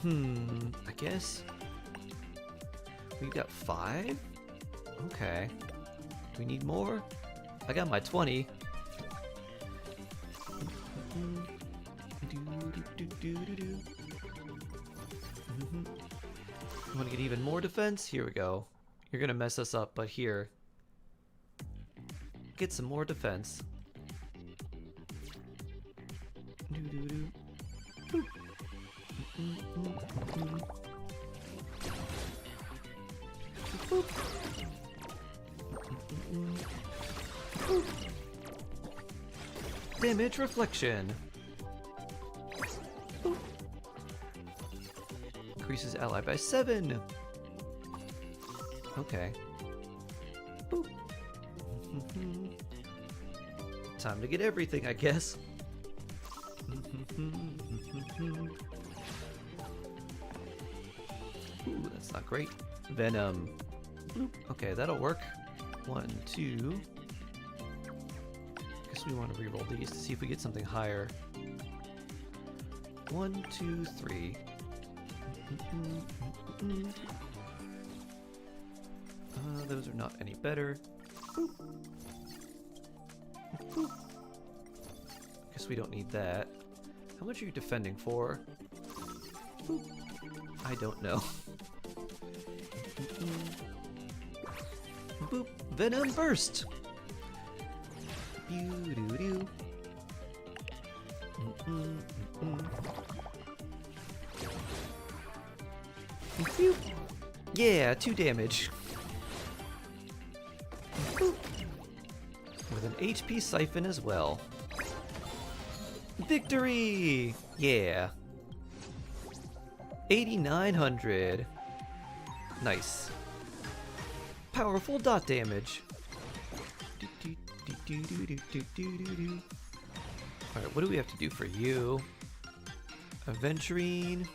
I guess we got 5? Okay. Do we need more? I got my 20. You want to get even more defense? Here we go. You're gonna mess us up, but here. Get some more defense. Damage reflection. Increases ally by 7. Okay. Boop. Time to get everything, I guess. Ooh, that's not great. Venom. Bloop. Okay, that'll work. 1, 2. Guess we want to reroll these to see if we get something higher. 1, 2, 3. Those are not any better. Boop. Boop. Guess we don't need that. How much are you defending for? Boop. I don't know. Boop. Venom burst. Doo-doo-doo. Phew. Yeah, 2 damage. Boop. With an HP siphon as well. Victory! Yeah. 8,900. Nice. Powerful dot damage. Alright, what do we have to do for you? Aventurine.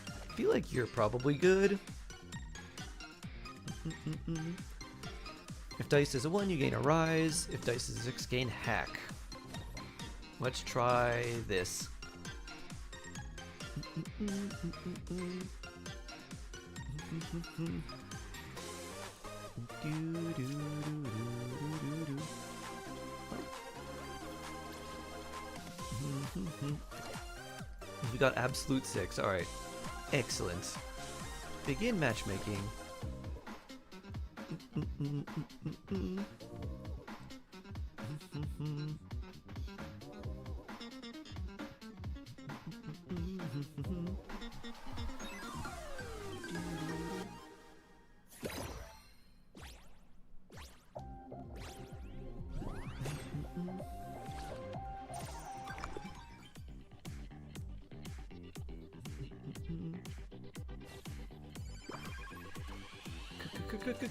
I feel like you're probably good. If dice is a 1, you gain a rise. If dice is a 6, gain hack. Let's try this. We got absolute 6. Alright. Excellent. Begin matchmaking.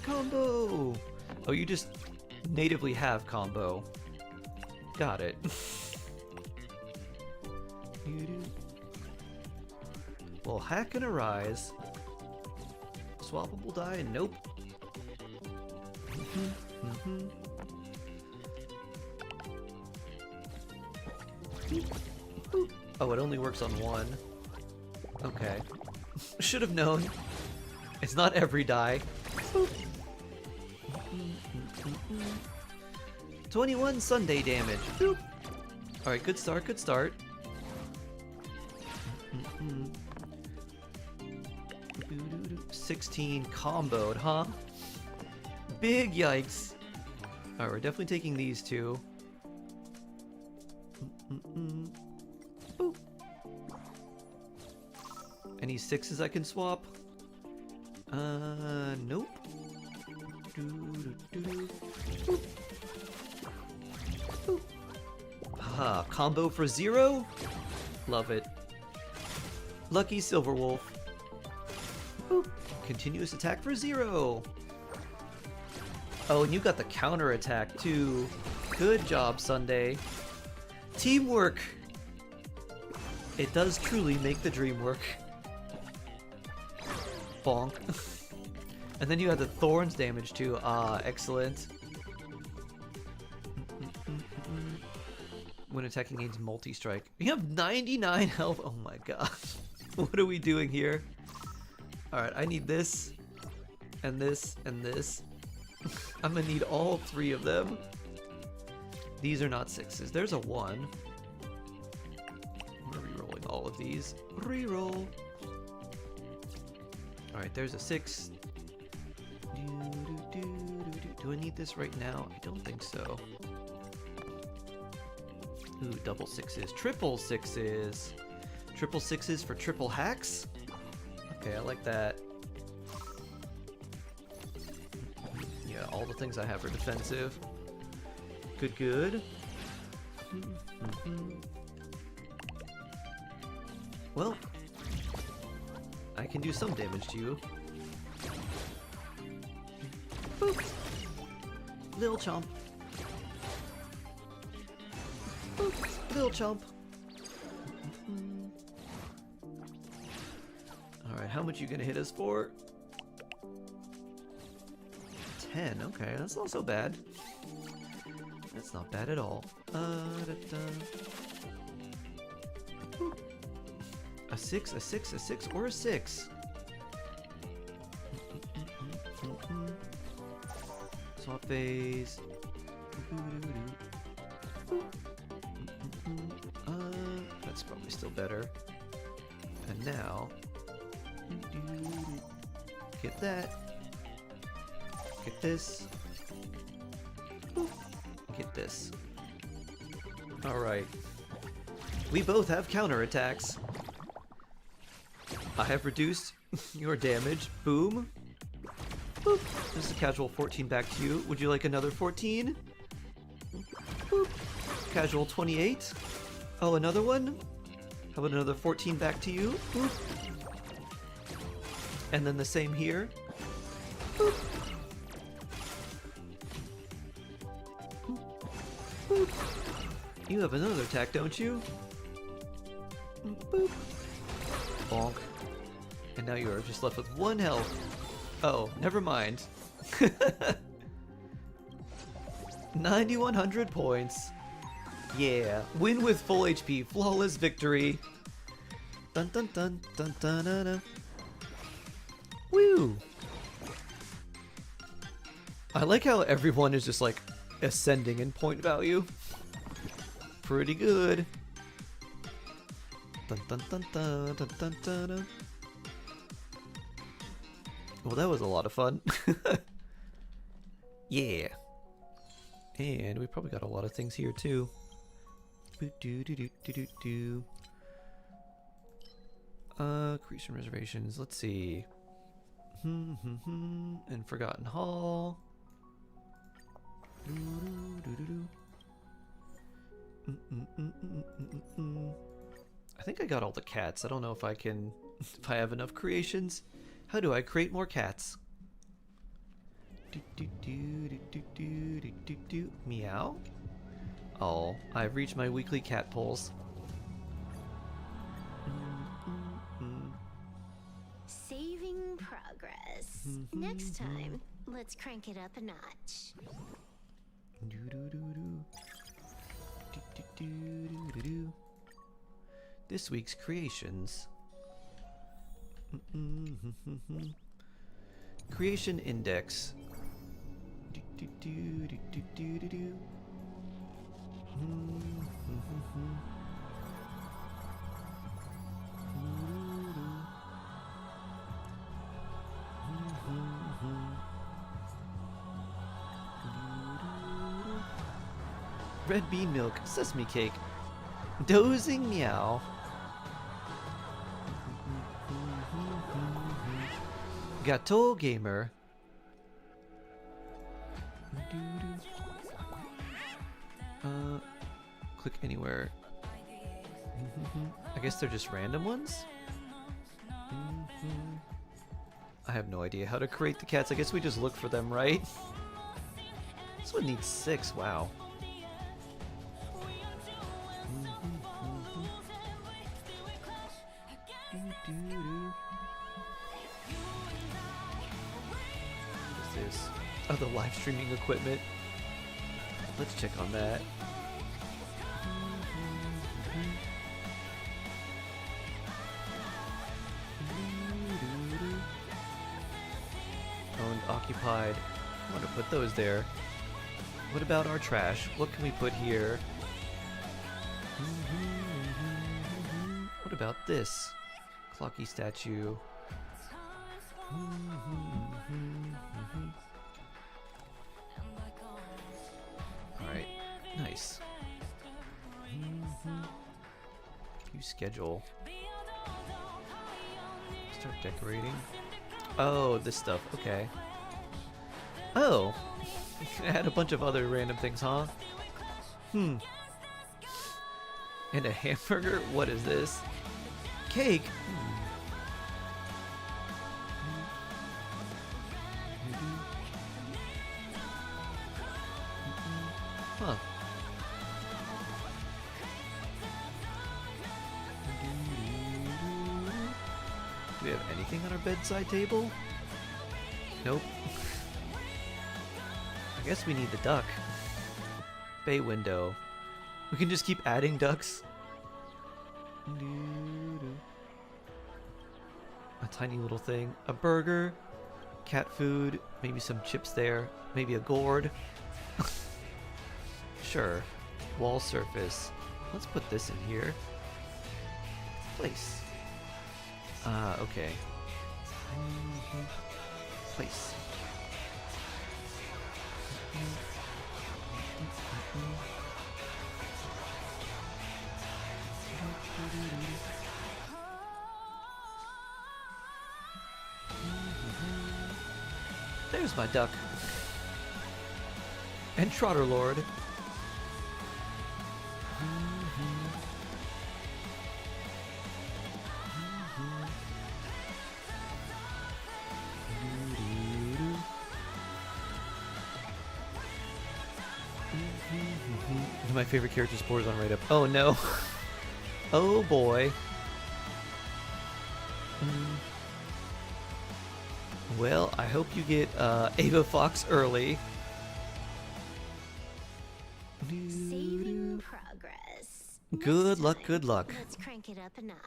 Combo! Oh, you just natively have combo. Got it. Well, hack and arise. Swappable die? Nope. Oh, it only works on one. Okay. Should have known. It's not every die. 21 Sunday damage. Alright, good start, good start. 16 comboed, huh? Big yikes. Alright, we're definitely taking these two. Boop. Any sixes I can swap? Nope. Boop. Boop. Haha, combo for 0? Love it. Lucky Silver Wolf. Boop. Continuous attack for 0. Oh, and you got the counter attack too. Good job, Sunday. Teamwork! It does truly make the dream work. Bonk. And then you had the thorns damage too. Ah, excellent. When attacking gains multi-strike. You have 99 health. Oh my gosh. What are we doing here? Alright, I need this. And this. And this. I'm gonna need all 3 of them. These are not 6s. There's a 1. I'm re-rolling all of these. Re-roll. Alright, there's a 6. Do I need this right now? I don't think so. Ooh, double 6s. Triple 6s. Triple 6s for triple hacks? Okay, I like that. Yeah, all the things I have are defensive. Good, good. Well, I can do some damage to you. Boop. Little chomp. Boop. Little chomp. Alright, how much you gonna hit us for? 10, okay, that's not so bad. That's not bad at all. A 6, a 6, a 6, or a 6. Swap phase. That's probably still better. And now, get that. Get this. Get this. Alright. We both have counterattacks. I have reduced your damage. Boom. Boop. This is a casual 14 back to you. Would you like another 14? Boop. Casual 28. Oh, another one? How about another 14 back to you? Boop. And then the same here. Boop. Boop. You have another attack, don't you? Boop. Bonk. And now you are just left with 1 health. Oh, never mind. 9,100 points. Yeah, win with full HP, flawless victory. Dun dun dun dun dun dun dun. Woo! I like how everyone is just like ascending in point value. Pretty good. Dun dun dun dun dun dun dun dun. Well, that was a lot of fun. Yeah. And we probably got a lot of things here too. Creation reservations. Let's see. And Forgotten Hall. I think I got all the cats. I don't know if I can, if I have enough creations. How do I create more cats? Meow. Oh, I've reached my weekly cat pulls. Saving progress. Next time, let's crank it up a notch. This week's creations. Creation index. Red bean milk, sesame cake, dozing meow. Gateau gamer. Click anywhere. I guess they're just random ones? I have no idea how to create the cats. I guess we just look for them, right? This one needs 6, wow. What is this? Oh, the live streaming equipment. Let's check on that. Owned, occupied. I want to put those there. What about our trash? What can we put here? What about this? Clocky statue. Alright, nice. View schedule. Start decorating. Oh, this stuff, okay. Oh! I had a bunch of other random things, huh? And a hamburger? What is this? Cake? Huh. Do we have anything on our bedside table? Nope. I guess we need the duck. Bay window. We can just keep adding ducks. A tiny little thing. A burger. Cat food. Maybe some chips there. Maybe a gourd. Sure. Wall surface. Let's put this in here. Place. Okay. Place. There's my duck. And Trotter Lord. My favorite character spores on right up. Oh no. Oh boy. Well, I hope you get Ava Fox early. Saving progress. Good luck, good luck. Let's crank it up a notch.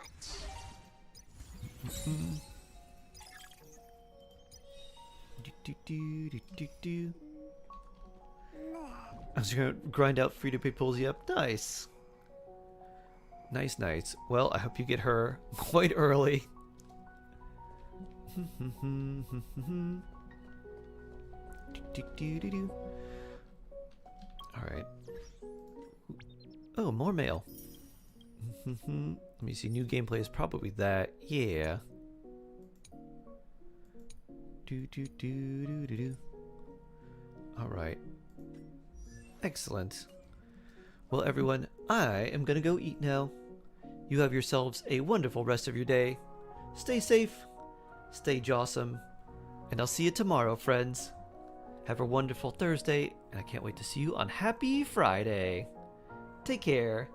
I'm just gonna grind out free-to-play pulls you up. Nice. Nice, nice. Well, I hope you get her quite early. Alright. Oh, more mail. Let me see. New gameplay is probably that. Yeah. Alright. Excellent. Well, everyone, I am gonna go eat now. You have yourselves a wonderful rest of your day. Stay safe, stay jawsome, and I'll see you tomorrow, friends. Have a wonderful Thursday, and I can't wait to see you on Happy Friday. Take care.